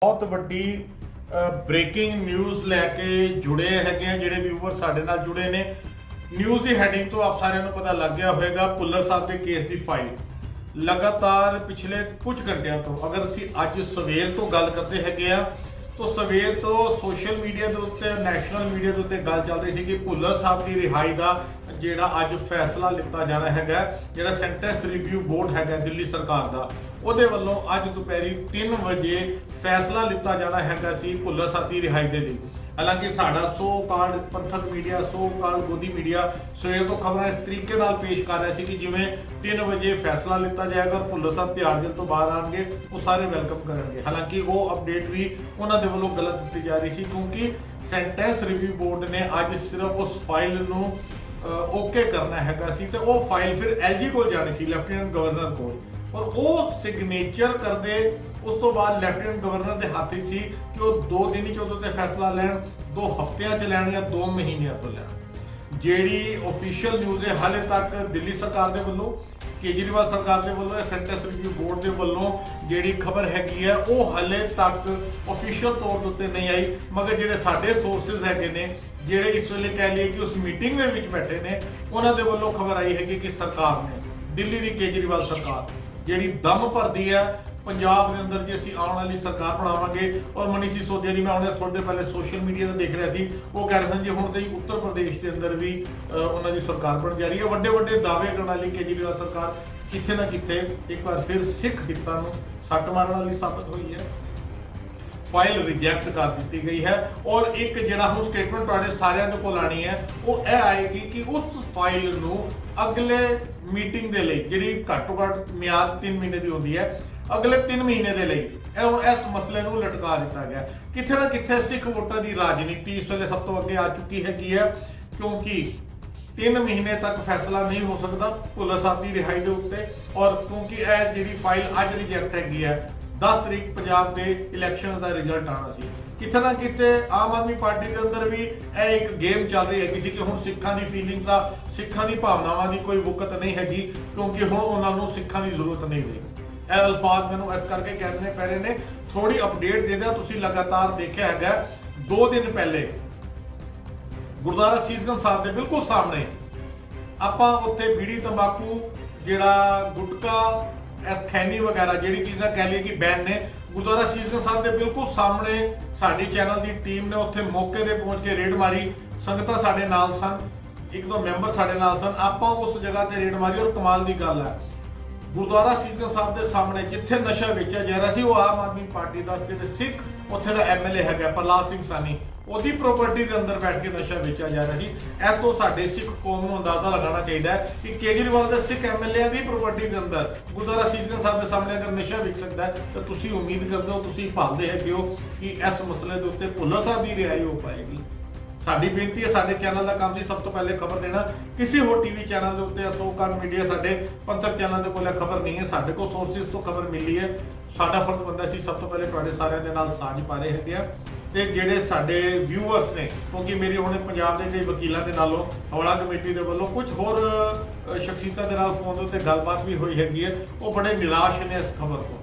बहुत वड्डी breaking news लैके जुड़े है ਜਿਹੜੇ व्यूवर ਸਾਡੇ ਨਾਲ जुड़े ने। न्यूज़ की हैडिंग तो आप सारे पता लग गया होगा, भुੱਲਰ साहब के केस की फाइल लगातार पिछले कुछ घंटिया तो अगर असी अज सवेर तो गल करते है तो सवेर तो सोशल मीडिया के उत्ते नैशनल मीडिया के उत्ते गल चल रही थी कि भुੱਲਰ साहब की रिहाई का ਜਿਹੜਾ ਅੱਜ फैसला लिता जाना है, ਜਿਹੜਾ सेंटेंस रिव्यू बोर्ड है दिल्ली सरकार का ਉਹਦੇ ਵੱਲੋਂ ਅੱਜ ਦੁਪਹਿਰੀ 3 ਵਜੇ फैसला लिता जाना है सी ਭੁੱਲਰ साहब की रिहाई के लिए। हालांकि साडा सो कार्ड पंथक मीडिया सो कार्ड गोदी मीडिया सवेर तो खबर इस तरीके नाल पेश कर रहा है कि जिवें 3 वजे फैसला लिता जाएगा और भुੱਲਰ साहब तिहाड़ जेल तो बाहर आएंगे, वो सारे वेलकम करेंगे। हालांकि वो अपडेट भी उन्होंने वालों गलत दी जा रही थी, क्योंकि सेंटेंस रिव्यू बोर्ड ने अज सिर्फ उस फाइल नूं ओके करना हैगा सी ते वो फाइल फिर LG को जानी सी, लैफ्टिनेंट गवर्नर को, और वो सिग्नेचर करते उस तो बाद लैफ्टिनेंट गवर्नर के हाथ सी कि वो 2 दिन ही उहदे ते फैसला लैन, 2 हफ्तियां च लैन या 2 महीनों तो लैन। जिहड़ी ऑफिशियल न्यूज़ है हाले तक दिल्ली सरकार के वल्लों, केजरीवाल सरकार के वल्लों, सेंटेंस रिव्यू बोर्ड के वल्लों जिहड़ी खबर हैगी है वो हाले तक ऑफिशियल तौर के उत्ते नहीं आई। मगर जिहड़े साडे सोर्सिस हैगे ने, जिहड़े इस वेले कह लिए कि उस मीटिंग में बैठे ने, उन्हां दे वल्लों खबर आई है कि सरकार ने, दिल्ली की केजरीवाल सरकार जिहड़ी दम भरदी है पंजाब के अंदर जी असीं आने वाली सरकार बनावांगे। और मनीष सिसोदिया जी, मैं उन्हें थोड़ी देर पहले सोशल मीडिया से देख रहा थी, वो कह रहे थे जी हुण तो उत्तर प्रदेश के अंदर भी उन्होंने सरकार बन जा रही है। वड्डे वड्डे दावे करने वाली केजरीवाल सरकार किथे ना किथे एक बार फिर सिख हितां नूं सट मारन वाली साबित हुई है। फाइल रिजैक्ट कर दी गई है और एक जिहड़ा हुण स्टेटमेंट तुहाडे सारिआं दे कोल आनी है वो यह आएगी कि उस फाइल नूं अगले मीटिंग के लिए जिहड़ी घट्टो घट्ट मियाद 3 महीने की होंदी है, अगले 3 महीने के लिए इस मसले नूं लटका दिता गया। किथे ना किथे सिख वोटां की राजनीति इस वेले सब तो अगे आ चुकी है, क्योंकि 3 महीने तक फैसला नहीं हो सकता भुੱਲਰ साहब की रिहाई के उत्ते, और क्योंकि यह जिहड़ी फाइल अज रिजैक्ट हैगी है, 10 तरीक पंजाब के इलैक्शन का रिजल्ट आना सी। किथे ना किते आम आदमी पार्टी के अंदर भी एक गेम चल रही है कि हुण सिखां की फीलिंग का, सिखां की भावनावां की कोई वुकत नहीं हैगी, क्योंकि हुण उन्हां नूं सिखां की जरूरत नहीं रही। ਇਹ अल्फाज मैनूं इस करके कहने पै रहे ने, थोड़ी अपडेट दे दिया। तुसीं लगातार देखिया है 2 दिन पहले गुरुद्वारा सीसगंज साहब के बिल्कुल सामने आपां उत्थे बीड़ी तंबाकू जिहड़ा गुटका इस खैनी वगैरह जिहड़ी चीज़ां कह लिए कि बैन ने, गुरुद्वारा सीसगंज साहब के बिल्कुल सामने साडी चैनल की टीम ने उत्थे मौके पर पहुँच के रेड मारी। संगतां साडे नाल सन, 1-2 मैंबर साडे नाल सन, आपां उस जगह ते रेड मारी। और कमाल की गल है, गुरुद्वारा सीसगंज साहब के सामने जिथे नशा बेचा जा रहा है, वो आम आदमी पार्टी का जो सिख उत्थे का MLA है प्रहलाद सिंह सानी, ਉਹਦੀ प्रॉपर्टी के अंदर बैठ के नशा बेचा जा रहा है। इस तो साडे सिख कौम को अंदाजा लगाना चाहिए कि केजरीवाल के सिख MLA की प्रॉपर्टी के अंदर गुरुद्वारा सीसगंज साहब के सामने अगर नशा विक सकता है तो तुसीं उम्मीद करते हो, तुसीं भालदे हैगे हो कि इस मसले के उत्ते भुੱਲਰ साहब की रिहाई हो पाएगी। साडी बेनती है, साडे चैनल का काम सी सब तो पहले खबर देना। किसी होर TV चैनल के उत्ते सो कार्ड मीडिया साडे पंथक चैनल के कोल खबर नहीं है, साडे को सोर्सिस तो खबर मिली है। साडा फर्ज बनदा सी सब तो पहले तुहाडे सारिਆਂ ਦੇ ਨਾਲ ਸਾਂਝ ਪਾ ਰਹੇ ਹੈਗੇ ਆ। ਤੇ ਜਿਹੜੇ ਸਾਡੇ ਵਿਊਅਰਸ ਨੇ, ਕਿਉਂਕਿ ਮੇਰੀ ਹੁਣੇ ਪੰਜਾਬ ਦੇ ਕਈ ਵਕੀਲਾਂ ਦੇ ਨਾਲੋਂ ਹਵਾਲਾ ਕਮੇਟੀ ਦੇ ਵੱਲੋਂ ਕੁਝ ਹੋਰ ਸ਼ਖਸੀਅਤਾਂ ਦੇ ਨਾਲ ਫੋਨ ਦੇ ਉੱਤੇ ਗੱਲਬਾਤ ਵੀ ਹੋਈ ਹੈਗੀ ਹੈ, ਉਹ ਬੜੇ ਨਿਰਾਸ਼ ਨੇ ਇਸ ਖਬਰ ਤੋਂ।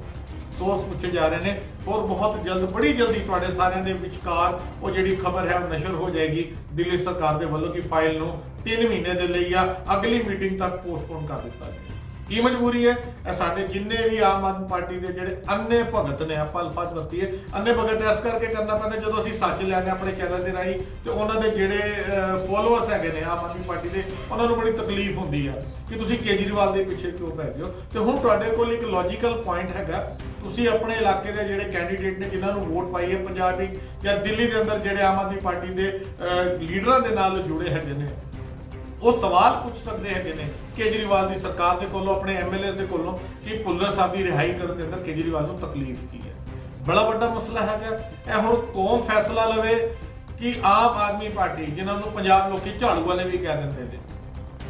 सोर्स पूछे जा रहे हैं और बहुत जल्द, बड़ी जल्दी तुहाडे सारिਆਂ ਦੇ ਵਿਚਕਾਰ वो जिहड़ी खबर है नशर हो जाएगी दिल्ली सरकार के वल्लों की फाइल नूं 3 महीने के लिए या अगली मीटिंग तक पोस्टपोन कर दिता गया। की मजबूरी है, साडे जिन्ने भी आम आदमी पार्टी के जिहड़े अन्ने भगत ने, आपां अल्फाज वरतीए अन्ने भगत इस करके करना पैंदा जदों असीं सच लैने अपने चैनल के राही, तो उन्होंने जिहड़े फॉलोअर्स हैगे ने आम आदमी पार्टी के, उन्होंने बड़ी तकलीफ होंदी है कि तुसीं केजरीवाल के पीछे क्यों पै गए हो। तो हुण तुहाडे कोल एक लॉजिकल पॉइंट हैगा, तुसीं अपने इलाके के जिहड़े कैंडीडेट ने जिन्होंने वोट पाई है पंजाब या दिल्ली के अंदर जिहड़े आम आदमी पार्टी के लीडरां दे नाल जुड़े हैगे ने, वो सवाल पूछ सकते हैं केजरीवाल की सरकार के कोलों, अपने MLA के कोलों कि भुੱਲਰ साहब की रिहाई करने के अंदर केजरीवाल को तकलीफ की है। बड़ा बड़ा मसला है। हुण कौन फैसला लवे कि आम आदमी पार्टी जिन्होंने पंजाब लोग झाड़ू वाले भी कह देंगे ने,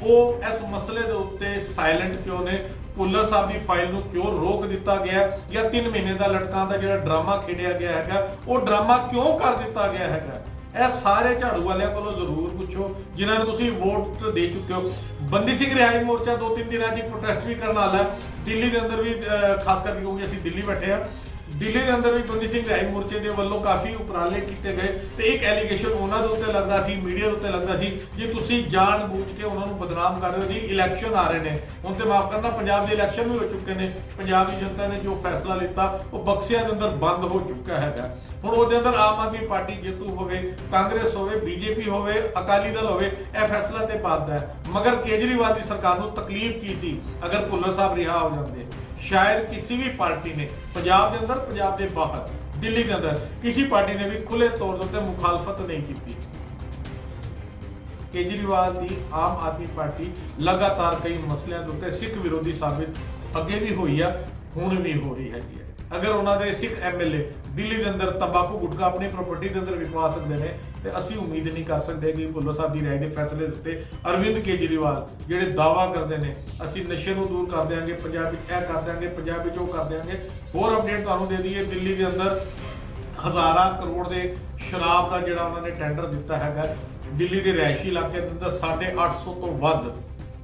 वो इस मसले के उत्ते साइलेंट क्यों ने, भुੱਲਰ साहब की फाइल को क्यों रोक दिता गया, या 3 महीने का लटकाने का जो ड्रामा खेडिया गया है वो ड्रामा क्यों कर दिता गया है। ਇਹ ਸਾਰੇ ਝਾੜੂ ਵਾਲਿਆਂ ਕੋਲੋਂ ਜ਼ਰੂਰ ਪੁੱਛੋ ਜਿਨ੍ਹਾਂ ਨੂੰ ਤੁਸੀਂ ਵੋਟ ਦੇ ਚੁੱਕੇ ਹੋ। ਬੰਦੀ ਸਿੰਘ ਰਿਹਾਈ ਮੋਰਚਾ 2-3 ਦਿਨਾਂ ਦੀ ਪ੍ਰੋਟੈਸਟ ਵੀ ਕਰਨ ਵਾਲਾ ਦਿੱਲੀ ਦੇ ਅੰਦਰ ਵੀ, ਖਾਸ ਕਰਕੇ ਕਿਉਂਕਿ ਅਸੀਂ ਦਿੱਲੀ ਬੈਠੇ ਆ, ਦਿੱਲੀ ਦੇ ਅੰਦਰ ਵੀ ਬੰਦੀ ਸਿੰਘ ਰਾਏ ਮੋਰਚੇ ਦੇ ਵੱਲੋਂ ਕਾਫੀ ਉਪਰਾਲੇ ਕੀਤੇ ਗਏ ਤੇ ਇੱਕ ਐਲੀਗੇਸ਼ਨ ਉਹਨਾਂ ਦੇ ਉੱਤੇ ਲੱਗਦਾ ਸੀ, ਮੀਡੀਆ ਦੇ ਉੱਤੇ ਲੱਗਦਾ ਸੀ ਜੀ ਤੁਸੀਂ ਜਾਣ ਬੂਝ ਕੇ ਉਹਨਾਂ ਨੂੰ ਬਦਨਾਮ ਕਰ ਰਹੇ ਹੋ ਜੀ, ਇਲੈਕਸ਼ਨ ਆ ਰਹੇ ਨੇ ਹੁਣ ਤੇ ਮਾਫ ਕਰਨਾ ਪੰਜਾਬ ਦੇ ਇਲੈਕਸ਼ਨ ਵੀ ਹੋ ਚੁੱਕੇ ਨੇ, ਪੰਜਾਬ ਦੀ ਜਨਤਾ ਨੇ ਜੋ ਫੈਸਲਾ ਲਿੱਤਾ ਉਹ ਬਕਸਿਆਂ ਦੇ ਅੰਦਰ ਬੰਦ ਹੋ ਚੁੱਕਾ ਹੈਗਾ। ਹੁਣ ਉਹਦੇ ਅੰਦਰ ਆਮ ਆਦਮੀ ਪਾਰਟੀ ਜੇਤੂ ਹੋਵੇ, ਕਾਂਗਰਸ ਹੋਵੇ, ਬੀਜੇਪੀ ਹੋਵੇ, ਅਕਾਲੀ ਦਲ ਹੋਵੇ, ਇਹ ਫੈਸਲਾ ਤੇ ਬਾਅਦ ਦਾ ਹੈ। ਮਗਰ ਕੇਜਰੀਵਾਲ ਦੀ ਸਰਕਾਰ ਨੂੰ ਤਕਲੀਫ ਕੀ ਸੀ ਅਗਰ ਭੁੱਲਰ ਸਾਹਿਬ ਰਿਹਾ ਹੋ ਜਾਂਦੇ? शायद किसी भी पार्टी ने पंजाब के अंदर, पंजाब के बाहर, दिल्ली के अंदर किसी पार्टी ने भी खुले तौर पर मुखालफत नहीं की। केजरीवाल की आम आदमी पार्टी लगातार कई मसलों के उत्ते सिख विरोधी साबित अगे भी हुई है, हुण भी हो रही है। अगर उन्होंने सिख MLA दिल्ली के अंदर तंबाकू गुटखा अपनी प्रॉपर्टी के अंदर विकवा सकते हैं तो असी उम्मीद नहीं कर सकते कि भुल्लर साहब की राय के फैसले के उत्ते अरविंद केजरीवाल ਜਿਹੜੇ दावा करते हैं ਅਸੀਂ नशे ਨੂੰ दूर कर देंगे, पंजाब ਇਹ कर देंगे, पंजाब वो कर देंगे। होर अपडेट ਤੁਹਾਨੂੰ दे दईए, दिल्ली के अंदर हज़ारां करोड़ के शराब का ਜਿਹੜਾ उन्होंने टेंडर दिता है, दिल्ली के रिहायशी इलाके के अंदर 850 तो ਵੱਧ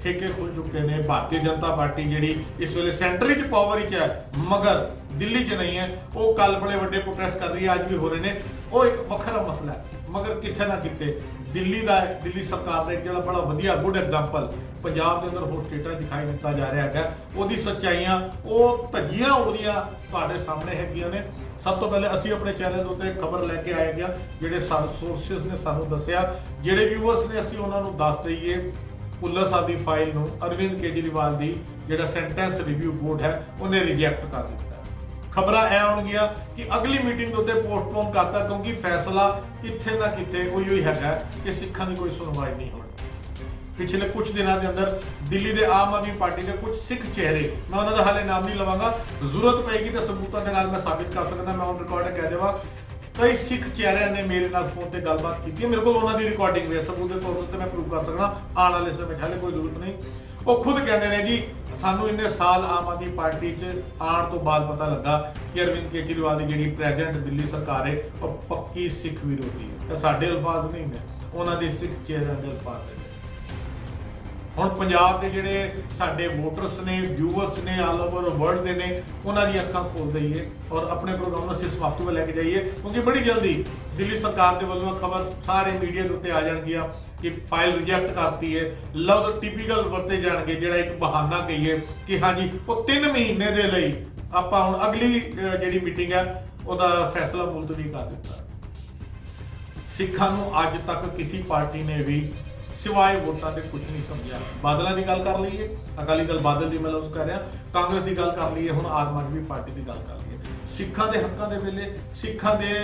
ठेके खुल चुके हैं। भारतीय जनता पार्टी जी इस वे सेंटर च पावर है मगर दिल्ली च नहीं है, वो कल बड़े बड़े प्रोटेस्ट कर रही है, आज भी हो रहे हैं, वो एक वखरा मसला है। मगर कितने ना कितने दिल्ली का, दिल्ली सरकार का एक जो बड़ा वधिया गुड एग्जाम्पल पंजाब के अंदर होर स्टेटा दिखाई दिता जा रहा है, वो सच्चाइयां वो धज्जियां उहदियां तुहाडे सामने हैगियां ने। सब तो पहले असी अपने चैनल के उत्ते खबर लैके आए गया, जिहड़े सोर्सिस ने सानू दस्सिया, जिहड़े व्यूअर्स ने असी उन्हां नू दस दईए भुल्लर साहब की फाइल नू अरविंद केजरीवाल की जिहड़ा सेंटेंस रिव्यू बोर्ड है उन्हें रिजैक्ट कर दिता। खबर ऐ आउणगियां कि अगली मीटिंग के उत्ते पोस्टपोन करता, क्योंकि फैसला किथे ना किथे उही है कि सिखां की कोई सुनवाई नहीं होनी। पिछले कुछ दिनों के अंदर दिल्ली के आम आदमी पार्टी के कुछ सिख चेहरे, मैं उन्होंने हाले नाम नहीं लवांगा, जरूरत पेगी तो सबूतों के नाल मैं साबित कर सकता, मैं ऑन रिकॉर्ड कह देवा कई सिख चेहरिਆਂ ने मेरे नाल फोन पर गलबात की है, मेरे को उन्होंने रिकॉर्डिंग है, सबूत के तौर पर मैं प्रूव कर सकना आने वाले समय हाले कोई जरूरत नहीं। वो खुद कहते हैं जी सानू इन्ने साल आम आदमी पार्टी च आने तो बाद पता लगा कि अरविंद केजरीवाल की जी प्रेजेंट दिल्ली सरकार है वो पक्की सिख विरोधी है। साढ़े अल्फाज नहीं ने, उन्होंने सिख चेहरिਆਂ के अल्फाज है। ਹੁਣ ਪੰਜਾਬ ਦੇ ਜਿਹੜੇ ਸਾਡੇ ਵੋਟਰਸ ਨੇ, ਵਿਊਅਰਸ ਨੇ, ਆਲ ਓਵਰ ਵਰਲਡ ਦੇ ਨੇ, ਉਹਨਾਂ ਦੀ ਅੱਖਾਂ ਖੋਲ ਦਈਏ ਔਰ ਆਪਣੇ ਪ੍ਰੋਗਰਾਮ ਨੂੰ ਅਸੀਂ ਸਮਾਪਤੀ ਵੱਲ ਲੈ ਕੇ ਜਾਈਏ, ਕਿਉਂਕਿ ਬੜੀ ਜਲਦੀ ਦਿੱਲੀ ਸਰਕਾਰ ਦੇ ਵੱਲੋਂ ਖਬਰ ਸਾਰੇ ਮੀਡੀਆ ਦੇ ਉੱਤੇ ਆ ਜਾਣਗੀਆਂ ਕਿ ਫਾਈਲ ਰਿਜੈਕਟ ਕਰਤੀ ਹੈ। ਲਫ਼ਜ਼ ਟਿਪੀਕਲ ਵਰਤੇ ਜਾਣਗੇ, ਜਿਹੜਾ ਇੱਕ ਬਹਾਨਾ ਕਹੀਏ ਕਿ ਹਾਂਜੀ ਉਹ 3 ਮਹੀਨੇ ਦੇ ਲਈ ਆਪਾਂ ਹੁਣ ਅਗਲੀ ਜਿਹੜੀ ਮੀਟਿੰਗ ਹੈ ਉਹਦਾ ਫੈਸਲਾ ਮੁਲਤਵੀ ਕਰ ਦਿੱਤਾ। ਸਿੱਖਾਂ ਨੂੰ ਅੱਜ ਤੱਕ ਕਿਸੇ ਪਾਰਟੀ ਨੇ ਵੀ सिवाय वोटां के कुछ नहीं समझा। बादलों की गल कर लीए, अकाली दल बादल की मैं लफ्ज़ कर रहा, कांग्रेस की गल कर लीए, हुण आम आदमी पार्टी की गल कर लीए। सिखां दे हक्कां दे वेले सिखां दे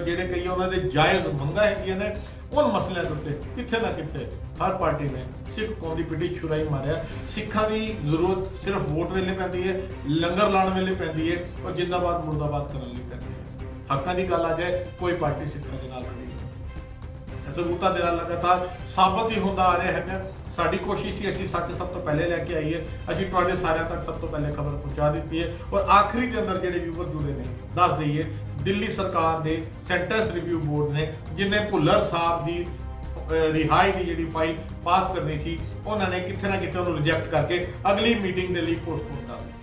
जिहड़े कई उन्हां दे जायज़ मंगां हैगियां ने, उन मसलिਆਂ ਦੇ ਉੱਤੇ किथे ना किथे हर पार्टी ने सिख कौम की पिठी छुराई मारिया। सिखां की जरूरत सिर्फ वोट वेले पैंदी है, लंगर लाण वेले पैंदी है और जिंदाबाद मुर्दाबाद करन लई पैंदी है। हक्कां की गल आ जाए कोई पार्टी सिखां दे नाल खड़ी सबूतां दे नाल लगातार साबित ही होंदा आ रहा है। साडी कोशिश ही असीं सच सब तो पहले लैके आईए, असीं तुहाडे सारिਆਂ तक सब तो पहले खबर पहुंचा दी है। और आखिरी के अंदर जिहड़े व्यूवर जुड़े ने दस दईए, दिल्ली सरकार के सेंटेंस रिव्यू बोर्ड ने जिन्हें भुल्लर साहब की रिहाई की जिहड़ी फाइल पास करनी सी, उन्होंने किथे ना किथे उन्होंने रिजैक्ट करके अगली मीटिंग के लिए पोस्टपोन कर दिया।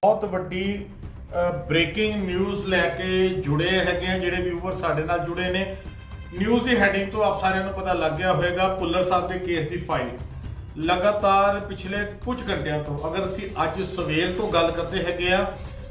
ਬਹੁਤ ਵੱਡੀ ਬ੍ਰੇਕਿੰਗ ਨਿਊਜ਼ ਲੈ ਕੇ ਜੁੜੇ ਹੈਗੇ ਆ ਜਿਹੜੇ ਵਿਊਅਰ ਸਾਡੇ ਨਾਲ ਜੁੜੇ ਨੇ। ਨਿਊਜ਼ ਦੀ ਹੈਡਿੰਗ ਤੋਂ ਆਪ ਸਾਰਿਆਂ ਨੂੰ ਪਤਾ ਲੱਗ ਗਿਆ ਹੋਵੇਗਾ ਭੁੱਲਰ ਸਾਹਿਬ ਦੇ ਕੇਸ ਦੀ ਫਾਈਲ ਲਗਾਤਾਰ ਪਿਛਲੇ ਕੁਝ ਘੰਟਿਆਂ ਤੋਂ, ਅਗਰ ਅਸੀਂ ਅੱਜ ਸਵੇਰ ਤੋਂ ਗੱਲ ਕਰਦੇ ਹੈਗੇ ਆ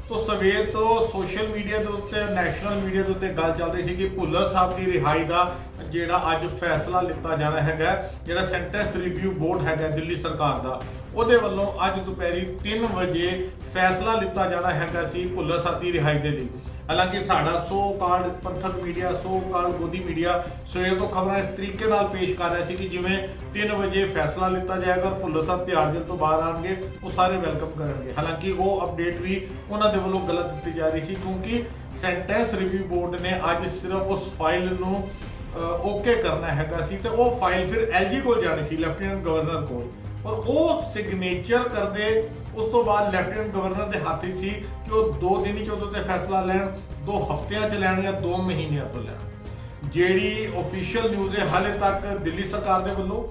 ਤਾਂ ਸਵੇਰ ਤੋਂ ਸੋਸ਼ਲ ਮੀਡੀਆ ਦੇ ਉੱਤੇ, ਨੈਸ਼ਨਲ ਮੀਡੀਆ ਦੇ ਉੱਤੇ ਗੱਲ ਚੱਲ ਰਹੀ ਸੀ ਕਿ ਭੁੱਲਰ ਸਾਹਿਬ ਦੀ ਰਿਹਾਈ ਦਾ ਜਿਹੜਾ ਅੱਜ ਫੈਸਲਾ ਲਿੱਤਾ ਜਾਣਾ ਹੈਗਾ, ਜਿਹੜਾ ਸੈਂਟੈਂਸ ਰਿਵਿਊ ਬੋਰਡ ਹੈਗਾ ਦਿੱਲੀ ਸਰਕਾਰ ਦਾ, ਉਹਦੇ ਵੱਲੋਂ ਅੱਜ ਦੁਪਹਿਰੀ 3 ਵਜੇ ਫੈਸਲਾ ਲਿੱਤਾ ਜਾਣਾ ਹੈਗਾ ਸੀ ਭੁੱਲਰ ਸਾਹਿਬ ਦੀ ਰਿਹਾਈ ਦੇ ਲਈ। ਹਾਲਾਂਕਿ ਸਾਡਾ ਸੋ ਕਾਲਡ ਪੰਥਕ ਮੀਡੀਆ, ਸੋ ਕਾਲਡ ਗੋਦੀ ਮੀਡੀਆ ਸਵੇਰ ਤੋਂ ਖਬਰਾਂ ਇਸ ਤਰੀਕੇ ਨਾਲ ਪੇਸ਼ ਕਰ ਰਿਹਾ ਸੀ ਕਿ ਜਿਵੇਂ 3 ਵਜੇ ਫੈਸਲਾ ਲਿੱਤਾ ਜਾਏਗਾ, ਭੁੱਲਰ ਸਾਹਿਬ ਤਿਹਾੜ ਜੇਲ੍ਹ ਤੋਂ ਬਾਹਰ ਆਣਗੇ, ਉਹ ਸਾਰੇ ਵੈਲਕਮ ਕਰਨਗੇ। ਹਾਲਾਂਕਿ ਉਹ ਅਪਡੇਟ ਵੀ ਉਹਨਾਂ ਦੇ ਵੱਲੋਂ ਗਲਤ ਦਿੱਤੀ ਜਾ ਰਹੀ ਸੀ, ਕਿਉਂਕਿ ਸੈਂਟੈਂਸ ਰਿਵਿਊ ਬੋਰਡ ਨੇ ਅੱਜ ਸਿਰਫ ਉਸ ਫਾਈਲ ਨੂੰ ਓਕੇ ਕਰਨਾ ਹੈਗਾ ਸੀ ਤੇ ਉਹ ਫਾਈਲ ਫਿਰ ਐਲਜੀ ਕੋਲ ਜਾਣੀ ਸੀ, ਲੈਫਟੀਨੈਂਟ ਗਵਰਨਰ ਕੋਲ, ਔਰ ਉਹ ਸਿਗਨੇਚਰ ਕਰਦੇ ਉਸ ਤੋਂ ਬਾਅਦ ਲੈਫਟੀਨੈਂਟ ਗਵਰਨਰ ਦੇ ਹੱਥ ਸੀ ਕਿ ਉਹ 2 ਦਿਨ ਹੀ ਉਹਦੇ ਤੇ ਫੈਸਲਾ ਲੈਣ, 2 ਹਫ਼ਤਿਆਂ 'ਚ ਲੈਣ ਜਾਂ 2 ਮਹੀਨਿਆਂ ਤੋਂ ਲੈਣ। ਜਿਹੜੀ ਅਫੀਸ਼ੀਅਲ ਨਿਊਜ਼ ਹੈ ਹਾਲੇ ਤੱਕ ਦਿੱਲੀ ਸਰਕਾਰ ਦੇ ਵੱਲੋਂ,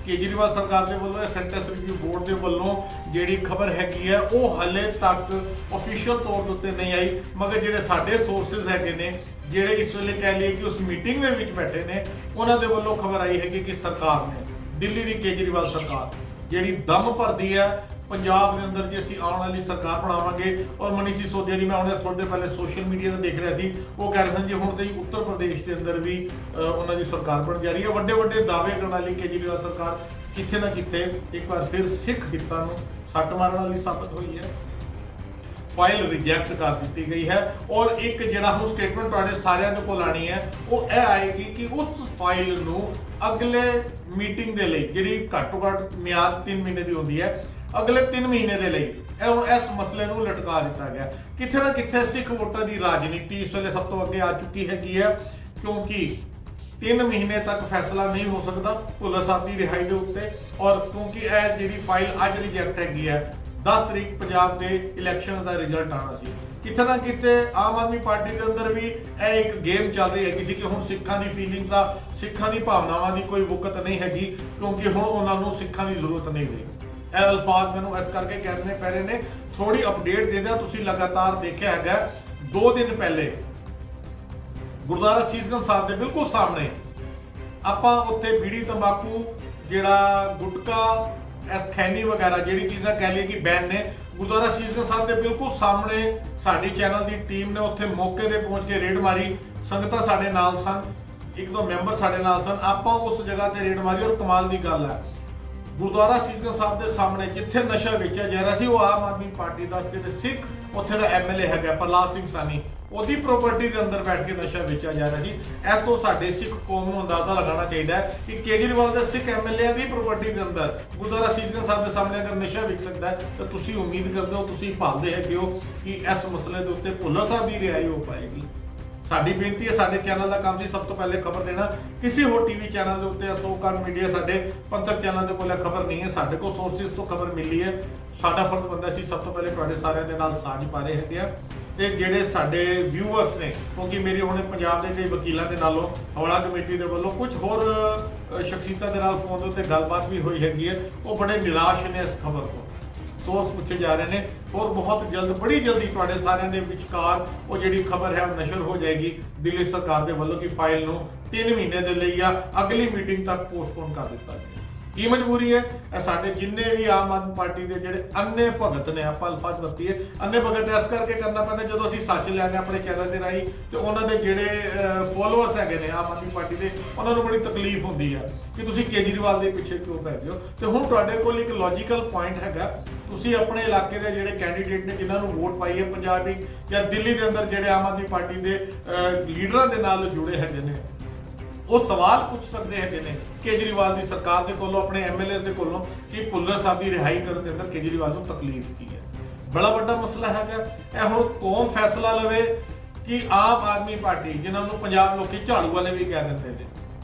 ਕੇਜਰੀਵਾਲ ਸਰਕਾਰ ਦੇ ਵੱਲੋਂ, ਸੈਂਟੈਂਸ ਰਿਵਿਊ ਬੋਰਡ ਦੇ ਵੱਲੋਂ ਜਿਹੜੀ ਖਬਰ ਹੈਗੀ ਹੈ ਉਹ ਹਾਲੇ ਤੱਕ ਅਫੀਸ਼ੀਅਲ ਤੌਰ ਦੇ ਉੱਤੇ ਨਹੀਂ ਆਈ। ਮਗਰ ਜਿਹੜੇ ਸਾਡੇ ਸੋਰਸਿਸ ਹੈਗੇ ਨੇ, ਜਿਹੜੇ ਇਸ ਵੇਲੇ ਕਹਿ ਲਈਏ ਕਿ ਉਸ ਮੀਟਿੰਗ ਦੇ ਵਿੱਚ ਬੈਠੇ ਨੇ, ਉਹਨਾਂ ਦੇ ਵੱਲੋਂ ਖਬਰ ਆਈ ਹੈਗੀ ਕਿ ਸਰਕਾਰ ਨੇ, ਦਿੱਲੀ ਦੀ ਕੇਜਰੀਵਾਲ ਸਰਕਾਰ ਜਿਹੜੀ ਦਮ ਭਰਦੀ ਹੈ ਪੰਜਾਬ ਦੇ ਅੰਦਰ ਜੇ ਅਸੀਂ ਆਉਣ ਵਾਲੀ ਸਰਕਾਰ ਬਣਾਵਾਂਗੇ। ਔਰ ਮਨੀਸ਼ ਸਿਸੋਦੀਆ ਜੀ, ਮੈਂ ਉਹਨੇ ਥੋੜੇ ਦਿਨ ਪਹਿਲੇ ਸੋਸ਼ਲ ਮੀਡੀਆ ਤੇ ਦੇਖ ਰਿਹਾ ਸੀ, ਉਹ ਕਹਿ ਰਹੇ ਸਨ ਜੀ ਹੁਣ ਤੇ ਉੱਤਰ ਪ੍ਰਦੇਸ਼ ਦੇ ਅੰਦਰ ਵੀ ਉਹਨਾਂ ਦੀ ਸਰਕਾਰ ਬਣ ਜਾ ਰਹੀ ਹੈ। ਵੱਡੇ ਵੱਡੇ ਦਾਅਵੇ ਕਰਨ ਵਾਲੀ ਕੇਜਰੀਵਾਲ ਸਰਕਾਰ ਕਿੱਥੇ ਨਾ ਕਿੱਥੇ ਇੱਕ ਵਾਰ ਫਿਰ ਸਿੱਖ ਹਿੱਤਾਂ ਨੂੰ ਸੱਟ ਮਾਰਨ ਵਾਲੀ ਸਾਬਤ ਹੋਈ ਹੈ। ਫਾਈਲ ਰਿਜੈਕਟ ਕਰ ਦਿੱਤੀ ਗਈ ਹੈ ਔਰ ਇੱਕ ਜਿਹੜਾ ਹੁਣ ਸਟੇਟਮੈਂਟ ਤੁਹਾਡੇ ਸਾਰਿਆਂ ਦੇ ਕੋਲ ਆਣੀ ਹੈ ਉਹ ਇਹ ਆਏਗੀ ਕਿ ਉਸ ਫਾਈਲ ਨੂੰ ਅਗਲੇ ਮੀਟਿੰਗ ਦੇ ਲਈ, ਜਿਹੜੀ ਘੱਟੋ ਘੱਟ ਮਿਆਦ 3 ਮਹੀਨੇ ਦੀ ਹੁੰਦੀ ਹੈ, ਅਗਲੇ 3 ਮਹੀਨੇ ਦੇ ਲਈ ਇਸ ਮਸਲੇ ਨੂੰ ਲਟਕਾ ਦਿੱਤਾ ਗਿਆ। ਕਿੱਥੇ ਨਾ ਕਿੱਥੇ ਸਿੱਖ ਵੋਟਾਂ ਦੀ ਰਾਜਨੀਤੀ ਇਸ ਵੇਲੇ ਸਭ ਤੋਂ ਅੱਗੇ ਆ ਚੁੱਕੀ ਹੈਗੀ ਹੈ, ਕਿਉਂਕਿ 3 ਮਹੀਨੇ ਤੱਕ ਫੈਸਲਾ ਨਹੀਂ ਹੋ ਸਕਦਾ ਭੁੱਲਰ ਸਾਹਿਬ ਦੀ ਰਿਹਾਈ ਦੇ ਉੱਤੇ। ਔਰ ਕਿਉਂਕਿ ਇਹ ਜਿਹੜੀ ਫਾਈਲ ਅੱਜ ਰਿਜੈਕਟ ਹੈਗੀ ਹੈ, 10 ਤਰੀਕ ਪੰਜਾਬ ਦੇ ਇਲੈਕਸ਼ਨ ਦਾ ਰਿਜ਼ਲਟ ਆਉਣਾ ਸੀ। ਕਿਤੇ ਨਾ ਕਿਤੇ ਆਮ ਆਦਮੀ ਪਾਰਟੀ ਦੇ ਅੰਦਰ ਵੀ ਇਹ ਇੱਕ ਗੇਮ ਚੱਲ ਰਹੀ ਹੈਗੀ ਸੀ ਕਿ ਹੁਣ ਸਿੱਖਾਂ ਦੀ ਫੀਲਿੰਗ ਦਾ, ਸਿੱਖਾਂ ਦੀ ਭਾਵਨਾਵਾਂ ਦੀ ਕੋਈ ਵਕਤ ਨਹੀਂ ਹੈਗੀ, ਕਿਉਂਕਿ ਹੁਣ ਉਹਨਾਂ ਨੂੰ ਸਿੱਖਾਂ ਦੀ ਜ਼ਰੂਰਤ ਨਹੀਂ ਰਹੀ। ਇਹ ਅਲਫਾਜ਼ ਮੈਨੂੰ ਇਸ ਕਰਕੇ ਕਹਿਣੇ ਪੈ ਰਹੇ ਨੇ। ਥੋੜੀ ਅਪਡੇਟ ਦੇ ਦਿਆਂ, ਤੁਸੀਂ ਲਗਾਤਾਰ ਦੇਖਿਆ ਹੈਗਾ 2 ਦਿਨ ਪਹਿਲੇ ਗੁਰਦੁਆਰਾ ਸੀਸਗੰਜ ਸਾਹਿਬ ਦੇ ਬਿਲਕੁਲ ਸਾਹਮਣੇ ਆਪਾਂ ਉੱਥੇ ਬੀੜੀ, ਤੰਬਾਕੂ, ਜਿਹੜਾ ਗੁਟਕਾ, ਖੈਨੀ ਵਗੈਰਾ ਜਿਹੜੀ ਚੀਜ਼ਾਂ ਕਹਿ ਲਈਏ ਕਿ ਬੈਨ ਨੇ, ਗੁਰਦੁਆਰਾ ਸੀਸਗੰਜ ਸਾਹਿਬ ਦੇ ਬਿਲਕੁਲ ਸਾਹਮਣੇ ਸਾਡੀ ਚੈਨਲ ਦੀ ਟੀਮ ਨੇ ਉੱਥੇ ਮੌਕੇ ਤੇ ਪਹੁੰਚ ਕੇ ਰੇਡ ਮਾਰੀ। ਸੰਗਤਾਂ ਸਾਡੇ ਨਾਲ ਸਨ, 1-2 ਮੈਂਬਰ ਸਾਡੇ ਨਾਲ ਸਨ। ਆਪਾਂ ਉਸ ਜਗ੍ਹਾ ਤੇ ਰੇਡ ਮਾਰੀ ਔਰ ਕਮਾਲ ਦੀ ਗੱਲ ਹੈ, ਗੁਰਦੁਆਰਾ ਸੀਸਗੰਜ ਸਾਹਿਬ ਦੇ ਸਾਹਮਣੇ ਜਿੱਥੇ ਨਸ਼ਾ ਵੇਚਿਆ ਜਾ ਰਿਹਾ ਸੀ, ਉਹ ਆਮ ਆਦਮੀ ਪਾਰਟੀ ਦਾ ਜਿਹੜੇ ਸਿੱਖ ਉੱਥੇ ਦਾ ਐਮਐਲਏ ਹੈਗਾ ਪ੍ਰਹਲਾਦ ਸਿੰਘ ਸਾਨੀ, ਉਹਦੀ ਪ੍ਰਾਪਰਟੀ ਦੇ ਅੰਦਰ ਬੈਠ ਕੇ ਨਸ਼ਾ ਵੇਚਿਆ ਜਾ ਰਿਹਾ ਸੀ। ਇਸ ਤੋਂ ਸਾਡੇ ਸਿੱਖ ਕੌਮ ਨੂੰ ਅੰਦਾਜ਼ਾ ਲਗਾਉਣਾ ਚਾਹੀਦਾ ਹੈ ਕਿ ਕੇਜਰੀਵਾਲ ਦੇ ਸਿੱਖ ਐਮਐਲਏ ਦੀ ਪ੍ਰਾਪਰਟੀ ਦੇ ਅੰਦਰ ਗੁਰਦੁਆਰਾ ਸੀਸਗੰਜ ਸਾਹਿਬ ਦੇ ਸਾਹਮਣੇ ਅਗਰ ਨਸ਼ਾ ਵਿਕ ਸਕਦਾ ਹੈ ਤਾਂ ਤੁਸੀਂ ਉਮੀਦ ਕਰਦੇ ਹੋ, ਤੁਸੀਂ ਭਾਲਦੇ ਹੈਗੇ ਹੋ ਕਿ ਇਸ ਮਸਲੇ ਦੇ ਉੱਤੇ ਭੁੱਲਰ ਸਾਹਿਬ ਦੀ ਰਿਹਾਈ ਹੋ ਪਾਏਗੀ। ਸਾਡੀ ਬੇਨਤੀ ਹੈ, ਸਾਡੇ ਚੈਨਲ ਦਾ ਕੰਮ ਸੀ ਸਭ ਤੋਂ ਪਹਿਲੇ ਖਬਰ ਦੇਣਾ। ਕਿਸੇ ਹੋਰ ਟੀਵੀ ਚੈਨਲ ਦੇ ਉੱਤੇ, ਸੋ ਕਾਲਡ ਮੀਡੀਆ, ਸਾਡੇ ਪੰਥਕ ਚੈਨਲ ਦੇ ਕੋਲ ਖਬਰ ਨਹੀਂ ਹੈ, ਸਾਡੇ ਕੋਲ ਸੋਰਸਿਸ ਤੋਂ ਖਬਰ ਮਿਲੀ ਹੈ। ਸਾਡਾ ਫਰਜ਼ ਬਣਦਾ ਸੀ ਸਭ ਤੋਂ ਪਹਿਲੇ ਤੁਹਾਡੇ ਸਾਰਿਆਂ ਦੇ ਨਾਲ ਸਾਂਝ ਪਾ ਰਹੇ ਹੈਗੇ ਆ। ਤੇ ਜਿਹੜੇ ਸਾਡੇ ਵਿਊਅਰਸ ਨੇ, ਕਿਉਂਕਿ ਮੇਰੀ ਹੁਣ ਪੰਜਾਬ ਦੇ ਕਈ ਵਕੀਲਾਂ ਦੇ ਨਾਲੋਂ, ਹਵਾਲਾ ਕਮੇਟੀ ਦੇ ਵੱਲੋਂ, ਕੁਝ ਹੋਰ ਸ਼ਖਸੀਅਤਾਂ ਦੇ ਨਾਲ ਫੋਨ ਦੇ ਉੱਤੇ ਗੱਲਬਾਤ ਵੀ ਹੋਈ ਹੈਗੀ ਹੈ, ਉਹ ਬੜੇ ਨਿਰਾਸ਼ ਨੇ ਇਸ ਖਬਰ ਤੋਂ। ਸੋਰਸ ਪੁੱਛੇ ਜਾ ਰਹੇ ਨੇ ਔਰ ਬਹੁਤ ਜਲਦ, ਬੜੀ ਜਲਦੀ ਤੁਹਾਡੇ ਸਾਰਿਆਂ ਦੇ ਵਿਚਕਾਰ ਉਹ ਜਿਹੜੀ ਖਬਰ ਹੈ ਉਹ ਨਸ਼ਰ ਹੋ ਜਾਏਗੀ ਦਿੱਲੀ ਸਰਕਾਰ ਦੇ ਵੱਲੋਂ ਕਿ ਫਾਈਲ ਨੂੰ 3 ਮਹੀਨੇ ਦੇ ਲਈ ਜਾਂ ਅਗਲੀ ਮੀਟਿੰਗ ਤੱਕ ਪੋਸਟਪੋਨ ਕਰ ਦਿੱਤਾ ਜਾਏ। ਕੀ ਮਜਬੂਰੀ ਹੈ? ਇਹ ਸਾਡੇ ਜਿੰਨੇ ਵੀ ਆਮ ਆਦਮੀ ਪਾਰਟੀ ਦੇ ਜਿਹੜੇ ਅੰਨੇ ਭਗਤ ਨੇ, ਆਪਾਂ ਅਲਫਾਜ਼ ਵਰਤੀਏ, ਅੰਨੇ ਭਗਤ ਇਸ ਕਰਕੇ ਕਰਨਾ ਪੈਂਦਾ ਜਦੋਂ ਅਸੀਂ ਸੱਚ ਲੈਣੇ ਆਪਣੇ ਚੈਨਲ ਦੇ ਰਾਹੀਂ, ਤੇ ਉਹਨਾਂ ਦੇ ਜਿਹੜੇ ਫੋਲੋਅਰਸ ਹੈਗੇ ਨੇ ਆਮ ਆਦਮੀ ਪਾਰਟੀ ਦੇ, ਉਹਨਾਂ ਨੂੰ ਬੜੀ ਤਕਲੀਫ ਹੁੰਦੀ ਹੈ ਕਿ ਤੁਸੀਂ ਕੇਜਰੀਵਾਲ ਦੇ ਪਿੱਛੇ ਕਿਉਂ ਪੈ ਗਏ ਹੋ। ਤੇ ਹੁਣ ਤੁਹਾਡੇ ਕੋਲ ਇੱਕ ਲੌਜੀਕਲ ਪੁਆਇੰਟ ਹੈਗਾ, ਤੁਸੀਂ ਆਪਣੇ ਇਲਾਕੇ ਦੇ ਜਿਹੜੇ ਕੈਂਡੀਡੇਟ ਨੇ ਜਿਨ੍ਹਾਂ ਨੂੰ ਵੋਟ ਪਾਈ ਹੈ ਪੰਜਾਬ ਵਿੱਚ ਜਾਂ ਦਿੱਲੀ ਦੇ ਅੰਦਰ, ਜਿਹੜੇ ਆਮ ਆਦਮੀ ਪਾਰਟੀ ਦੇ ਲੀਡਰਾਂ ਦੇ ਨਾਲ ਜੁੜੇ ਹੈਗੇ ਨੇ, ਉਹ ਸਵਾਲ ਪੁੱਛ ਸਕਦੇ ਹੈਗੇ ਨੇ ਕੇਜਰੀਵਾਲ ਦੀ ਸਰਕਾਰ ਦੇ ਕੋਲੋਂ, ਆਪਣੇ ਐਮਐਲਏ ਦੇ ਕੋਲੋਂ, ਕਿ ਭੁੱਲਰ ਸਾਹਿਬ ਦੀ ਰਿਹਾਈ ਕਰਨ ਦੇ ਅੰਦਰ ਕੇਜਰੀਵਾਲ ਨੂੰ ਤਕਲੀਫ ਕੀ ਹੈ। ਬੜਾ ਵੱਡਾ ਮਸਲਾ ਹੈਗਾ ਇਹ। ਹੁਣ ਕੌਮ ਫੈਸਲਾ ਲਵੇ ਕਿ ਆਮ ਆਦਮੀ ਪਾਰਟੀ, ਜਿਨ੍ਹਾਂ ਨੂੰ ਪੰਜਾਬ ਲੋਕੀ ਝਾੜੂ ਵਾਲੇ ਵੀ ਕਹਿ ਦਿੰਦੇ ਨੇ,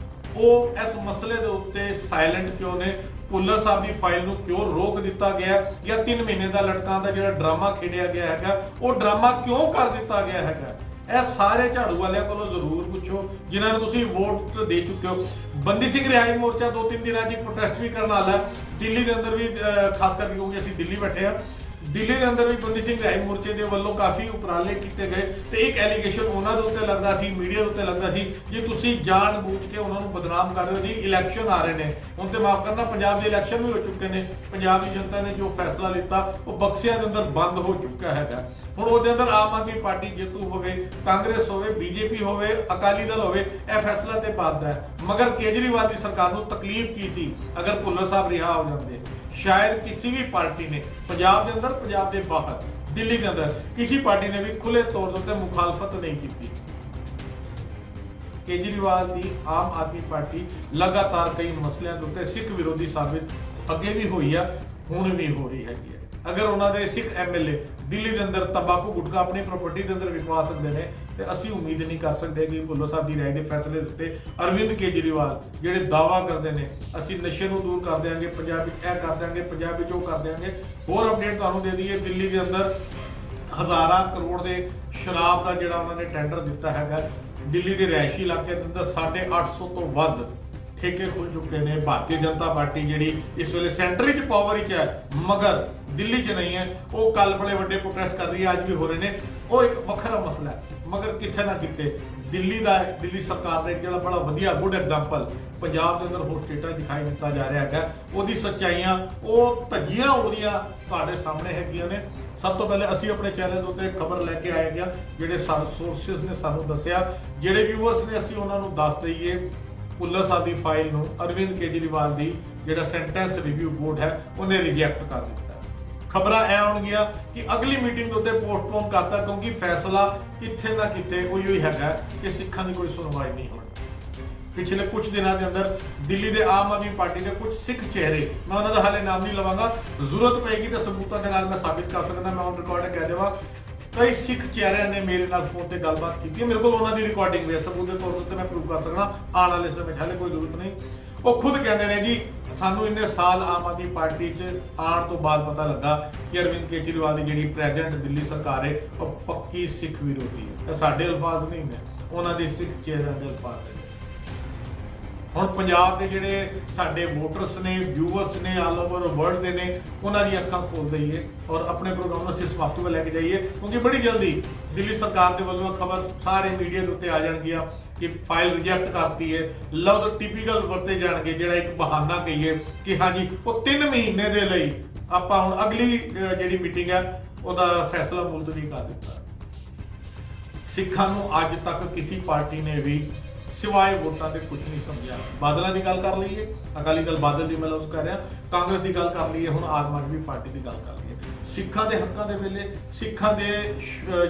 ਉਹ ਇਸ ਮਸਲੇ ਦੇ ਉੱਤੇ ਸਾਇਲੈਂਟ ਕਿਉਂ ਨੇ? ਭੁੱਲਰ ਸਾਹਿਬ ਦੀ ਫਾਈਲ ਨੂੰ ਕਿਉਂ ਰੋਕ ਦਿੱਤਾ ਗਿਆ ਜਾਂ 3 ਮਹੀਨੇ ਦਾ ਲਟਕਾਉਣ ਦਾ ਜਿਹੜਾ ਡਰਾਮਾ ਖੇਡਿਆ ਗਿਆ ਹੈਗਾ, ਉਹ ਡਰਾਮਾ ਕਿਉਂ ਕਰ ਦਿੱਤਾ ਗਿਆ ਹੈਗਾ? ਇਹ ਸਾਰੇ ਝਾੜੂ ਵਾਲਿਆਂ ਕੋਲੋਂ ਜ਼ਰੂਰ ਪੁੱਛੋ ਜਿਨ੍ਹਾਂ ਨੂੰ ਤੁਸੀਂ ਵੋਟ ਦੇ ਚੁੱਕੇ ਹੋ। ਬੰਦੀ ਸਿੰਘ ਰਿਹਾਈ ਮੋਰਚਾ 2-3 ਦਿਨਾਂ ਦੀ ਪ੍ਰੋਟੈਸਟ ਵੀ ਕਰਨ ਵਾਲਾ ਦਿੱਲੀ ਦੇ ਅੰਦਰ ਵੀ, ਖਾਸ ਕਰਕੇ ਕਿਉਂਕਿ ਅਸੀਂ ਦਿੱਲੀ ਬੈਠੇ ਆ, ਦਿੱਲੀ ਦੇ ਅੰਦਰ ਵੀ ਬੰਦੀ ਸਿੰਘ ਰਾਏ ਮੋਰਚੇ ਦੇ ਵੱਲੋਂ ਕਾਫੀ ਉਪਰਾਲੇ ਕੀਤੇ ਗਏ ਤੇ ਇੱਕ ਐਲੀਗੇਸ਼ਨ ਉਹਨਾਂ ਦੇ ਉੱਤੇ ਲੱਗਦਾ ਸੀ, ਮੀਡੀਆ ਦੇ ਉੱਤੇ ਲੱਗਦਾ ਸੀ ਜੀ ਤੁਸੀਂ ਜਾਣ ਬੂਝ ਕੇ ਉਹਨਾਂ ਨੂੰ ਬਦਨਾਮ ਕਰ ਰਹੇ ਹੋ ਜੀ। ਇਲੈਕਸ਼ਨ ਆ ਰਹੇ ਨੇ ਹੁਣ ਤੇ ਮਾਫ ਕਰਨਾ, ਪੰਜਾਬ ਦੇ ਇਲੈਕਸ਼ਨ ਵੀ ਹੋ ਚੁੱਕੇ ਨੇ, ਪੰਜਾਬ ਦੀ ਜਨਤਾ ਨੇ ਜੋ ਫੈਸਲਾ ਲਿੱਤਾ ਉਹ ਬਕਸਿਆਂ ਦੇ ਅੰਦਰ ਬੰਦ ਹੋ ਚੁੱਕਾ ਹੈਗਾ। ਹੁਣ ਉਹਦੇ ਅੰਦਰ ਆਮ ਆਦਮੀ ਪਾਰਟੀ ਜੇਤੂ ਹੋਵੇ, ਕਾਂਗਰਸ ਹੋਵੇ, ਬੀਜੇਪੀ ਹੋਵੇ, ਅਕਾਲੀ ਦਲ ਹੋਵੇ, ਇਹ ਫੈਸਲਾ ਤੇ ਬਾਅਦ ਦਾ ਹੈ। ਮਗਰ ਕੇਜਰੀਵਾਲ ਦੀ ਸਰਕਾਰ ਨੂੰ ਤਕਲੀਫ ਕੀ ਸੀ ਅਗਰ ਭੁੱਲਰ ਸਾਹਿਬ ਰਿਹਾ ਹੋ ਜਾਂਦੇ? शायद किसी भी पार्टी ने पंजाब के अंदर, पंजाब के बाहर, दिल्ली के अंदर किसी पार्टी ने भी खुले तौर पर मुखालफत नहीं की। केजरीवाल की आम आदमी पार्टी लगातार कई मसलों के उत्ते सिख विरोधी साबित अगे भी हुई है, हुण भी हो रही है। अगर उन्होंने सिख MLA दिल्ली के अंदर तंबाकू गुटखा अपनी प्रॉपर्टी के अंदर विकवा सकते हैं तो असी उम्मीद नहीं कर सकते कि भुल्लर साहब की राय के फैसले के उत्ते अरविंद केजरीवाल जिहड़े दावा करते हैं असी नशे को दूर कर देंगे, पंजाब यह कर देंगे, पंजाब वो कर देंगे। होर अपडेट तुहानूं दे दईए, दिल्ली के अंदर हज़ारां करोड़ के शराब का जिहड़ा उन्होंने टेंडर दिता है, दिल्ली के रिहायशी इलाके के अंदर 850 तो वध ठेके खुल चुके हैं। भारतीय जनता पार्टी जी इस वे सेंटर च पावर है मगर दिल्ली च नहीं है, वो कल बड़े बड़े प्रोटेस्ट कर रही है, आज भी हो रहे हैं, वो एक वखरा मसला है। मगर कितने ना कितने दिल्ली का, दिल्ली सरकार का एक जो बड़ा वधिया गुड एग्जाम्पल पंजाब के अंदर होर स्टेटा दिखाई दिता जा रहा है। वो सच्चाइयां वो धज्जियां उहदियां तुहाडे सामने हैगियां ने। सब तो पहले असी अपने चैनल के उत्ते खबर लैके आए गया, जिहड़े सोर्सिस ने सानू दस्सिया, जिहड़े व्यूअर्स ने असी उन्हां नूं दस दईए भुल्लर साहब की फाइल नूं अरविंद केजरीवाल की जिहड़ा सेंटेंस रिव्यू बोर्ड है उन्हें रिजैक्ट कर दिता। खबर ऐ आउणगियां कि अगली मीटिंग के उत्ते पोस्टपोन करता, क्योंकि फैसला किथे ना किथे उही हैगा कि सिखां की कोई सुनवाई नहीं होनी। पिछले कुछ दिनों के अंदर दिल्ली के आम आदमी पार्टी के कुछ सिख चेहरे, मैं उन्होंने हाले नाम नहीं लवांगा, जरूरत पेगी तो सबूतों के नाल मैं साबित कर सकता, मैं ऑन रिकॉर्ड कह देवां कई सिख चेहरिਆਂ ने मेरे नाल फोन पर गलबात की, मेरे को उन्होंने रिकॉर्डिंग है, सबूत के तौर पर मैं प्रूव कर सकना आने वाले समय हाले कोई जरूरत नहीं। वो खुद कहते हैं जी सानू इन्ने साल आम आदमी पार्टी च आने तो बाद पता लगा कि अरविंद केजरीवाल की जी प्रेजेंट दिल्ली सरकार है वो पक्की सिख विरोधी है। साडे अल्फाज नहीं ने, उन्होंने सिख चेहरिਆਂ के अल्फाज है। ਹੁਣ ਪੰਜਾਬ ਦੇ ਜਿਹੜੇ ਸਾਡੇ ਵੋਟਰਸ ਨੇ, ਵਿਊਅਰਸ ਨੇ, ਆਲ ਓਵਰ ਵਰਲਡ ਦੇ ਨੇ, ਉਹਨਾਂ ਦੀ ਅੱਖਾਂ ਖੋਲ ਦਈਏ ਔਰ ਆਪਣੇ ਪ੍ਰੋਗਰਾਮ ਨੂੰ ਅਸੀਂ ਸਮਾਪਤੀ ਵੱਲ ਲੈ ਕੇ ਜਾਈਏ, ਕਿਉਂਕਿ ਬੜੀ ਜਲਦੀ ਦਿੱਲੀ ਸਰਕਾਰ ਦੇ ਵੱਲੋਂ ਖਬਰ ਸਾਰੇ ਮੀਡੀਆ ਦੇ ਉੱਤੇ ਆ ਜਾਣਗੀਆਂ ਕਿ ਫਾਈਲ ਰਿਜੈਕਟ ਕਰਤੀ ਹੈ। ਲਫ਼ਜ਼ ਟਿਪੀਕਲ ਵਰਤੇ ਜਾਣਗੇ, ਜਿਹੜਾ ਇੱਕ ਬਹਾਨਾ ਕਹੀਏ ਕਿ ਹਾਂਜੀ ਉਹ 3 ਮਹੀਨੇ ਦੇ ਲਈ ਆਪਾਂ ਹੁਣ ਅਗਲੀ ਜਿਹੜੀ ਮੀਟਿੰਗ ਹੈ ਉਹਦਾ ਫੈਸਲਾ ਮੁਲਤਵੀ ਕਰ ਦਿੱਤਾ। ਸਿੱਖਾਂ ਨੂੰ ਅੱਜ ਤੱਕ ਕਿਸੇ ਪਾਰਟੀ ਨੇ ਵੀ सिवाय वोटां के कुछ नहीं समझा। बादलों की गल कर लीए, अकाली दल बादल की मैं लफ्ज़ कर रहा, कांग्रेस की गल कर लीए, हुण आम आदमी पार्टी की गल कर लीए। सिखां दे हक्कां दे वेले सिखां दे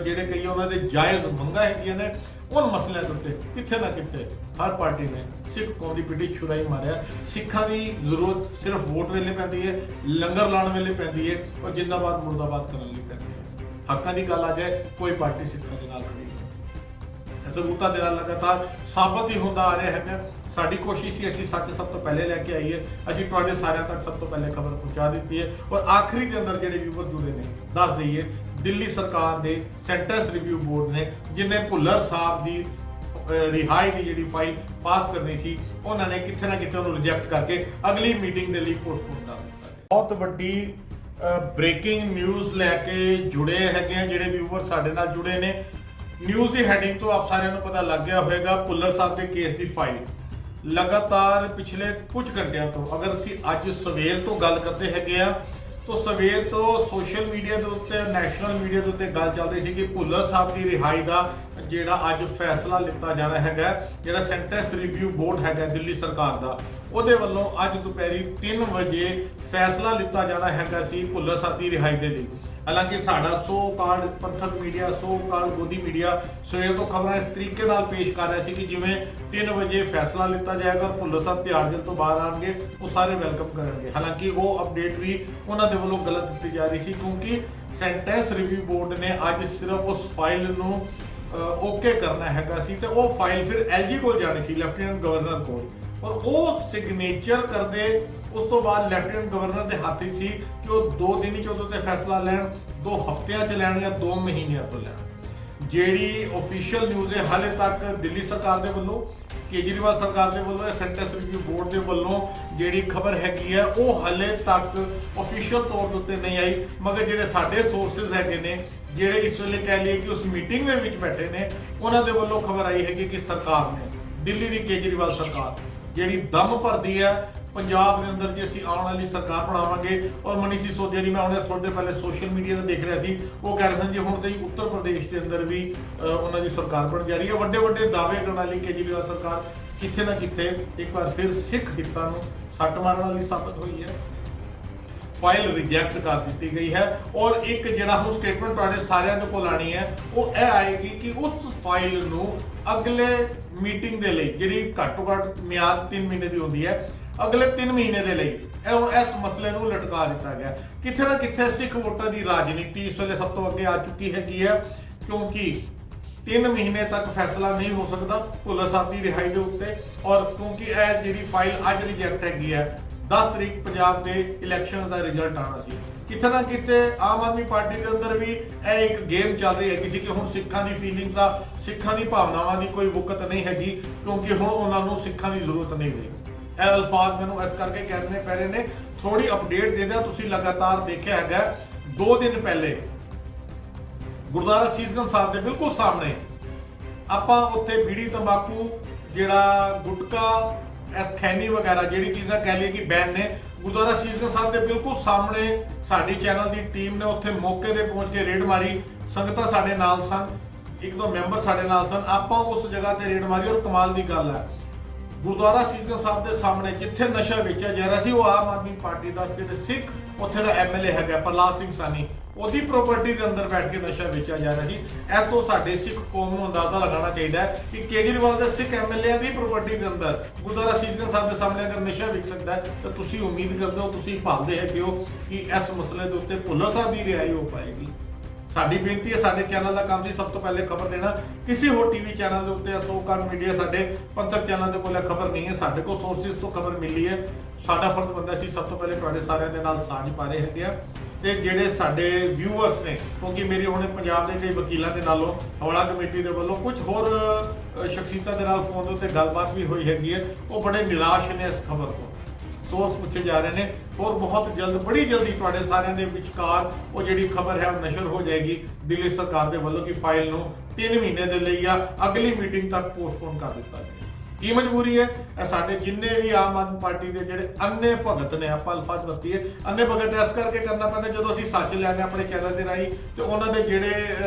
जिहड़े कई उन्हां दे जायज़ मंगां हैगियां ने उन मसलिਆਂ ਦੇ ਉੱਤੇ किथे ना किथे हर पार्टी ने सिख कौम की पिठी छुराई मारिया। सिखां की जरूरत सिर्फ वोट वेले पैंदी है, लंगर लाण वेले पैंदी है और जिंदाबाद मुर्दाबाद करन लई पैंदी है। हक्कां की गल आ जाए कोई पार्टी सिखां दे नाल खड़ी सबूतां दे नाल लगातार साबित ही होंदा आ रहा है। साडी कोशिश ही असीं सच सब तो पहले लैके आईए, असीं तुहाडे सारिਆਂ तक सब तो पहले खबर पहुंचा दी है। और आखिरी के अंदर जिहड़े व्यूअर जुड़े ने दस दईए दिल्ली सरकार के सेंटेंस रिव्यू बोर्ड ने जिन्हें भुल्लर साहब की रिहाई की जिहड़ी फाइल पास करनी सी उन्होंने किथे ना किथे उन्होंने रिजैक्ट करके अगली मीटिंग के लिए पोस्टपोन कर दिता। बहुत वड्डी ब्रेकिंग न्यूज़ लैके जुड़े हैगे जिहड़े व्यूअर साडे नाल जुड़े ने। न्यूज़ की हैडिंग तो आप सारिਆਂ ਨੂੰ पता लग गया होगा भुल्लर साहब के केस की फाइल लगातार पिछले कुछ घंटिया तो अगर असी अज सवेर तो गल करते हैं तो सवेर तो सोशल मीडिया के उत्ते नैशनल मीडिया के उत्ते गल चल रही थी कि भुल्लर साहब की रिहाई का जिहड़ा अज फैसला लिता जाना है, जिहड़ा सेंटेंस रिव्यू बोर्ड है दिल्ली सरकार का ਉਹਦੇ ਵੱਲੋਂ ਅੱਜ ਦੁਪਹਿਰੀ 3 ਵਜੇ फैसला लिता जाना है सी भुल्लर साहब की रिहाई के लिए। हालांकि साडा सो काल पंथक मीडिया, सो काल गोदी मीडिया सवेर तो खबर इस तरीके नाल पेश कर रहा है कि जिवें 3 वजे फैसला लिता जाएगा, भुल्लर साहब तिहाड़ जेल तो बाहर आएंगे, वो सारे वेलकम करेंगे। हालांकि वो अपडेट भी उन्होंने दे वल्लों गलत दी जा रही थी, क्योंकि सेंटेंस रिव्यू बोर्ड ने अज सिर्फ उस फाइल नूं ओके करना है तो वो फाइल फिर LG को जानी सी, लैफ्टिनेंट गवर्नर को, और वो सिग्नेचर करते उस तो बाद लैफ्टिनेंट गवर्नर के हाथ सी कि वो 2 दिन ही फैसला लैन, 2 हफ्तियां च लैन या 2 महीनों तो लैन। जिहड़ी ऑफिशियल न्यूज़ है हाले तक दिल्ली सरकार के वल्लों केजरीवाल सरकार के वालों सेंटेंस रिव्यू बोर्ड के वालों जिहड़ी खबर हैगी है वो हले तक ऑफिशियल तौर के उत्ते नहीं आई, मगर जिहड़े साडे सोर्सेज हैगे ने जिहड़े इस वेले कह लिए कि उस मीटिंग में विच बैठे ने उन्हां दे वालों खबर आई है कि सरकार ने दिल्ली की केजरीवाल सरकार जिहड़ी दम भरदी है पंजाब के अंदर जी असीं आने वाली सरकार बनावांगे। और मनीष सिसोदिया जी मैं उन्हें थोड़ी देर पहले सोशल मीडिया से देख रहा थी, वो कह रहे थे जी हुण तो उत्तर प्रदेश के अंदर भी उन्हों की सरकार बन जा रही है। वड्डे वड्डे दावे करने वाली केजरीवाल सरकार किथे ना किथे एक बार फिर सिख हितां नूं सट्ट मारन वाली साबित हुई है। फाइल रिजैक्ट कर दी गई है और एक जिहड़ा हुण स्टेटमेंट तुहाडे सारिआं दे कोल आनी है वो यह आएगी कि उस फाइल नूं अगले मीटिंग दे लई जिहड़ी घੱਟੋ घੱਟ मियाद 3 महीने की होंदी है अगले 3 महीने के लिए इस मसले को लटका दिता गया। किथे ना किथे सिख वोटां की राजनीति इस वे सब तो अगे आ चुकी है, क्योंकि 3 महीने तक फैसला नहीं हो सकता भुल्लर साहब की रिहाई के उत्ते। और क्योंकि यह जी फाइल अज रिजैक्ट हैगी है 10 तरीक पंजाब के इलैक्शन का रिजल्ट आना सी, किथे ना किते आम आदमी पार्टी के अंदर भी यह एक गेम चल रही है कि हुण सिखां दी फीलिंग का सिखां दी भावनावां की कोई वुकत नहीं हैगी, क्योंकि हुण उन्होंने सिखां की जरूरत नहीं रही। ਇਹ ਅਲਫਾਜ਼ ਮੈਨੂੰ ਇਸ ਕਰਕੇ ਕਹਿਣੇ ਪੈ ਰਹੇ ਨੇ, ਥੋੜੀ ਅਪਡੇਟ ਦੇ ਦਿਆਂ। ਤੁਸੀਂ ਲਗਾਤਾਰ ਦੇਖਿਆ ਹੈਗਾ 2 ਦਿਨ ਪਹਿਲੇ ਗੁਰਦੁਆਰਾ ਸੀਸਗੰਜ ਸਾਹਿਬ ਦੇ ਬਿਲਕੁਲ ਸਾਹਮਣੇ ਆਪਾਂ ਉੱਥੇ ਬੀੜੀ ਤੰਬਾਕੂ ਜਿਹੜਾ ਗੁਟਕਾ ਇਸ ਖੈਨੀ ਵਗੈਰਾ ਜਿਹੜੀ ਚੀਜ਼ਾਂ ਕਹਿ ਲਈਏ ਕਿ ਬੈਨ ਨੇ, ਗੁਰਦੁਆਰਾ ਸੀਸਗੰਜ ਸਾਹਿਬ ਦੇ ਬਿਲਕੁਲ ਸਾਹਮਣੇ ਸਾਡੀ ਚੈਨਲ ਦੀ ਟੀਮ ਨੇ ਉੱਥੇ ਮੌਕੇ ਤੇ ਪਹੁੰਚ ਕੇ ਰੇਡ ਮਾਰੀ। ਸੰਗਤਾਂ ਸਾਡੇ ਨਾਲ ਸਨ, 1-2 ਮੈਂਬਰ ਸਾਡੇ ਨਾਲ ਸਨ। ਆਪਾਂ ਉਸ ਜਗ੍ਹਾ ਤੇ ਰੇਡ ਮਾਰੀ ਔਰ ਕਮਾਲ ਦੀ ਗੱਲ ਹੈ गुरुद्वारा सीसगंज साहब के सामने जिथे नशा बेचा जा रहा है वो आम आदमी पार्टी का जो सिख उत्थे का MLA है प्रहलाद सिंह सानी ਉਹਦੀ प्रॉपर्टी के अंदर बैठ के नशा बेचा जा रहा है। इस तो साडे सिख कौम को अंदाजा लगाना चाहिए कि केजरीवाल के सिख MLA की प्रॉपर्टी के अंदर गुरुद्वारा सीसगंज साहब के सामने अगर नशा विक सकता है तो तुसीं उम्मीद करते हो, तुसीं भालदे है कि इस मसले के उत्ते भुल्लर साहब की रिहाई हो पाएगी। साडी बेनती है, साडे चैनल का काम सी सब तो पहले खबर देना। किसी होर टीवी चैनल के उत्ते सोकान मीडिया साडे पंथक चैनल के कोल खबर नहीं है, साडे को सोर्सिस तो खबर मिली है। साडा फर्ज बनदा सी सब तो पहले तुहाडे सारिਆਂ ਦੇ ਨਾਲ ਸਾਂਝ ਪਾ ਰਹੇ ਹੈਗੇ ਆ। ਤੇ ਜਿਹੜੇ ਸਾਡੇ ਵਿਊਅਰਸ ਨੇ, ਕਿਉਂਕਿ ਮੇਰੀ ਹੁਣੇ ਪੰਜਾਬ ਦੇ ਕਈ ਵਕੀਲਾਂ ਦੇ ਨਾਲੋਂ ਹਵਾਲਾ ਕਮੇਟੀ ਦੇ ਵੱਲੋਂ ਕੁਝ ਹੋਰ ਸ਼ਖਸੀਅਤਾਂ ਦੇ ਨਾਲ ਫੋਨ ਦੇ ਉੱਤੇ ਗੱਲਬਾਤ ਵੀ ਹੋਈ ਹੈਗੀ ਹੈ, ਉਹ ਬੜੇ ਨਿਰਾਸ਼ ਨੇ ਇਸ ਖਬਰ ਤੋਂ। सोर्स पूछे जा रहे हैं और बहुत जल्द बड़ी जल्दी तुहाडे सारिਆਂ ਦੇ ਵਿਚਕਾਰ ਉਹ ਜਿਹੜੀ खबर है नशर हो जाएगी। दिल्ली सरकार के वालों की फाइल ਨੂੰ 3 महीने के लिए या अगली मीटिंग तक पोस्टपोन कर दिता गया। की मजबूरी है? साडे जिन्ने भी आम आदमी पार्टी के जिहड़े अन्ने भगत ने, आप अल्फाज वरती है अन्ने भगत इस करके करना पैंदा जो असीं सच लैने अपने चैनल के राही तो उन्होंने जिहड़े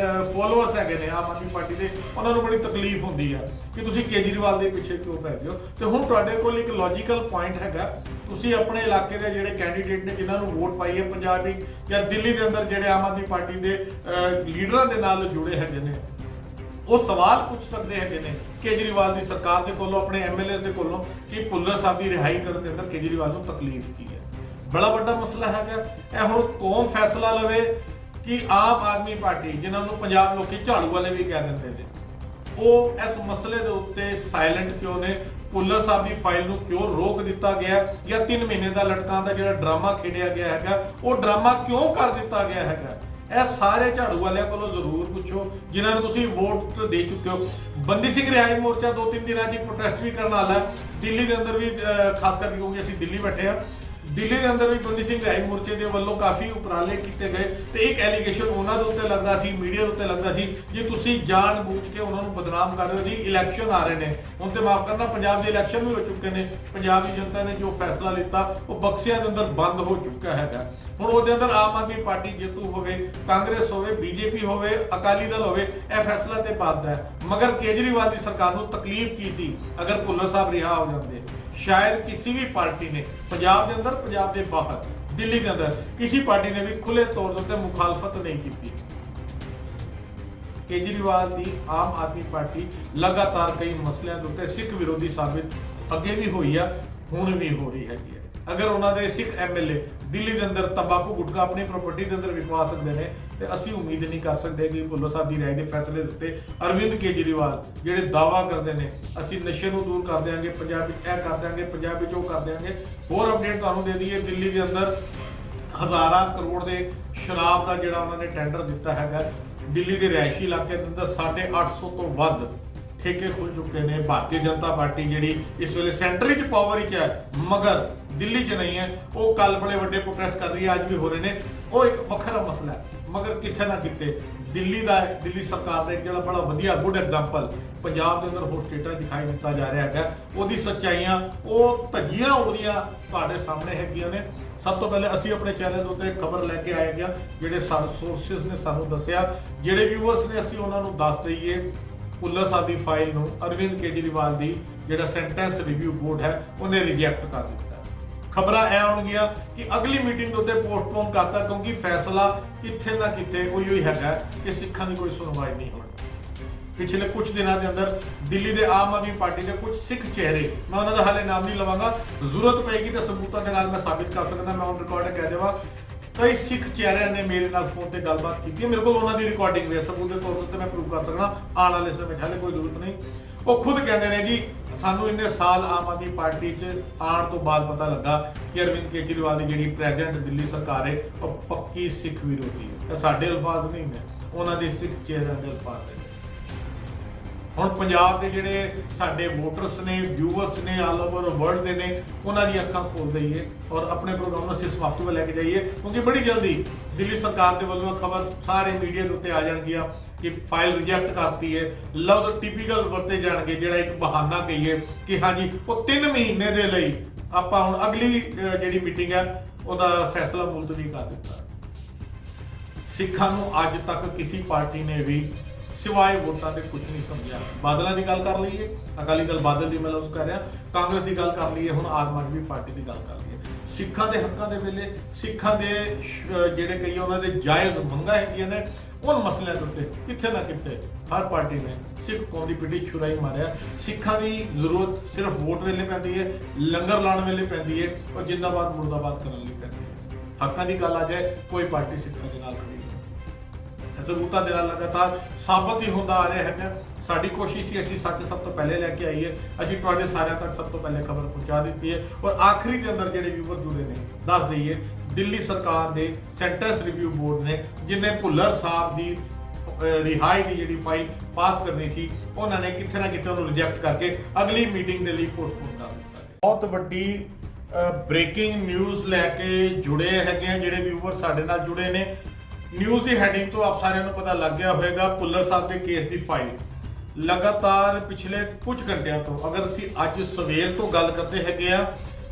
फॉलोअर्स हैगे ने आम आदमी पार्टी के उन्होंने बड़ी तकलीफ होंदी है कि तुसीं केजरीवाल के पिछे क्यों पै गए हो। तो हुण तुहाडे कोल एक लॉजिकल पॉइंट हैगा, तुसीं अपने इलाके के जिहड़े कैंडीडेट ने जिन्होंने वोट पाई है पंजाब या दिल्ली के अंदर जिहड़े आम आदमी पार्टी के लीडरां दे नाल जुड़े हैगे ने, वो सवाल पूछ सकते हैं केजरीवाल की सरकार के कोलों अपने MLA के कोलों कि भुल्लर साहब की रिहाई करने के अंदर केजरीवाल को तकलीफ की है। बड़ा बड़ा मसला है। हुण कौन फैसला लवे कि आम आदमी पार्टी जिन्होंने पंजाब लोग झाड़ू वाले भी कह देंगे ने, वो इस मसले के उत्ते साइलेंट क्यों ने? भुल्लर साहब की फाइल को क्यों रोक दिता गया या 3 महीने का लटकाने का जो ड्रामा खेडिया गया है वो ड्रामा क्यों कर दिता गया है? ਇਹ ਸਾਰੇ ਝਾੜੂ ਵਾਲਿਆਂ ਕੋਲੋਂ ਜ਼ਰੂਰ ਪੁੱਛੋ ਜਿਨ੍ਹਾਂ ਨੂੰ ਤੁਸੀਂ ਵੋਟ ਦੇ ਚੁੱਕੇ ਹੋ। ਬੰਦੀ ਸਿੰਘ ਰਿਹਾਈ ਮੋਰਚਾ 2-3 ਦਿਨਾਂ ਦੀ ਪ੍ਰੋਟੈਸਟ ਵੀ ਕਰਨ ਵਾਲਾ ਦਿੱਲੀ ਦੇ ਅੰਦਰ ਵੀ, ਖਾਸ ਕਰਕੇ ਕਿਉਂਕਿ ਅਸੀਂ ਦਿੱਲੀ ਬੈਠੇ ਆ, ਦਿੱਲੀ ਦੇ ਅੰਦਰ ਵੀ ਬੰਦੀ ਸਿੰਘ ਰਿਹਾਈ ਮੋਰਚੇ ਦੇ ਵੱਲੋਂ ਕਾਫੀ ਉਪਰਾਲੇ ਕੀਤੇ ਗਏ ਤੇ ਇੱਕ ਐਲੀਗੇਸ਼ਨ ਉਹਨਾਂ ਦੇ ਉੱਤੇ ਲੱਗਦਾ ਸੀ, ਮੀਡੀਆ ਦੇ ਉੱਤੇ ਲੱਗਦਾ ਸੀ ਜੇ ਤੁਸੀਂ ਜਾਣ ਬੂਝ ਕੇ ਉਹਨਾਂ ਨੂੰ ਬਦਨਾਮ ਕਰ ਰਹੇ ਹੋ। ਜੀ ਇਲੈਕਸ਼ਨ ਆ ਰਹੇ ਨੇ ਹੁਣ ਤੇ ਮਾਫ ਕਰਨਾ, ਪੰਜਾਬ ਦੇ ਇਲੈਕਸ਼ਨ ਵੀ ਹੋ ਚੁੱਕੇ ਨੇ, ਪੰਜਾਬ ਦੀ ਜਨਤਾ ਨੇ ਜੋ ਫੈਸਲਾ ਲਿੱਤਾ ਉਹ ਬਕਸਿਆਂ ਦੇ ਅੰਦਰ ਬੰਦ ਹੋ ਚੁੱਕਾ ਹੈਗਾ। ਹੁਣ ਉਹਦੇ ਅੰਦਰ ਆਮ ਆਦਮੀ ਪਾਰਟੀ ਜੇਤੂ ਹੋਵੇ, ਕਾਂਗਰਸ ਹੋਵੇ, BJP ਹੋਵੇ, ਅਕਾਲੀ ਦਲ ਹੋਵੇ, ਇਹ ਫੈਸਲਾ ਤੇ ਪਾਦਾ ਹੈ। ਮਗਰ केजरीवाल की सरकार को तकलीफ की थी अगर भुल्लर साहब रिहा हो जाते? शायद किसी भी पार्टी ने पंजाब के अंदर, पंजाब के बाहर, दिल्ली के अंदर किसी पार्टी ने भी खुले तौर पर मुखालफत नहीं की। केजरीवाल की आम आदमी पार्टी लगातार कई मसलों के उत्ते सिख विरोधी साबित अगे भी हुई है, हुण भी हो रही है। अगर उन्होंने सिख MLA दिल्ली के अंदर तंबाकू गुटखा अपनी प्रॉपर्टी के अंदर विकवा सकते हैं तो असी उम्मीद नहीं कर सकते कि भुल्लर साहब की राय के फैसले के उत्ते अरविंद केजरीवाल जिहड़े दावा करते हैं असी नशे को दूर कर देंगे, पंजाब यह कर देंगे, पंजाब वो कर देंगे। होर अपडेट तुहानूं दे दईए, दिल्ली के अंदर हज़ारां करोड़ के शराब का जिहड़ा उन्होंने टेंडर दिता है, दिल्ली के रिहायशी इलाके के अंदर 850 तो वध ठेके खुल चुके हैं। भारतीय जनता पार्टी जी इस वे सेंटर च पावर च है मगर दिल्ली च नहीं है, वो कल बड़े बड़े प्रोटेस्ट कर रही है, आज भी हो रहे हैं, वो एक वखरा मसला है। मगर कितने ना कितने दिल्ली सरकार का एक जो बड़ा वधिया गुड एग्जाम्पल पंजाब के अंदर होर स्टेटा दिखाई दिता जा रहा है, वो सच्चाइयां वो धज्जियां उड़दियां तुहाडे सामने हैगियां ने। सब तो पहले असी अपने चैनल के उत्ते खबर लैके आए गया, जिहड़े सोर्सिस ने सानू दस्सिया, जिहड़े व्यूअर्स ने असी उन्हां नू दस दईए भुल्लर साहब की फाइल नू अरविंद केजरीवाल की जिहड़ा सेंटेंस रिव्यू बोर्ड है उन्हें रिजैक्ट कर दिता। खबर ए आउणगियां कि अगली मीटिंग के उत्ते पोस्टपोन करता, क्योंकि फैसला किथे ना किथे उही हैगा कि सिखां की कोई सुनवाई नहीं होनी। पिछले कुछ दिनों के अंदर दिल्ली के आम आदमी पार्टी के कुछ सिख चेहरे, मैं उन्होंने हाले नाम नहीं लवांगा, जरूरत पेगी तो सबूतों के नाल मैं साबित कर सकता, मैं ऑन रिकॉर्ड कह देवा कई सिख चेहरिਆਂ ने मेरे नाल फोन पर गलबात की, मेरे को उन्होंने रिकॉर्डिंग है, सबूत के तौर पर मैं प्रूव कर सकना आने वाले समय हाले कोई जरूरत नहीं। वो खुद कहते हैं जी सानू इन्ने साल आम आदमी पार्टी च आने तो बाद पता लगा कि अरविंद केजरीवाल की जी प्रेजेंट दिल्ली सरकार है वो पक्की सिख विरोधी है। साडे अल्फाज नहीं ने, उन्होंने सिख चेहरिਆਂ के अल्फाज है। ਹੁਣ ਪੰਜਾਬ ਦੇ ਜਿਹੜੇ ਸਾਡੇ ਵੋਟਰਸ ਨੇ, ਵਿਊਅਰਸ ਨੇ, ਆਲ ਓਵਰ ਵਰਲਡ ਦੇ ਨੇ, ਉਹਨਾਂ ਦੀ ਅੱਖਾਂ ਖੋਲ ਦਈਏ ਔਰ ਆਪਣੇ ਪ੍ਰੋਗਰਾਮ ਨੂੰ ਅਸੀਂ ਸਮਾਪਤੀ ਵੱਲ ਲੈ ਕੇ ਜਾਈਏ, ਕਿਉਂਕਿ ਬੜੀ ਜਲਦੀ ਦਿੱਲੀ ਸਰਕਾਰ ਦੇ ਵੱਲੋਂ ਖਬਰ ਸਾਰੇ ਮੀਡੀਆ ਦੇ ਉੱਤੇ ਆ ਜਾਣਗੀਆਂ ਕਿ ਫਾਈਲ ਰਿਜੈਕਟ ਕਰਤੀ ਹੈ। ਲਫ਼ਜ਼ ਟਿਪੀਕਲ ਵਰਤੇ ਜਾਣਗੇ, ਜਿਹੜਾ ਇੱਕ ਬਹਾਨਾ ਕਹੀਏ ਕਿ ਹਾਂਜੀ ਉਹ 3 ਮਹੀਨੇ ਦੇ ਲਈ ਆਪਾਂ ਹੁਣ ਅਗਲੀ ਜਿਹੜੀ ਮੀਟਿੰਗ ਹੈ ਉਹਦਾ ਫੈਸਲਾ ਮੁਲਤਵੀ ਕਰ ਦਿੱਤਾ। ਸਿੱਖਾਂ ਨੂੰ ਅੱਜ ਤੱਕ ਕਿਸੇ ਪਾਰਟੀ ਨੇ ਵੀ सिवाय वोटां के कुछ नहीं समझा। बादलों की गल कर लीए, अकाली दल बादल की मैं लफ्ज़ कर रहा, कांग्रेस की गल कर लीए, हुण आम आदमी पार्टी की गल कर लीए। सिखां दे हक्कां दे वेले सिखां दे जिहड़े कई उन्हां दे जायज़ मंगां हैगियां ने, उन मसलिਆਂ ਦੇ ਉੱਤੇ किथे ना किथे हर पार्टी ने सिख कौम की पिठी छुराई मारिया। सिखां की जरूरत सिर्फ वोट वेले पैंदी है, लंगर लाने वेले पैंदी है और जिंदाबाद मुर्दाबाद करने लई पैंदी है। हक्कां की गल आ जाए कोई पार्टी सिखां दे नाल खड़ी सबूतां दे नाल लगातार साबित ही होंदा आ रहा है। साडी कोशिश सी असीं सच सब तो पहले लैके आईए, असीं तुहाडे सारिਆਂ तक सब तो पहले खबर पहुंचा दी है। और आखिरी के अंदर जिहड़े व्यूअर जुड़े ने दस दईए दिल्ली सरकार के सेंटेंस रिव्यू बोर्ड ने जिन्हें भुल्लर साहब की रिहाई की जिहड़ी फाइल पास करनी सी, उन्होंने किथे ना किथे उन्हें रिजैक्ट करके अगली मीटिंग के लिए पोस्टपोन कर दिता। बहुत वड्डी ब्रेकिंग न्यूज़ लैके जुड़े हैगे जिहड़े व्यूअर साडे नाल जुड़े ने। न्यूज़ की हैडिंग तो आप सारे पता लग गया होगा, भुल्लर साहब के केस की फाइल लगातार पिछले कुछ घंटिया तो अगर असी अज सवेर तो गल करते हैं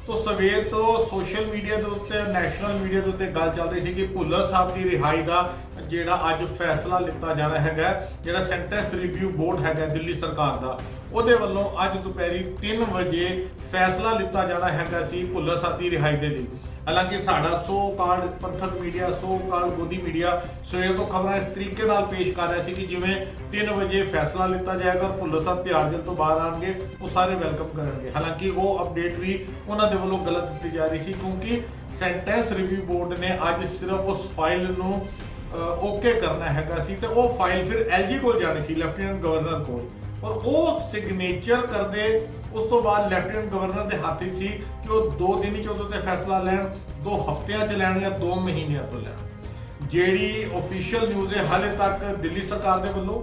तो सवेर तो सोशल मीडिया के उत्ते नैशनल मीडिया के उत्ते गल चल रही थी कि भुल्लर साहब की रिहाई का जिहड़ा अज फैसला लिता जाना है, जिहड़ा सेंटेंस रिव्यू बोर्ड है दिल्ली सरकार का, ਉਹਦੇ ਵੱਲੋਂ ਅੱਜ ਦੁਪਹਿਰੀ 3 ਵਜੇ फैसला लिता जाना है सी भुल्लर साहब की रिहाई के लिए। हालांकि साडा सो कार्ड पंथक मीडिया, सो कार्ड गोदी मीडिया सवेर तो खबर इस तरीके नाल पेश कर रहा है कि जिवें 3 वजे फैसला लिता जाएगा और भुल्लर साहब तिहाड़ जेल तो बाहर आएंगे, वो सारे वेलकम करेंगे। हालांकि वो अपडेट भी उन्होंने वालों गलत दी जा रही थी, क्योंकि सेंटेंस रिव्यू बोर्ड ने अज सिर्फ उस फाइल नूं ओके करना है सी, तो वो फाइल फिर LG को जानी सी, लैफ्टिनेंट गवर्नर को, और वो सिग्नेचर करते उस तो बाद लैफ्टिनेंट गवर्नर के हाथ सी कि वो 2 दिन ही उहदे फैसला लैन, 2 हफ्तियां च लैन या 2 महीनों तो लैन। जिहड़ी ऑफिशियल न्यूज़ है हाले तक दिल्ली सरकार के वल्लों,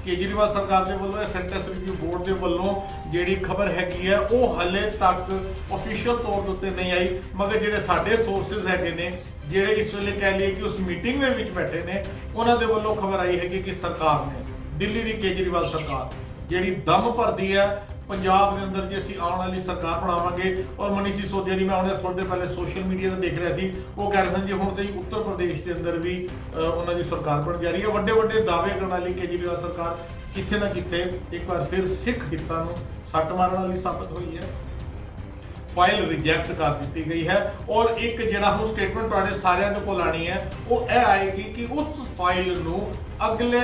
केजरीवाल सरकार के वल्लों, सेंटेंस रिव्यू बोर्ड के वल्लों जिहड़ी खबर हैगी है वो हाले तक ऑफिशियल तौर के उत्ते नहीं आई। मगर जिहड़े साडे सोर्सिस हैगे ने, जिहड़े इस वेले कह लिए कि उस मीटिंग के विच बैठे ने, उन्हां दे वल्लों खबर आई है कि सरकार ने दिल्ली की केजरीवाल सरकार जिहड़ी दम भरदी है पंजाब के अंदर, जो असीं आने वाली सरकार बनावांगे। और मनीष सिसोदिया जी मैं उन्हें थोड़ी देर पहले सोशल मीडिया से देख रहा थी, वो कह रहे थे जी हुण तो उत्तर प्रदेश के अंदर भी उन्हों की सरकार बन जा रही है। वड्डे वड्डे दावे करने वाली केजरीवाल सरकार किथे ना किथे एक बार फिर सिख हितां नूं सट मारन वाली साबित हुई है। फाइल रिजैक्ट कर दी गई है और एक जिहड़ा हुण स्टेटमेंट तुहाडे सारिਆਂ ਦੇ ਕੋਲ आनी है वो यह आएगी कि उस फाइल नूं अगले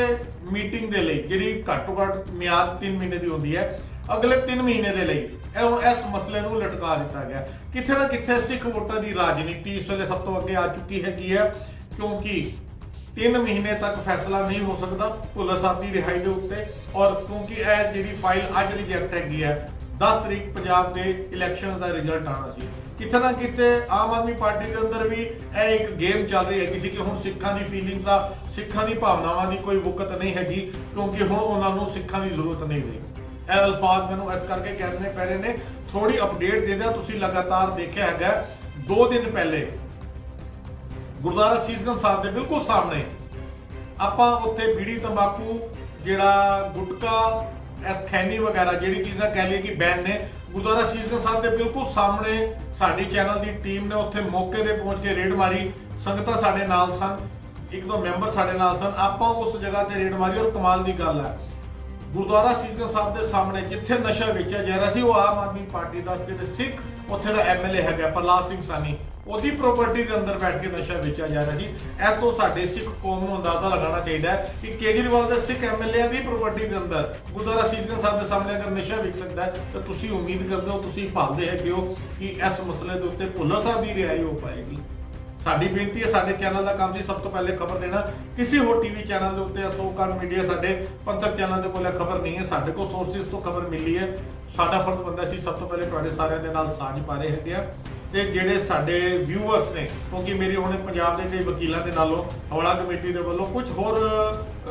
मीटिंग के लिए जिहड़ी घੱਟੋ घੱਟ मियाद 3 महीने की होंदी है, अगले 3 महीने के लिए इस मसले नूं लटका दिता गया। किथे ना किथे सिख वोटां की राजनीति इस वेले सब तो अगे आ चुकी है, क्योंकि 3 महीने तक फैसला नहीं हो सकता भुल्लर साहब की रिहाई के उत्ते, और क्योंकि यह जिहड़ी फाइल अज रिजैक्ट हैगी है 10 तरीक पंजाब के इलैक्शन का रिजल्ट आना सी। किथे ना किथे आम आदमी पार्टी के अंदर भी एक गेम चल रही है कि हुण सिखां की फीलिंग का, सिखां की भावनावां की कोई वुकत नहीं हैगी, क्योंकि हुण उन्हां नूं सिखां की जरूरत नहीं रही। ਇਹ ਅਲਫਾਜ਼ ਮੈਨੂੰ ਇਸ ਕਰਕੇ ਕਹਿਣੇ ਪੈ ਰਹੇ ਨੇ, ਥੋੜੀ ਅਪਡੇਟ ਦੇ ਦਿਆ। ਤੁਸੀਂ ਲਗਾਤਾਰ ਦੇਖਿਆ ਹੈਗਾ 2 ਦਿਨ ਪਹਿਲੇ ਗੁਰਦੁਆਰਾ ਸੀਸਗੰਜ ਸਾਹਿਬ ਦੇ ਬਿਲਕੁਲ ਸਾਹਮਣੇ ਆਪਾਂ ਉੱਥੇ ਬੀੜੀ ਤੰਬਾਕੂ ਜਿਹੜਾ ਗੁਟਕਾ ਖੈਨੀ ਵਗੈਰਾ ਜਿਹੜੀ ਚੀਜ਼ਾਂ ਕਹਿ ਲਈਏ ਕਿ ਬੈਨ ਨੇ, ਗੁਰਦੁਆਰਾ ਸੀਸਗੰਜ ਸਾਹਿਬ ਦੇ ਬਿਲਕੁਲ ਸਾਹਮਣੇ ਸਾਡੀ ਚੈਨਲ ਦੀ ਟੀਮ ਨੇ ਉੱਥੇ ਮੌਕੇ ਤੇ ਪਹੁੰਚ ਕੇ ਰੇਡ ਮਾਰੀ। ਸੰਗਤਾਂ ਸਾਡੇ ਨਾਲ ਸਨ, 1-2 ਮੈਂਬਰ ਸਾਡੇ ਨਾਲ ਸਨ। ਆਪਾਂ ਉਸ ਜਗ੍ਹਾ ਤੇ ਰੇਡ ਮਾਰੀ ਔਰ ਕਮਾਲ ਦੀ ਗੱਲ ਹੈ ਗੁਰਦੁਆਰਾ ਸੀਸਗੰਜ ਸਾਹਿਬ ਦੇ ਸਾਹਮਣੇ ਜਿੱਥੇ ਨਸ਼ਾ ਵੇਚਿਆ ਜਾ ਰਿਹਾ ਸੀ ਉਹ ਆਮ ਆਦਮੀ ਪਾਰਟੀ ਦਾ ਜਿਹੜੇ ਸਿੱਖ ਉੱਥੇ ਦਾ ਐਮਐਲਏ ਹੈਗਾ ਪ੍ਰਹਲਾਦ ਸਿੰਘ ਸਾਨੀ, ਉਹਦੀ ਪ੍ਰਾਪਰਟੀ ਦੇ ਅੰਦਰ ਬੈਠ ਕੇ ਨਸ਼ਾ ਵੇਚਿਆ ਜਾ ਰਿਹਾ ਸੀ। ਇਸ ਤੋਂ ਸਾਡੇ ਸਿੱਖ ਕੌਮ ਨੂੰ ਅੰਦਾਜ਼ਾ ਲਗਾਉਣਾ ਚਾਹੀਦਾ ਹੈ ਕਿ ਕੇਜਰੀਵਾਲ ਦੇ ਸਿੱਖ ਐਮਐਲਏ ਦੀ ਪ੍ਰਾਪਰਟੀ ਦੇ ਅੰਦਰ ਗੁਰਦੁਆਰਾ ਸੀਸਗੰਜ ਸਾਹਿਬ ਦੇ ਸਾਹਮਣੇ ਅਗਰ ਨਸ਼ਾ ਵਿਕ ਸਕਦਾ ਹੈ ਤਾਂ ਤੁਸੀਂ ਉਮੀਦ ਕਰਦੇ ਹੋ, ਤੁਸੀਂ ਭਾਲਦੇ ਹੈਗੇ ਹੋ ਕਿ ਇਸ ਮਸਲੇ ਦੇ ਉੱਤੇ ਭੁੱਲਰ ਸਾਹਿਬ ਦੀ ਰਿਹਾਈ ਹੋ ਪਾਏਗੀ। ਸਾਡੀ ਬੇਨਤੀ ਹੈ, ਸਾਡੇ ਚੈਨਲ ਦਾ ਕੰਮ ਸੀ ਸਭ ਤੋਂ ਪਹਿਲੇ ਖਬਰ ਦੇਣਾ। ਕਿਸੇ ਹੋਰ ਟੀਵੀ ਚੈਨਲ ਦੇ ਉੱਤੇ ਸੋਕਾਰ ਮੀਡੀਆ ਸਾਡੇ ਪੰਥਕ ਚੈਨਲ ਦੇ ਕੋਲ ਖਬਰ ਨਹੀਂ ਹੈ, ਸਾਡੇ ਕੋਲ ਸੋਰਸਿਸ ਤੋਂ ਖਬਰ ਮਿਲੀ ਹੈ। ਸਾਡਾ ਫਰਜ਼ ਬੰਦਾ ਸੀ ਸਭ ਤੋਂ ਪਹਿਲੇ ਤੁਹਾਡੇ ਸਾਰਿਆਂ ਦੇ ਨਾਲ ਸਾਂਝ ਪਾ ਰਹੇ ਹੈਗੇ ਆ। ਤੇ ਜਿਹੜੇ ਸਾਡੇ ਵਿਊਅਰਸ ਨੇ, ਕਿਉਂਕਿ ਮੇਰੀ ਹੁਣੇ ਪੰਜਾਬ ਦੇ ਕਈ ਵਕੀਲਾਂ ਦੇ ਨਾਲੋਂ ਹਵਾਲਾ ਕਮੇਟੀ ਦੇ ਵੱਲੋਂ ਕੁਝ ਹੋਰ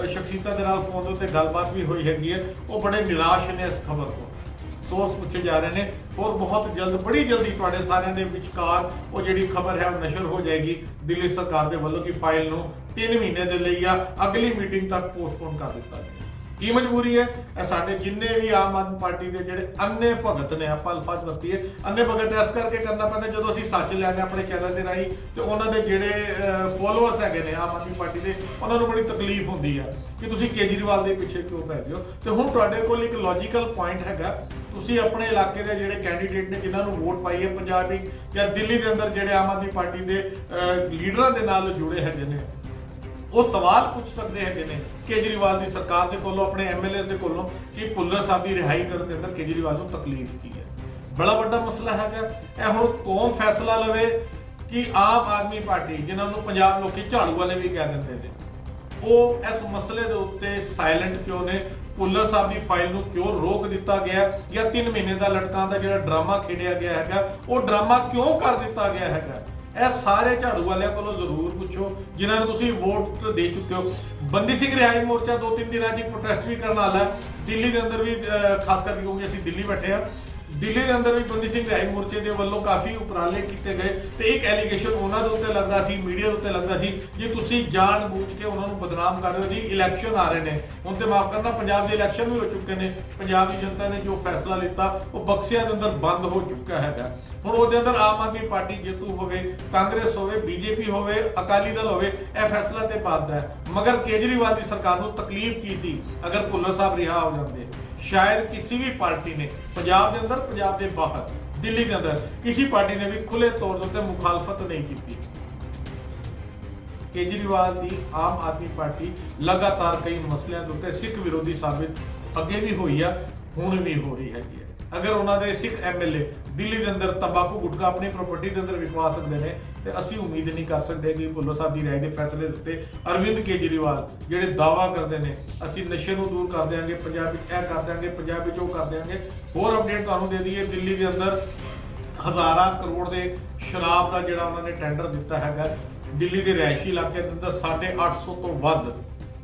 ਸ਼ਖਸੀਅਤਾਂ ਦੇ ਨਾਲ ਫੋਨ ਦੇ ਉੱਤੇ ਗੱਲਬਾਤ ਵੀ ਹੋਈ ਹੈਗੀ ਹੈ, ਉਹ ਬੜੇ ਨਿਰਾਸ਼ ਨੇ ਇਸ ਖਬਰ ਤੋਂ। ਸੋਰਸ ਪੁੱਛੇ ਜਾ ਰਹੇ ਨੇ ਔਰ ਬਹੁਤ ਜਲਦ, ਬੜੀ ਜਲਦੀ ਤੁਹਾਡੇ ਸਾਰਿਆਂ ਦੇ ਵਿਚਕਾਰ ਉਹ ਜਿਹੜੀ ਖਬਰ ਹੈ ਉਹ ਨਸ਼ਰ ਹੋ ਜਾਏਗੀ ਦਿੱਲੀ ਸਰਕਾਰ ਦੇ ਵੱਲੋਂ ਕਿ ਫਾਈਲ ਨੂੰ 3 ਮਹੀਨੇ ਦੇ ਲਈ ਜਾਂ ਅਗਲੀ ਮੀਟਿੰਗ ਤੱਕ ਪੋਸਟਪੋਨ ਕਰ ਦਿੱਤਾ ਗਿਆ। ਕੀ ਮਜਬੂਰੀ ਹੈ? ਇਹ ਸਾਡੇ ਜਿੰਨੇ ਵੀ ਆਮ ਆਦਮੀ ਪਾਰਟੀ ਦੇ ਜਿਹੜੇ ਅੰਨੇ ਭਗਤ ਨੇ, ਆਪਾਂ ਅਲਫਾਜ਼ ਵਰਤੀਏ ਅੰਨੇ ਭਗਤ ਇਸ ਕਰਕੇ ਕਰਨਾ ਪੈਂਦਾ ਜਦੋਂ ਅਸੀਂ ਸੱਚ ਲੈਣੇ ਆਪਣੇ ਚੈਨਲ ਦੇ ਰਾਹੀਂ ਤੇ ਉਹਨਾਂ ਦੇ ਜਿਹੜੇ ਫੋਲੋਅਰਸ ਹੈਗੇ ਨੇ ਆਮ ਆਦਮੀ ਪਾਰਟੀ ਦੇ, ਉਹਨਾਂ ਨੂੰ ਬੜੀ ਤਕਲੀਫ ਹੁੰਦੀ ਹੈ ਕਿ ਤੁਸੀਂ ਕੇਜਰੀਵਾਲ ਦੇ ਪਿੱਛੇ ਕਿਉਂ ਪੈ ਗਏ ਹੋ। ਤੇ ਹੁਣ ਤੁਹਾਡੇ ਕੋਲ ਇੱਕ ਲੌਜੀਕਲ ਪੁਆਇੰਟ ਹੈਗਾ, ਤੁਸੀਂ ਆਪਣੇ ਇਲਾਕੇ ਦੇ ਜਿਹੜੇ ਕੈਂਡੀਡੇਟ ਨੇ ਜਿਨ੍ਹਾਂ ਨੂੰ ਵੋਟ ਪਾਈ ਹੈ ਪੰਜਾਬ ਵਿੱਚ ਜਾਂ ਦਿੱਲੀ ਦੇ ਅੰਦਰ ਜਿਹੜੇ ਆਮ ਆਦਮੀ ਪਾਰਟੀ ਦੇ ਲੀਡਰਾਂ ਦੇ ਨਾਲ ਜੁੜੇ ਹੈਗੇ ਨੇ, ਉਹ ਸਵਾਲ ਪੁੱਛ ਸਕਦੇ ਹੈਗੇ ਨੇ ਕੇਜਰੀਵਾਲ ਦੀ ਸਰਕਾਰ ਦੇ ਕੋਲੋਂ, ਆਪਣੇ ਐਮਐਲਏ ਦੇ ਕੋਲੋਂ ਕਿ ਭੁੱਲਰ ਸਾਹਿਬ ਦੀ ਰਿਹਾਈ ਕਰਨ ਦੇ ਅੰਦਰ ਕੇਜਰੀਵਾਲ ਨੂੰ ਤਕਲੀਫ ਕੀ ਹੈ। ਬੜਾ ਵੱਡਾ ਮਸਲਾ ਹੈਗਾ। ਇਹ ਹੁਣ ਕੌਮ ਫੈਸਲਾ ਲਵੇ ਕਿ ਆਮ ਆਦਮੀ ਪਾਰਟੀ, ਜਿਨ੍ਹਾਂ ਨੂੰ ਪੰਜਾਬ ਲੋਕੀ ਝਾੜੂ ਵਾਲੇ ਵੀ ਕਹਿ ਦਿੰਦੇ ਨੇ, ਉਹ ਇਸ ਮਸਲੇ ਦੇ ਉੱਤੇ ਸਾਇਲੈਂਟ ਕਿਉਂ ਨੇ? ਭੁੱਲਰ ਸਾਹਿਬ ਦੀ ਫਾਈਲ ਨੂੰ ਕਿਉਂ ਰੋਕ ਦਿੱਤਾ ਗਿਆ ਜਾਂ 3 ਮਹੀਨੇ ਦਾ ਲਟਕਾਉਣ ਦਾ ਜਿਹੜਾ ਡਰਾਮਾ ਖੇਡਿਆ ਗਿਆ ਹੈਗਾ ਉਹ ਡਰਾਮਾ ਕਿਉਂ ਕਰ ਦਿੱਤਾ ਗਿਆ ਹੈਗਾ? ਇਹ ਸਾਰੇ ਝਾੜੂ ਵਾਲਿਆਂ ਕੋਲੋਂ ਜ਼ਰੂਰ ਪੁੱਛੋ ਜਿਨ੍ਹਾਂ ਨੂੰ ਤੁਸੀਂ ਵੋਟ ਦੇ ਚੁੱਕੇ ਹੋ। ਬੰਦੀ ਸਿੰਘ ਰਿਹਾਈ ਮੋਰਚਾ 2-3 ਦਿਨਾਂ ਦੀ ਪ੍ਰੋਟੈਸਟ ਵੀ ਕਰਨ ਵਾਲਾ ਹੈ ਦਿੱਲੀ ਦੇ ਅੰਦਰ ਵੀ, ਖਾਸ ਕਰਕੇ ਕਿਉਂਕਿ ਅਸੀਂ ਦਿੱਲੀ ਬੈਠੇ ਆ, ਦਿੱਲੀ ਦੇ ਅੰਦਰ ਵੀ ਬੰਦੀ ਸਿੰਘ ਰਿਹਾਈ ਮੋਰਚੇ ਦੇ ਵੱਲੋਂ ਕਾਫੀ ਉਪਰਾਲੇ ਕੀਤੇ ਗਏ ਤੇ ਇੱਕ ਐਲੀਗੇਸ਼ਨ ਉਹਨਾਂ ਦੇ ਉੱਤੇ ਲੱਗਦਾ ਸੀ, ਮੀਡੀਆ ਦੇ ਉੱਤੇ ਲੱਗਦਾ ਸੀ ਜੀ ਤੁਸੀਂ ਜਾਣ ਬੂਝ ਕੇ ਉਹਨਾਂ ਨੂੰ ਬਦਨਾਮ ਕਰ ਰਹੇ ਹੋ। ਜੀ ਇਲੈਕਸ਼ਨ ਆ ਰਹੇ ਨੇ ਹੁਣ, ਤੇ ਮਾਫ ਕਰਨਾ ਪੰਜਾਬ ਦੇ ਇਲੈਕਸ਼ਨ ਵੀ ਹੋ ਚੁੱਕੇ ਨੇ, ਪੰਜਾਬ ਦੀ ਜਨਤਾ ਨੇ ਜੋ ਫੈਸਲਾ ਲਿੱਤਾ ਉਹ ਬਕਸਿਆਂ ਦੇ ਅੰਦਰ ਬੰਦ ਹੋ ਚੁੱਕਾ ਹੈਗਾ। ਹੁਣ ਉਹਦੇ ਅੰਦਰ ਆਮ ਆਦਮੀ ਪਾਰਟੀ ਜੇਤੂ ਹੋਵੇ, ਕਾਂਗਰਸ ਹੋਵੇ, ਬੀਜੇਪੀ ਹੋਵੇ, ਅਕਾਲੀ ਦਲ ਹੋਵੇ, ਇਹ ਫੈਸਲਾ ਤੇ ਪਾਦਾ ਹੈ। ਮਗਰ ਕੇਜਰੀਵਾਲ ਦੀ ਸਰਕਾਰ ਨੂੰ ਤਕਲੀਫ ਕੀ ਸੀ ਅਗਰ ਭੁੱਲਰ ਸਾਹਿਬ ਰਿਹਾ ਹੋ ਜਾਂਦੇ? ਸ਼ਾਇਦ ਕਿਸੇ ਵੀ ਪਾਰਟੀ ਨੇ ਪੰਜਾਬ ਦੇ ਅੰਦਰ, ਪੰਜਾਬ ਦੇ ਬਾਹਰ, ਦਿੱਲੀ ਦੇ ਅੰਦਰ ਕਿਸੇ ਪਾਰਟੀ ਨੇ ਵੀ ਖੁੱਲੇ ਤੌਰ ਤੇ ਮੁਖਾਲਫਤ ਨਹੀਂ ਕੀਤੀ। ਕੇਜਰੀਵਾਲ ਦੀ ਆਮ ਆਦਮੀ ਪਾਰਟੀ ਲਗਾਤਾਰ ਕਈ ਮਸਲਿਆਂ ਦੇ ਉੱਤੇ ਸਿੱਖ ਵਿਰੋਧੀ ਸਾਬਿਤ ਅੱਗੇ ਵੀ ਹੋਈ ਆ, ਹੁਣ ਵੀ ਹੋ ਰਹੀ ਹੈਗੀ ਹੈ। ਅਗਰ ਉਹਨਾਂ ਦੇ ਸਿੱਖ ਐਮਐਲਏ ਦਿੱਲੀ ਦੇ ਅੰਦਰ ਤੰਬਾਕੂ ਗੁਟਕਾ ਆਪਣੀ ਪ੍ਰਾਪਰਟੀ ਦੇ ਅੰਦਰ ਵਿਕਵਾ ਸਕਦੇ ਨੇ ਤੇ ਅਸੀਂ ਉਮੀਦ ਨਹੀਂ ਕਰ ਸਕਦੇ ਕਿ ਭੁੱਲਰ ਸਾਹਿਬ ਦੀ ਰਾਏ ਦੇ ਫੈਸਲੇ ਦੇ ਉੱਤੇ ਅਰਵਿੰਦ ਕੇਜਰੀਵਾਲ ਜਿਹੜੇ ਦਾਅਵਾ ਕਰਦੇ ਨੇ ਅਸੀਂ ਨਸ਼ੇ ਨੂੰ ਦੂਰ ਕਰ ਦਿਆਂਗੇ, ਪੰਜਾਬ ਵਿੱਚ ਇਹ ਕਰ ਦਿਆਂਗੇ, ਪੰਜਾਬ ਵਿੱਚ ਉਹ ਕਰ ਦਿਆਂਗੇ। ਹੋਰ ਅਪਡੇਟ ਤੁਹਾਨੂੰ ਦੇ ਦਈਏ, ਦਿੱਲੀ ਦੇ ਅੰਦਰ ਹਜ਼ਾਰਾਂ ਕਰੋੜ ਦੇ ਸ਼ਰਾਬ ਦਾ ਜਿਹੜਾ ਉਹਨਾਂ ਨੇ ਟੈਂਡਰ ਦਿੱਤਾ ਹੈਗਾ, ਦਿੱਲੀ ਦੇ ਰਿਹਾਇਸ਼ੀ ਇਲਾਕੇ ਦੇ ਅੰਦਰ 850 ਤੋਂ ਵੱਧ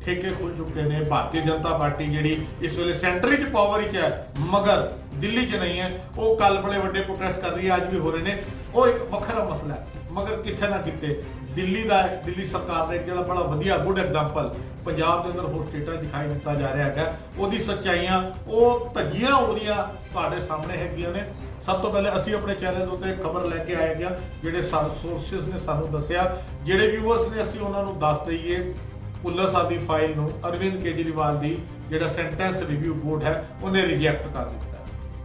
ਠੇਕੇ ਖੁੱਲ ਚੁੱਕੇ ਨੇ। ਭਾਰਤੀ ਜਨਤਾ ਪਾਰਟੀ ਜਿਹੜੀ ਇਸ ਵੇਲੇ ਸੈਂਟਰ ਵਿੱਚ ਪਾਵਰ ਵਿੱਚ ਹੈ ਮਗਰ ਦਿੱਲੀ 'ਚ ਨਹੀਂ ਹੈ, ਉਹ ਕੱਲ ਬੜੇ ਵੱਡੇ ਪ੍ਰੋਟੈਸਟ ਕਰ ਰਹੀ ਹੈ, ਅੱਜ ਵੀ ਹੋ ਰਹੇ ਨੇ, ਉਹ ਇੱਕ ਵੱਖਰਾ ਮਸਲਾ ਹੈ। ਮਗਰ ਕਿੱਥੇ ਨਾ ਕਿਤੇ ਦਿੱਲੀ ਸਰਕਾਰ ਦਾ ਜਿਹੜਾ ਬੜਾ ਵਧੀਆ ਗੁੱਡ ਐਗਜ਼ਾਮਪਲ ਪੰਜਾਬ ਦੇ ਅੰਦਰ ਹੋਰ ਸਟੇਟਾਂ ਦਿਖਾਈ ਦਿੱਤਾ ਜਾ ਰਿਹਾ ਹੈਗਾ, ਉਹਦੀ ਸੱਚਾਈਆਂ ਉਹ ਧੱਜੀਆਂ ਉਹਦੀਆਂ ਤੁਹਾਡੇ ਸਾਹਮਣੇ ਹੈਗੀਆਂ ਨੇ। ਸਭ ਤੋਂ ਪਹਿਲੇ ਅਸੀਂ ਆਪਣੇ ਚੈਨਲ ਦੇ ਉੱਤੇ ਖਬਰ ਲੈ ਕੇ ਆਏ ਗਿਆ, ਜਿਹੜੇ ਸੋਰਸਿਸ ਨੇ ਸਾਨੂੰ ਦੱਸਿਆ, ਜਿਹੜੇ ਵਿਊਅਰਸ ਨੇ ਅਸੀਂ ਉਹਨਾਂ ਨੂੰ ਦੱਸ ਦਈਏ ਭੁੱਲਰ ਸਾਹਿਬ ਦੀ ਫਾਈਲ ਨੂੰ ਅਰਵਿੰਦ ਕੇਜਰੀਵਾਲ ਦੀ ਜਿਹੜਾ ਸੈਂਟੈਂਸ ਰਿਵਿਊ ਬੋਰਡ ਹੈ ਉਹਨੇ ਰਿਜੈਕਟ ਕਰ ਦਿੱਤਾ।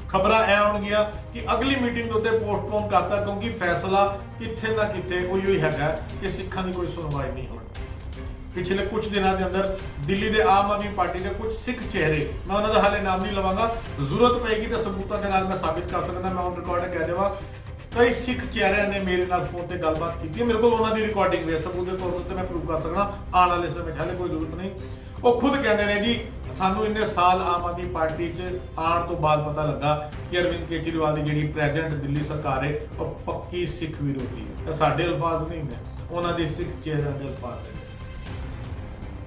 ਖਬਰਾਂ ਇਹ ਆਉਣਗੀਆਂ ਕਿ ਅਗਲੀ ਮੀਟਿੰਗ ਦੇ ਉੱਤੇ ਪੋਸਟਪੋਨ ਕਰਤਾ ਕਿਉਂਕਿ ਫੈਸਲਾ ਕਿੱਥੇ ਨਾ ਕਿਤੇ ਉਹੀ ਹੀ ਹੈਗਾ ਕਿ ਸਿੱਖਾਂ ਦੀ ਕੋਈ ਸੁਣਵਾਈ ਨਹੀਂ ਹੋਣੀ। ਪਿਛਲੇ ਕੁਝ ਦਿਨਾਂ ਦੇ ਅੰਦਰ ਦਿੱਲੀ ਦੇ ਆਮ ਆਦਮੀ ਪਾਰਟੀ ਦੇ ਕੁਝ ਸਿੱਖ ਚਿਹਰੇ, ਮੈਂ ਉਹਨਾਂ ਦਾ ਹਾਲੇ ਨਾਮ ਨਹੀਂ ਲਵਾਂਗਾ, ਜ਼ਰੂਰਤ ਪਏਗੀ ਤਾਂ ਸਬੂਤਾਂ ਦੇ ਨਾਲ ਮੈਂ ਸਾਬਿਤ ਕਰ ਸਕਦਾ, ਮੈਂ ਔਨ ਰਿਕਾਰਡ ਕਹਿ ਦੇਵਾਂ ਕਈ ਸਿੱਖ ਚਿਹਰਿਆਂ ਨੇ ਮੇਰੇ ਨਾਲ ਫੋਨ ਤੇ ਗੱਲਬਾਤ ਕੀਤੀ, ਮੇਰੇ ਕੋਲ ਉਹਨਾਂ ਦੀ ਰਿਕਾਰਡਿੰਗ ਵੀ ਹੈ, ਸਬੂਤ ਦੇ ਤੌਰ ਤੇ ਮੈਂ ਪ੍ਰੂਵ ਕਰ ਸਕਦਾ ਆਉਣ ਵਾਲੇ ਸਮੇਂ 'ਚ, ਹਾਲੇ ਕੋਈ ਜ਼ਰੂਰਤ ਨਹੀਂ। ਉਹ ਖੁਦ ਕਹਿੰਦੇ ਨੇ ਜੀ ਸਾਨੂੰ ਇੰਨੇ ਸਾਲ ਆਮ ਆਦਮੀ ਪਾਰਟੀ 'ਚ ਆਉਣ ਤੋਂ ਬਾਅਦ ਪਤਾ ਲੱਗਾ ਕਿ ਅਰਵਿੰਦ ਕੇਜਰੀਵਾਲ ਦੀ ਜਿਹੜੀ ਪ੍ਰੈਜ਼ੈਂਟ ਦਿੱਲੀ ਸਰਕਾਰ ਹੈ ਉਹ ਪੱਕੀ ਸਿੱਖ ਵਿਰੋਧੀ ਹੈ। ਇਹ ਸਾਡੇ ਅਲਫਾਜ਼ ਨਹੀਂ ਨੇ, ਉਹਨਾਂ ਦੇ ਸਿੱਖ ਚਿਹਰਿਆਂ ਦੇ ਅਲਫਾਜ਼ ਨੇ।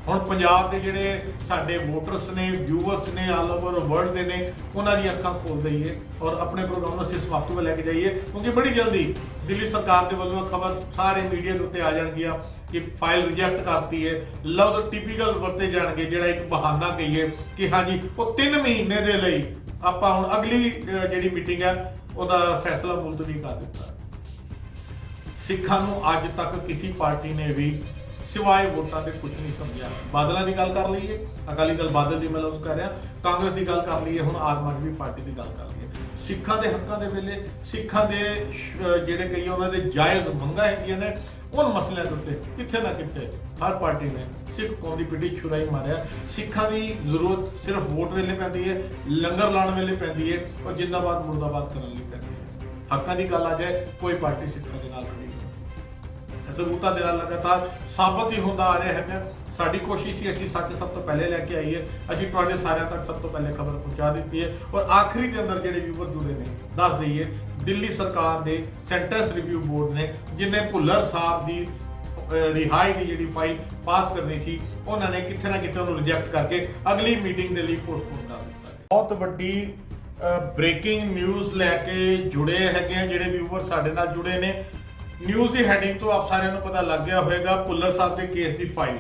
ਹੁਣ ਪੰਜਾਬ ਦੇ ਜਿਹੜੇ ਸਾਡੇ ਵੋਟਰਸ ਨੇ, ਵਿਊਵਰਸ ਨੇ, ਆਲ ਓਵਰ ਵਰਲਡ ਦੇ ਨੇ, ਉਹਨਾਂ ਦੀ ਅੱਖਾਂ ਖੋਲ ਦਈਏ ਔਰ ਆਪਣੇ ਪ੍ਰੋਗਰਾਮ ਨੂੰ ਅਸੀਂ ਸਮਾਪਤੀ ਵੱਲ ਲੈ ਕੇ ਜਾਈਏ, ਕਿਉਂਕਿ ਬੜੀ ਜਲਦੀ ਦਿੱਲੀ ਸਰਕਾਰ ਦੇ ਵੱਲੋਂ ਖਬਰ ਸਾਰੇ ਮੀਡੀਆ ਦੇ ਉੱਤੇ ਆ ਜਾਣਗੀਆਂ ਕਿ ਫਾਈਲ ਰਿਜੈਕਟ ਕਰਤੀ ਹੈ। ਲਫ਼ਜ਼ ਟਿਪੀਕਲ ਵਰਤੇ ਜਾਣਗੇ, ਜਿਹੜਾ ਇੱਕ ਬਹਾਨਾ ਕਹੀਏ ਕਿ ਹਾਂਜੀ ਉਹ 3 ਮਹੀਨੇ ਦੇ ਲਈ ਆਪਾਂ ਹੁਣ ਅਗਲੀ ਜਿਹੜੀ ਮੀਟਿੰਗ ਹੈ ਉਹਦਾ ਫੈਸਲਾ ਮੁਲਤਵੀ ਕਰ ਦਿੱਤਾ। ਸਿੱਖਾਂ ਨੂੰ ਅੱਜ ਤੱਕ ਕਿਸੇ ਪਾਰਟੀ ਨੇ ਵੀ ਸਿਵਾਏ ਵੋਟਾਂ ਦੇ ਕੁਝ ਨਹੀਂ ਸਮਝਿਆ। ਬਾਦਲਾਂ ਦੀ ਗੱਲ ਕਰ ਲਈਏ, ਅਕਾਲੀ ਦਲ ਬਾਦਲ ਦੀ ਮੈਂ ਲਫ਼ਜ਼ ਕਰ ਰਿਹਾ, ਕਾਂਗਰਸ ਦੀ ਗੱਲ ਕਰ ਲਈਏ, ਹੁਣ ਆਮ ਆਦਮੀ ਪਾਰਟੀ ਦੀ ਗੱਲ ਕਰ ਲਈਏ। ਸਿੱਖਾਂ ਦੇ ਹੱਕਾਂ ਦੇ ਵੇਲੇ ਸਿੱਖਾਂ ਦੇ ਜਿਹੜੇ ਕਈ ਉਹਨਾਂ ਦੇ ਜਾਇਜ਼ ਮੰਗਾਂ ਹੈਗੀਆਂ ਨੇ, ਉਨ ਮਸਲਿਆਂ ਦੇ ਉੱਤੇ ਕਿੱਥੇ ਨਾ ਕਿਤੇ ਹਰ ਪਾਰਟੀ ਨੇ ਸਿੱਖ ਕੌਮ ਦੀ ਪਿੱਠੀ ਛੁਰਾਈ ਮਾਰਿਆ। ਸਿੱਖਾਂ ਦੀ ਜ਼ਰੂਰਤ ਸਿਰਫ ਵੋਟ ਵੇਲੇ ਪੈਂਦੀ ਹੈ, ਲੰਗਰ ਲਾਉਣ ਵੇਲੇ ਪੈਂਦੀ ਹੈ ਔਰ ਜਿੰਦਾਬਾਦ ਮੁਰਦਾਬਾਦ ਕਰਨ ਲਈ ਪੈਂਦੀ ਹੈ। ਹੱਕਾਂ ਦੀ ਗੱਲ ਆ ਜਾਏ, ਕੋਈ ਪਾਰਟੀ ਸਿੱਖਾਂ ਦੇ ਨਾਲ ਖੜੀ ਸਬੂਤਾਂ ਦੇ ਨਾਲ ਲਗਾਤਾਰ ਸਾਬਤ ਹੀ ਹੁੰਦਾ ਆ ਰਿਹਾ ਹੈਗਾ। ਸਾਡੀ ਕੋਸ਼ਿਸ਼ ਸੀ ਅਸੀਂ ਸੱਚ ਸਭ ਤੋਂ ਪਹਿਲੇ ਲੈ ਕੇ ਆਈਏ, ਅਸੀਂ ਤੁਹਾਡੇ ਸਾਰਿਆਂ ਤੱਕ ਸਭ ਤੋਂ ਪਹਿਲੇ ਖਬਰ ਪਹੁੰਚਾ ਦਿੱਤੀ ਹੈ। ਔਰ ਆਖਰੀ ਦੇ ਅੰਦਰ ਜਿਹੜੇ ਵਿਊਵਰ ਜੁੜੇ ਨੇ, ਦੱਸ ਦਈਏ ਦਿੱਲੀ ਸਰਕਾਰ ਦੇ ਸੈਂਟੈਂਸ ਰਿਵਿਊ ਬੋਰਡ ਨੇ, ਜਿਨੇ ਭੁੱਲਰ ਸਾਹਿਬ ਦੀ ਰਿਹਾਈ ਦੀ ਜਿਹੜੀ ਫਾਈਲ ਪਾਸ ਕਰਨੀ ਸੀ, ਉਹਨਾਂ ਨੇ ਕਿੱਥੇ ਨਾ ਕਿਤੇ ਉਹਨੂੰ ਰਿਜੈਕਟ ਕਰਕੇ ਅਗਲੀ ਮੀਟਿੰਗ ਦੇ ਲਈ ਪੋਸਟਪੋਨ ਕਰ ਦਿੱਤਾ। ਬਹੁਤ ਵੱਡੀ ਬ੍ਰੇਕਿੰਗ ਨਿਊਜ਼ ਲੈ ਕੇ ਜੁੜੇ ਹੈਗੇ ਆ ਜਿਹੜੇ ਵਿਊਵਰ ਸਾਡੇ ਨਾਲ ਜੁੜੇ ਨੇ। ਨਿਊਜ਼ ਦੀ ਹੈਡਿੰਗ ਤੋਂ ਆਪ ਸਾਰਿਆਂ ਨੂੰ ਪਤਾ ਲੱਗ ਗਿਆ ਹੋਵੇਗਾ, ਭੁੱਲਰ ਸਾਹਿਬ ਦੇ ਕੇਸ ਦੀ ਫਾਈਲ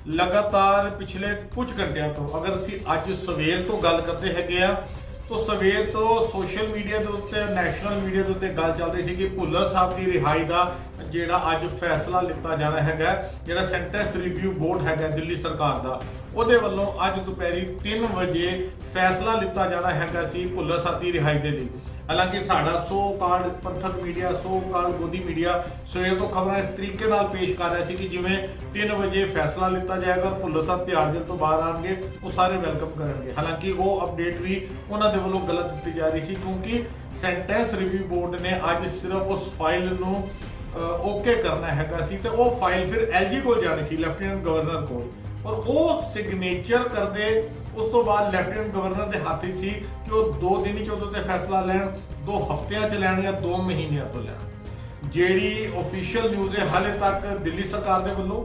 ਲਗਾਤਾਰ ਪਿਛਲੇ ਕੁਝ ਘੰਟਿਆਂ ਤੋਂ, ਅਗਰ ਅਸੀਂ ਅੱਜ ਸਵੇਰ ਤੋਂ ਗੱਲ ਕਰਦੇ ਹੈਗੇ ਆ ਤਾਂ ਸਵੇਰ ਤੋਂ ਸੋਸ਼ਲ ਮੀਡੀਆ ਦੇ ਉੱਤੇ, ਨੈਸ਼ਨਲ ਮੀਡੀਆ ਦੇ ਉੱਤੇ ਗੱਲ ਚੱਲ ਰਹੀ ਸੀ ਕਿ ਭੁੱਲਰ ਸਾਹਿਬ ਦੀ ਰਿਹਾਈ ਦਾ ਜਿਹੜਾ ਅੱਜ ਫੈਸਲਾ ਲਿੱਤਾ ਜਾਣਾ ਹੈਗਾ, ਜਿਹੜਾ ਸੈਂਟੈਂਸ ਰਿਵਿਊ ਬੋਰਡ ਹੈਗਾ ਦਿੱਲੀ ਸਰਕਾਰ ਦਾ, ਉਹਦੇ ਵੱਲੋਂ ਅੱਜ ਦੁਪਹਿਰੀ 3 ਵਜੇ ਫੈਸਲਾ ਲਿੱਤਾ ਜਾਣਾ ਹੈਗਾ ਸੀ ਭੁੱਲਰ ਸਾਹਿਬ ਦੀ ਰਿਹਾਈ ਦੇ ਲਈ। ਹਾਲਾਂਕਿ ਸਾਡਾ ਸੋ ਕਾਰਡ ਪੰਥਕ ਮੀਡੀਆ, ਸੋ ਕਾਰਡ ਗੋਦੀ ਮੀਡੀਆ ਸਵੇਰ ਤੋਂ ਖਬਰਾਂ ਇਸ ਤਰੀਕੇ ਨਾਲ ਪੇਸ਼ ਕਰ ਰਿਹਾ ਸੀ ਕਿ ਜਿਵੇਂ 3 ਵਜੇ ਫੈਸਲਾ ਲਿੱਤਾ ਜਾਏਗਾ, ਭੁੱਲਰ ਸਾਹਿਬ ਤਿਹਾੜ ਜੇਲ੍ਹ ਤੋਂ ਬਾਹਰ ਆਣਗੇ, ਉਹ ਸਾਰੇ ਵੈਲਕਮ ਕਰਨਗੇ। ਹਾਲਾਂਕਿ ਉਹ ਅਪਡੇਟ ਵੀ ਉਹਨਾਂ ਦੇ ਵੱਲੋਂ ਗਲਤ ਦਿੱਤੀ ਜਾ ਰਹੀ ਸੀ, ਕਿਉਂਕਿ ਸੈਂਟੈਂਸ ਰਿਵਿਊ ਬੋਰਡ ਨੇ ਅੱਜ ਸਿਰਫ ਉਸ ਫਾਈਲ ਨੂੰ ਓਕੇ ਕਰਨਾ ਹੈਗਾ ਸੀ ਤੇ ਉਹ ਫਾਈਲ ਫਿਰ ਐਲਜੀ ਕੋਲ ਜਾਣੀ ਸੀ, ਲੈਫਟੀਨੈਂਟ ਗਵਰਨਰ ਕੋਲ, ਔਰ ਉਹ ਸਿਗਨੇਚਰ ਕਰਦੇ ਉਸ ਤੋਂ ਬਾਅਦ ਲੈਫਟੀਨੈਂਟ ਗਵਰਨਰ ਦੇ ਹੱਥ ਸੀ ਕਿ ਉਹ 2 ਦਿਨ ਹੀ ਉਹਦੇ ਤੇ ਫੈਸਲਾ ਲੈਣ, 2 ਹਫ਼ਤਿਆਂ 'ਚ ਲੈਣ ਜਾਂ 2 ਮਹੀਨਿਆਂ ਤੋਂ ਲੈਣ। ਜਿਹੜੀ ਅਫੀਸ਼ੀਅਲ ਨਿਊਜ਼ ਹੈ ਹਾਲੇ ਤੱਕ ਦਿੱਲੀ ਸਰਕਾਰ ਦੇ ਵੱਲੋਂ,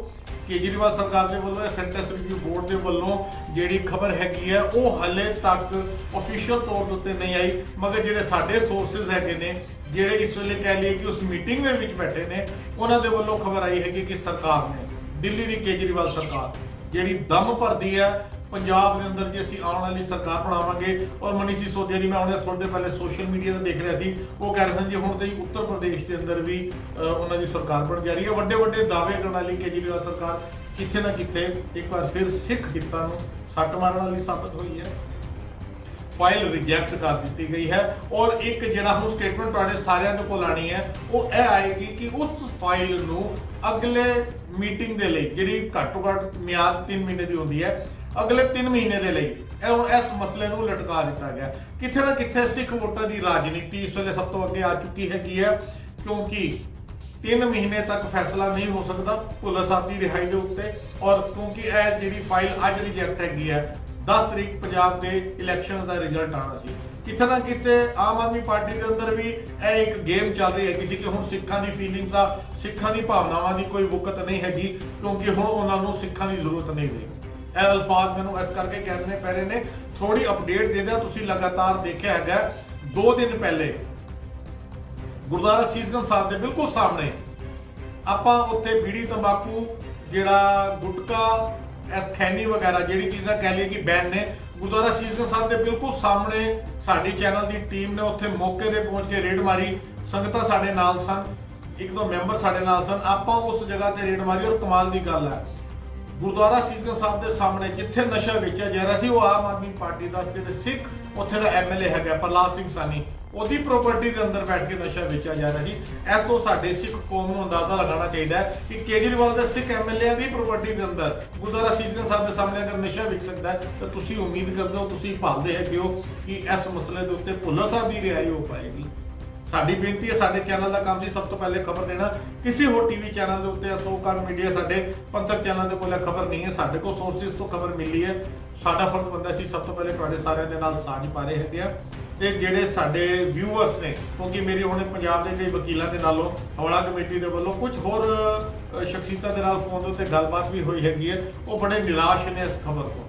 ਕੇਜਰੀਵਾਲ ਸਰਕਾਰ ਦੇ ਵੱਲੋਂ, ਸੈਂਟੈਂਸ ਰਿਵਿਊ ਬੋਰਡ ਦੇ ਵੱਲੋਂ ਜਿਹੜੀ ਖਬਰ ਹੈਗੀ ਹੈ ਉਹ ਹਾਲੇ ਤੱਕ ਅਫੀਸ਼ੀਅਲ ਤੌਰ ਦੇ ਉੱਤੇ ਨਹੀਂ ਆਈ। ਮਗਰ ਜਿਹੜੇ ਸਾਡੇ ਸੋਰਸਿਸ ਹੈਗੇ ਨੇ, ਜਿਹੜੇ ਇਸ ਵੇਲੇ ਕਹਿ ਲਈਏ ਕਿ ਉਸ ਮੀਟਿੰਗ ਦੇ ਵਿੱਚ ਬੈਠੇ ਨੇ, ਉਹਨਾਂ ਦੇ ਵੱਲੋਂ ਖਬਰ ਆਈ ਹੈਗੀ ਕਿ ਸਰਕਾਰ ਨੇ, ਦਿੱਲੀ ਦੀ ਕੇਜਰੀਵਾਲ ਸਰਕਾਰ ਜਿਹੜੀ ਦਮ ਭਰਦੀ ਹੈ ਪੰਜਾਬ ਦੇ ਅੰਦਰ ਜੇ ਅਸੀਂ ਆਉਣ ਵਾਲੀ ਸਰਕਾਰ ਬਣਾਵਾਂਗੇ। ਔਰ ਮਨੀਸ਼ ਸਿਸੋਦੀਆ ਦੀ ਮੈਂ ਉਹਨੇ ਥੋੜੇ ਦਿਨ ਪਹਿਲੇ ਸੋਸ਼ਲ ਮੀਡੀਆ ਤੇ ਦੇਖ ਰਿਹਾ ਸੀ, ਉਹ ਕਹਿ ਰਹੇ ਸਨ ਜੀ ਹੁਣ ਤਾਂ ਉੱਤਰ ਪ੍ਰਦੇਸ਼ ਦੇ ਅੰਦਰ ਵੀ ਉਹਨਾਂ ਦੀ ਸਰਕਾਰ ਬਣ ਜਾ ਰਹੀ ਹੈ। ਵੱਡੇ ਵੱਡੇ ਦਾਅਵੇ ਕਰਨ ਵਾਲੀ ਕੇਜਰੀਵਾਲ ਸਰਕਾਰ ਕਿਤੇ ਨਾ ਕਿਤੇ ਇੱਕ ਵਾਰ ਫਿਰ ਸਿੱਖ ਹਿੱਤਾਂ ਨੂੰ ਸੱਟ ਮਾਰਨ ਵਾਲੀ ਸਾਬਤ ਹੋਈ ਹੈ। ਫਾਈਲ ਰਿਜੈਕਟ ਕਰ ਦਿੱਤੀ ਗਈ ਹੈ ਔਰ ਇੱਕ ਜਿਹੜਾ ਹੁਣ ਸਟੇਟਮੈਂਟ ਤੁਹਾਡੇ ਸਾਰਿਆਂ ਦੇ ਕੋਲ ਆਣੀ ਹੈ ਉਹ ਇਹ ਆਏਗੀ ਕਿ ਉਸ ਫਾਈਲ ਨੂੰ ਅਗਲੇ ਮੀਟਿੰਗ ਦੇ ਲਈ, ਜਿਹੜੀ ਘੱਟੋ ਘੱਟ ਮਿਆਦ 3 ਮਹੀਨੇ ਦੀ ਹੁੰਦੀ ਹੈ, ਅਗਲੇ 3 ਮਹੀਨੇ ਦੇ ਲਈ ਇਸ ਮਸਲੇ ਨੂੰ ਲਟਕਾ ਦਿੱਤਾ ਗਿਆ। ਕਿਤੇ ਨਾ ਕਿਤੇ ਸਿੱਖ ਵੋਟਾਂ ਦੀ ਰਾਜਨੀਤੀ ਇਸ ਵੇਲੇ ਸਭ ਤੋਂ ਅੱਗੇ ਆ ਚੁੱਕੀ ਹੈਗੀ ਹੈ, ਕਿਉਂਕਿ 3 ਮਹੀਨੇ ਤੱਕ ਫੈਸਲਾ ਨਹੀਂ ਹੋ ਸਕਦਾ ਭੁੱਲਰ ਸਾਹਿਬ ਦੀ ਰਿਹਾਈ ਦੇ ਉੱਤੇ। ਔਰ ਕਿਉਂਕਿ ਇਹ ਜਿਹੜੀ ਫਾਈਲ ਅੱਜ ਰਿਜੈਕਟ ਹੈਗੀ ਹੈ, 10 ਤਰੀਕ ਪੰਜਾਬ ਦੇ ਇਲੈਕਸ਼ਨ ਦਾ ਰਿਜ਼ਲਟ ਆਉਣਾ ਸੀ। ਕਿਤੇ ਨਾ ਕਿਤੇ ਆਮ ਆਦਮੀ ਪਾਰਟੀ ਦੇ ਅੰਦਰ ਵੀ ਇਹ ਇੱਕ ਗੇਮ ਚੱਲ ਰਹੀ ਹੈਗੀ ਸੀ ਕਿ ਹੁਣ ਸਿੱਖਾਂ ਦੀ ਫੀਲਿੰਗ ਦਾ, ਸਿੱਖਾਂ ਦੀ ਭਾਵਨਾਵਾਂ ਦੀ ਕੋਈ ਵਕਤ ਨਹੀਂ ਹੈਗੀ, ਕਿਉਂਕਿ ਹੁਣ ਉਹਨਾਂ ਨੂੰ ਸਿੱਖਾਂ ਦੀ ਜ਼ਰੂਰਤ ਨਹੀਂ ਰਹੀ। ਇਹ ਅਲਫਾਜ਼ ਮੈਨੂੰ ਇਸ ਕਰਕੇ ਕਹਿਣੇ ਪੈ ਰਹੇ ਨੇ, ਥੋੜੀ ਅਪਡੇਟ ਦੇ ਦਿਆ। ਤੁਸੀਂ ਲਗਾਤਾਰ ਦੇਖਿਆ ਹੈਗਾ 2 ਦਿਨ ਪਹਿਲੇ ਗੁਰਦੁਆਰਾ ਸੀਸਗੰਜ ਸਾਹਿਬ ਦੇ ਬਿਲਕੁਲ ਸਾਹਮਣੇ ਆਪਾਂ ਉੱਥੇ ਬੀੜੀ ਤੰਬਾਕੂ, ਜਿਹੜਾ ਗੁਟਕਾ, ਖੈਨੀ ਵਗੈਰਾ ਜਿਹੜੀ ਚੀਜ਼ਾਂ ਕਹਿ ਲਈਏ ਕਿ ਬੈਨ ਨੇ, ਗੁਰਦੁਆਰਾ ਸੀਸਗੰਜ ਸਾਹਿਬ ਦੇ ਬਿਲਕੁਲ ਸਾਹਮਣੇ ਸਾਡੀ ਚੈਨਲ ਦੀ ਟੀਮ ਨੇ ਉੱਥੇ ਮੌਕੇ ਤੇ ਪਹੁੰਚ ਕੇ ਰੇਡ ਮਾਰੀ। ਸੰਗਤਾਂ ਸਾਡੇ ਨਾਲ ਸਨ, 1-2 ਮੈਂਬਰ ਸਾਡੇ ਨਾਲ ਸਨ। ਆਪਾਂ ਉਸ ਜਗ੍ਹਾ ਤੇ ਰੇਡ ਮਾਰੀ ਔਰ ਕਮਾਲ ਦੀ ਗੱਲ ਹੈ, ਗੁਰਦੁਆਰਾ ਸੀਸਗੰਜ ਸਾਹਿਬ ਦੇ ਸਾਹਮਣੇ ਜਿੱਥੇ ਨਸ਼ਾ ਵੇਚਿਆ ਜਾ ਰਿਹਾ ਸੀ, ਉਹ ਆਮ ਆਦਮੀ ਪਾਰਟੀ ਦਾ ਜਿਹੜੇ ਸਿੱਖ ਉੱਥੇ ਦਾ ਐਮਐਲਏ ਹੈਗਾ ਪ੍ਰਹਲਾਦ ਸਿੰਘ ਸਾਨੀ, ਉਹਦੀ ਪ੍ਰਾਪਰਟੀ ਦੇ ਅੰਦਰ ਬੈਠ ਕੇ ਨਸ਼ਾ ਵੇਚਿਆ ਜਾ ਰਿਹਾ ਸੀ। ਇਸ ਤੋਂ ਸਾਡੇ ਸਿੱਖ ਕੌਮ ਨੂੰ ਅੰਦਾਜ਼ਾ ਲਗਾਉਣਾ ਚਾਹੀਦਾ ਹੈ ਕਿ ਕੇਜਰੀਵਾਲ ਦੇ ਸਿੱਖ ਐਮਐਲਏ ਦੀ ਪ੍ਰਾਪਰਟੀ ਦੇ ਅੰਦਰ ਗੁਰਦੁਆਰਾ ਸੀਸਗੰਜ ਸਾਹਿਬ ਦੇ ਸਾਹਮਣੇ ਅਗਰ ਨਸ਼ਾ ਵਿਕ ਸਕਦਾ ਹੈ ਤਾਂ ਤੁਸੀਂ ਉਮੀਦ ਕਰਦੇ ਹੋ, ਤੁਸੀਂ ਭਾਲਦੇ ਹੈਗੇ ਹੋ ਕਿ ਇਸ ਮਸਲੇ ਦੇ ਉੱਤੇ ਭੁੱਲਰ ਸਾਹਿਬ ਦੀ ਰਿਹਾਈ ਹੋ ਪਾਏਗੀ। ਸਾਡੀ ਬੇਨਤੀ ਹੈ, ਸਾਡੇ ਚੈਨਲ ਦਾ ਕੰਮ ਸੀ ਸਭ ਤੋਂ ਪਹਿਲੇ ਖਬਰ ਦੇਣਾ। ਕਿਸੇ ਹੋਰ ਟੀਵੀ ਚੈਨਲ ਦੇ ਉੱਤੇ ਸੋਕਾਲ ਮੀਡੀਆ, ਸਾਡੇ ਪੰਥਕ ਚੈਨਲ ਦੇ ਕੋਲ ਖਬਰ ਨਹੀਂ ਹੈ, ਸਾਡੇ ਕੋਲ ਸੋਰਸਿਸ ਤੋਂ ਖਬਰ ਮਿਲੀ ਹੈ। ਸਾਡਾ ਫਰਜ਼ ਬਣਦਾ ਸੀ ਸਭ ਤੋਂ ਪਹਿਲੇ ਤੁਹਾਡੇ ਸਾਰਿਆਂ ਦੇ ਨਾਲ ਸਾਂਝ ਪਾ ਰਹੇ ਹੈਗੇ ਆ। ਤੇ ਜਿਹੜੇ ਸਾਡੇ ਵਿਊਅਰਸ ਨੇ, ਕਿਉਂਕਿ ਮੇਰੀ ਹੁਣ ਪੰਜਾਬ ਦੇ ਕਈ ਵਕੀਲਾਂ ਦੇ ਨਾਲੋਂ ਹਵਾਲਾ ਕਮੇਟੀ ਦੇ ਵੱਲੋਂ ਕੁਝ ਹੋਰ ਸ਼ਖਸੀਅਤਾਂ ਦੇ ਨਾਲ ਫੋਨ ਦੇ ਉੱਤੇ ਗੱਲਬਾਤ ਵੀ ਹੋਈ ਹੈਗੀ ਹੈ, ਉਹ ਬੜੇ ਨਿਰਾਸ਼ ਨੇ ਇਸ ਖਬਰ ਤੋਂ।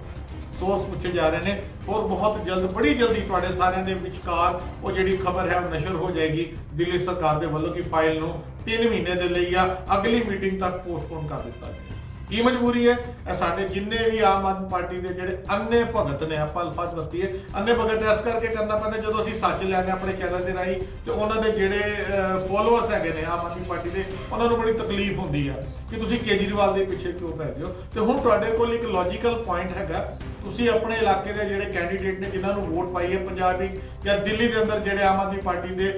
ਸੋਚ ਪੁੱਛੇ ਜਾ ਰਹੇ ਨੇ ਔਰ ਬਹੁਤ ਜਲਦ, ਬੜੀ ਜਲਦੀ ਤੁਹਾਡੇ ਸਾਰਿਆਂ ਦੇ ਵਿਚਕਾਰ ਉਹ ਜਿਹੜੀ ਖਬਰ ਹੈ ਉਹ ਨਸ਼ਰ ਹੋ ਜਾਏਗੀ ਦਿੱਲੀ ਸਰਕਾਰ ਦੇ ਵੱਲੋਂ ਕਿ ਫਾਈਲ ਨੂੰ 3 ਮਹੀਨੇ ਦੇ ਲਈ ਜਾਂ ਅਗਲੀ ਮੀਟਿੰਗ ਤੱਕ ਪੋਸਟਪੋਨ ਕਰ ਦਿੱਤਾ ਜਾਏ। ਕੀ ਮਜਬੂਰੀ ਹੈ? ਇਹ ਸਾਡੇ ਜਿੰਨੇ ਵੀ ਆਮ ਆਦਮੀ ਪਾਰਟੀ ਦੇ ਜਿਹੜੇ ਅੰਨੇ ਭਗਤ ਨੇ, ਆਪਾਂ ਅਲਫਾਜ਼ ਵਰਤੀਏ ਅੰਨੇ ਭਗਤ ਇਸ ਕਰਕੇ ਕਰਨਾ ਪੈਂਦਾ ਜਦੋਂ ਅਸੀਂ ਸੱਚ ਲੈਣੇ ਆਪਣੇ ਚੈਨਲ ਦੇ ਰਾਹੀਂ, ਤੇ ਉਹਨਾਂ ਦੇ ਜਿਹੜੇ ਫੋਲੋਅਰਸ ਹੈਗੇ ਨੇ ਆਮ ਆਦਮੀ ਪਾਰਟੀ ਦੇ, ਉਹਨਾਂ ਨੂੰ ਬੜੀ ਤਕਲੀਫ ਹੁੰਦੀ ਆ ਕਿ ਤੁਸੀਂ ਕੇਜਰੀਵਾਲ ਦੇ ਪਿੱਛੇ ਕਿਉਂ ਪੈ ਗਏ ਹੋ। ਤੇ ਹੁਣ ਤੁਹਾਡੇ ਕੋਲ ਇੱਕ ਲੌਜੀਕਲ ਪੁਆਇੰਟ ਹੈਗਾ, ਤੁਸੀਂ ਆਪਣੇ ਇਲਾਕੇ ਦੇ ਜਿਹੜੇ ਕੈਂਡੀਡੇਟ ਨੇ ਜਿਨ੍ਹਾਂ ਨੂੰ ਵੋਟ ਪਾਈ ਹੈ ਪੰਜਾਬ ਵਿੱਚ ਜਾਂ ਦਿੱਲੀ ਦੇ ਅੰਦਰ ਜਿਹੜੇ ਆਮ ਆਦਮੀ ਪਾਰਟੀ ਦੇ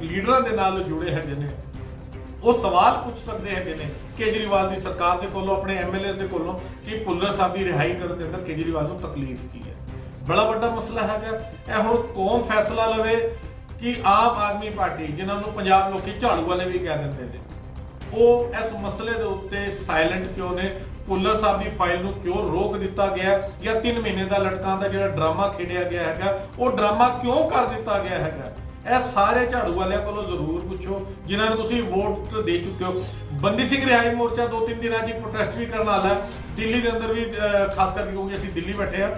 ਲੀਡਰਾਂ ਦੇ ਨਾਲ ਜੁੜੇ ਹੈਗੇ ਨੇ, ਉਹ ਸਵਾਲ ਪੁੱਛ ਸਕਦੇ ਹੈਗੇ ਨੇ ਕੇਜਰੀਵਾਲ ਦੀ ਸਰਕਾਰ ਦੇ ਕੋਲੋਂ, ਆਪਣੇ ਐਮਐਲਏ ਦੇ ਕੋਲੋਂ ਕਿ ਭੁੱਲਰ ਸਾਹਿਬ ਦੀ ਰਿਹਾਈ ਕਰਨ ਦੇ ਅੰਦਰ ਕੇਜਰੀਵਾਲ ਨੂੰ ਤਕਲੀਫ ਕੀ ਹੈ। ਬੜਾ ਵੱਡਾ ਮਸਲਾ ਹੈਗਾ ਇਹ। ਹੁਣ ਕੌਮ ਫੈਸਲਾ ਲਵੇ ਕਿ ਆਮ ਆਦਮੀ ਪਾਰਟੀ, ਜਿਨ੍ਹਾਂ ਨੂੰ ਪੰਜਾਬ ਲੋਕੀ ਝਾੜੂ ਵਾਲੇ ਵੀ ਕਹਿ ਦਿੰਦੇ ਨੇ, ਉਹ ਇਸ ਮਸਲੇ ਦੇ ਉੱਤੇ ਸਾਇਲੈਂਟ ਕਿਉਂ ਨੇ? ਭੁੱਲਰ ਸਾਹਿਬ ਦੀ ਫਾਈਲ ਨੂੰ ਕਿਉਂ ਰੋਕ ਦਿੱਤਾ ਗਿਆ ਜਾਂ 3 ਮਹੀਨੇ ਦਾ ਲਟਕਾਂ ਦਾ ਜਿਹੜਾ ਡਰਾਮਾ ਖੇਡਿਆ ਗਿਆ ਹੈਗਾ, ਉਹ ਡਰਾਮਾ ਕਿਉਂ ਕਰ ਦਿੱਤਾ ਗਿਆ ਹੈਗਾ? ਇਹ ਸਾਰੇ ਝਾੜੂ ਵਾਲਿਆਂ ਕੋਲੋਂ ਜ਼ਰੂਰ ਪੁੱਛੋ ਜਿਨ੍ਹਾਂ ਨੂੰ ਤੁਸੀਂ ਵੋਟ ਦੇ ਚੁੱਕੇ ਹੋ। ਬੰਦੀ ਸਿੰਘ ਰਿਹਾਈ ਮੋਰਚਾ 2-3 ਦਿਨਾਂ ਦੀ ਪ੍ਰੋਟੈਸਟ ਵੀ ਕਰਨ ਵਾਲਾ ਦਿੱਲੀ ਦੇ ਅੰਦਰ ਵੀ, ਖਾਸ ਕਰਕੇ ਕਿਉਂਕਿ ਅਸੀਂ ਦਿੱਲੀ ਬੈਠੇ ਆ,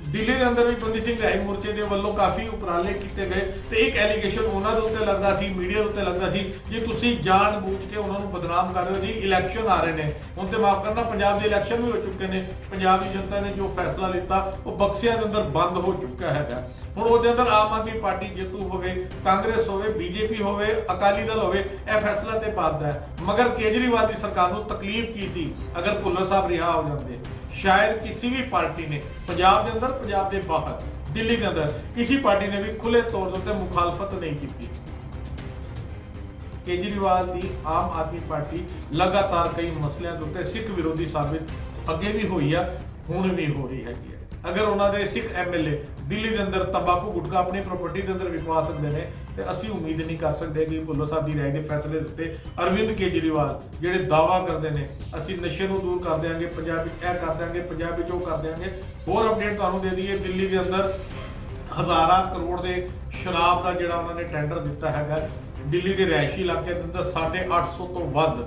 ਦਿੱਲੀ ਦੇ ਅੰਦਰ ਵੀ ਬੰਦੀ ਸਿੰਘ ਰਿਹਾਈ ਮੋਰਚੇ ਦੇ ਵੱਲੋਂ ਕਾਫੀ ਉਪਰਾਲੇ ਕੀਤੇ ਗਏ ਤੇ ਇੱਕ ਐਲੀਗੇਸ਼ਨ ਉਹਨਾਂ ਦੇ ਉੱਤੇ ਲੱਗਦਾ ਸੀ, ਮੀਡੀਆ ਦੇ ਉੱਤੇ ਲੱਗਦਾ ਸੀ ਜੀ ਤੁਸੀਂ ਜਾਣ ਬੂਝ ਕੇ ਉਹਨਾਂ ਨੂੰ ਬਦਨਾਮ ਕਰ ਰਹੇ ਹੋ ਜੀ, ਇਲੈਕਸ਼ਨ ਆ ਰਹੇ ਨੇ। ਹੁਣ ਤੇ ਮਾਫ ਕਰਨਾ, ਪੰਜਾਬ ਦੇ ਇਲੈਕਸ਼ਨ ਵੀ ਹੋ ਚੁੱਕੇ ਨੇ, ਪੰਜਾਬ ਦੀ ਜਨਤਾ ਨੇ ਜੋ ਫੈਸਲਾ ਲਿੱਤਾ ਉਹ ਬਕਸਿਆਂ ਦੇ ਅੰਦਰ ਬੰਦ ਹੋ ਚੁੱਕਾ ਹੈਗਾ। ਹੁਣ ਉਹਦੇ ਅੰਦਰ ਆਮ ਆਦਮੀ ਪਾਰਟੀ ਜੇਤੂ ਹੋਵੇ, ਕਾਂਗਰਸ ਹੋਵੇ, ਬੀਜੇਪੀ ਹੋਵੇ, ਅਕਾਲੀ ਦਲ ਹੋਵੇ, ਇਹ ਫੈਸਲਾ ਤੇ ਪਾਦਾ ਹੈ। ਮਗਰ ਕੇਜਰੀਵਾਲ ਦੀ ਸਰਕਾਰ ਨੂੰ ਤਕਲੀਫ ਕੀ ਸੀ ਅਗਰ ਭੁੱਲਰ ਸਾਹਿਬ ਰਿਹਾ ਹੋ ਜਾਂਦੇ? ਸ਼ਾਇਦ ਕਿਸੇ ਵੀ ਪਾਰਟੀ ਨੇ ਪੰਜਾਬ ਦੇ ਅੰਦਰ, ਪੰਜਾਬ ਦੇ ਬਾਹਰ, ਦਿੱਲੀ ਦੇ ਅੰਦਰ ਕਿਸੇ ਪਾਰਟੀ ਨੇ ਵੀ ਖੁੱਲੇ ਤੌਰ ਤੇ ਮੁਖਾਲਫਤ ਨਹੀਂ ਕੀਤੀ। ਕੇਜਰੀਵਾਲ ਦੀ ਆਮ ਆਦਮੀ ਪਾਰਟੀ ਲਗਾਤਾਰ ਕਈ ਮਸਲਿਆਂ ਦੇ ਉੱਤੇ ਸਿੱਖ ਵਿਰੋਧੀ ਸਾਬਿਤ ਅੱਗੇ ਵੀ ਹੋਈ ਆ, ਹੁਣ ਵੀ ਹੋ ਰਹੀ ਹੈਗੀ ਹੈ। ਅਗਰ ਉਹਨਾਂ ਦੇ ਸਿੱਖ ਐਮਐਲਏ ਦਿੱਲੀ ਦੇ ਅੰਦਰ ਤੰਬਾਕੂ ਗੁਟਕਾ ਆਪਣੀ ਪ੍ਰਾਪਰਟੀ ਦੇ ਅੰਦਰ ਵਿਕਵਾ ਸਕਦੇ ਨੇ ਤੇ ਅਸੀਂ ਉਮੀਦ ਨਹੀਂ ਕਰ ਸਕਦੇ ਕਿ ਭੁੱਲਰ ਸਾਹਿਬ ਦੀ ਰਾਏ ਦੇ ਫੈਸਲੇ ਦੇ ਉੱਤੇ ਅਰਵਿੰਦ ਕੇਜਰੀਵਾਲ ਜਿਹੜੇ ਦਾਅਵਾ ਕਰਦੇ ਨੇ ਅਸੀਂ ਨਸ਼ੇ ਨੂੰ ਦੂਰ ਕਰ ਦਿਆਂਗੇ, ਪੰਜਾਬ ਵਿੱਚ ਇਹ ਕਰ ਦਿਆਂਗੇ, ਪੰਜਾਬ ਵਿੱਚ ਉਹ ਕਰ ਦਿਆਂਗੇ। ਹੋਰ ਅਪਡੇਟ ਤੁਹਾਨੂੰ ਦੇ ਦਈਏ, ਦਿੱਲੀ ਦੇ ਅੰਦਰ ਹਜ਼ਾਰਾਂ ਕਰੋੜ ਦੇ ਸ਼ਰਾਬ ਦਾ ਜਿਹੜਾ ਉਹਨਾਂ ਨੇ ਟੈਂਡਰ ਦਿੱਤਾ ਹੈਗਾ, ਦਿੱਲੀ ਦੇ ਰਿਹਾਇਸ਼ੀ ਇਲਾਕੇ ਦੇ ਅੰਦਰ 850 ਤੋਂ ਵੱਧ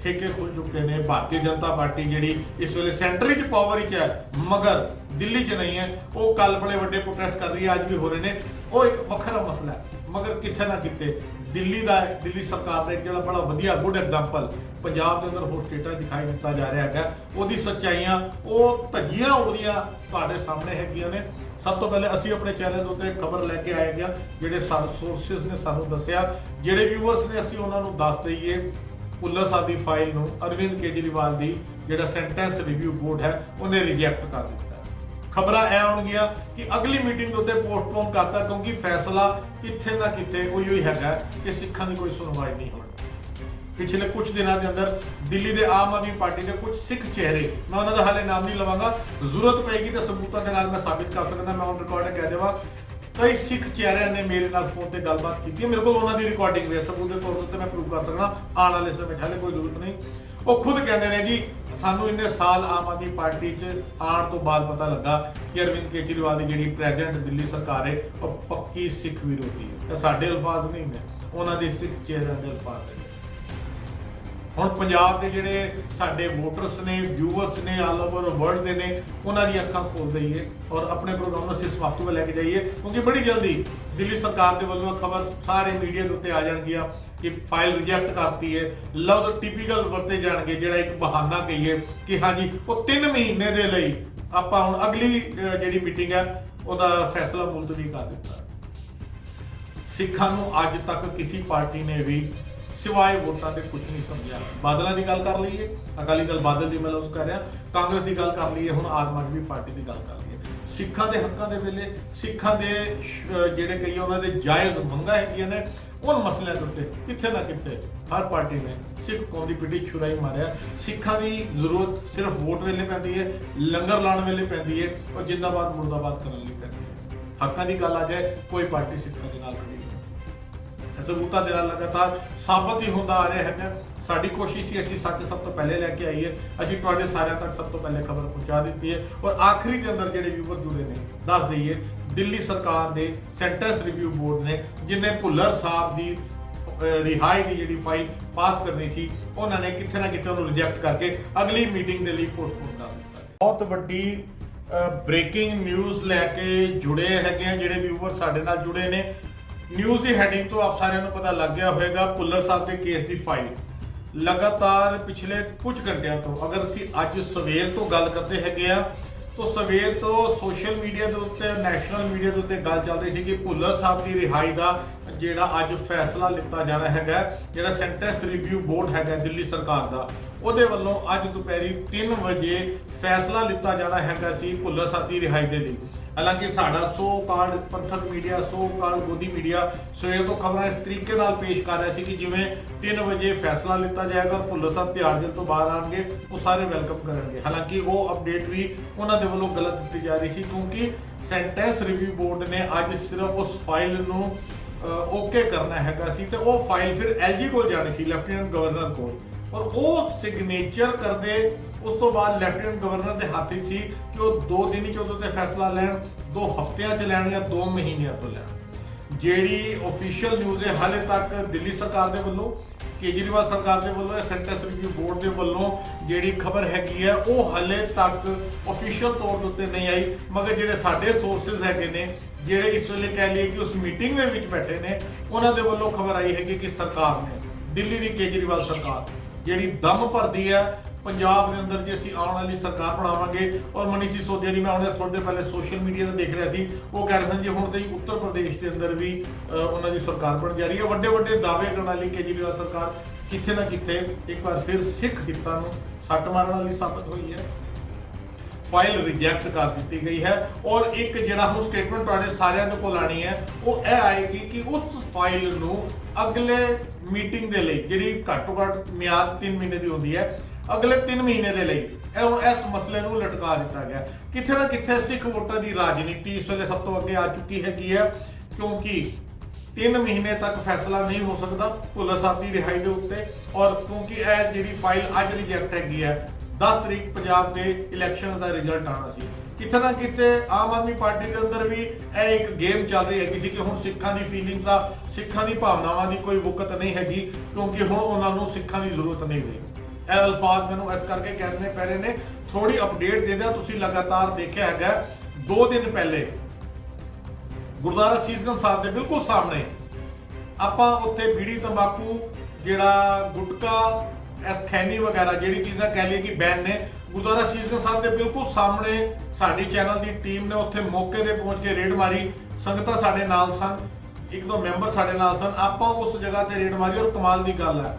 ਠੇਕੇ ਖੁੱਲ ਚੁੱਕੇ ਨੇ। ਭਾਰਤੀ ਜਨਤਾ ਪਾਰਟੀ ਜਿਹੜੀ ਇਸ ਵੇਲੇ ਸੈਂਟਰ ਵਿੱਚ ਪਾਵਰ ਵਿੱਚ ਹੈ ਮਗਰ ਦਿੱਲੀ 'ਚ ਨਹੀਂ ਹੈ, ਉਹ ਕੱਲ ਬੜੇ ਵੱਡੇ ਪ੍ਰੋਟੈਸਟ ਕਰ ਰਹੀ ਹੈ, ਅੱਜ ਵੀ ਹੋ ਰਹੇ ਨੇ, ਉਹ ਇੱਕ ਵੱਖਰਾ ਮਸਲਾ ਹੈ। ਮਗਰ ਕਿੱਥੇ ਨਾ ਕਿਤੇ ਦਿੱਲੀ ਸਰਕਾਰ ਦਾ ਜਿਹੜਾ ਬੜਾ ਵਧੀਆ ਗੁੱਡ ਐਗਜ਼ਾਮਪਲ ਪੰਜਾਬ ਦੇ ਅੰਦਰ ਹੋਰ ਸਟੇਟਾਂ ਦਿਖਾਈ ਦਿੱਤਾ ਜਾ ਰਿਹਾ ਹੈਗਾ, ਉਹਦੀ ਸੱਚਾਈਆਂ ਉਹ ਧੱਜੀਆਂ ਉਹਦੀਆਂ ਤੁਹਾਡੇ ਸਾਹਮਣੇ ਹੈਗੀਆਂ ਨੇ। ਸਭ ਤੋਂ ਪਹਿਲੇ ਅਸੀਂ ਆਪਣੇ ਚੈਨਲ ਦੇ ਉੱਤੇ ਖਬਰ ਲੈ ਕੇ ਆਏ ਗਿਆ, ਜਿਹੜੇ ਸੋਰਸਿਸ ਨੇ ਸਾਨੂੰ ਦੱਸਿਆ, ਜਿਹੜੇ ਵਿਊਅਰਸ ਨੇ ਅਸੀਂ ਉਹਨਾਂ ਨੂੰ ਦੱਸ ਦਈਏ, ਭੁੱਲਰ ਸਾਹਿਬ ਦੀ ਫਾਈਲ ਨੂੰ ਅਰਵਿੰਦ ਕੇਜਰੀਵਾਲ ਦੀ ਜਿਹੜਾ ਸੈਂਟੈਂਸ ਰਿਵਿਊ ਬੋਰਡ ਹੈ ਉਹਨੇ ਰਿਜੈਕਟ ਕਰ ਦਿੱਤਾ। ਖਬਰਾਂ ਇਹ ਆਉਣਗੀਆਂ ਕਿ ਅਗਲੀ ਮੀਟਿੰਗ ਦੇ ਉੱਤੇ ਪੋਸਟਪੋਨ ਕਰਤਾ, ਕਿਉਂਕਿ ਫੈਸਲਾ ਕਿੱਥੇ ਨਾ ਕਿਤੇ ਉਹੀ ਹੀ ਹੈਗਾ ਕਿ ਸਿੱਖਾਂ ਦੀ ਕੋਈ ਸੁਣਵਾਈ ਨਹੀਂ ਹੋਣੀ। ਪਿਛਲੇ ਕੁਝ ਦਿਨਾਂ ਦੇ ਅੰਦਰ ਦਿੱਲੀ ਦੇ ਆਮ ਆਦਮੀ ਪਾਰਟੀ ਦੇ ਕੁਝ ਸਿੱਖ ਚਿਹਰੇ, ਮੈਂ ਉਹਨਾਂ ਦਾ ਹਾਲੇ ਨਾਮ ਨਹੀਂ ਲਵਾਂਗਾ, ਜ਼ਰੂਰਤ ਪਏਗੀ ਤਾਂ ਸਬੂਤਾਂ ਦੇ ਨਾਲ ਮੈਂ ਸਾਬਿਤ ਕਰ ਸਕਦਾ, ਮੈਂ ਔਨ ਰਿਕਾਰਡ ਕਹਿ ਦੇਵਾਂ, ਕਈ ਸਿੱਖ ਚਿਹਰਿਆਂ ਨੇ ਮੇਰੇ ਨਾਲ ਫੋਨ ਤੇ ਗੱਲਬਾਤ ਕੀਤੀ ਹੈ, ਮੇਰੇ ਕੋਲ ਉਹਨਾਂ ਦੀ ਰਿਕਾਰਡਿੰਗ ਵੀ ਹੈ, ਸਬੂਤ ਦੇ ਤੌਰ ਤੇ ਮੈਂ ਪ੍ਰੂਵ ਕਰ ਸਕਦਾ। ਆਉਣ ਵਾਲੇ ਸਮੇਂ 'ਚ ਹਾਲੇ ਕੋਈ ਜ਼ਰੂਰਤ ਨਹੀਂ। ਉਹ ਖੁਦ ਕਹਿੰਦੇ ਨੇ ਜੀ ਸਾਨੂੰ ਇੰਨੇ ਸਾਲ ਆਮ ਆਦਮੀ ਪਾਰਟੀ 'ਚ ਆਉਣ ਤੋਂ ਬਾਅਦ ਪਤਾ ਲੱਗਾ ਕਿ ਅਰਵਿੰਦ ਕੇਜਰੀਵਾਲ ਦੀ ਜਿਹੜੀ ਪ੍ਰੈਜ਼ੈਂਟ ਦਿੱਲੀ ਸਰਕਾਰ ਹੈ ਉਹ ਪੱਕੀ ਸਿੱਖ ਵਿਰੋਧੀ ਹੈ। ਇਹ ਸਾਡੇ ਅਲਫਾਜ਼ ਨਹੀਂ ਨੇ, ਉਹਨਾਂ ਦੇ ਸਿੱਖ ਚਿਹਰਿਆਂ ਦੇ ਅਲਫਾਜ਼ ਨੇ। ਹੁਣ ਪੰਜਾਬ ਦੇ ਜਿਹੜੇ ਸਾਡੇ ਵੋਟਰਸ ਨੇ, ਵਿਊਅਰਸ ਨੇ, ਆਲ ਓਵਰ ਵਰਲਡ ਦੇ ਨੇ, ਉਹਨਾਂ ਦੀ ਅੱਖਾਂ ਖੋਲ ਦਈਏ ਔਰ ਆਪਣੇ ਪ੍ਰੋਗਰਾਮ ਨੂੰ ਅਸੀਂ ਸਮਾਪਤੀ ਵੱਲ ਲੈ ਕੇ ਜਾਈਏ, ਕਿਉਂਕਿ ਬੜੀ ਜਲਦੀ ਦਿੱਲੀ ਸਰਕਾਰ ਦੇ ਵੱਲੋਂ ਖਬਰ ਸਾਰੇ ਮੀਡੀਆ ਦੇ ਉੱਤੇ ਆ ਜਾਣਗੀਆਂ ਕਿ ਫਾਈਲ ਰਿਜੈਕਟ ਕਰਤੀ ਹੈ। ਲਫ਼ਜ਼ ਟਿਪੀਕਲ ਵਰਤੇ ਜਾਣਗੇ, ਜਿਹੜਾ ਇੱਕ ਬਹਾਨਾ ਕਹੀਏ ਕਿ ਹਾਂਜੀ ਉਹ 3 ਮਹੀਨੇ ਦੇ ਲਈ ਆਪਾਂ ਹੁਣ ਅਗਲੀ ਜਿਹੜੀ ਮੀਟਿੰਗ ਹੈ ਉਹਦਾ ਫੈਸਲਾ ਮੁਲਤਵੀ ਕਰ ਦਿੱਤਾ। ਸਿੱਖਾਂ ਨੂੰ ਅੱਜ ਤੱਕ ਕਿਸੇ ਪਾਰਟੀ ਨੇ ਵੀ ਸਿਵਾਏ ਵੋਟਾਂ ਦੇ ਕੁਝ ਨਹੀਂ ਸਮਝਿਆ। ਬਾਦਲਾਂ ਦੀ ਗੱਲ ਕਰ ਲਈਏ, ਅਕਾਲੀ ਦਲ ਬਾਦਲ ਦੀ ਮੈਂ ਲਫ਼ਜ਼ ਕਰ ਰਿਹਾ, ਕਾਂਗਰਸ ਦੀ ਗੱਲ ਕਰ ਲਈਏ, ਹੁਣ ਆਮ ਆਦਮੀ ਪਾਰਟੀ ਦੀ ਗੱਲ ਕਰ ਲਈਏ, ਸਿੱਖਾਂ ਦੇ ਹੱਕਾਂ ਦੇ ਵੇਲੇ ਸਿੱਖਾਂ ਦੇ ਜਿਹੜੇ ਕਈ ਉਹਨਾਂ ਦੇ ਜਾਇਜ਼ ਮੰਗਾਂ ਹੈਗੀਆਂ ਨੇ, ਉਨ ਮਸਲਿਆਂ ਦੇ ਉੱਤੇ ਕਿੱਥੇ ਨਾ ਕਿਤੇ ਹਰ ਪਾਰਟੀ ਨੇ ਸਿੱਖ ਕੌਮ ਦੀ ਪਿੱਠੀ ਛੁਰਾਈ ਮਾਰਿਆ। ਸਿੱਖਾਂ ਦੀ ਜ਼ਰੂਰਤ ਸਿਰਫ ਵੋਟ ਵੇਲੇ ਪੈਂਦੀ ਹੈ, ਲੰਗਰ ਲਾਉਣ ਵੇਲੇ ਪੈਂਦੀ ਹੈ ਔਰ ਜਿੰਦਾਬਾਦ ਮੁਰਦਾਬਾਦ ਕਰਨ ਲਈ ਪੈਂਦੀ ਹੈ। ਹੱਕਾਂ ਦੀ ਗੱਲ ਆ ਜਾਏ, ਕੋਈ ਪਾਰਟੀ ਸਿੱਖਾਂ ਦੇ ਨਾਲ ਖੜੀ ਨਹੀਂ। ਸਬੂਤਾਂ ਦੇ ਨਾਲ ਲਗਾਤਾਰ ਸਾਬਤ ਹੀ ਹੁੰਦਾ ਆ ਰਿਹਾ ਹੈਗਾ। ਸਾਡੀ ਕੋਸ਼ਿਸ਼ ਸੀ ਅਸੀਂ ਸੱਚ ਸਭ ਤੋਂ ਪਹਿਲੇ ਲੈ ਕੇ ਆਈਏ, ਅਸੀਂ ਤੁਹਾਡੇ ਸਾਰਿਆਂ ਤੱਕ ਸਭ ਤੋਂ ਪਹਿਲੇ ਖਬਰ ਪਹੁੰਚਾ ਦਿੱਤੀ ਹੈ। ਔਰ ਆਖਰੀ ਦੇ ਅੰਦਰ ਜਿਹੜੇ ਵਿਊਅਰ ਜੁੜੇ ਨੇ ਦੱਸ ਦਈਏ, ਦਿੱਲੀ ਸਰਕਾਰ ਦੇ ਸੈਂਟੈਂਸ ਰਿਵਿਊ ਬੋਰਡ ਨੇ, ਜਿਨੇ ਭੁੱਲਰ ਸਾਹਿਬ ਦੀ ਰਿਹਾਈ ਦੀ ਜਿਹੜੀ ਫਾਈਲ ਪਾਸ ਕਰਨੀ ਸੀ, ਉਹਨਾਂ ਨੇ ਕਿੱਥੇ ਨਾ ਕਿਤੇ ਉਹਨੂੰ ਰਿਜੈਕਟ ਕਰਕੇ ਅਗਲੀ ਮੀਟਿੰਗ ਦੇ ਲਈ ਪੋਸਟਪੋਨ ਕਰ ਦਿੱਤਾ। ਬਹੁਤ ਵੱਡੀ ਬ੍ਰੇਕਿੰਗ ਨਿਊਜ਼ ਲੈ ਕੇ ਜੁੜੇ ਹੈਗੇ ਆ ਜਿਹੜੇ ਵਿਊਅਰ ਸਾਡੇ ਨਾਲ ਜੁੜੇ ਨੇ। ਨਿਊਜ਼ ਦੀ ਹੈਡਿੰਗ ਤੋਂ ਆਪ ਸਾਰਿਆਂ ਨੂੰ ਪਤਾ ਲੱਗ ਗਿਆ ਹੋਵੇਗਾ, ਭੁੱਲਰ ਸਾਹਿਬ ਦੇ ਕੇਸ ਦੀ ਫਾਈਲ ਲਗਾਤਾਰ ਪਿਛਲੇ ਕੁਝ ਘੰਟਿਆਂ ਤੋਂ, ਅਗਰ ਅਸੀਂ ਅੱਜ ਸਵੇਰ ਤੋਂ ਗੱਲ ਕਰਦੇ ਹੈਗੇ ਆ तो सवेर तो सोशल मीडिया के उत्ते नैशनल मीडिया के उत्ते गल चल रही थी कि भुल्लर साहब की रिहाई का जिहड़ा अज फैसला लिता जाना है, जिहड़ा सेंटेंस रिव्यू बोर्ड है दिल्ली सरकार का, ਉਹਦੇ ਵੱਲੋਂ ਅੱਜ ਦੁਪਹਿਰੀ 3 ਵਜੇ ਫੈਸਲਾ ਲਿੱਤਾ ਜਾਣਾ ਹੈਗਾ ਸੀ ਭੁੱਲਰ ਸਾਹਿਬ ਦੀ ਰਿਹਾਈ ਦੇ ਲਈ। ਹਾਲਾਂਕਿ ਸਾਡਾ ਸੋ ਕਾਲਡ ਪੰਥਕ ਮੀਡੀਆ, ਸੋ ਕਾਲਡ ਗੋਦੀ ਮੀਡੀਆ ਸਵੇਰ ਤੋਂ ਖਬਰਾਂ ਇਸ ਤਰੀਕੇ ਨਾਲ ਪੇਸ਼ ਕਰ ਰਿਹਾ ਸੀ ਕਿ ਜਿਵੇਂ 3 ਵਜੇ ਫੈਸਲਾ ਲਿੱਤਾ ਜਾਏਗਾ, ਭੁੱਲਰ ਸਾਹਿਬ ਤਿਹਾੜ ਜੇਲ੍ਹ ਤੋਂ ਬਾਹਰ ਆਣਗੇ, ਉਹ ਸਾਰੇ ਵੈਲਕਮ ਕਰਨਗੇ। ਹਾਲਾਂਕਿ ਉਹ ਅਪਡੇਟ ਵੀ ਉਹਨਾਂ ਦੇ ਵੱਲੋਂ ਗਲਤ ਦਿੱਤੀ ਜਾ ਰਹੀ ਸੀ, ਕਿਉਂਕਿ ਸੈਂਟੈਂਸ ਰਿਵਿਊ ਬੋਰਡ ਨੇ ਅੱਜ ਸਿਰਫ ਉਸ ਫਾਈਲ ਨੂੰ ਓਕੇ ਕਰਨਾ ਹੈਗਾ ਸੀ ਤੇ ਉਹ ਫਾਈਲ ਫਿਰ ਐਲਜੀ ਕੋਲ ਜਾਣੀ ਸੀ, ਲੈਫਟੀਨੈਂਟ ਗਵਰਨਰ ਕੋਲ, और वो सिग्नेचर करते उस तो बाद लैफ्टिनेंट गवर्नर के हाथ सी कि वो 2 दिन ही फैसला लैन, 2 हफ्तियां च लैन या 2 महीनों तो लैन। जेड़ी ऑफिशियल न्यूज़ है हाले तक दिल्ली सरकार के वलों, केजरीवाल सरकार के वलों, सेंटेंस रिव्यू बोर्ड के वलों जेड़ी खबर हैगी है वो हाले तक ऑफिशियल तौर के उत्ते नहीं आई, मगर जेड़े साडे सोर्सेज हैगे ने जेड़े इस वेले कह लिए कि उस मीटिंग में विच बैठे ने, उन्हां दे वलों खबर आई है कि सरकार ने, दिल्ली की केजरीवाल सरकार ਜਿਹੜੀ ਦਮ ਭਰਦੀ ਹੈ ਪੰਜਾਬ ਦੇ ਅੰਦਰ, ਜੇ ਅਸੀਂ ਆਉਣ ਵਾਲੀ ਸਰਕਾਰ ਬਣਾਵਾਂਗੇ। ਔਰ ਮਨੀਸ਼ ਸਿਸੋਦੀਆ ਦੀ ਮੈਂ ਉਹਨੇ ਥੋੜੇ ਦਿਨ ਪਹਿਲੇ ਸੋਸ਼ਲ ਮੀਡੀਆ ਤੇ ਦੇਖ ਰਿਹਾ ਸੀ, ਉਹ ਕਹਿ ਰਹੇ ਸਨ ਜੀ ਹੁਣ ਤੇ ਉੱਤਰ ਪ੍ਰਦੇਸ਼ ਦੇ ਅੰਦਰ ਵੀ ਉਹਨਾਂ ਦੀ ਸਰਕਾਰ ਬਣ ਜਾ ਰਹੀ ਹੈ। ਵੱਡੇ ਵੱਡੇ ਦਾਅਵੇ ਕਰਨ ਵਾਲੀ ਕੇਜਰੀਵਾਲ ਸਰਕਾਰ ਕਿੱਥੇ ਨਾ ਕਿੱਥੇ ਇੱਕ ਵਾਰ ਫਿਰ ਸਿੱਖ ਹਿੱਤਾਂ ਨੂੰ ਸੱਟ ਮਾਰਨ ਵਾਲੀ ਸਾਬਤ ਹੋਈ ਹੈ। फाइल रिजैक्ट कर दी गई है और एक जिहड़ा हुण स्टेटमेंट तुहाडे सारियां दे कोल आनी है वो यह आएगी कि उस फाइल नूं अगले मीटिंग दे लई जिहड़ी घट्टो घट्ट मियाद 3 महीने दी हुंदी है, अगले 3 महीने दे लई इस मसले नूं लटका दिता गया। किथे ना किथे सिख वोटां दी राजनीति इस वेले सब तो अगे आ चुकी है, क्योंकि 3 महीने तक फैसला नहीं हो सकता भुल्लर साहब की रिहाई के उत्ते, और क्योंकि यह जिहड़ी फाइल अज रिजैक्ट हैगी है 10 तरीक पंजाब के इलैक्शन का रिजल्ट आना सी। किते ना किते आम आदमी पार्टी के अंदर भी एक गेम चल रही है कि हुण सिखां दी फीलिंग का, सिखां दी भावनावां दी कोई वुकत नहीं हैगी, क्योंकि हुण उन्हां नूं सिखां दी जरूरत नहीं रही। ਇਹ अल्फाज मैनूं इस करके कहने पै रहे ने। थोड़ी अपडेट दे दिया, तुसीं लगातार देखिया हैगा 2 दिन पहले गुरुद्वारा सीसगंज साहब के बिल्कुल सामने आपां उत्थे बीड़ी तंबाकू जिहड़ा गुटका खैनी वगैरह जिहड़ी चीज़ां कह लिए कि बैन ने, गुरुद्वारा सीसगंज साहब के बिल्कुल सामने साडी चैनल की टीम ने उत्थे मौके पर पहुँच के रेड मारी। संगतां साडे नाल सन, 1-2 मैंबर साडे नाल सन, आपां उस जगह ते रेड मारी। और कमाल की गल है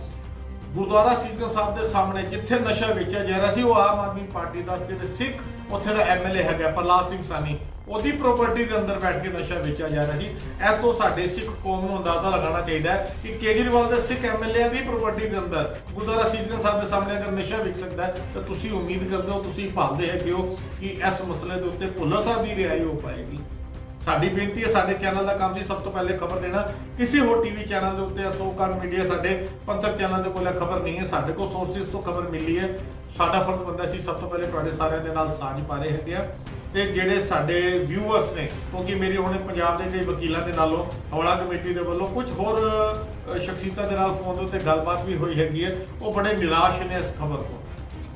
गुरुद्वारा सीसगंज साहब के सामने जिथे नशा वेचा जा रहा सी, वो आम आदमी पार्टी का जिहड़े सिख उत्थे दा MLA है प्रहलाद सिंह सानी, ਉਹਦੀ प्रॉपर्टी के अंदर बैठ के नशा बेचा जा रहा है। इस तो साडे सिख कौम को अंदाजा लगाना चाहिए कि केजरीवाल के सिख MLA की प्रॉपर्टी के अंदर गुरुद्वारा सीसगंज साहब के सामने अगर नशा विक सकता है तो तुसीं उम्मीद करते हो, तुसीं भालदे हैगे हो कि इस मसले के उत्ते भुल्लर साहब की रिहाई हो पाएगी। साडी बेनती है, साडे चैनल का काम सी सब तो पहले खबर देना। किसी होर टीवी चैनल के उत्ते सोकाल मीडिया साडे पंथक चैनल के कोल खबर नहीं है, साडे को सोर्सिस तो खबर मिली है। साडा फर्ज बनदा सी सब तो पहले तुहाडे सारिਆਂ ਦੇ ਨਾਲ ਸਾਂਝ ਪਾ ਰਹੇ ਹੈਗੇ ਆ। ਤੇ ਜਿਹੜੇ ਸਾਡੇ ਵਿਊਅਰਸ ਨੇ, ਕਿਉਂਕਿ ਮੇਰੀ ਹੁਣੇ ਪੰਜਾਬ ਦੇ ਕਈ ਵਕੀਲਾਂ ਦੇ ਨਾਲੋਂ ਹੌਲਾ ਕਮੇਟੀ ਦੇ ਵੱਲੋਂ ਕੁਝ ਹੋਰ ਸ਼ਖਸੀਅਤਾਂ ਦੇ ਨਾਲ ਫੋਨ ਦੇ ਉੱਤੇ ਗੱਲਬਾਤ ਵੀ ਹੋਈ ਹੈਗੀ ਹੈ, ਉਹ ਬੜੇ ਨਿਰਾਸ਼ ਨੇ ਇਸ ਖਬਰ ਤੋਂ।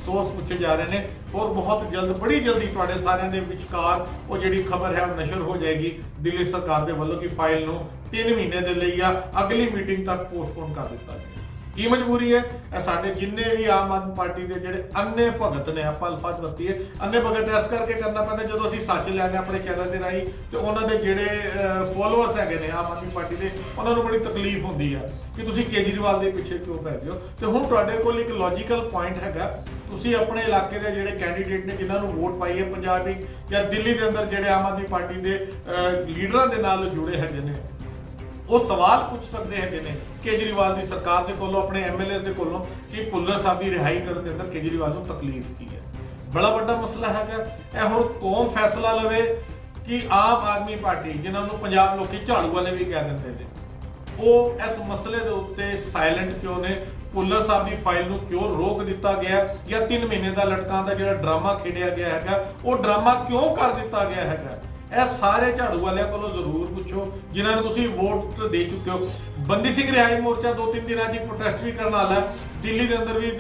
सोर्स पूछे जा रहे हैं और बहुत जल्द, बड़ी जल्दी तुहाडे सारिਆਂ ਦੇ ਵਿਚਕਾਰ ਉਹ ਜਿਹੜੀ खबर है नशर हो जाएगी। दिल्ली सरकार के वालों की फाइल ਨੂੰ 3 महीने के लिए या अगली मीटिंग तक पोस्टपोन कर दिता गया। की मजबूरी है, साडे जिन्ने भी आम आदमी पार्टी के जिहड़े अन्ने भगत ने, आप अल्फाज वरती है अन्ने भगत इस करके करना पैंदा जो असीं सच लैने अपने चैनल के राही, तो उन्होंने जिहड़े फॉलोअर्स हैगे ने आम आदमी पार्टी के, उन्होंने बड़ी तकलीफ होंदी है कि तुसीं केजरीवाल के पिछे क्यों पै गए हो। तो हुण तुहाडे कोल एक लॉजिकल पॉइंट हैगा, तुसीं अपने इलाके के जिहड़े कैंडीडेट ने जिन्होंने वोट पाई है पंजाब या दिल्ली के अंदर जिहड़े आम आदमी पार्टी के लीडरां दे नाल जुड़े हैगे ने, वो सवाल पूछ सकते हैं केजरीवाल की सरकार के कोलों, अपने MLA के कोलों कि भुल्लर साहब की रिहाई करने के अंदर केजरीवाल को तकलीफ की है। बड़ा बड़ा मसला है। यह हुण कौन फैसला लवे कि आम आदमी पार्टी जिन्होंने पंजाब लोग झाड़ू वाले भी कह देंगे ने, वो इस मसले के उत्ते साइलेंट क्यों ने, भुल्लर साहब की फाइल को क्यों रोक दिता गया, या 3 महीने का लटकां का जो ड्रामा खेडिया गया है वो ड्रामा क्यों कर दिता गया है। ਇਹ ਸਾਰੇ ਝਾੜੂ ਵਾਲਿਆਂ ਕੋਲੋਂ ਜ਼ਰੂਰ ਪੁੱਛੋ ਜਿਨ੍ਹਾਂ ਨੂੰ ਤੁਸੀਂ ਵੋਟ ਦੇ ਚੁੱਕੇ ਹੋ। ਬੰਦੀ ਸਿੰਘ ਰਿਹਾਈ ਮੋਰਚਾ 2-3 ਦਿਨਾਂ ਦੀ ਪ੍ਰੋਟੈਸਟ ਵੀ ਕਰਨ ਵਾਲਾ ਦਿੱਲੀ ਦੇ ਅੰਦਰ ਵੀ,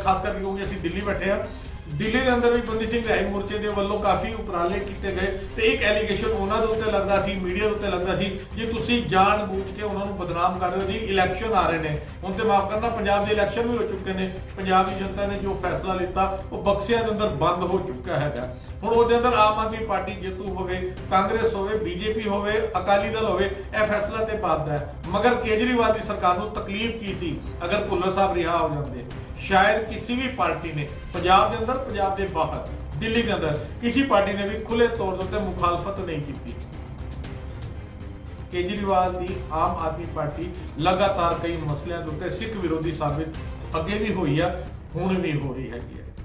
ਖਾਸ ਕਰਕੇ ਕਿਉਂਕਿ ਅਸੀਂ ਦਿੱਲੀ ਬੈਠੇ ਆ, ਦਿੱਲੀ ਦੇ ਅੰਦਰ ਵੀ ਬੰਦੀ ਸਿੰਘ ਰਿਹਾਈ ਮੋਰਚੇ ਦੇ ਵੱਲੋਂ ਕਾਫੀ ਉਪਰਾਲੇ ਕੀਤੇ ਗਏ ਤੇ ਇੱਕ ਐਲੀਗੇਸ਼ਨ ਉਹਨਾਂ ਦੇ ਉੱਤੇ ਲੱਗਦਾ ਸੀ, ਮੀਡੀਆ ਦੇ ਉੱਤੇ ਲੱਗਦਾ ਸੀ ਜੀ ਤੁਸੀਂ ਜਾਣ ਬੂਝ ਕੇ ਉਹਨਾਂ ਨੂੰ ਬਦਨਾਮ ਕਰ ਰਹੇ ਹੋ। ਜੀ ਇਲੈਕਸ਼ਨ ਆ ਰਹੇ ਨੇ ਹੁਣ, ਤੇ ਮਾਫ ਕਰਨਾ ਪੰਜਾਬ ਦੇ ਇਲੈਕਸ਼ਨ ਵੀ ਹੋ ਚੁੱਕੇ ਨੇ, ਪੰਜਾਬ ਦੀ ਜਨਤਾ ਨੇ ਜੋ ਫੈਸਲਾ ਲਿੱਤਾ ਉਹ ਬਕਸਿਆਂ ਦੇ ਅੰਦਰ ਬੰਦ ਹੋ ਚੁੱਕਾ ਹੈਗਾ। ਹੁਣ ਉਹਦੇ ਅੰਦਰ ਆਮ ਆਦਮੀ ਪਾਰਟੀ ਜੇਤੂ ਹੋਵੇ, ਕਾਂਗਰਸ ਹੋਵੇ, ਬੀਜੇਪੀ ਹੋਵੇ, ਅਕਾਲੀ ਦਲ ਹੋਵੇ, ਇਹ ਫੈਸਲਾ ਤੇ ਪਾਦਾ ਹੈ। ਮਗਰ ਕੇਜਰੀਵਾਲ ਦੀ ਸਰਕਾਰ ਨੂੰ ਤਕਲੀਫ ਕੀ ਸੀ ਅਗਰ ਭੁੱਲਰ ਸਾਹਿਬ ਰਿਹਾ ਹੋ ਜਾਂਦੇ? शायद किसी भी पार्टी ने पंजाब के अंदर, पंजाब के बाहर, दिल्ली के अंदर किसी पार्टी ने भी खुले तौर पर मुखालफत नहीं की। केजरीवाल की आम आदमी पार्टी लगातार कई मसलों के उत्ते सिख विरोधी साबित अगे भी हुई है, हुण भी हो रही है।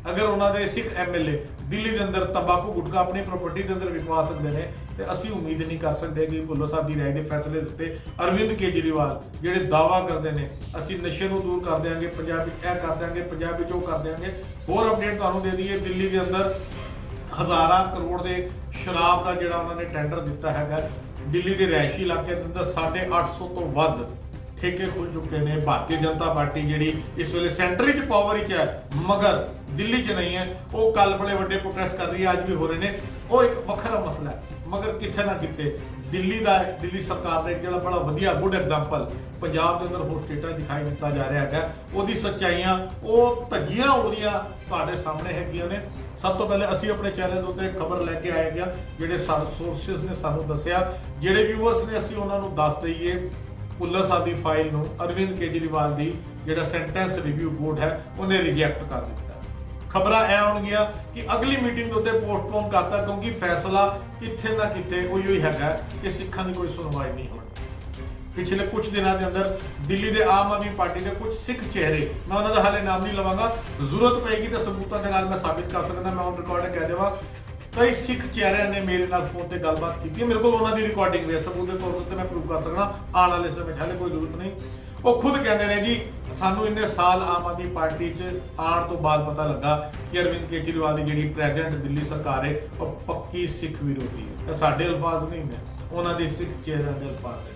अगर उन्होंने सिख MLA दिल्ली के अंदर तंबाकू गुटखा अपनी प्रॉपर्टी के अंदर विकवा सकते हैं तो असी उम्मीद नहीं कर सकते कि भुल्लर साहब की राय के फैसले के उत्ते अरविंद केजरीवाल ਜਿਹੜੇ दावा करते हैं ਅਸੀਂ नशे ਨੂੰ दूर कर देंगे, पंजाब ਵਿੱਚ ਇਹ कर देंगे, पंजाब ਵਿੱਚ ਉਹ कर देंगे। होर अपडेट ਤੁਹਾਨੂੰ ਦੇ ਦਈਏ, दिल्ली के अंदर हज़ारां करोड़ के शराब का ਜਿਹੜਾ ਉਹਨਾਂ ने टेंडर दिता है। दिल्ली के रिहायशी इलाके के अंदर 850 तो ਵੱਧ ठेके खुल चुके हैं। भारतीय जनता पार्टी जी इस वे सेंटर च पावर च है मगर दिल्ली च नहीं है, वो कल बड़े बड़े प्रोटेस्ट कर रही है, आज भी हो रहे हैं, वो एक वखरा मसला है। मगर कितने ना कितने दिल्ली का, दिल्ली सरकार का एक जो बड़ा वधिया गुड एग्जाम्पल पंजाब के अंदर होर स्टेटा दिखाई दिता जा रहा है। वो सच्चाइयाँ वो धज्जियां उड़दियां तुहाडे सामने हैगियां ने। सब तो पहले असी अपने चैनल के उत्ते खबर लैके आए गया, जिहड़े सोर्सिस ने सानू दस्सिया, जिहड़े व्यूअर्स ने असी उन्हां नूं दस दईए भुल्लर साहब की फाइल नूं अरविंद केजरीवाल की जिहड़ा सेंटेंस रिव्यू बोर्ड है उन्हें रिजैक्ट कर दिता। खबर ए आउणगियां कि अगली मीटिंग के उत्ते पोस्टपोन करता क्योंकि फैसला किथे ना किथे उही हैगा कि सिखां की कोई सुनवाई नहीं होनी। पिछले कुछ दिनों के अंदर दिल्ली के आम आदमी पार्टी के कुछ सिख चेहरे, मैं उन्होंने हाले नाम नहीं लवांगा, जरूरत पेगी तो सबूतों के नाल मैं साबित कर सकता, मैं ऑन रिकॉर्ड कह देवा कई सिख चेहरिਆਂ ने मेरे नाल फोन पर गलबात की, मेरे को उन्होंने रिकॉर्डिंग है, सबूत के तौर पर मैं प्रूव कर सकना आने वाले समय हाले कोई जरूरत नहीं। वो खुद कहते हैं जी सानू इन्ने साल आम आदमी पार्टी च आने तो बाद पता लगा कि अरविंद केजरीवाल की जी प्रेजेंट दिल्ली सरकार है वो पक्की सिख विरोधी है। साडे अल्फाज नहीं ने, उन्होंने सिख चेहरिਆਂ ਦੇ अल्फाज है।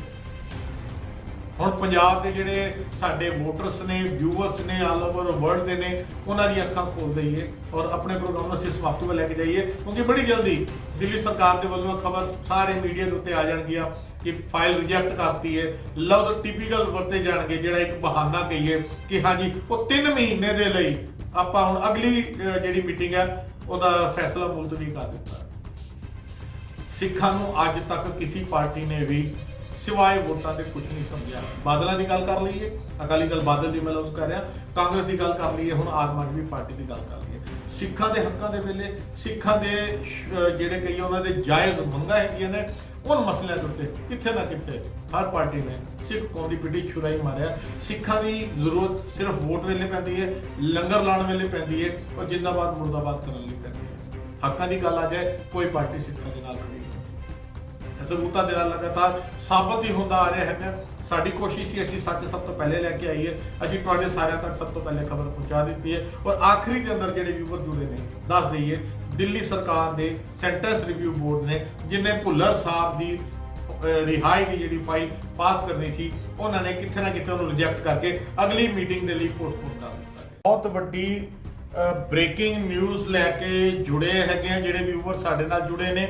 ਹੁਣ ਪੰਜਾਬ ਦੇ ਜਿਹੜੇ ਸਾਡੇ ਵੋਟਰਸ ਨੇ, ਵਿਊਅਰਸ ਨੇ, ਆਲ ਓਵਰ ਵਰਲਡ ਦੇ ਨੇ, ਉਹਨਾਂ ਦੀ ਅੱਖਾਂ ਖੋਲ ਦਈਏ ਔਰ ਆਪਣੇ ਪ੍ਰੋਗਰਾਮ ਨੂੰ ਅਸੀਂ ਸਮਾਪਤੀ ਵੱਲ ਲੈ ਕੇ ਜਾਈਏ ਕਿਉਂਕਿ ਬੜੀ ਜਲਦੀ ਦਿੱਲੀ ਸਰਕਾਰ ਦੇ ਵੱਲੋਂ ਖਬਰ ਸਾਰੇ ਮੀਡੀਆ ਦੇ ਉੱਤੇ ਆ ਜਾਣਗੀਆਂ ਕਿ ਫਾਈਲ ਰਿਜੈਕਟ ਕਰਤੀ ਹੈ। ਲਫ਼ਜ਼ ਟਿਪੀਕਲ ਵਰਤੇ ਜਾਣਗੇ ਜਿਹੜਾ ਇੱਕ ਬਹਾਨਾ ਕਹੀਏ ਕਿ ਹਾਂਜੀ ਉਹ 3 ਮਹੀਨੇ ਦੇ ਲਈ ਆਪਾਂ ਹੁਣ ਅਗਲੀ ਜਿਹੜੀ ਮੀਟਿੰਗ ਹੈ ਉਹਦਾ ਫੈਸਲਾ ਮੁਲਤਵੀ ਕਰ ਦਿੱਤਾ। ਸਿੱਖਾਂ ਨੂੰ ਅੱਜ ਤੱਕ ਕਿਸੇ ਪਾਰਟੀ ਨੇ ਵੀ सिवाय वोटां के कुछ नहीं समझा। बादलों की गल कर लीए, अकाली दल बादल की मैं लफ्ज़ कर रहा, कांग्रेस की गल कर लीए, हुण आम आदमी पार्टी की गल कर लीए। सिखां दे हक्कां दे वेले सिखां दे जिहड़े कई उन्हां दे जायज़ मंगां हैगियां ने उन मसलिਆਂ ਦੇ ਉੱਤੇ किथे ना किथे हर पार्टी ने सिख कौम की पिठी छुरा ही मारिया। सिखां की जरूरत सिर्फ वोट वेले पैंदी है, लंगर लाने वेले पैंदी है और जिंदाबाद मुर्दाबाद करने लई पैंदी है। हक्कां की गल आ जाए कोई पार्टी सिखां दे नाल खड़ी सबूतां दे नाल लगातार साबित ही होंदा आ रहा है। साडी कोशिश ही असीं सच सब तो पहले लैके आईए, असीं तुहाडे सारिਆਂ तक सब तो पहले खबर पहुंचा दी है। और आखिरी के अंदर जिहड़े व्यूअर जुड़े ने दस दईए दिल्ली सरकार के सेंटेंस रिव्यू बोर्ड ने जिन्हें भुल्लर साहब की रिहाई की जिहड़ी फाइल पास करनी सी उन्होंने किथे ना किथे उन्होंने रिजैक्ट करके अगली मीटिंग के लिए पोस्टपोन कर दिता। बहुत वड्डी ब्रेकिंग न्यूज़ लैके जुड़े हैगे जिहड़े व्यूअर साडे नाल जुड़े ने।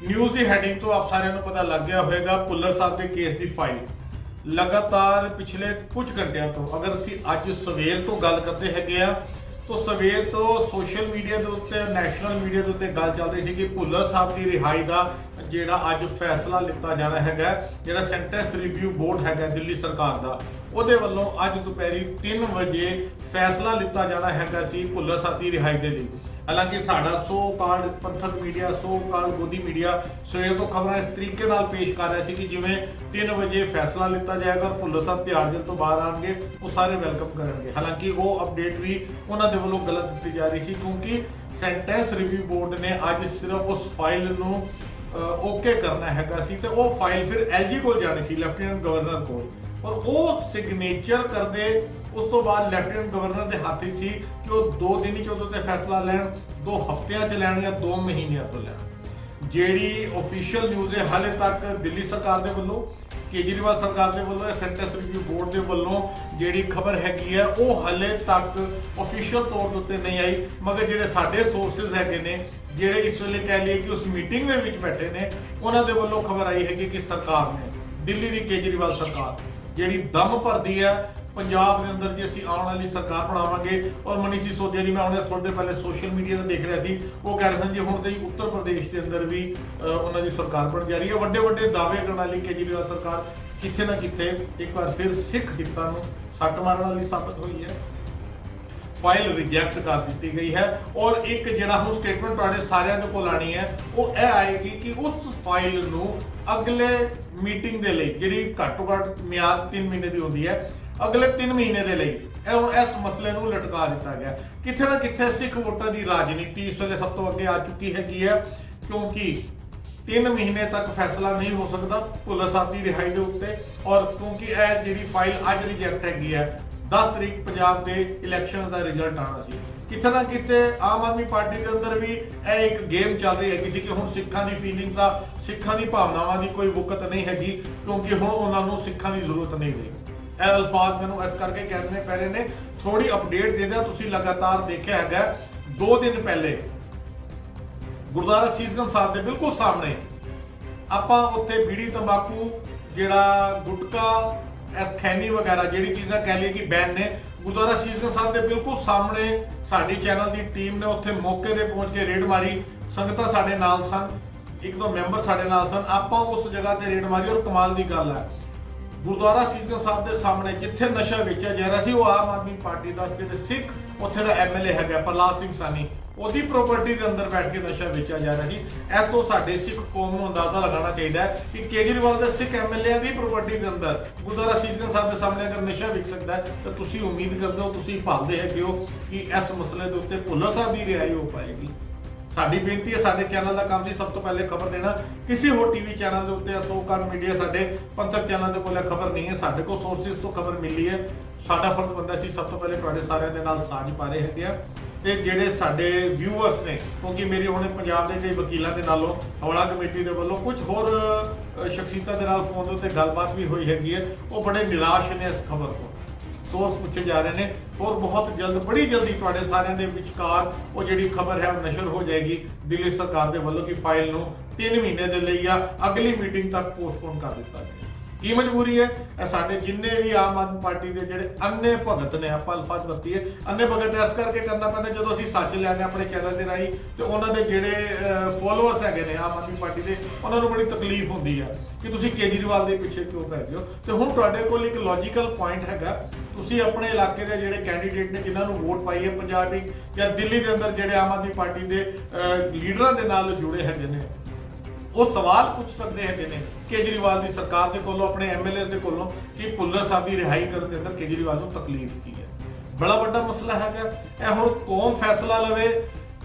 न्यूज़ की हैडिंग तो आप सारे पता लग गया होगा भुल्लर साहब के केस की फाइल लगातार पिछले कुछ घंटिया तो अगर असी अज सवेर तो गल करते हैं तो सवेर तो सोशल मीडिया के उत्ते नैशनल मीडिया के उत्ते गल चल रही थी कि भुल्लर साहब की रिहाई का जिहड़ा अज फैसला लिता जाना है, जिहड़ा सेंटेंस रिव्यू बोर्ड है दिल्ली सरकार का ਉਹਦੇ ਵੱਲੋਂ ਅੱਜ ਦੁਪਹਿਰੀ 3 ਵਜੇ फैसला लिता जाना है भुल्लर साहब की रिहाई के लिए। हालांकि साडा सो काल पंथक मीडिया, सो काल गोदी मीडिया सवेर तो खबर इस तरीके नाल पेश कर रहा है कि जिवें 3 वजे फैसला लिता जाएगा और भुल्लर साहब तिहाड़ जेल तो बाहर आएंगे वो सारे वेलकम करेंगे। हालांकि वो अपडेट भी उन्होंने दे वल्लों गलत दी जा रही थी क्योंकि सेंटेंस रिव्यू बोर्ड ने अज सिर्फ उस फाइल नूं ओके करना हैगा सी ते वो फाइल फिर LG को जानी सी, लैफ्टिनेंट गवर्नर को, और वो सिग्नेचर करते उस तो बाद लैफ्टिनेंट गवर्नर के हाथ सी कि वो 2 दिन ही फैसला लैन, 2 हफ्तियां च लैन या 2 महीनों तो लैन। ਜਿਹੜੀ ऑफिशियल न्यूज़ है हाले तक दिल्ली सरकार के ਵੱਲੋਂ केजरीवाल सरकार के ਵੱਲੋਂ सेंटेंस रिव्यू बोर्ड के ਵੱਲੋਂ ਜਿਹੜੀ खबर हैगी है वो हाले तक ऑफिशियल तौर के उत्ते नहीं आई, मगर ਜਿਹੜੇ ਸਾਡੇ सोर्सेज हैगे ने ਜਿਹੜੇ इस वेले कह लिए कि उस मीटिंग ਦੇ ਵਿੱਚ बैठे ने ਉਹਨਾਂ ਦੇ ਵੱਲੋਂ खबर आई है कि सरकार ने दिल्ली की केजरीवाल सरकार ਜਿਹੜੀ दम भरदी है पंजाब के अंदर जी असीं आने वाली सरकार बनावांगे। और मनीष सिसोदिया जी मैं उन्हें थोड़ी देर पहले सोशल मीडिया से देख रहा थी, वो कह रहे थे जी हुण तो उत्तर प्रदेश के अंदर भी उन्हों की सरकार बन जा रही है। वड्डे वड्डे दावे करने वाली केजरीवाल सरकार किथे ना किथे एक बार फिर सिख हितां नूं सट्ट मारन वाली साबित हुई है। फाइल रिजैक्ट कर दी गई है और एक जिहड़ा हुण स्टेटमेंट तुहाडे सारिआं दे कोल आनी है वो यह आएगी कि उस फाइल नूं अगले मीटिंग दे लई जिहड़ी घੱਟੋ घੱਟ मियाद 3 महीने की होंदी है, अगले 3 महीने के लिए हुण इस मसले नूं लटका दिता गया। किथे ना किथे सिख वोटां की राजनीति इस वेले सब तो अगे आ चुकी हैगी है, क्योंकि 3 महीने तक फैसला नहीं हो सकता भुल्लर साहब की रिहाई के उत्ते। और क्योंकि यह जिहड़ी फाइल अज रिजैक्ट हैगी है 10 तरीक पंजाब के इलैक्शन का रिजल्ट आना सी, किथे ना किते आम आदमी पार्टी के अंदर भी यह एक गेम चल रही है कि हुण सिखां की फीलिंग का सिखां की भावनावां की कोई वुकत नहीं हैगी, क्योंकि हुण उन्होंने सिखां की जरूरत नहीं रही। ਇਹ अल्फाज मैंने इस करके कहने पै रहे ने, थोड़ी अपडेट दे दिया। तुसीं लगातार देखा है 2 दिन पहले गुरुद्वारा सीसगंज साहब के बिल्कुल सामने आपां उत्थे बीड़ी तंबाकू जिहड़ा गुटका खैनी वगैरह जिहड़ी चीज़ां कह लिए कि बैन ने, गुरुद्वारा सीसगंज साहब के बिल्कुल सामने साडी चैनल की टीम ने उत्थे मौके पर पहुँच के रेड मारी। संगतां साडे नाल सन, 1-2 मैंबर साडे नाल सन, आपां उस जगह ते रेड मारी। और कमाल की गल है गुरुद्वारा सीसगंज साहब के सामने जिथे नशा वेचा जा रहा वो आम आदमी पार्टी का जो सिख उत्थे का MLA है प्रहलाद सिंह सानी ਉਹਦੀ प्रॉपर्टी के अंदर बैठ के नशा वेचा जा रहा है। इस तो साडे सिख कौम को अंदाजा लगाना चाहिए कि केजरीवाल के सिख MLA की प्रॉपर्टी के अंदर गुरुद्वारा सीसगंज साहब के सामने अगर नशा विक सकता है तो तुसीं उम्मीद करते हो, तुसीं भालदे है कि इस मसले के उत्ते भुल्लर साहब की रिहाई हो पाएगी। साडी बेनती है, साडे चैनल का काम सी सब तो पहले खबर देना। किसी होर TV चैनल के उत्ते सोकार मीडिया साडे पंथक चैनल के कोल खबर नहीं है, साडे को सोर्सिस तो खबर मिली है। साडा फर्ज बनदा सी सब तो पहले तुहाडे सारिਆਂ ਦੇ ਨਾਲ ਸਾਂਝ ਪਾ ਰਹੇ ਹੈਗੇ ਆ। ਤੇ ਜਿਹੜੇ ਸਾਡੇ ਵਿਊਅਰਸ ਨੇ, ਕਿਉਂਕਿ ਮੇਰੀ ਹੁਣੇ ਪੰਜਾਬ ਦੇ ਕਈ ਵਕੀਲਾਂ ਦੇ ਨਾਲੋਂ ਹੌਲਾ ਕਮੇਟੀ ਦੇ ਵੱਲੋਂ ਕੁਝ ਹੋਰ ਸ਼ਖਸੀਅਤਾਂ ਦੇ ਨਾਲ ਫੋਨ ਦੇ ਉੱਤੇ ਗੱਲਬਾਤ ਵੀ ਹੋਈ ਹੈਗੀ ਹੈ, ਉਹ ਬੜੇ ਨਿਰਾਸ਼ ਨੇ ਇਸ ਖਬਰ ਤੋਂ। सोर्स पूछे जा रहे हैं और बहुत जल्द बड़ी जल्दी तुहाडे सारिਆਂ ਦੇ ਵਿਚਕਾਰ ਉਹ ਜਿਹੜੀ खबर है नशर हो जाएगी दिल्ली सरकार के ਵੱਲੋਂ कि फाइल ਨੂੰ 3 महीने के लिए या अगली मीटिंग तक पोस्टपोन कर दिता गया। की मजबूरी है साडे जिन्ने भी आम आदमी पार्टी के ਜਿਹੜੇ अन्ने भगत ने ਆਪਾਂ अल्फाज वरती है अन्ने भगत इस करके करना पैंदा ਜਦੋਂ ਅਸੀਂ ਸੱਚ ਲੈਣੇ ਆਪਣੇ ਚੈਨਲ ਦੇ ਰਾਹੀਂ ਤੇ ਉਹਨਾਂ ਦੇ ਜਿਹੜੇ ਫੋਲੋਅਰਸ ਹੈਗੇ ਨੇ ਆਮ ਆਦਮੀ ਪਾਰਟੀ ਦੇ ਉਹਨਾਂ ਨੂੰ ਬੜੀ ਤਕਲੀਫ ਹੁੰਦੀ ਹੈ ਕਿ ਤੁਸੀਂ ਕੇਜਰੀਵਾਲ ਦੇ ਪਿੱਛੇ ਕਿਉਂ ਪੈ ਗਏ ਹੋ। ਤੇ ਹੁਣ ਤੁਹਾਡੇ ਕੋਲ ਇੱਕ ਲੌਜੀਕਲ ਪੁਆਇੰਟ ਹੈਗਾ, ਤੁਸੀਂ ਆਪਣੇ ਇਲਾਕੇ ਦੇ ਜਿਹੜੇ ਕੈਂਡੀਡੇਟ ਨੇ ਜਿਨ੍ਹਾਂ ਨੂੰ ਵੋਟ ਪਾਈ ਹੈ ਪੰਜਾਬ ਵਿੱਚ ਜਾਂ ਦਿੱਲੀ ਦੇ ਅੰਦਰ ਜਿਹੜੇ ਆਮ ਆਦਮੀ ਪਾਰਟੀ ਦੇ ਲੀਡਰਾਂ ਦੇ ਨਾਲ ਜੁੜੇ ਹੈਗੇ ਨੇ, ਉਹ ਸਵਾਲ ਪੁੱਛ ਸਕਦੇ ਹੈਗੇ ਨੇ केजरीवाल की सरकार के कोलों अपने MLA के कोलों कि भुल्लर साहब की रिहाई करने के अंदर केजरीवाल को तकलीफ की है। बड़ा बड़ा मसला है। यह हुण कौन फैसला लवे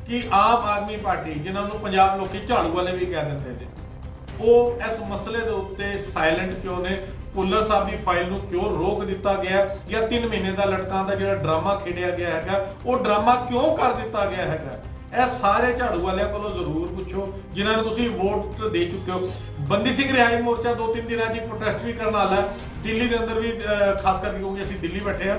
कि आम आदमी पार्टी जिन्होंने पंजाब लोग झाड़ू वाले भी कह देंगे ने, वो इस मसले के उत्ते साइलेंट क्यों ने, भुल्लर साहब की फाइल को क्यों रोक दिता गया या 3 महीने का लटकां का जो ड्रामा खेडिया गया है वो ड्रामा क्यों कर दिता गया है। ਇਹ ਸਾਰੇ ਝਾੜੂ ਵਾਲਿਆਂ ਕੋਲੋਂ ਜ਼ਰੂਰ ਪੁੱਛੋ ਜਿਨ੍ਹਾਂ ਨੂੰ ਤੁਸੀਂ ਵੋਟ ਦੇ ਚੁੱਕੇ ਹੋ। ਬੰਦੀ ਸਿੰਘ ਰਿਹਾਈ ਮੋਰਚਾ 2-3 ਦਿਨਾਂ ਦੀ ਪ੍ਰੋਟੈਸਟ ਵੀ ਕਰਨ ਵਾਲਾ ਦਿੱਲੀ ਦੇ ਅੰਦਰ ਵੀ, ਖਾਸ ਕਰਕੇ ਕਿਉਂਕਿ ਅਸੀਂ ਦਿੱਲੀ ਬੈਠੇ ਆ,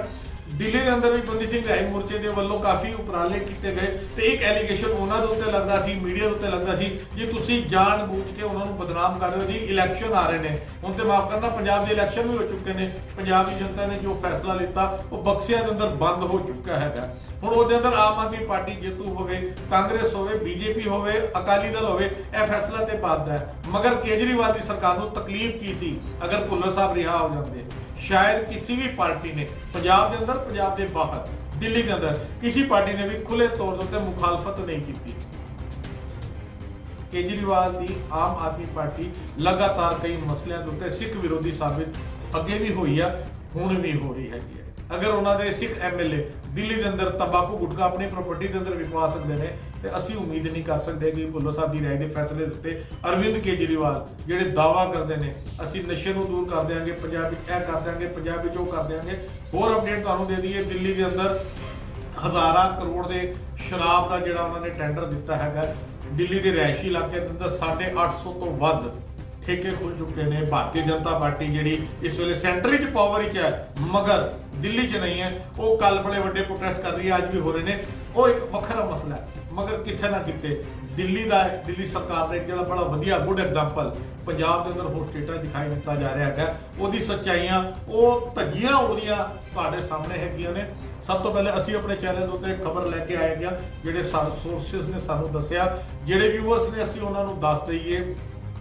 ਦਿੱਲੀ ਦੇ ਅੰਦਰ ਵੀ ਬੰਦੀ ਸਿੰਘ ਰਿਹਾਈ ਮੋਰਚੇ ਦੇ ਵੱਲੋਂ ਕਾਫੀ ਉਪਰਾਲੇ ਕੀਤੇ ਗਏ ਤੇ ਇੱਕ ਐਲੀਗੇਸ਼ਨ ਉਹਨਾਂ ਦੇ ਉੱਤੇ ਲੱਗਦਾ ਸੀ, ਮੀਡੀਆ ਦੇ ਉੱਤੇ ਲੱਗਦਾ ਸੀ ਜੀ ਤੁਸੀਂ ਜਾਣ ਬੂਝ ਕੇ ਉਹਨਾਂ ਨੂੰ ਬਦਨਾਮ ਕਰ ਰਹੇ ਹੋ ਜੀ। ਇਲੈਕਸ਼ਨ ਆ ਰਹੇ ਨੇ ਹੁਣ ਤੇ ਮਾਫ ਕਰਨਾ ਪੰਜਾਬ ਦੇ ਇਲੈਕਸ਼ਨ ਵੀ ਹੋ ਚੁੱਕੇ ਨੇ, ਪੰਜਾਬ ਦੀ ਜਨਤਾ ਨੇ ਜੋ ਫੈਸਲਾ ਲਿੱਤਾ ਉਹ ਬਕਸਿਆਂ ਦੇ ਅੰਦਰ ਬੰਦ ਹੋ ਚੁੱਕਾ ਹੈਗਾ। ਹੁਣ ਉਹਦੇ ਅੰਦਰ ਆਮ ਆਦਮੀ ਪਾਰਟੀ ਜੇਤੂ ਹੋਵੇ, ਕਾਂਗਰਸ ਹੋਵੇ, BJP ਹੋਵੇ, ਅਕਾਲੀ ਦਲ ਹੋਵੇ, ਇਹ ਫੈਸਲਾ ਤੇ ਪਾਦਾ ਹੈ। ਮਗਰ ਕੇਜਰੀਵਾਲ ਦੀ ਸਰਕਾਰ ਨੂੰ ਤਕਲੀਫ ਕੀ ਸੀ ਅਗਰ ਭੁੱਲਰ ਸਾਹਿਬ ਰਿਹਾ ਹੋ ਜਾਂਦੇ। शायद किसी भी पार्टी ने पंजाब के अंदर, पंजाब के बाहर, दिल्ली के अंदर किसी पार्टी ने भी खुले तौर पर मुखालफत नहीं की। केजरीवाल की आम आदमी पार्टी लगातार कई मसलों के उत्ते सिख विरोधी साबित अगे भी हुई है, हुण भी हो रही है। अगर उन्होंने सिख MLA दिल्ली के अंदर तंबाकू गुटखा अपनी प्रॉपर्टी के अंदर विकवा सकते हैं तो असी उम्मीद नहीं कर सकते कि भुल्लर साहब की राय के फैसले के उत्ते अरविंद केजरीवाल ਜਿਹੜੇ दावा करते हैं ਅਸੀਂ नशे को दूर कर देंगे, पंजाब यह कर देंगे, पंजाब वो कर देंगे। होर अपडेट तुहानूं दे दईए, दिल्ली के अंदर हज़ारां करोड़ के शराब का जिहड़ा उन्होंने टेंडर दिता है ਦਿੱਲੀ ਦੇ ਰਿਹਾਇਸ਼ੀ ਇਲਾਕੇ ਦੇ ਅੰਦਰ 850 ਤੋਂ ਵੱਧ ਠੇਕੇ ਖੁੱਲ ਚੁੱਕੇ ਨੇ। ਭਾਰਤੀ ਜਨਤਾ ਪਾਰਟੀ ਜਿਹੜੀ ਇਸ ਵੇਲੇ ਸੈਂਟਰ ਵਿੱਚ ਪਾਵਰ ਵਿੱਚ ਹੈ ਮਗਰ ਦਿੱਲੀ 'ਚ ਨਹੀਂ ਹੈ, ਉਹ ਕੱਲ ਬੜੇ ਵੱਡੇ ਪ੍ਰੋਟੈਸਟ ਕਰ ਰਹੀ ਹੈ, ਅੱਜ ਵੀ ਹੋ ਰਹੇ ਨੇ। ਉਹ ਇੱਕ ਵੱਖਰਾ ਮਸਲਾ ਹੈ, ਮਗਰ ਕਿੱਥੇ ਨਾ ਕਿਤੇ ਦਿੱਲੀ ਸਰਕਾਰ ਦਾ ਜਿਹੜਾ ਬੜਾ ਵਧੀਆ ਗੁੱਡ ਐਗਜ਼ਾਮਪਲ ਪੰਜਾਬ ਦੇ ਅੰਦਰ ਹੋਰ ਸਟੇਟਾਂ ਦਿਖਾਈ ਦਿੱਤਾ ਜਾ ਰਿਹਾ ਹੈਗਾ। ਉਹਦੀ ਸੱਚਾਈਆਂ ਉਹ ਧੱਜੀਆਂ ਉਹਦੀਆਂ ਤੁਹਾਡੇ ਸਾਹਮਣੇ ਹੈਗੀਆਂ ਨੇ। ਸਭ ਤੋਂ ਪਹਿਲੇ ਅਸੀਂ ਆਪਣੇ ਚੈਨਲ ਦੇ ਉੱਤੇ ਖਬਰ ਲੈ ਕੇ ਆਏ ਗਿਆ, ਜਿਹੜੇ ਸੋਰਸਿਸ ਨੇ ਸਾਨੂੰ ਦੱਸਿਆ, ਜਿਹੜੇ ਵਿਊਅਰਸ ਨੇ ਅਸੀਂ ਉਹਨਾਂ ਨੂੰ ਦੱਸ ਦਈਏ।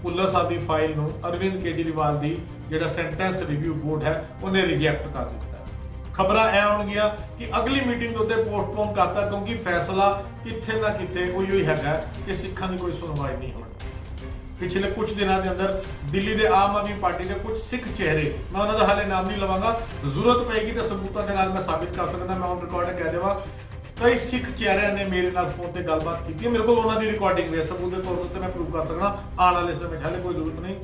ਭੁੱਲਰ ਸਾਹਿਬ ਦੀ ਫਾਈਲ ਨੂੰ ਅਰਵਿੰਦ ਕੇਜਰੀਵਾਲ ਦੀ ਜਿਹੜਾ ਸੈਂਟੈਂਸ ਰਿਵਿਊ ਬੋਰਡ ਹੈ ਉਹਨੇ ਰਿਜੈਕਟ ਕਰ ਦਿੱਤਾ। ਖਬਰਾਂ ਇਹ ਆਉਣਗੀਆਂ ਕਿ ਅਗਲੀ ਮੀਟਿੰਗ ਦੇ ਉੱਤੇ ਪੋਸਟਪੋਨ ਕਰਤਾ, ਕਿਉਂਕਿ ਫੈਸਲਾ ਕਿੱਥੇ ਨਾ ਕਿਤੇ ਉਹੀ ਹੈਗਾ ਕਿ ਸਿੱਖਾਂ ਦੀ ਕੋਈ ਸੁਣਵਾਈ ਨਹੀਂ ਹੋਣੀ। ਪਿਛਲੇ ਕੁਝ ਦਿਨਾਂ ਦੇ ਅੰਦਰ ਦਿੱਲੀ ਦੇ ਆਮ ਆਦਮੀ ਪਾਰਟੀ ਦੇ ਕੁਝ ਸਿੱਖ ਚਿਹਰੇ, ਮੈਂ ਉਹਨਾਂ ਦਾ ਹਾਲੇ ਨਾਮ ਨਹੀਂ ਲਵਾਂਗਾ, ਜ਼ਰੂਰਤ ਪਏਗੀ ਤੇ ਸਬੂਤਾਂ ਦੇ ਨਾਲ ਮੈਂ ਸਾਬਿਤ ਕਰ ਸਕਦਾ, ਮੈਂ ਔਨ ਰਿਕਾਰਡ ਕਹਿ ਦੇਵਾਂ। ਕਈ ਸਿੱਖ ਚਿਹਰਿਆਂ ਨੇ ਮੇਰੇ ਨਾਲ ਫੋਨ ਤੇ ਗੱਲਬਾਤ ਕੀਤੀ, ਮੇਰੇ ਕੋਲ ਉਹਨਾਂ ਦੀ ਰਿਕਾਰਡਿੰਗ ਹੈ, ਸਬੂਤ ਦੇ ਤੌਰ ਤੇ ਮੈਂ ਪ੍ਰੂਵ ਕਰ ਸਕਦਾ। ਆਉਣ ਵਾਲੇ ਸਮੇਂ 'ਚ ਹਾਲੇ ਕੋਈ ਜ਼ਰੂਰਤ ਨਹੀਂ।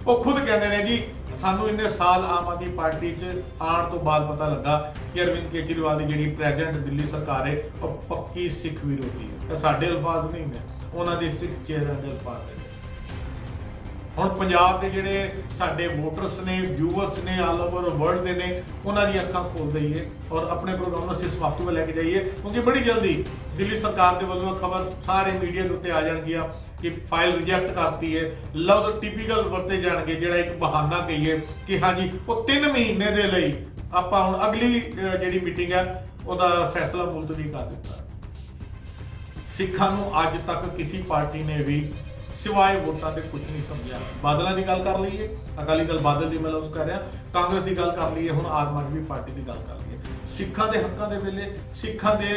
ਉਹ ਖੁਦ ਕਹਿੰਦੇ ਨੇ ਜੀ ਸਾਨੂੰ ਇੰਨੇ ਸਾਲ ਆਮ ਆਦਮੀ ਪਾਰਟੀ 'ਚ ਆਉਣ ਤੋਂ ਬਾਅਦ ਪਤਾ ਲੱਗਾ ਕਿ ਅਰਵਿੰਦ ਕੇਜਰੀਵਾਲ ਦੀ ਜਿਹੜੀ ਪ੍ਰੈਜ਼ੈਂਟ ਦਿੱਲੀ ਸਰਕਾਰ ਹੈ ਉਹ ਪੱਕੀ ਸਿੱਖ ਵਿਰੋਧੀ ਹੈ। ਇਹ ਸਾਡੇ ਅਲਫਾਜ਼ ਨਹੀਂ ਨੇ, ਉਹਨਾਂ ਦੇ ਸਿੱਖ ਚਿਹਰਿਆਂ ਦੇ ਅਲਫਾਜ਼ ਨੇ। ਹੁਣ ਪੰਜਾਬ ਦੇ ਜਿਹੜੇ ਸਾਡੇ ਵੋਟਰਸ ਨੇ, ਵਿਊਅਰਸ ਨੇ, ਆਲ ਓਵਰ ਵਰਲਡ ਦੇ ਨੇ, ਉਹਨਾਂ ਦੀ ਅੱਖਾਂ ਖੋਲ ਦਈਏ ਔਰ ਆਪਣੇ ਪ੍ਰੋਗਰਾਮ ਨੂੰ ਅਸੀਂ ਸਮਾਪਤੀ 'ਤੇ ਲੈ ਕੇ ਜਾਈਏ, ਕਿਉਂਕਿ ਬੜੀ ਜਲਦੀ ਦਿੱਲੀ ਸਰਕਾਰ ਦੇ ਵੱਲੋਂ ਖਬਰ ਸਾਰੇ ਮੀਡੀਆ ਦੇ ਉੱਤੇ ਆ ਜਾਣਗੀਆਂ ਕਿ ਫਾਈਲ ਰਿਜੈਕਟ ਕਰਤੀ ਹੈ। ਲਫ਼ਜ਼ ਟਿਪੀਕਲ ਵਰਤੇ ਜਾਣਗੇ, ਜਿਹੜਾ ਇੱਕ ਬਹਾਨਾ ਕਹੀਏ ਕਿ ਹਾਂਜੀ ਉਹ 3 ਮਹੀਨੇ ਦੇ ਲਈ ਆਪਾਂ ਹੁਣ ਅਗਲੀ ਜਿਹੜੀ ਮੀਟਿੰਗ ਹੈ ਉਹਦਾ ਫੈਸਲਾ ਮੁਲਤਵੀ ਕਰ ਦਿੱਤਾ। ਸਿੱਖਾਂ ਨੂੰ ਅੱਜ ਤੱਕ ਕਿਸੇ ਪਾਰਟੀ ਨੇ ਵੀ ਸਿਵਾਏ ਵੋਟਾਂ ਦੇ ਕੁਝ ਨਹੀਂ ਸਮਝਿਆ। ਬਾਦਲਾਂ ਦੀ ਗੱਲ ਕਰ ਲਈਏ, ਅਕਾਲੀ ਦਲ ਬਾਦਲ ਦੀ ਮੈਂ ਲਫ਼ਜ਼ ਕਰ ਰਿਹਾ, ਕਾਂਗਰਸ ਦੀ ਗੱਲ ਕਰ ਲਈਏ, ਹੁਣ ਆਮ ਆਦਮੀ ਪਾਰਟੀ ਦੀ ਗੱਲ ਕਰ ਲਈਏ। ਸਿੱਖਾਂ ਦੇ ਹੱਕਾਂ ਦੇ ਵੇਲੇ ਸਿੱਖਾਂ ਦੇ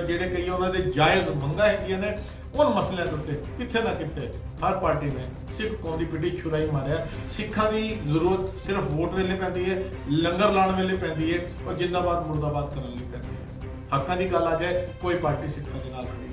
ਜਿਹੜੇ ਕਈ ਉਹਨਾਂ ਦੇ ਜਾਇਜ਼ ਮੰਗਾਂ ਹੈਗੀਆਂ ਨੇ, ਉਨ ਮਸਲਿਆਂ ਦੇ ਉੱਤੇ ਕਿੱਥੇ ਨਾ ਕਿਤੇ ਹਰ ਪਾਰਟੀ ਨੇ ਸਿੱਖ ਕੌਮ ਦੀ ਪਿੱਠੀ ਛੁਰਾਈ ਮਾਰਿਆ। ਸਿੱਖਾਂ ਦੀ ਜ਼ਰੂਰਤ ਸਿਰਫ ਵੋਟ ਵੇਲੇ ਪੈਂਦੀ ਹੈ, ਲੰਗਰ ਲਾਉਣ ਵੇਲੇ ਪੈਂਦੀ ਹੈ ਔਰ ਜਿੰਦਾਬਾਦ ਮੁਰਦਾਬਾਦ ਕਰਨ ਲਈ ਪੈਂਦੀ ਹੈ। ਹੱਕਾਂ ਦੀ ਗੱਲ ਆ ਜਾਏ, ਕੋਈ ਪਾਰਟੀ ਸਿੱਖਾਂ ਦੇ ਨਾਲ ਖੜੀ ਨਹੀਂ।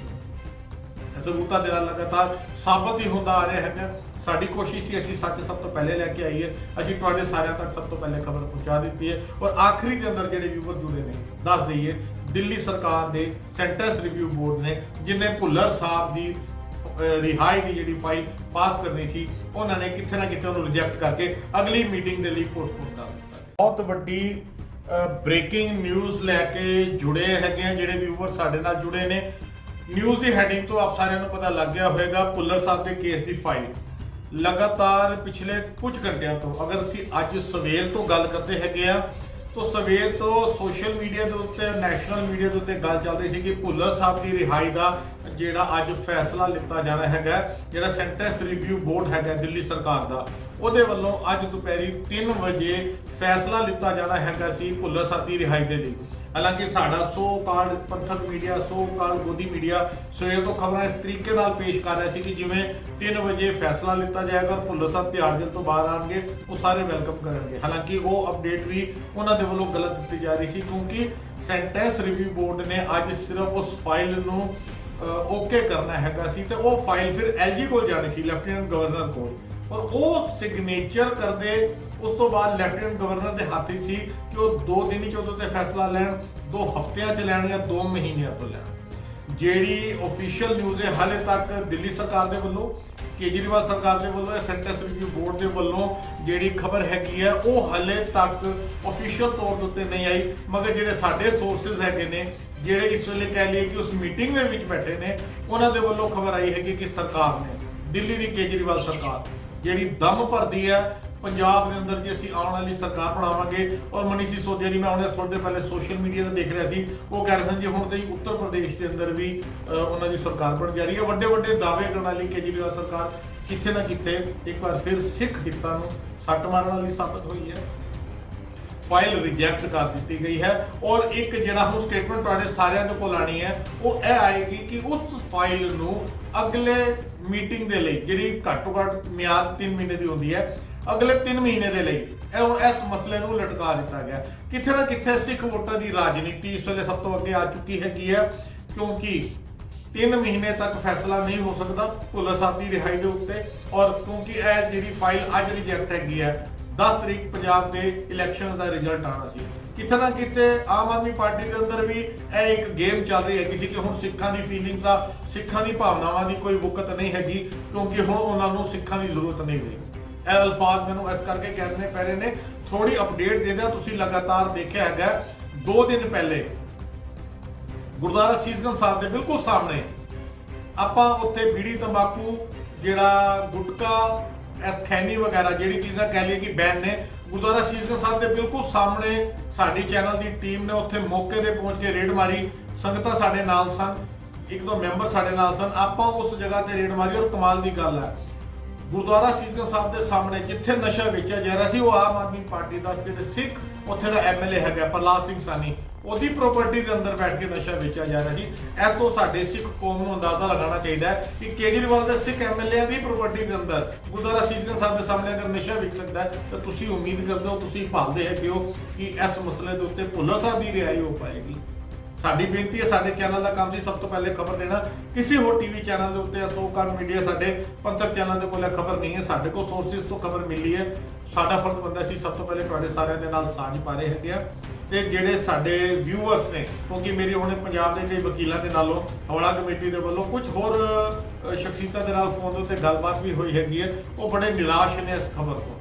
ਸਬੂਤਾਂ ਦੇ ਨਾਲ ਲਗਾਤਾਰ ਸਾਬਤ ਹੀ ਹੁੰਦਾ ਆ ਰਿਹਾ ਹੈਗਾ। ਸਾਡੀ ਕੋਸ਼ਿਸ਼ ਸੀ ਅਸੀਂ ਸੱਚ ਸਭ ਤੋਂ ਪਹਿਲੇ ਲੈ ਕੇ ਆਈਏ, ਅਸੀਂ ਤੁਹਾਡੇ ਸਾਰਿਆਂ ਤੱਕ ਸਭ ਤੋਂ ਪਹਿਲੇ ਖਬਰ ਪਹੁੰਚਾ ਦਿੱਤੀ ਹੈ। ਔਰ ਆਖਰੀ ਦੇ ਅੰਦਰ ਜਿਹੜੇ ਵਿਊਅਰ ਜੁੜੇ ਨੇ, ਦੱਸ ਦਈਏ ਦਿੱਲੀ ਸਰਕਾਰ ਦੇ ਸੈਂਟੈਂਸ ਰਿਵਿਊ ਬੋਰਡ ਨੇ, ਜਿਨੇ ਭੁੱਲਰ ਸਾਹਿਬ ਦੀ ਰਿਹਾਈ ਦੀ ਜਿਹੜੀ ਫਾਈਲ ਪਾਸ ਕਰਨੀ ਸੀ, ਉਹਨਾਂ ਨੇ ਕਿੱਥੇ ਨਾ ਕਿਤੇ ਉਹਨੂੰ ਰਿਜੈਕਟ ਕਰਕੇ ਅਗਲੀ ਮੀਟਿੰਗ ਦੇ ਲਈ ਪੋਸਟਪੋਨ ਕਰ ਦਿੱਤਾ। ਬਹੁਤ ਵੱਡੀ ਬ੍ਰੇਕਿੰਗ ਨਿਊਜ਼ ਲੈ ਕੇ ਜੁੜੇ ਹੈਗੇ ਆ ਜਿਹੜੇ ਵਿਊਅਰ ਸਾਡੇ ਨਾਲ ਜੁੜੇ ਨੇ। ਨਿਊਜ਼ ਦੀ ਹੈਡਿੰਗ ਤੋਂ ਆਪ ਸਾਰਿਆਂ ਨੂੰ ਪਤਾ ਲੱਗ ਗਿਆ ਹੋਵੇਗਾ, ਭੁੱਲਰ ਸਾਹਿਬ ਦੇ ਕੇਸ ਦੀ ਫਾਈਲ ਲਗਾਤਾਰ ਪਿਛਲੇ ਕੁਝ ਘੰਟਿਆਂ ਤੋਂ, ਅਗਰ ਅਸੀਂ ਅੱਜ ਸਵੇਰ ਤੋਂ ਗੱਲ ਕਰਦੇ ਹੈਗੇ ਆ ਤਾਂ ਸਵੇਰ ਤੋਂ ਸੋਸ਼ਲ ਮੀਡੀਆ ਦੇ ਉੱਤੇ, ਨੈਸ਼ਨਲ ਮੀਡੀਆ ਦੇ ਉੱਤੇ ਗੱਲ ਚੱਲ ਰਹੀ ਸੀ ਕਿ ਭੁੱਲਰ ਸਾਹਿਬ ਦੀ ਰਿਹਾਈ ਦਾ ਜਿਹੜਾ ਅੱਜ ਫੈਸਲਾ ਲਿੱਤਾ ਜਾਣਾ ਹੈਗਾ, ਜਿਹੜਾ ਸੈਂਟੈਂਸ ਰਿਵਿਊ ਬੋਰਡ ਹੈਗਾ ਦਿੱਲੀ ਸਰਕਾਰ ਦਾ, ਉਹਦੇ ਵੱਲੋਂ ਅੱਜ ਦੁਪਹਿਰੀ 3 ਵਜੇ ਫੈਸਲਾ ਲਿੱਤਾ ਜਾਣਾ ਹੈਗਾ ਸੀ ਭੁੱਲਰ ਸਾਹਿਬ ਦੀ ਰਿਹਾਈ ਦੇ ਲਈ। ਹਾਲਾਂਕਿ ਸਾਡਾ ਸੋ ਕਾਲਡ ਪੰਥਕ ਮੀਡੀਆ, ਸੋ ਕਾਲਡ ਗੋਦੀ ਮੀਡੀਆ ਸਵੇਰ ਤੋਂ ਖਬਰਾਂ ਇਸ ਤਰੀਕੇ ਨਾਲ ਪੇਸ਼ ਕਰ ਰਿਹਾ ਸੀ ਕਿ ਜਿਵੇਂ 3 ਵਜੇ ਫੈਸਲਾ ਲਿੱਤਾ ਜਾਏਗਾ, ਭੁੱਲਰ ਸਾਹਿਬ ਤਿਹਾੜ ਜੇਲ੍ਹ ਤੋਂ ਬਾਹਰ ਆਉਣਗੇ, ਉਹ ਸਾਰੇ ਵੈਲਕਮ ਕਰਨਗੇ। ਹਾਲਾਂਕਿ ਉਹ ਅਪਡੇਟ ਵੀ ਉਹਨਾਂ ਦੇ ਵੱਲੋਂ ਗਲਤ ਦਿੱਤੀ ਜਾ ਰਹੀ ਸੀ, ਕਿਉਂਕਿ ਸੈਂਟੈਂਸ ਰਿਵਿਊ ਬੋਰਡ ਨੇ ਅੱਜ ਸਿਰਫ ਉਸ ਫਾਈਲ ਨੂੰ ਓਕੇ ਕਰਨਾ ਹੈਗਾ ਸੀ ਤੇ ਉਹ ਫਾਈਲ ਫਿਰ ਐਲਜੀ ਕੋਲ ਜਾਣੀ ਸੀ, ਲੈਫਟੀਨੈਂਟ ਗਵਰਨਰ ਕੋਲ, ਔਰ ਉਹ ਸਿਗਨੇਚਰ ਕਰਦੇ ਉਸ ਤੋਂ ਬਾਅਦ ਲੈਫਟੀਨੈਂਟ ਗਵਰਨਰ ਦੇ ਹੱਥ ਸੀ ਕਿ ਉਹ 2 ਦਿਨ ਹੀ ਉਹਦੇ ਤੇ ਫੈਸਲਾ ਲੈਣ, 2 ਹਫ਼ਤਿਆਂ 'ਚ ਲੈਣ ਜਾਂ 2 ਮਹੀਨਿਆਂ ਤੋਂ ਲੈਣ। ਜਿਹੜੀ ਆਫੀਸ਼ੀਅਲ ਨਿਊਜ਼ ਹੈ ਹਾਲੇ ਤੱਕ ਦਿੱਲੀ ਸਰਕਾਰ ਦੇ ਵੱਲੋਂ, ਕੇਜਰੀਵਾਲ ਸਰਕਾਰ ਦੇ ਵੱਲੋਂ, ਸੈਂਟੈਂਸ ਰਿਵਿਊ ਬੋਰਡ ਦੇ ਵੱਲੋਂ ਜਿਹੜੀ ਖਬਰ ਹੈਗੀ ਹੈ ਉਹ ਹਾਲੇ ਤੱਕ ਆਫੀਸ਼ੀਅਲ ਤੌਰ ਦੇ ਉੱਤੇ ਨਹੀਂ ਆਈ। ਮਗਰ ਜਿਹੜੇ ਸਾਡੇ ਸੋਰਸਿਸ ਹੈਗੇ ਨੇ, ਜਿਹੜੇ ਇਸ ਵੇਲੇ ਕਹਿ ਲਈਏ ਕਿ ਉਸ ਮੀਟਿੰਗ ਦੇ ਵਿੱਚ ਬੈਠੇ ਨੇ, ਉਹਨਾਂ ਦੇ ਵੱਲੋਂ ਖਬਰ ਆਈ ਹੈਗੀ ਕਿ ਸਰਕਾਰ ਨੇ, ਦਿੱਲੀ ਦੀ ਕੇਜਰੀਵਾਲ ਸਰਕਾਰ ਜਿਹੜੀ ਦਮ ਭਰਦੀ ਹੈ ਪੰਜਾਬ ਦੇ ਅੰਦਰ ਜੇ ਅਸੀਂ ਆਉਣ ਵਾਲੀ ਸਰਕਾਰ ਬਣਾਵਾਂਗੇ। ਔਰ ਮਨੀਸ਼ ਸਿਸੋਦੀਆ ਜੀ, ਮੈਂ ਉਹਨੇ ਥੋੜੇ ਦਿਨ ਪਹਿਲੇ ਸੋਸ਼ਲ ਮੀਡੀਆ ਤੇ ਦੇਖ ਰਿਹਾ ਸੀ, ਉਹ ਕਹਿ ਰਹੇ ਸਨ ਜੀ ਹੁਣ ਤਾਂ ਉੱਤਰ ਪ੍ਰਦੇਸ਼ ਦੇ ਅੰਦਰ ਵੀ ਉਹਨਾਂ ਦੀ ਸਰਕਾਰ ਬਣ ਜਾ ਰਹੀ ਹੈ। ਵੱਡੇ ਵੱਡੇ ਦਾਅਵੇ ਕਰਨ ਵਾਲੀ ਕੇਜਰੀਵਾਲ ਸਰਕਾਰ ਕਿਤੇ ਨਾ ਕਿਤੇ ਇੱਕ ਵਾਰ ਫਿਰ ਸਿੱਖ ਹਿੱਤਾਂ ਨੂੰ ਸੱਟ ਮਾਰਨ ਵਾਲੀ ਸਾਬਤ ਹੋਈ ਹੈ। ਫਾਈਲ ਰਿਜੈਕਟ ਕਰ ਦਿੱਤੀ ਗਈ ਹੈ ਔਰ ਇੱਕ ਜਿਹੜਾ ਹੁਣ ਸਟੇਟਮੈਂਟ ਤੁਹਾਡੇ ਸਾਰਿਆਂ ਦੇ ਕੋਲ ਆਣੀ ਹੈ ਉਹ ਇਹ ਆਏਗੀ ਕਿ ਉਸ ਫਾਈਲ ਨੂੰ ਅਗਲੇ ਮੀਟਿੰਗ ਦੇ ਲਈ, ਜਿਹੜੀ ਘੱਟੋ ਘੱਟ ਮਿਆਦ 3 ਮਹੀਨੇ ਦੀ ਹੁੰਦੀ ਹੈ, ਅਗਲੇ 3 ਮਹੀਨੇ ਦੇ ਲਈ ਇਸ ਮਸਲੇ ਨੂੰ ਲਟਕਾ ਦਿੱਤਾ ਗਿਆ। ਕਿਤੇ ਨਾ ਕਿਤੇ ਸਿੱਖ ਵੋਟਾਂ ਦੀ ਰਾਜਨੀਤੀ ਇਸ ਵੇਲੇ ਸਭ ਤੋਂ ਅੱਗੇ ਆ ਚੁੱਕੀ ਹੈਗੀ ਹੈ, ਕਿਉਂਕਿ 3 ਮਹੀਨੇ ਤੱਕ ਫੈਸਲਾ ਨਹੀਂ ਹੋ ਸਕਦਾ ਭੁੱਲਰ ਸਾਹਿਬ ਦੀ ਰਿਹਾਈ ਦੇ ਉੱਤੇ। ਔਰ ਕਿਉਂਕਿ ਇਹ ਜਿਹੜੀ ਫਾਈਲ ਅੱਜ ਰਿਜੈਕਟ ਹੈਗੀ ਹੈ, 10 ਤਰੀਕ ਪੰਜਾਬ ਦੇ ਇਲੈਕਸ਼ਨ ਦਾ ਰਿਜ਼ਲਟ ਆਣਾ ਸੀ। ਕਿਤੇ ਨਾ ਕਿਤੇ ਆਮ ਆਦਮੀ ਪਾਰਟੀ ਦੇ ਅੰਦਰ ਵੀ ਇਹ ਇੱਕ ਗੇਮ ਚੱਲ ਰਹੀ ਹੈ ਕਿ ਹੁਣ ਸਿੱਖਾਂ ਦੀ ਫੀਲਿੰਗ ਦਾ, ਸਿੱਖਾਂ ਦੀ ਭਾਵਨਾਵਾਂ ਦੀ ਕੋਈ ਵਕਤ ਨਹੀਂ ਹੈਗੀ, ਕਿਉਂਕਿ ਹੁਣ ਉਹਨਾਂ ਨੂੰ ਸਿੱਖਾਂ ਦੀ ਜ਼ਰੂਰਤ ਨਹੀਂ ਰਹੀ। ਇਹ ਅਲਫਾਜ਼ ਮੈਨੂੰ ਇਸ ਕਰਕੇ ਕਹਿਣੇ ਪੈ ਰਹੇ ਨੇ, ਥੋੜੀ ਅਪਡੇਟ ਦੇ ਦਿਆਂ। ਤੁਸੀਂ ਲਗਾਤਾਰ ਦੇਖਿਆ ਹੈਗਾ 2 ਦਿਨ ਪਹਿਲੇ ਗੁਰਦੁਆਰਾ ਸੀਸਗੰਜ ਸਾਹਿਬ ਦੇ ਬਿਲਕੁਲ ਸਾਹਮਣੇ ਆਪਾਂ ਉੱਥੇ ਬੀੜੀ ਤੰਬਾਕੂ, ਜਿਹੜਾ ਗੁਟਕਾ, ਖੈਨੀ ਵਗੈਰਾ ਜਿਹੜੀ ਚੀਜ਼ਾਂ ਕਹਿ ਲਈਏ ਕਿ ਬੈਨ ਨੇ, ਗੁਰਦੁਆਰਾ ਸੀਸਗੰਜ ਸਾਹਿਬ ਦੇ ਬਿਲਕੁਲ ਸਾਹਮਣੇ ਸਾਡੀ ਚੈਨਲ ਦੀ ਟੀਮ ਨੇ ਉੱਥੇ ਮੌਕੇ ਤੇ ਪਹੁੰਚ ਕੇ ਰੇਡ ਮਾਰੀ। ਸੰਗਤਾਂ ਸਾਡੇ ਨਾਲ ਸਨ, 1-2 ਮੈਂਬਰ ਸਾਡੇ ਨਾਲ ਸਨ। ਆਪਾਂ ਉਸ ਜਗ੍ਹਾ ਤੇ ਰੇਡ ਮਾਰੀ ਔਰ ਕਮਾਲ ਦੀ ਗੱਲ ਹੈ, ਗੁਰਦੁਆਰਾ ਸੀਸਗੰਜ ਸਾਹਿਬ ਦੇ ਸਾਹਮਣੇ ਜਿੱਥੇ ਨਸ਼ਾ ਵੇਚਿਆ ਜਾ ਰਿਹਾ ਸੀ, ਉਹ ਆਮ ਆਦਮੀ ਪਾਰਟੀ ਦਾ ਜਿਹੜੇ ਸਿੱਖ ਉੱਥੇ ਦਾ ਐਮਐਲਏ ਹੈਗਾ ਪ੍ਰਹਲਾਦ ਸਿੰਘ ਸਾਨੀ, ਉਹਦੀ ਪ੍ਰਾਪਰਟੀ ਦੇ ਅੰਦਰ ਬੈਠ ਕੇ ਨਸ਼ਾ ਵੇਚਿਆ ਜਾ ਰਿਹਾ ਸੀ। ਇਸ ਤੋਂ ਸਾਡੇ ਸਿੱਖ ਕੌਮ ਨੂੰ ਅੰਦਾਜ਼ਾ ਲਗਾਉਣਾ ਚਾਹੀਦਾ ਹੈ ਕਿ ਕੇਜਰੀਵਾਲ ਦੇ ਸਿੱਖ ਐਮਐਲਏ ਦੀ ਪ੍ਰਾਪਰਟੀ ਦੇ ਅੰਦਰ ਗੁਰਦੁਆਰਾ ਸੀਸਗੰਜ ਸਾਹਿਬ ਦੇ ਸਾਹਮਣੇ ਅਗਰ ਨਸ਼ਾ ਵਿਕ ਸਕਦਾ ਹੈ ਤਾਂ ਤੁਸੀਂ ਉਮੀਦ ਕਰਦੇ ਹੋ, ਤੁਸੀਂ ਭਾਲਦੇ ਹੈਗੇ ਹੋ ਕਿ ਇਸ ਮਸਲੇ ਦੇ ਉੱਤੇ ਭੁੱਲਰ ਸਾਹਿਬ ਦੀ ਰਿਹਾਈ ਹੋ ਪਾਏਗੀ। ਸਾਡੀ ਬੇਨਤੀ ਹੈ, ਸਾਡੇ ਚੈਨਲ ਦਾ ਕੰਮ ਸੀ ਸਭ ਤੋਂ ਪਹਿਲੇ ਖਬਰ ਦੇਣਾ। ਕਿਸੇ ਹੋਰ ਟੀਵੀ ਚੈਨਲ ਦੇ ਉੱਤੇ ਸੋਕਾਲ ਮੀਡੀਆ, ਸਾਡੇ ਪੰਥਕ ਚੈਨਲ ਦੇ ਕੋਲ ਖਬਰ ਨਹੀਂ ਹੈ, ਸਾਡੇ ਕੋਲ ਸੋਰਸਿਸ ਤੋਂ ਖਬਰ ਮਿਲੀ ਹੈ। ਸਾਡਾ ਫਰਜ਼ ਬਣਦਾ ਸੀ ਸਭ ਤੋਂ ਪਹਿਲੇ ਤੁਹਾਡੇ ਸਾਰਿਆਂ ਦੇ ਨਾਲ ਸਾਂਝ ਪਾ ਰਹੇ ਹੈਗੇ ਆ। ਤੇ ਜਿਹੜੇ ਸਾਡੇ ਵਿਊਅਰਸ ਨੇ, ਕਿਉਂਕਿ ਮੇਰੀ ਹੁਣੇ ਪੰਜਾਬ ਦੇ ਕਈ ਵਕੀਲਾਂ ਦੇ ਨਾਲੋਂ, ਹਵਾਲਾ ਕਮੇਟੀ ਦੇ ਵੱਲੋਂ, ਕੁਝ ਹੋਰ ਸ਼ਖਸੀਅਤਾਂ ਦੇ ਨਾਲ ਫੋਨ ਦੇ ਉੱਤੇ ਗੱਲਬਾਤ ਵੀ ਹੋਈ ਹੈਗੀ ਹੈ, ਉਹ ਬੜੇ ਨਿਰਾਸ਼ ਨੇ ਇਸ ਖਬਰ ਤੋਂ।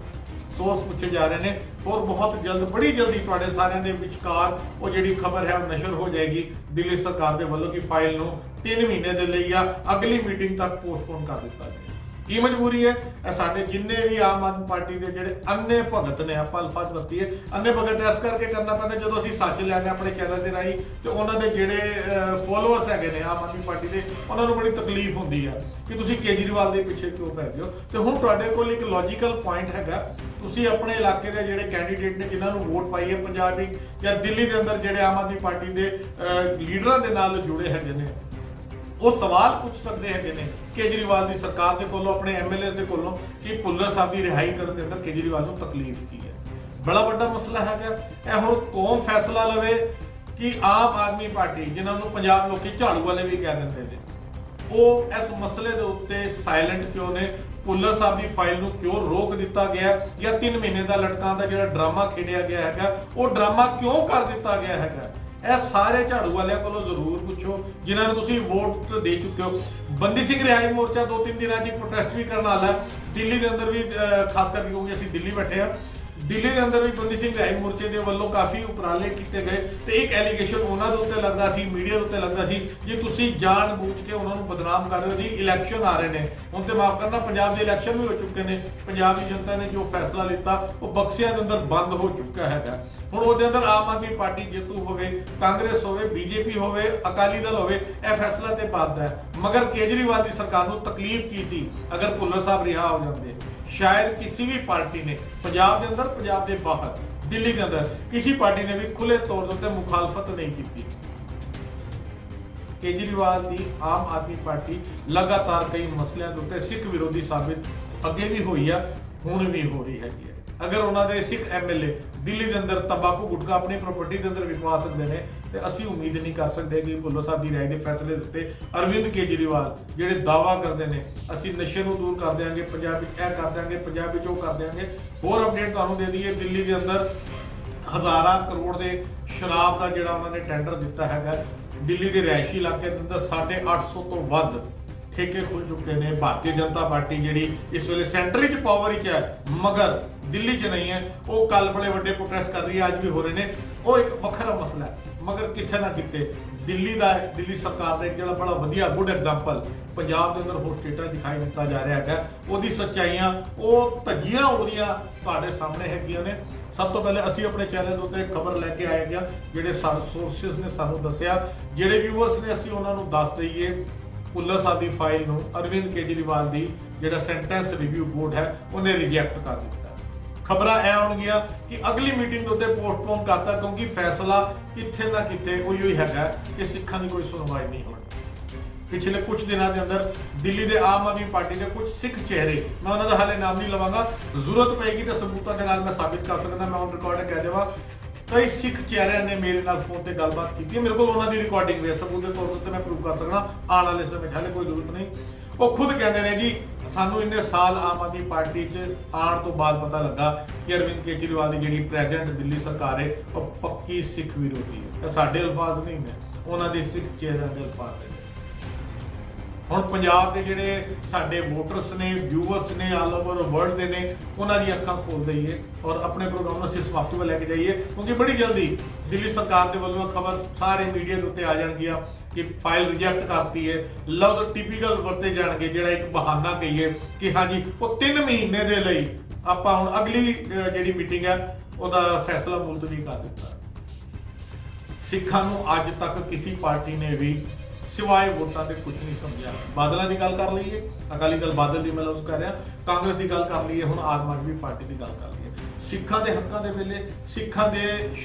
ਸੋਰਸ ਪੁੱਛੇ ਜਾ ਰਹੇ ਨੇ ਔਰ ਬਹੁਤ ਜਲਦ, ਬੜੀ ਜਲਦੀ ਤੁਹਾਡੇ ਸਾਰਿਆਂ ਦੇ ਵਿਚਕਾਰ ਉਹ ਜਿਹੜੀ ਖਬਰ ਹੈ ਉਹ ਨਸ਼ਰ ਹੋ ਜਾਏਗੀ ਦਿੱਲੀ ਸਰਕਾਰ ਦੇ ਵੱਲੋਂ ਕਿ ਫਾਈਲ ਨੂੰ 3 ਮਹੀਨੇ ਦੇ ਲਈ ਜਾਂ ਅਗਲੀ ਮੀਟਿੰਗ ਤੱਕ ਪੋਸਟਪੋਨ ਕਰ ਦਿੱਤਾ ਜਾਏ। ਕੀ ਮਜਬੂਰੀ ਹੈ? ਇਹ ਸਾਡੇ ਜਿੰਨੇ ਵੀ ਆਮ ਆਦਮੀ ਪਾਰਟੀ ਦੇ ਜਿਹੜੇ ਅੰਨੇ ਭਗਤ ਨੇ, ਆਪਾਂ ਅਲਫਾਜ਼ ਵਰਤੀਏ, ਅੰਨੇ ਭਗਤ ਇਸ ਕਰਕੇ ਕਰਨਾ ਪੈਂਦਾ ਜਦੋਂ ਅਸੀਂ ਸੱਚ ਲੈਣੇ ਆਪਣੇ ਚੈਨਲ ਦੇ ਰਾਹੀਂ, ਤੇ ਉਹਨਾਂ ਦੇ ਜਿਹੜੇ ਫੋਲੋਅਰਸ ਹੈਗੇ ਨੇ ਆਮ ਆਦਮੀ ਪਾਰਟੀ ਦੇ, ਉਹਨਾਂ ਨੂੰ ਬੜੀ ਤਕਲੀਫ ਹੁੰਦੀ ਹੈ ਕਿ ਤੁਸੀਂ ਕੇਜਰੀਵਾਲ ਦੇ ਪਿੱਛੇ ਕਿਉਂ ਪੈ ਗਏ ਹੋ। ਤੇ ਹੁਣ ਤੁਹਾਡੇ ਕੋਲ ਇੱਕ ਲੌਜੀਕਲ ਪੁਆਇੰਟ ਹੈਗਾ, ਤੁਸੀਂ ਆਪਣੇ ਇਲਾਕੇ ਦੇ ਜਿਹੜੇ ਕੈਂਡੀਡੇਟ ਨੇ ਜਿਨ੍ਹਾਂ ਨੂੰ ਵੋਟ ਪਾਈ ਹੈ ਪੰਜਾਬ ਵਿੱਚ ਜਾਂ ਦਿੱਲੀ ਦੇ ਅੰਦਰ, ਜਿਹੜੇ ਆਮ ਆਦਮੀ ਪਾਰਟੀ ਦੇ ਲੀਡਰਾਂ ਦੇ ਨਾਲ ਜੁੜੇ ਹੈਗੇ ਨੇ, ਉਹ ਸਵਾਲ ਪੁੱਛ ਸਕਦੇ ਹੈਗੇ ਨੇ ਕੇਜਰੀਵਾਲ ਦੀ ਸਰਕਾਰ ਦੇ ਕੋਲੋਂ, ਆਪਣੇ ਐਮਐਲਏ ਦੇ ਕੋਲੋਂ, ਕਿ ਭੁੱਲਰ ਸਾਹਿਬ ਦੀ ਰਿਹਾਈ ਕਰਨ ਦੇ ਅੰਦਰ ਕੇਜਰੀਵਾਲ ਨੂੰ ਤਕਲੀਫ ਕੀ ਹੈ। ਬੜਾ ਵੱਡਾ ਮਸਲਾ ਹੈਗਾ ਇਹ। ਹੁਣ ਕੌਮ ਫੈਸਲਾ ਲਵੇ ਕਿ ਆਮ ਆਦਮੀ ਪਾਰਟੀ, ਜਿਨ੍ਹਾਂ ਨੂੰ ਪੰਜਾਬ ਲੋਕੀ ਝਾੜੂ ਵਾਲੇ ਵੀ ਕਹਿ ਦਿੰਦੇ ਨੇ, ਉਹ ਇਸ ਮਸਲੇ ਦੇ ਉੱਤੇ ਸਾਇਲੈਂਟ ਕਿਉਂ ਨੇ? ਭੁੱਲਰ ਸਾਹਿਬ ਦੀ ਫਾਈਲ ਨੂੰ ਕਿਉਂ ਰੋਕ ਦਿੱਤਾ ਗਿਆ, ਜਾਂ 3 ਮਹੀਨੇ ਦਾ ਲਟਕਾਂ ਦਾ ਜਿਹੜਾ ਡਰਾਮਾ ਖੇਡਿਆ ਗਿਆ ਹੈਗਾ, ਉਹ ਡਰਾਮਾ ਕਿਉਂ ਕਰ ਦਿੱਤਾ ਗਿਆ ਹੈਗਾ? ਇਹ ਸਾਰੇ ਝਾੜੂ ਵਾਲਿਆਂ ਕੋਲੋਂ ਜ਼ਰੂਰ ਪੁੱਛੋ, ਜਿਨ੍ਹਾਂ ਨੂੰ ਤੁਸੀਂ ਵੋਟ ਦੇ ਚੁੱਕੇ ਹੋ। ਬੰਦੀ ਸਿੰਘ ਰਿਹਾਈ ਮੋਰਚਾ 2-3 ਦਿਨਾਂ ਦੀ ਪ੍ਰੋਟੈਸਟ ਵੀ ਕਰਨ ਵਾਲਾ ਹੈ ਦਿੱਲੀ ਦੇ ਅੰਦਰ ਵੀ, ਖਾਸ ਕਰਕੇ ਕਿਉਂਕਿ ਅਸੀਂ ਦਿੱਲੀ ਬੈਠੇ ਆ, ਦਿੱਲੀ ਦੇ ਅੰਦਰ ਵੀ ਬੰਦੀ ਸਿੰਘ ਰਿਹਾਈ ਮੋਰਚੇ ਦੇ ਵੱਲੋਂ ਕਾਫੀ ਉਪਰਾਲੇ ਕੀਤੇ ਗਏ। ਤੇ ਇੱਕ ਐਲੀਗੇਸ਼ਨ ਉਹਨਾਂ ਦੇ ਉੱਤੇ ਲੱਗਦਾ ਸੀ, ਮੀਡੀਆ ਦੇ ਉੱਤੇ ਲੱਗਦਾ ਸੀ, ਜੇ ਤੁਸੀਂ ਜਾਣ ਬੂਝ ਕੇ ਉਹਨਾਂ ਨੂੰ ਬਦਨਾਮ ਕਰ ਰਹੇ ਹੋ। ਜੀ ਇਲੈਕਸ਼ਨ ਆ ਰਹੇ ਨੇ, ਹੁਣ ਤੇ ਮਾਫ ਕਰਨਾ, ਪੰਜਾਬ ਦੇ ਇਲੈਕਸ਼ਨ ਵੀ ਹੋ ਚੁੱਕੇ ਨੇ। ਪੰਜਾਬ ਦੀ ਜਨਤਾ ਨੇ ਜੋ ਫੈਸਲਾ ਲਿੱਤਾ ਉਹ ਬਕਸਿਆਂ ਦੇ ਅੰਦਰ ਬੰਦ ਹੋ ਚੁੱਕਾ ਹੈਗਾ। ਹੁਣ ਉਹਦੇ ਅੰਦਰ ਆਮ ਆਦਮੀ ਪਾਰਟੀ ਜੇਤੂ ਹੋਵੇ, ਕਾਂਗਰਸ ਹੋਵੇ, ਬੀਜੇਪੀ ਹੋਵੇ, ਅਕਾਲੀ ਦਲ ਹੋਵੇ, ਇਹ ਫੈਸਲਾ ਤੇ ਪਾਦਾ ਹੈ। ਮਗਰ ਕੇਜਰੀਵਾਲ ਦੀ ਸਰਕਾਰ ਨੂੰ ਤਕਲੀਫ ਕੀ ਸੀ ਅਗਰ ਭੁੱਲਰ ਸਾਹਿਬ ਰਿਹਾ ਹੋ ਜਾਂਦੇ? ਸ਼ਾਇਦ ਕਿਸੇ ਵੀ ਪਾਰਟੀ ਨੇ ਪੰਜਾਬ ਦੇ ਅੰਦਰ, ਪੰਜਾਬ ਦੇ ਬਾਹਰ, ਦਿੱਲੀ ਦੇ ਅੰਦਰ ਕਿਸੇ ਪਾਰਟੀ ਨੇ ਵੀ ਖੁੱਲੇ ਤੌਰ ਤੇ ਮੁਖਾਲਫਤ ਨਹੀਂ ਕੀਤੀ। ਕੇਜਰੀਵਾਲ ਦੀ ਆਮ ਆਦਮੀ ਪਾਰਟੀ ਲਗਾਤਾਰ ਕਈ ਮਸਲਿਆਂ ਦੇ ਉੱਤੇ ਸਿੱਖ ਵਿਰੋਧੀ ਸਾਬਿਤ ਅੱਗੇ ਵੀ ਹੋਈ ਆ, ਹੁਣ ਵੀ ਹੋ ਰਹੀ ਹੈਗੀ ਹੈ। ਅਗਰ ਉਹਨਾਂ ਦੇ ਸਿੱਖ ਐਮਐਲਏ ਦਿੱਲੀ ਦੇ ਅੰਦਰ ਤੰਬਾਕੂ ਗੁਟਕਾ ਆਪਣੀ ਪ੍ਰਾਪਰਟੀ ਦੇ ਅੰਦਰ ਵਿਕਵਾ ਸਕਦੇ ਨੇ, ਤੇ ਅਸੀਂ ਉਮੀਦ ਨਹੀਂ ਕਰ ਸਕਦੇ ਕਿ ਭੁੱਲਰ ਸਾਹਿਬ ਦੀ ਰਾਏ ਦੇ ਫੈਸਲੇ ਦੇ ਉੱਤੇ ਅਰਵਿੰਦ ਕੇਜਰੀਵਾਲ ਜਿਹੜੇ ਦਾਅਵਾ ਕਰਦੇ ਨੇ ਅਸੀਂ ਨਸ਼ੇ ਨੂੰ ਦੂਰ ਕਰ ਦਿਆਂਗੇ, ਪੰਜਾਬ ਵਿੱਚ ਇਹ ਕਰ ਦਿਆਂਗੇ, ਪੰਜਾਬ ਵਿੱਚ ਉਹ ਕਰ ਦਿਆਂਗੇ। ਹੋਰ ਅਪਡੇਟ ਤੁਹਾਨੂੰ ਦੇ ਦਈਏ, ਦਿੱਲੀ ਦੇ ਅੰਦਰ ਹਜ਼ਾਰਾਂ ਕਰੋੜ ਦੇ ਸ਼ਰਾਬ ਦਾ ਜਿਹੜਾ ਉਹਨਾਂ ਨੇ ਟੈਂਡਰ ਦਿੱਤਾ ਹੈਗਾ, ਦਿੱਲੀ ਦੇ ਰਿਹਾਇਸ਼ੀ ਇਲਾਕੇ ਦੇ ਅੰਦਰ 850 ਤੋਂ ਵੱਧ ਠੇਕੇ ਖੁੱਲ ਚੁੱਕੇ ਨੇ। ਭਾਰਤੀ ਜਨਤਾ ਪਾਰਟੀ ਜਿਹੜੀ ਇਸ ਵੇਲੇ ਸੈਂਟਰ ਵਿੱਚ ਪਾਵਰ ਵਿੱਚ ਹੈ, ਮਗਰ ਦਿੱਲੀ 'ਚ ਨਹੀਂ ਹੈ, ਉਹ ਕੱਲ ਬੜੇ ਵੱਡੇ ਪ੍ਰੋਟੈਸਟ ਕਰ ਰਹੀ ਹੈ, ਅੱਜ ਵੀ ਹੋ ਰਹੇ ਨੇ। ਉਹ ਇੱਕ ਵੱਖਰਾ ਮਸਲਾ ਹੈ, ਮਗਰ ਕਿੱਥੇ ਨਾ ਕਿਤੇ ਦਿੱਲੀ ਸਰਕਾਰ ਦਾ ਜਿਹੜਾ ਬੜਾ ਵਧੀਆ ਗੁੱਡ ਐਗਜ਼ਾਮਪਲ ਪੰਜਾਬ ਦੇ ਅੰਦਰ ਹੋਰ ਸਟੇਟਾਂ ਦਿਖਾਈ ਦਿੱਤਾ ਜਾ ਰਿਹਾ ਹੈਗਾ। ਉਹਦੀ ਸੱਚਾਈਆਂ, ਉਹ ਧੱਜੀਆਂ ਉਹਦੀਆਂ ਤੁਹਾਡੇ ਸਾਹਮਣੇ ਹੈਗੀਆਂ ਨੇ। ਸਭ ਤੋਂ ਪਹਿਲੇ ਅਸੀਂ ਆਪਣੇ ਚੈਨਲ ਦੇ ਉੱਤੇ ਖਬਰ ਲੈ ਕੇ ਆਏ ਗਿਆ, ਜਿਹੜੇ ਸੋਰਸਿਸ ਨੇ ਸਾਨੂੰ ਦੱਸਿਆ, ਜਿਹੜੇ ਵਿਊਅਰਸ ਨੇ, ਅਸੀਂ ਉਹਨਾਂ ਨੂੰ ਦੱਸ ਦਈਏ, ਭੁੱਲਰ ਸਾਹਿਬ ਦੀ ਫਾਈਲ ਨੂੰ ਅਰਵਿੰਦ ਕੇਜਰੀਵਾਲ ਦੀ ਜਿਹੜਾ ਸੈਂਟੈਂਸ ਰਿਵਿਊ ਬੋਰਡ ਹੈ ਉਹਨੇ ਰਿਜੈਕਟ ਕਰ ਦਿੱਤਾ। ਖਬਰਾਂ ਇਹ ਆਉਣਗੀਆਂ ਕਿ ਅਗਲੀ ਮੀਟਿੰਗ ਦੇ ਉੱਤੇ ਪੋਸਟਪੋਨ ਕਰਤਾ, ਕਿਉਂਕਿ ਫੈਸਲਾ ਕਿੱਥੇ ਨਾ ਕਿਤੇ ਉਹੀ ਹੀ ਹੈਗਾ ਕਿ ਸਿੱਖਾਂ ਦੀ ਕੋਈ ਸੁਣਵਾਈ ਨਹੀਂ ਹੋਣੀ। ਪਿਛਲੇ ਕੁਝ ਦਿਨਾਂ ਦੇ ਅੰਦਰ ਦਿੱਲੀ ਦੇ ਆਮ ਆਦਮੀ ਪਾਰਟੀ ਦੇ ਕੁਝ ਸਿੱਖ ਚਿਹਰੇ, ਮੈਂ ਉਹਨਾਂ ਦਾ ਹਾਲੇ ਨਾਮ ਨਹੀਂ ਲਵਾਂਗਾ, ਜ਼ਰੂਰਤ ਪਏਗੀ ਤਾਂ ਸਬੂਤਾਂ ਦੇ ਨਾਲ ਮੈਂ ਸਾਬਿਤ ਕਰ ਸਕਦਾ, ਮੈਂ ਔਨ ਰਿਕਾਰਡ ਕਹਿ ਦੇਵਾਂ, ਕਈ ਸਿੱਖ ਚਿਹਰਿਆਂ ਨੇ ਮੇਰੇ ਨਾਲ ਫੋਨ ਤੇ ਗੱਲਬਾਤ ਕੀਤੀ ਹੈ। ਮੇਰੇ ਕੋਲ ਉਹਨਾਂ ਦੀ ਰਿਕਾਰਡਿੰਗ ਹੈ, ਸਬੂਤ ਦੇ ਤੌਰ ਤੇ ਮੈਂ ਪ੍ਰੂਵ ਕਰ ਸਕਦਾ ਆਉਣ ਵਾਲੇ ਸਮੇਂ 'ਚ, ਹਾਲੇ ਕੋਈ ਜ਼ਰੂਰਤ ਨਹੀਂ। ਉਹ ਖੁਦ ਕਹਿੰਦੇ ਨੇ ਜੀ ਸਾਨੂੰ ਇੰਨੇ ਸਾਲ ਆਮ ਆਦਮੀ ਪਾਰਟੀ 'ਚ ਆਉਣ ਤੋਂ ਬਾਅਦ ਪਤਾ ਲੱਗਾ ਕਿ ਅਰਵਿੰਦ ਕੇਜਰੀਵਾਲ ਦੀ ਜਿਹੜੀ ਪ੍ਰੈਜ਼ੈਂਟ ਦਿੱਲੀ ਸਰਕਾਰ ਹੈ ਉਹ ਪੱਕੀ ਸਿੱਖ ਵਿਰੋਧੀ ਹੈ। ਇਹ ਸਾਡੇ ਅਲਫਾਜ਼ ਨਹੀਂ ਨੇ, ਉਹਨਾਂ ਦੇ ਸਿੱਖ ਚਿਹਰਿਆਂ ਦੇ ਅਲਫਾਜ਼ ਨੇ। ਹੁਣ ਪੰਜਾਬ ਦੇ ਜਿਹੜੇ ਸਾਡੇ ਵੋਟਰਸ ਨੇ, ਵਿਊਅਰਸ ਨੇ, ਆਲ ਓਵਰ ਵਰਲਡ ਦੇ ਨੇ, ਉਹਨਾਂ ਦੀ ਅੱਖਾਂ ਖੋਲ ਦਈਏ ਔਰ ਆਪਣੇ ਪ੍ਰੋਗਰਾਮ ਨੂੰ ਅਸੀਂ ਸਮਾਪਤੀ ਵੱਲ ਲੈ ਕੇ ਜਾਈਏ, ਕਿਉਂਕਿ ਬੜੀ ਜਲਦੀ ਦਿੱਲੀ ਸਰਕਾਰ ਦੇ ਵੱਲੋਂ ਖਬਰ ਸਾਰੇ ਮੀਡੀਆ ਦੇ ਉੱਤੇ ਆ ਜਾਣਗੀਆਂ ਕਿ ਫਾਈਲ ਰਿਜੈਕਟ ਕਰਤੀ ਹੈ। ਲਫ਼ਜ਼ ਟਿਪੀਕਲ ਵਰਤੇ ਜਾਣਗੇ, ਜਿਹੜਾ ਇੱਕ ਬਹਾਨਾ ਕਹੀਏ ਕਿ ਹਾਂਜੀ ਉਹ 3 ਮਹੀਨੇ ਦੇ ਲਈ ਆਪਾਂ ਹੁਣ ਅਗਲੀ ਜਿਹੜੀ ਮੀਟਿੰਗ ਹੈ ਉਹਦਾ ਫੈਸਲਾ ਮੁਲਤਵੀ ਕਰ ਦਿੱਤਾ। ਸਿੱਖਾਂ ਨੂੰ ਅੱਜ ਤੱਕ ਕਿਸੇ ਪਾਰਟੀ ਨੇ ਵੀ ਸਿਵਾਏ ਵੋਟਾਂ ਦੇ ਕੁਝ ਨਹੀਂ ਸਮਝਿਆ। ਬਾਦਲਾਂ ਦੀ ਗੱਲ ਕਰ ਲਈਏ, ਅਕਾਲੀ ਦਲ ਬਾਦਲ ਦੀ ਮੈਂ ਲਫ਼ਜ਼ ਕਰ ਰਿਹਾ, ਕਾਂਗਰਸ ਦੀ ਗੱਲ ਕਰ ਲਈਏ, ਹੁਣ ਆਮ ਆਦਮੀ ਪਾਰਟੀ ਦੀ ਗੱਲ ਕਰ ਲਈਏ। ਸਿੱਖਾਂ ਦੇ ਹੱਕਾਂ ਦੇ ਵੇਲੇ ਸਿੱਖਾਂ ਦੇ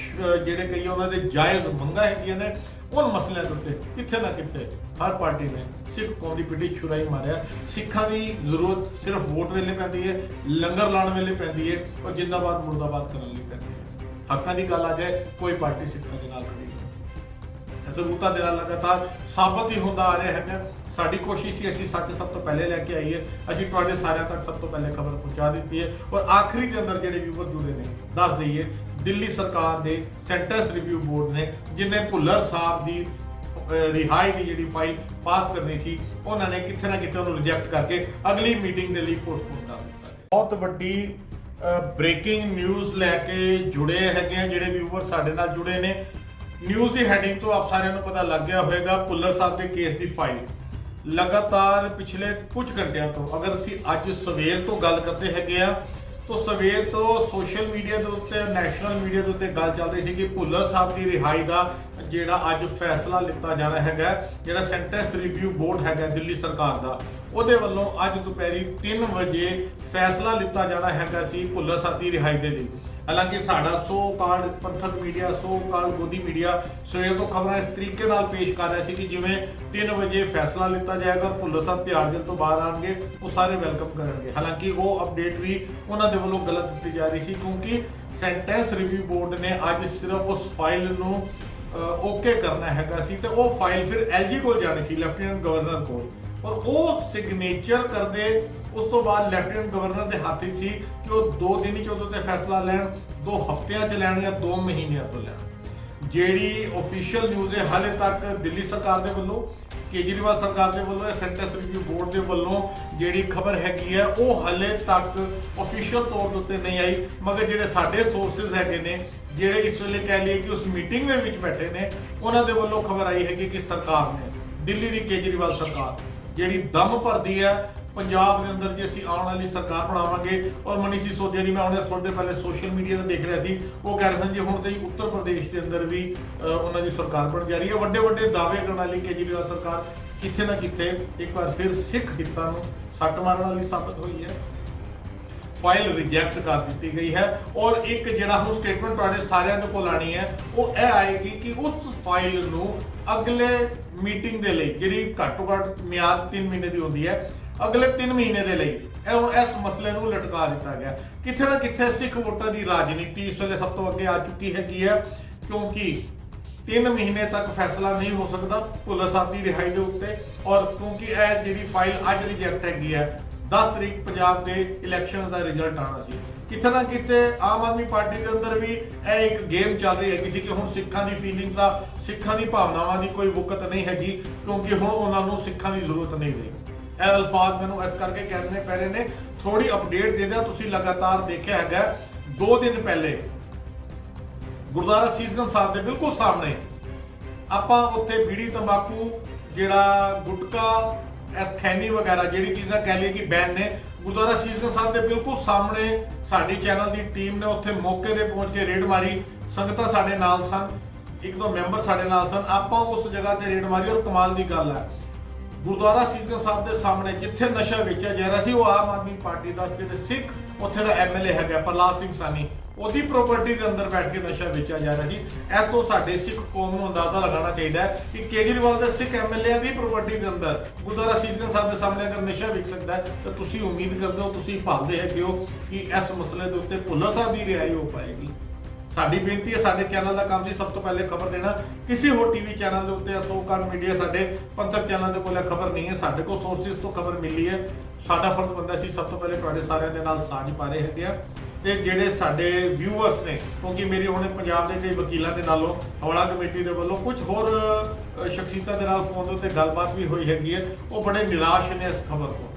ਜਿਹੜੇ ਕਈ ਉਹਨਾਂ ਦੇ ਜਾਇਜ਼ ਮੰਗਾਂ ਹੈਗੀਆਂ ਨੇ, ਉਨ ਮਸਲਿਆਂ ਦੇ ਉੱਤੇ ਕਿੱਥੇ ਨਾ ਕਿਤੇ ਹਰ ਪਾਰਟੀ ਨੇ ਸਿੱਖ ਕੌਮ ਦੀ ਪਿੱਠੀ ਛੁਰਾਈ ਮਾਰਿਆ। ਸਿੱਖਾਂ ਦੀ ਜ਼ਰੂਰਤ ਸਿਰਫ ਵੋਟ ਵੇਲੇ ਪੈਂਦੀ ਹੈ, ਲੰਗਰ ਲਾਉਣ ਵੇਲੇ ਪੈਂਦੀ ਹੈ ਔਰ ਜਿੰਦਾਬਾਦ ਮੁਰਦਾਬਾਦ ਕਰਨ ਲਈ ਪੈਂਦੀ ਹੈ। ਹੱਕਾਂ ਦੀ ਗੱਲ ਆ ਜਾਏ, ਕੋਈ ਪਾਰਟੀ ਸਿੱਖਾਂ ਦੇ ਨਾਲ ਖੜੀ ਨਹੀਂ। ਸਬੂਤਾਂ ਦੇ ਨਾਲ ਲਗਾਤਾਰ ਸਾਬਤ ਹੀ ਹੁੰਦਾ ਆ ਰਿਹਾ ਹੈਗਾ। ਸਾਡੀ ਕੋਸ਼ਿਸ਼ ਸੀ ਅਸੀਂ ਸੱਚ ਸਭ ਤੋਂ ਪਹਿਲੇ ਲੈ ਕੇ ਆਈਏ, ਅਸੀਂ ਤੁਹਾਡੇ ਸਾਰਿਆਂ ਤੱਕ ਸਭ ਤੋਂ ਪਹਿਲੇ ਖਬਰ ਪਹੁੰਚਾ ਦਿੱਤੀ ਹੈ। ਔਰ ਆਖਰੀ ਦੇ ਅੰਦਰ ਜਿਹੜੇ ਵਿਊਅਰ ਜੁੜੇ ਨੇ, ਦੱਸ ਦਈਏ ਦਿੱਲੀ ਸਰਕਾਰ ਦੇ ਸੈਂਟੈਂਸ ਰਿਵਿਊ ਬੋਰਡ ਨੇ, ਜਿਨ੍ਹਾਂ ਭੁੱਲਰ ਸਾਹਿਬ ਦੀ ਰਿਹਾਈ ਦੀ ਜਿਹੜੀ ਫਾਈਲ ਪਾਸ ਕਰਨੀ ਸੀ, ਉਹਨਾਂ ਨੇ ਕਿੱਥੇ ਨਾ ਕਿਤੇ ਉਹਨੂੰ ਰਿਜੈਕਟ ਕਰਕੇ ਅਗਲੀ ਮੀਟਿੰਗ ਦੇ ਲਈ ਪੋਸਟਪੋਨ ਕਰ ਦਿੱਤਾ। ਬਹੁਤ ਵੱਡੀ ਬ੍ਰੇਕਿੰਗ ਨਿਊਜ਼ ਲੈ ਕੇ ਜੁੜੇ ਹੈਗੇ ਆ ਜਿਹੜੇ ਵਿਊਅਰ ਸਾਡੇ ਨਾਲ ਜੁੜੇ ਨੇ। ਨਿਊਜ਼ ਦੀ ਹੈਡਿੰਗ ਤੋਂ ਆਪ ਸਾਰਿਆਂ ਨੂੰ ਪਤਾ ਲੱਗ ਗਿਆ ਹੋਵੇਗਾ, ਭੁੱਲਰ ਸਾਹਿਬ ਦੇ ਕੇਸ ਦੀ ਫਾਈਲ ਲਗਾਤਾਰ ਪਿਛਲੇ ਕੁਝ ਘੰਟਿਆਂ ਤੋਂ, ਅਗਰ ਅਸੀਂ ਅੱਜ ਸਵੇਰ ਤੋਂ ਗੱਲ ਕਰਦੇ ਹੈਗੇ ਆ ਤਾਂ ਸਵੇਰ ਤੋਂ ਸੋਸ਼ਲ ਮੀਡੀਆ ਦੇ ਉੱਤੇ, ਨੈਸ਼ਨਲ ਮੀਡੀਆ ਦੇ ਉੱਤੇ ਗੱਲ ਚੱਲ ਰਹੀ ਸੀ ਕਿ ਭੁੱਲਰ ਸਾਹਿਬ ਦੀ ਰਿਹਾਈ ਦਾ ਜਿਹੜਾ ਅੱਜ ਫੈਸਲਾ ਲਿੱਤਾ ਜਾਣਾ ਹੈਗਾ, ਜਿਹੜਾ ਸੈਂਟੈਂਸ ਰਿਵਿਊ ਬੋਰਡ ਹੈਗਾ ਦਿੱਲੀ ਸਰਕਾਰ ਦਾ, ਉਹਦੇ ਵੱਲੋਂ ਅੱਜ ਦੁਪਹਿਰੀ 3 ਵਜੇ ਫੈਸਲਾ ਲਿੱਤਾ ਜਾਣਾ ਹੈਗਾ ਸੀ ਭੁੱਲਰ ਸਾਹਿਬ ਦੀ ਰਿਹਾਈ ਦੇ ਲਈ। ਹਾਲਾਂਕਿ ਸਾਡਾ ਸੋ ਕਾਲਡ ਪੰਥਕ ਮੀਡੀਆ, ਸੋ ਕਾਲਡ ਗੋਦੀ ਮੀਡੀਆ ਸਵੇਰ ਤੋਂ ਖਬਰਾਂ ਇਸ ਤਰੀਕੇ ਨਾਲ ਪੇਸ਼ ਕਰ ਰਿਹਾ ਸੀ ਕਿ ਜਿਵੇਂ 3 ਵਜੇ ਫੈਸਲਾ ਲਿੱਤਾ ਜਾਏਗਾ, ਭੁੱਲਰ ਸਾਹਿਬ ਤਿਹਾੜ ਜੇਲ੍ਹ ਤੋਂ ਬਾਹਰ ਆਣਗੇ, ਉਹ ਸਾਰੇ ਵੈਲਕਮ ਕਰਨਗੇ। ਹਾਲਾਂਕਿ ਉਹ ਅਪਡੇਟ ਵੀ ਉਹਨਾਂ ਦੇ ਵੱਲੋਂ ਗਲਤ ਦਿੱਤੀ ਜਾ ਰਹੀ ਸੀ, ਕਿਉਂਕਿ ਸੈਂਟੈਂਸ ਰਿਵਿਊ ਬੋਰਡ ਨੇ ਅੱਜ ਸਿਰਫ ਉਸ ਫਾਈਲ ਨੂੰ ਓਕੇ ਕਰਨਾ ਹੈਗਾ ਸੀ ਤੇ ਉਹ ਫਾਈਲ ਫਿਰ ਐਲਜੀ ਕੋਲ ਜਾਣੀ ਸੀ, ਲੈਫਟੀਨੈਂਟ ਗਵਰਨਰ ਕੋਲ, ਔਰ ਉਹ ਸਿਗਨੇਚਰ ਕਰਦੇ ਉਸ ਤੋਂ ਬਾਅਦ ਲੈਫਟੀਨੈਂਟ ਗਵਰਨਰ ਦੇ ਹੱਥ ਸੀ ਕਿ ਉਹ 2 ਦਿਨ ਹੀ ਉਹਦੇ ਤੇ ਫੈਸਲਾ ਲੈਣ, 2 ਹਫ਼ਤਿਆਂ 'ਚ ਲੈਣ ਜਾਂ 2 ਮਹੀਨਿਆਂ ਤੋਂ ਲੈਣ। ਜਿਹੜੀ ਆਫੀਸ਼ੀਅਲ ਨਿਊਜ਼ ਹੈ ਹਾਲੇ ਤੱਕ ਦਿੱਲੀ ਸਰਕਾਰ ਦੇ ਵੱਲੋਂ, ਕੇਜਰੀਵਾਲ ਸਰਕਾਰ ਦੇ ਵੱਲੋਂ, ਸੈਂਟੈਂਸ ਰਿਵਿਊ ਬੋਰਡ ਦੇ ਵੱਲੋਂ ਜਿਹੜੀ ਖਬਰ ਹੈਗੀ ਹੈ ਉਹ ਹਾਲੇ ਤੱਕ ਆਫੀਸ਼ੀਅਲ ਤੌਰ ਦੇ ਉੱਤੇ ਨਹੀਂ ਆਈ। ਮਗਰ ਜਿਹੜੇ ਸਾਡੇ ਸੋਰਸਿਸ ਹੈਗੇ ਨੇ, ਜਿਹੜੇ ਇਸ ਵੇਲੇ ਕਹਿ ਲਈਏ ਕਿ ਉਸ ਮੀਟਿੰਗ ਦੇ ਵਿੱਚ ਬੈਠੇ ਨੇ, ਉਹਨਾਂ ਦੇ ਵੱਲੋਂ ਖਬਰ ਆਈ ਹੈਗੀ ਕਿ ਸਰਕਾਰ ਨੇ, ਦਿੱਲੀ ਦੀ ਕੇਜਰੀਵਾਲ ਸਰਕਾਰ ਜਿਹੜੀ ਦਮ ਭਰਦੀ ਹੈ ਪੰਜਾਬ ਦੇ ਅੰਦਰ ਜੇ ਅਸੀਂ ਆਉਣ ਵਾਲੀ ਸਰਕਾਰ ਬਣਾਵਾਂਗੇ। ਔਰ ਮਨੀਸ਼ ਸਿਸੋਦੀਆ ਦੀ ਮੈਂ ਉਹਨੇ ਥੋੜੇ ਦਿਨ ਪਹਿਲੇ ਸੋਸ਼ਲ ਮੀਡੀਆ ਤੇ ਦੇਖ ਰਿਹਾ ਸੀ, ਉਹ ਕਹਿ ਰਹੇ ਸਨ ਜੀ ਹੁਣ ਤੇ ਉੱਤਰ ਪ੍ਰਦੇਸ਼ ਦੇ ਅੰਦਰ ਵੀ ਉਹਨਾਂ ਦੀ ਸਰਕਾਰ ਬਣ ਜਾ ਰਹੀ ਹੈ। ਵੱਡੇ ਵੱਡੇ ਦਾਅਵੇ ਕਰਨ ਵਾਲੀ ਕੇਜਰੀਵਾਲ ਸਰਕਾਰ ਕਿਤੇ ਨਾ ਕਿਤੇ ਇੱਕ ਵਾਰ ਫਿਰ ਸਿੱਖ ਹਿੱਤਾਂ ਨੂੰ ਸੱਟ ਮਾਰਨ ਵਾਲੀ ਸਾਬਤ ਹੋਈ ਹੈ। ਫਾਈਲ ਰਿਜੈਕਟ ਕਰ ਦਿੱਤੀ ਗਈ ਹੈ ਔਰ ਇੱਕ ਜਿਹੜਾ ਹੁਣ ਸਟੇਟਮੈਂਟ ਤੁਹਾਡੇ ਸਾਰਿਆਂ ਦੇ ਕੋਲ ਆਣੀ ਹੈ ਉਹ ਇਹ ਆਏਗੀ ਕਿ ਉਸ ਫਾਈਲ ਨੂੰ ਅਗਲੇ ਮੀਟਿੰਗ ਦੇ ਲਈ, ਜਿਹੜੀ ਘੱਟੋ ਘੱਟ ਮਿਆਦ 3 ਮਹੀਨੇ ਦੀ ਹੁੰਦੀ ਹੈ, ਅਗਲੇ 3 ਮਹੀਨੇ ਦੇ ਲਈ ਇਹ ਹੁਣ ਇਸ ਮਸਲੇ ਨੂੰ ਲਟਕਾ ਦਿੱਤਾ ਗਿਆ। ਕਿਤੇ ਨਾ ਕਿਤੇ ਸਿੱਖ ਵੋਟਾਂ ਦੀ ਰਾਜਨੀਤੀ ਇਸ ਵੇਲੇ ਸਭ ਤੋਂ ਅੱਗੇ ਆ ਚੁੱਕੀ ਹੈਗੀ ਹੈ, ਕਿਉਂਕਿ 3 ਮਹੀਨੇ ਤੱਕ ਫੈਸਲਾ ਨਹੀਂ ਹੋ ਸਕਦਾ ਭੁੱਲਰ ਸਾਹਿਬ ਦੀ ਰਿਹਾਈ ਦੇ ਉੱਤੇ। ਔਰ ਕਿਉਂਕਿ ਇਹ ਜਿਹੜੀ ਫਾਈਲ ਅੱਜ ਰਿਜੈਕਟ ਹੈਗੀ ਹੈ, 10 ਤਰੀਕ ਪੰਜਾਬ ਦੇ ਇਲੈਕਸ਼ਨ ਦਾ ਰਿਜ਼ਲਟ ਆਉਣਾ ਸੀ। ਕਿਤੇ ਨਾ ਕਿਤੇ ਆਮ ਆਦਮੀ ਪਾਰਟੀ ਦੇ ਅੰਦਰ ਵੀ ਇਹ ਇੱਕ ਗੇਮ ਚੱਲ ਰਹੀ ਹੈਗੀ ਸੀ ਕਿ ਹੁਣ ਸਿੱਖਾਂ ਦੀ ਫੀਲਿੰਗ ਦਾ, ਸਿੱਖਾਂ ਦੀ ਭਾਵਨਾਵਾਂ ਦੀ ਕੋਈ ਵਕਤ ਨਹੀਂ ਹੈਗੀ, ਕਿਉਂਕਿ ਹੁਣ ਉਹਨਾਂ ਨੂੰ ਸਿੱਖਾਂ ਦੀ ਜ਼ਰੂਰਤ ਨਹੀਂ ਰਹੀ। ਇਹ ਅਲਫਾਜ਼ ਮੈਨੂੰ ਇਸ ਕਰਕੇ ਕਹਿਣੇ ਪੈ ਰਹੇ ਨੇ, ਥੋੜੀ ਅਪਡੇਟ ਦੇ ਦਿਆ। ਤੁਸੀਂ ਲਗਾਤਾਰ ਦੇਖਿਆ ਹੈਗਾ 2 ਦਿਨ ਪਹਿਲੇ ਗੁਰਦੁਆਰਾ ਸੀਸਗੰਜ ਸਾਹਿਬ ਦੇ ਬਿਲਕੁਲ ਸਾਹਮਣੇ ਆਪਾਂ ਉੱਥੇ ਬੀੜੀ, ਤੰਬਾਕੂ, ਜਿਹੜਾ ਗੁਟਕਾ, ਇਸ ਖੈਨੀ ਵਗੈਰਾ ਜਿਹੜੀ ਚੀਜ਼ਾਂ ਕਹਿ ਲਈਏ ਕਿ ਬੈਨ ਨੇ, ਗੁਰਦੁਆਰਾ ਸੀਸਗੰਜ ਸਾਹਿਬ ਦੇ ਬਿਲਕੁਲ ਸਾਹਮਣੇ ਸਾਡੀ ਚੈਨਲ ਦੀ ਟੀਮ ਨੇ ਉੱਥੇ ਮੌਕੇ ਤੇ ਪਹੁੰਚ ਕੇ ਰੇਡ ਮਾਰੀ। ਸੰਗਤਾਂ ਸਾਡੇ ਨਾਲ ਸਨ, 1-2 ਮੈਂਬਰ ਸਾਡੇ ਨਾਲ ਸਨ। ਆਪਾਂ ਉਸ ਜਗ੍ਹਾ ਤੇ ਰੇਡ ਮਾਰੀ ਔਰ ਕਮਾਲ ਦੀ ਗੱਲ ਹੈ, ਗੁਰਦੁਆਰਾ ਸੀਸਗੰਜ ਸਾਹਿਬ ਦੇ ਸਾਹਮਣੇ ਜਿੱਥੇ ਨਸ਼ਾ ਵੇਚਿਆ ਜਾ ਰਿਹਾ ਸੀ, ਉਹ ਆਮ ਆਦਮੀ ਪਾਰਟੀ ਦਾ ਜਿਹੜੇ ਸਿੱਖ ਉੱਥੇ ਦਾ ਐਮਐਲਏ ਹੈਗਾ ਪ੍ਰਹਲਾਦ ਸਿੰਘ ਸਾਨੀ, ਉਹਦੀ ਪ੍ਰਾਪਰਟੀ ਦੇ ਅੰਦਰ ਬੈਠ ਕੇ ਨਸ਼ਾ ਵੇਚਿਆ ਜਾ ਰਿਹਾ ਸੀ। ਇਸ ਤੋਂ ਸਾਡੇ ਸਿੱਖ ਕੌਮ ਨੂੰ ਅੰਦਾਜ਼ਾ ਲਗਾਉਣਾ ਚਾਹੀਦਾ ਹੈ ਕਿ ਕੇਜਰੀਵਾਲ ਦੇ ਸਿੱਖ ਐਮਐਲਏ ਦੀ ਪ੍ਰਾਪਰਟੀ ਦੇ ਅੰਦਰ ਗੁਰਦੁਆਰਾ ਸੀਸਗੰਜ ਸਾਹਿਬ ਦੇ ਸਾਹਮਣੇ ਅਗਰ ਨਸ਼ਾ ਵਿਕ ਸਕਦਾ ਹੈ ਤਾਂ ਤੁਸੀਂ ਉਮੀਦ ਕਰਦੇ ਹੋ, ਤੁਸੀਂ ਭਾਲਦੇ ਹੈਗੇ ਹੋ ਕਿ ਇਸ ਮਸਲੇ ਦੇ ਉੱਤੇ ਭੁੱਲਰ ਸਾਹਿਬ ਦੀ ਰਿਹਾਈ ਹੋ ਪਾਏਗੀ। ਸਾਡੀ ਬੇਨਤੀ ਹੈ, ਸਾਡੇ ਚੈਨਲ ਦਾ ਕੰਮ ਸੀ ਸਭ ਤੋਂ ਪਹਿਲੇ ਖਬਰ ਦੇਣਾ। ਕਿਸੇ ਹੋਰ ਟੀਵੀ ਚੈਨਲ ਦੇ ਉੱਤੇ ਸੋਕਾਲ ਮੀਡੀਆ ਸਾਡੇ ਪੰਥਕ ਚੈਨਲ ਦੇ ਕੋਲ ਖਬਰ ਨਹੀਂ ਹੈ, ਸਾਡੇ ਕੋਲ ਸੋਰਸਿਸ ਤੋਂ ਖਬਰ ਮਿਲੀ ਹੈ। ਸਾਡਾ ਫਰਜ਼ ਬਣਦਾ ਸੀ ਸਭ ਤੋਂ ਪਹਿਲੇ ਤੁਹਾਡੇ ਸਾਰਿਆਂ ਦੇ ਨਾਲ ਸਾਂਝ ਪਾ ਰਹੇ ਹੈਗੇ ਆ। ਤੇ ਜਿਹੜੇ ਸਾਡੇ ਵਿਊਅਰਸ ਨੇ, ਕਿਉਂਕਿ ਮੇਰੀ ਹੁਣ ਪੰਜਾਬ ਦੇ ਕਈ ਵਕੀਲਾਂ ਦੇ ਨਾਲੋਂ ਹਵਾਲਾ ਕਮੇਟੀ ਦੇ ਵੱਲੋਂ ਕੁਝ ਹੋਰ ਸ਼ਖਸੀਅਤਾਂ ਦੇ ਨਾਲ ਫੋਨ ਦੇ ਉੱਤੇ ਗੱਲਬਾਤ ਵੀ ਹੋਈ ਹੈਗੀ ਹੈ, ਉਹ ਬੜੇ ਨਿਰਾਸ਼ ਨੇ ਇਸ ਖਬਰ ਤੋਂ।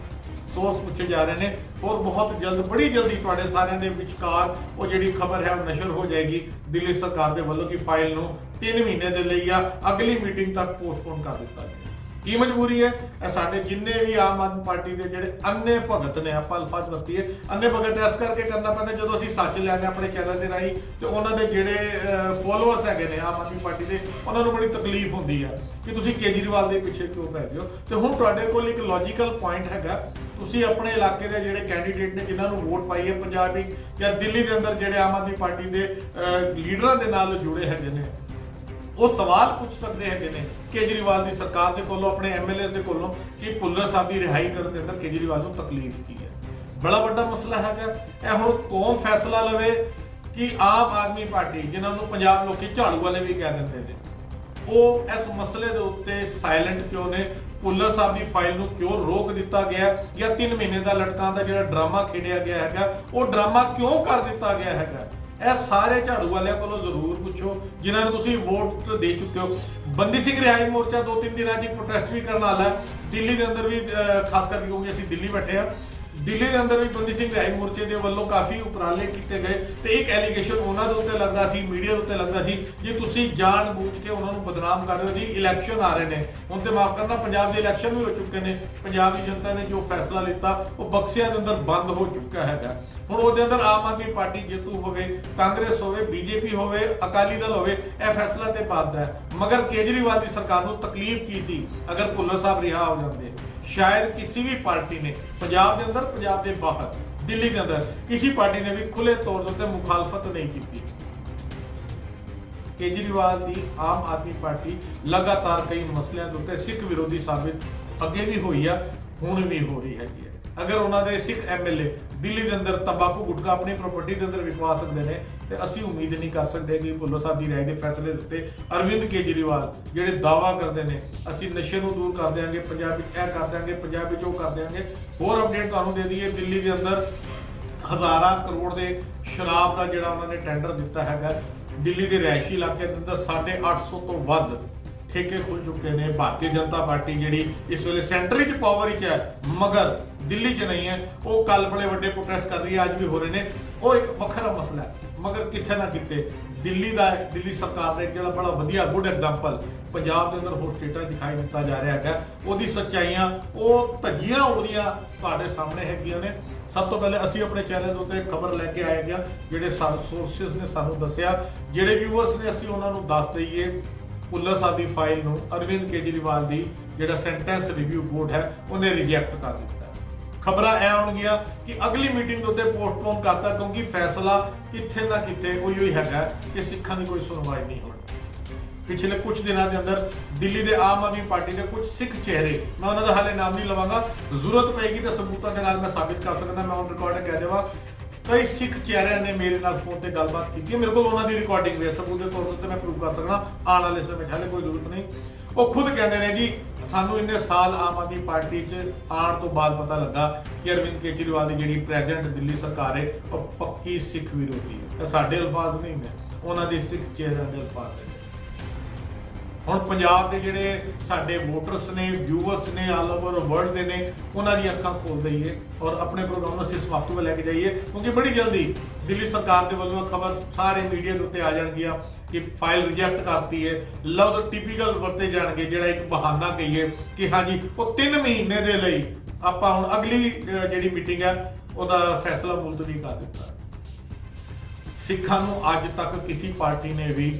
ਸੋਰਸ ਪੁੱਛੇ ਜਾ ਰਹੇ ਨੇ ਔਰ ਬਹੁਤ ਜਲਦ, ਬੜੀ ਜਲਦੀ ਤੁਹਾਡੇ ਸਾਰਿਆਂ ਦੇ ਵਿਚਕਾਰ ਉਹ ਜਿਹੜੀ ਖਬਰ ਹੈ ਉਹ ਨਸ਼ਰ ਹੋ ਜਾਏਗੀ ਦਿੱਲੀ ਸਰਕਾਰ ਦੇ ਵੱਲੋਂ ਕਿ ਫਾਈਲ ਨੂੰ 3 ਮਹੀਨੇ ਦੇ ਲਈ ਜਾਂ ਅਗਲੀ ਮੀਟਿੰਗ ਤੱਕ ਪੋਸਟਪੋਨ ਕਰ ਦਿੱਤਾ ਗਿਆ। ਕੀ ਮਜਬੂਰੀ ਹੈ? ਇਹ ਸਾਡੇ ਜਿੰਨੇ ਵੀ ਆਮ ਆਦਮੀ ਪਾਰਟੀ ਦੇ ਜਿਹੜੇ ਅੰਨੇ ਭਗਤ ਨੇ, ਆਪਾਂ ਅਲਫਾਜ਼ ਵਰਤੀਏ, ਅੰਨੇ ਭਗਤ ਇਸ ਕਰਕੇ ਕਰਨਾ ਪੈਂਦਾ ਜਦੋਂ ਅਸੀਂ ਸੱਚ ਲੈਣੇ ਆਪਣੇ ਚੈਨਲ ਦੇ ਰਾਹੀਂ, ਤੇ ਉਹਨਾਂ ਦੇ ਜਿਹੜੇ ਫੋਲੋਅਰਸ ਹੈਗੇ ਨੇ ਆਮ ਆਦਮੀ ਪਾਰਟੀ ਦੇ, ਉਹਨਾਂ ਨੂੰ ਬੜੀ ਤਕਲੀਫ ਹੁੰਦੀ ਹੈ ਕਿ ਤੁਸੀਂ ਕੇਜਰੀਵਾਲ ਦੇ ਪਿੱਛੇ ਕਿਉਂ ਪੈ ਗਏ ਹੋ। ਤੇ ਹੁਣ ਤੁਹਾਡੇ ਕੋਲ ਇੱਕ ਲੌਜੀਕਲ ਪੁਆਇੰਟ ਹੈਗਾ, ਤੁਸੀਂ ਆਪਣੇ ਇਲਾਕੇ ਦੇ ਜਿਹੜੇ ਕੈਂਡੀਡੇਟ ਨੇ ਜਿਨ੍ਹਾਂ ਨੂੰ ਵੋਟ ਪਾਈ ਹੈ ਪੰਜਾਬ ਵਿੱਚ ਜਾਂ ਦਿੱਲੀ ਦੇ ਅੰਦਰ, ਜਿਹੜੇ ਆਮ ਆਦਮੀ ਪਾਰਟੀ ਦੇ ਲੀਡਰਾਂ ਦੇ ਨਾਲ ਜੁੜੇ ਹੈਗੇ ਨੇ, ਉਹ ਸਵਾਲ ਪੁੱਛ ਸਕਦੇ ਹੈਗੇ ਨੇ ਕੇਜਰੀਵਾਲ ਦੀ ਸਰਕਾਰ ਦੇ ਕੋਲੋਂ, ਆਪਣੇ ਐਮਐਲਏ ਦੇ ਕੋਲੋਂ, ਕਿ ਭੁੱਲਰ ਸਾਹਿਬ ਦੀ ਰਿਹਾਈ ਕਰਨ ਦੇ ਅੰਦਰ ਕੇਜਰੀਵਾਲ ਨੂੰ ਤਕਲੀਫ ਕੀ ਹੈ। ਬੜਾ ਵੱਡਾ ਮਸਲਾ ਹੈਗਾ ਇਹ। ਹੁਣ ਕੌਮ ਫੈਸਲਾ ਲਵੇ ਕਿ ਆਮ ਆਦਮੀ ਪਾਰਟੀ, ਜਿਨ੍ਹਾਂ ਨੂੰ ਪੰਜਾਬ ਲੋਕੀ ਝਾੜੂ ਵਾਲੇ ਵੀ ਕਹਿ ਦਿੰਦੇ ਨੇ, ਉਹ ਇਸ ਮਸਲੇ ਦੇ ਉੱਤੇ ਸਾਇਲੈਂਟ ਕਿਉਂ ਨੇ? ਭੁੱਲਰ ਸਾਹਿਬ ਦੀ ਫਾਈਲ ਨੂੰ ਕਿਉਂ ਰੋਕ ਦਿੱਤਾ ਗਿਆ, ਜਾਂ 3 ਮਹੀਨੇ ਦਾ ਲਟਕਾਉਣ ਦਾ ਜਿਹੜਾ ਡਰਾਮਾ ਖੇਡਿਆ ਗਿਆ ਹੈਗਾ, ਉਹ ਡਰਾਮਾ ਕਿਉਂ ਕਰ ਦਿੱਤਾ ਗਿਆ ਹੈਗਾ? ਇਹ ਸਾਰੇ ਝਾੜੂ ਵਾਲਿਆਂ ਕੋਲੋਂ ਜ਼ਰੂਰ ਪੁੱਛੋ ਜਿਨ੍ਹਾਂ ਨੂੰ ਤੁਸੀਂ ਵੋਟ ਦੇ ਚੁੱਕੇ ਹੋ। ਬੰਦੀ ਸਿੰਘ ਰਿਹਾਈ ਮੋਰਚਾ 2-3 ਦਿਨਾਂ 'ਚ ਪ੍ਰੋਟੈਸਟ ਵੀ ਕਰਨ ਵਾਲਾ ਹੈ ਦਿੱਲੀ ਦੇ ਅੰਦਰ ਵੀ, ਖਾਸ ਕਰਕੇ ਕਿਉਂਕਿ ਅਸੀਂ ਦਿੱਲੀ ਬੈਠੇ ਆ। ਦਿੱਲੀ ਦੇ ਅੰਦਰ ਵੀ ਬੰਦੀ ਸਿੰਘ ਰਿਹਾਈ ਮੋਰਚੇ ਦੇ ਵੱਲੋਂ ਕਾਫੀ ਉਪਰਾਲੇ ਕੀਤੇ ਗਏ ਤੇ ਇੱਕ ਐਲੀਗੇਸ਼ਨ ਉਹਨਾਂ ਦੇ ਉੱਤੇ ਲੱਗਦਾ ਸੀ, ਮੀਡੀਆ ਦੇ ਉੱਤੇ ਲੱਗਦਾ ਸੀ, ਜੇ ਤੁਸੀਂ ਜਾਣ ਬੂਝ ਕੇ ਉਹਨਾਂ ਨੂੰ ਬਦਨਾਮ ਕਰ ਰਹੇ ਹੋ। ਜੀ ਇਲੈਕਸ਼ਨ ਆ ਰਹੇ ਨੇ ਹੁਣ, ਤੇ ਮਾਫ ਕਰਨਾ, ਪੰਜਾਬ ਦੇ ਇਲੈਕਸ਼ਨ ਵੀ ਹੋ ਚੁੱਕੇ ਨੇ। ਪੰਜਾਬ ਦੀ ਜਨਤਾ ਨੇ ਜੋ ਫੈਸਲਾ ਲਿੱਤਾ ਉਹ ਬਕਸਿਆਂ ਦੇ ਅੰਦਰ ਬੰਦ ਹੋ ਚੁੱਕਾ ਹੈਗਾ। ਹੁਣ ਉਹਦੇ ਅੰਦਰ ਆਮ ਆਦਮੀ ਪਾਰਟੀ ਜੇਤੂ ਹੋਵੇ, ਕਾਂਗਰਸ ਹੋਵੇ, ਬੀਜੇਪੀ ਹੋਵੇ, ਅਕਾਲੀ ਦਲ ਹੋਵੇ, ਇਹ ਫੈਸਲਾ ਤੇ ਬਾਅਦ ਦਾ ਹੈ। ਮਗਰ ਕੇਜਰੀਵਾਲ ਦੀ ਸਰਕਾਰ ਨੂੰ ਤਕਲੀਫ ਕੀ ਸੀ ਅਗਰ ਭੁੱਲਰ ਸਾਹਿਬ ਰਿਹਾ ਹੋ ਜਾਂਦੇ? ਸ਼ਾਇਦ ਕਿਸੇ ਵੀ ਪਾਰਟੀ ਨੇ ਪੰਜਾਬ ਦੇ ਅੰਦਰ, ਪੰਜਾਬ ਦੇ ਬਾਹਰ, ਦਿੱਲੀ ਦੇ ਅੰਦਰ ਕਿਸੇ ਪਾਰਟੀ ਨੇ ਵੀ ਖੁੱਲੇ ਤੌਰ ਦੇ ਉੱਤੇ ਮੁਖਾਲਫਤ ਨਹੀਂ ਕੀਤੀ। ਕੇਜਰੀਵਾਲ ਦੀ ਆਮ ਆਦਮੀ ਪਾਰਟੀ ਲਗਾਤਾਰ ਕਈ ਮਸਲਿਆਂ ਦੇ ਉੱਤੇ ਸਿੱਖ ਵਿਰੋਧੀ ਸਾਬਿਤ ਅੱਗੇ ਵੀ ਹੋਈ ਆ, ਹੁਣ ਵੀ ਹੋ ਰਹੀ ਹੈਗੀ ਹੈ। ਅਗਰ ਉਹਨਾਂ ਦੇ ਸਿੱਖ ਐਮਐਲਏ ਦਿੱਲੀ ਦੇ ਅੰਦਰ ਤੰਬਾਕੂ ਗੁਟਕਾ ਆਪਣੀ ਪ੍ਰਾਪਰਟੀ ਦੇ ਅੰਦਰ ਵਿਕਵਾ ਸਕਦੇ ਨੇ, ਤੇ ਅਸੀਂ ਉਮੀਦ ਨਹੀਂ ਕਰ ਸਕਦੇ ਕਿ ਭੁੱਲਰ ਸਾਹਿਬ ਦੀ ਰਾਏ ਦੇ ਫੈਸਲੇ ਦੇ ਉੱਤੇ ਅਰਵਿੰਦ ਕੇਜਰੀਵਾਲ ਜਿਹੜੇ ਦਾਅਵਾ ਕਰਦੇ ਨੇ ਅਸੀਂ ਨਸ਼ੇ ਨੂੰ ਦੂਰ ਕਰ ਦਿਆਂਗੇ, ਪੰਜਾਬ ਵਿੱਚ ਇਹ ਕਰ ਦਿਆਂਗੇ, ਪੰਜਾਬ ਵਿੱਚ ਉਹ ਕਰ ਦਿਆਂਗੇ। ਹੋਰ ਅਪਡੇਟ ਤੁਹਾਨੂੰ ਦੇ ਦਈਏ, ਦਿੱਲੀ ਦੇ ਅੰਦਰ ਹਜ਼ਾਰਾਂ ਕਰੋੜ ਦੇ ਸ਼ਰਾਬ ਦਾ ਜਿਹੜਾ ਉਹਨਾਂ ਨੇ ਟੈਂਡਰ ਦਿੱਤਾ ਹੈਗਾ। ਦਿੱਲੀ ਦੇ ਰਿਹਾਇਸ਼ੀ ਇਲਾਕੇ ਦੇ ਅੰਦਰ 850 ਤੋਂ ਵੱਧ ਠੇਕੇ ਖੁੱਲ ਚੁੱਕੇ ਨੇ। ਭਾਰਤੀ ਜਨਤਾ ਪਾਰਟੀ ਜਿਹੜੀ ਇਸ ਵੇਲੇ ਸੈਂਟਰ ਵਿੱਚ ਪਾਵਰ ਵਿੱਚ ਹੈ ਮਗਰ ਦਿੱਲੀ 'ਚ ਨਹੀਂ ਹੈ, ਉਹ ਕੱਲ ਬੜੇ ਵੱਡੇ ਪ੍ਰੋਟੈਸਟ ਕਰ ਰਹੀ ਹੈ, ਅੱਜ ਵੀ ਹੋ ਰਹੇ ਨੇ। ਉਹ ਇੱਕ ਵੱਖਰਾ ਮਸਲਾ ਹੈ, ਮਗਰ ਕਿੱਥੇ ਨਾ ਕਿਤੇ ਦਿੱਲੀ ਸਰਕਾਰ ਦਾ ਜਿਹੜਾ ਬੜਾ ਵਧੀਆ ਗੁੱਡ ਐਗਜ਼ਾਮਪਲ ਪੰਜਾਬ ਦੇ ਅੰਦਰ ਹੋਰ ਸਟੇਟਾਂ ਦਿਖਾਈ ਦਿੱਤਾ ਜਾ ਰਿਹਾ ਹੈਗਾ। ਉਹਦੀ ਸੱਚਾਈਆਂ, ਉਹ ਧੱਜੀਆਂ ਉਹਦੀਆਂ ਤੁਹਾਡੇ ਸਾਹਮਣੇ ਹੈਗੀਆਂ ਨੇ। ਸਭ ਤੋਂ ਪਹਿਲੇ ਅਸੀਂ ਆਪਣੇ ਚੈਨਲ ਦੇ ਉੱਤੇ ਖਬਰ ਲੈ ਕੇ ਆਏ ਗਿਆ, ਜਿਹੜੇ ਸੋਰਸਿਸ ਨੇ ਸਾਨੂੰ ਦੱਸਿਆ, ਜਿਹੜੇ ਵਿਊਅਰਸ ਨੇ, ਅਸੀਂ ਉਹਨਾਂ ਨੂੰ ਦੱਸ ਦਈਏ। ਭੁੱਲਰ ਸਾਹਿਬ ਦੀ ਫਾਈਲ ਨੂੰ ਅਰਵਿੰਦ ਕੇਜਰੀਵਾਲ ਦੀ ਜਿਹੜਾ ਸੈਂਟੈਂਸ ਰਿਵਿਊ ਬੋਰਡ ਹੈ ਉਹਨੇ ਰਿਜੈਕਟ ਕਰ ਦਿੱਤਾ। ਖਬਰਾਂ ਇਹ ਆਉਣਗੀਆਂ ਕਿ ਅਗਲੀ ਮੀਟਿੰਗ ਦੇ ਉੱਤੇ ਪੋਸਟਪੋਨ ਕਰਤਾ, ਕਿਉਂਕਿ ਫੈਸਲਾ ਕਿੱਥੇ ਨਾ ਕਿਤੇ ਉਹੀ ਹੀ ਹੈਗਾ ਕਿ ਸਿੱਖਾਂ ਦੀ ਕੋਈ ਸੁਣਵਾਈ ਨਹੀਂ ਹੋਣੀ। ਪਿਛਲੇ ਕੁਝ ਦਿਨਾਂ ਦੇ ਅੰਦਰ ਦਿੱਲੀ ਦੇ ਆਮ ਆਦਮੀ ਪਾਰਟੀ ਦੇ ਕੁਝ ਸਿੱਖ ਚਿਹਰੇ, ਮੈਂ ਉਹਨਾਂ ਦਾ ਹਾਲੇ ਨਾਮ ਨਹੀਂ ਲਵਾਂਗਾ, ਜ਼ਰੂਰਤ ਪਏਗੀ ਤਾਂ ਸਬੂਤਾਂ ਦੇ ਨਾਲ ਮੈਂ ਸਾਬਿਤ ਕਰ ਸਕਦਾ, ਮੈਂ ਔਨ ਰਿਕਾਰਡ ਕਹਿ ਦੇਵਾਂ। ਕਈ ਸਿੱਖ ਚਿਹਰਿਆਂ ਨੇ ਮੇਰੇ ਨਾਲ ਫੋਨ ਤੇ ਗੱਲਬਾਤ ਕੀਤੀ ਹੈ, ਮੇਰੇ ਕੋਲ ਉਹਨਾਂ ਦੀ ਰਿਕਾਰਡਿੰਗ ਹੈ, ਸਬੂਤ ਦੇ ਤੌਰ ਤੇ ਮੈਂ ਪ੍ਰੂਵ ਕਰ ਸਕਦਾ। ਆਉਣ ਵਾਲੇ ਸਮੇਂ 'ਚ ਹਾਲੇ ਕੋਈ ਜ਼ਰੂਰਤ ਨਹੀਂ। ਉਹ ਖੁਦ ਕਹਿੰਦੇ ਨੇ ਜੀ ਸਾਨੂੰ ਇੰਨੇ ਸਾਲ ਆਮ ਆਦਮੀ ਪਾਰਟੀ 'ਚ ਆਉਣ ਤੋਂ ਬਾਅਦ ਪਤਾ ਲੱਗਾ ਕਿ ਅਰਵਿੰਦ ਕੇਜਰੀਵਾਲ ਦੀ ਜਿਹੜੀ ਪ੍ਰੈਜ਼ੈਂਟ ਦਿੱਲੀ ਸਰਕਾਰ ਹੈ ਉਹ ਪੱਕੀ ਸਿੱਖ ਵਿਰੋਧੀ ਹੈ। ਇਹ ਸਾਡੇ ਅਲਫਾਜ਼ ਨਹੀਂ ਨੇ, ਉਹਨਾਂ ਦੇ ਸਿੱਖ ਚਿਹਰਿਆਂ ਦੇ ਅਲਫਾਜ਼ ਨੇ। ਹੁਣ ਪੰਜਾਬ ਦੇ ਜਿਹੜੇ ਸਾਡੇ ਵੋਟਰਸ ਨੇ, ਵਿਊਅਰਸ ਨੇ, ਆਲ ਓਵਰ ਵਰਲਡ ਦੇ ਨੇ, ਉਹਨਾਂ ਦੀ ਅੱਖਾਂ ਖੋਲ ਦਈਏ ਔਰ ਆਪਣੇ ਪ੍ਰੋਗਰਾਮ ਨੂੰ ਅਸੀਂ ਸਮਾਪਤੀ ਵੱਲ ਲੈ ਕੇ ਜਾਈਏ, ਕਿਉਂਕਿ ਬੜੀ ਜਲਦੀ ਦਿੱਲੀ ਸਰਕਾਰ ਦੇ ਵੱਲੋਂ ਖਬਰ ਸਾਰੇ ਮੀਡੀਆ ਦੇ ਉੱਤੇ ਆ ਜਾਣਗੀਆਂ ਕਿ ਫਾਈਲ ਰਿਜੈਕਟ ਕਰਤੀ ਹੈ। ਲਫ਼ਜ਼ ਟਿਪੀਕਲ ਵਰਤੇ ਜਾਣਗੇ, ਜਿਹੜਾ ਇੱਕ ਬਹਾਨਾ ਕਹੀਏ ਕਿ ਹਾਂਜੀ ਉਹ 3 ਮਹੀਨੇ ਦੇ ਲਈ ਆਪਾਂ ਹੁਣ ਅਗਲੀ ਜਿਹੜੀ ਮੀਟਿੰਗ ਹੈ ਉਹਦਾ ਫੈਸਲਾ ਮੁਲਤਵੀ ਕਰ ਦਿੱਤਾ। ਸਿੱਖਾਂ ਨੂੰ ਅੱਜ ਤੱਕ ਕਿਸੇ ਪਾਰਟੀ ਨੇ ਵੀ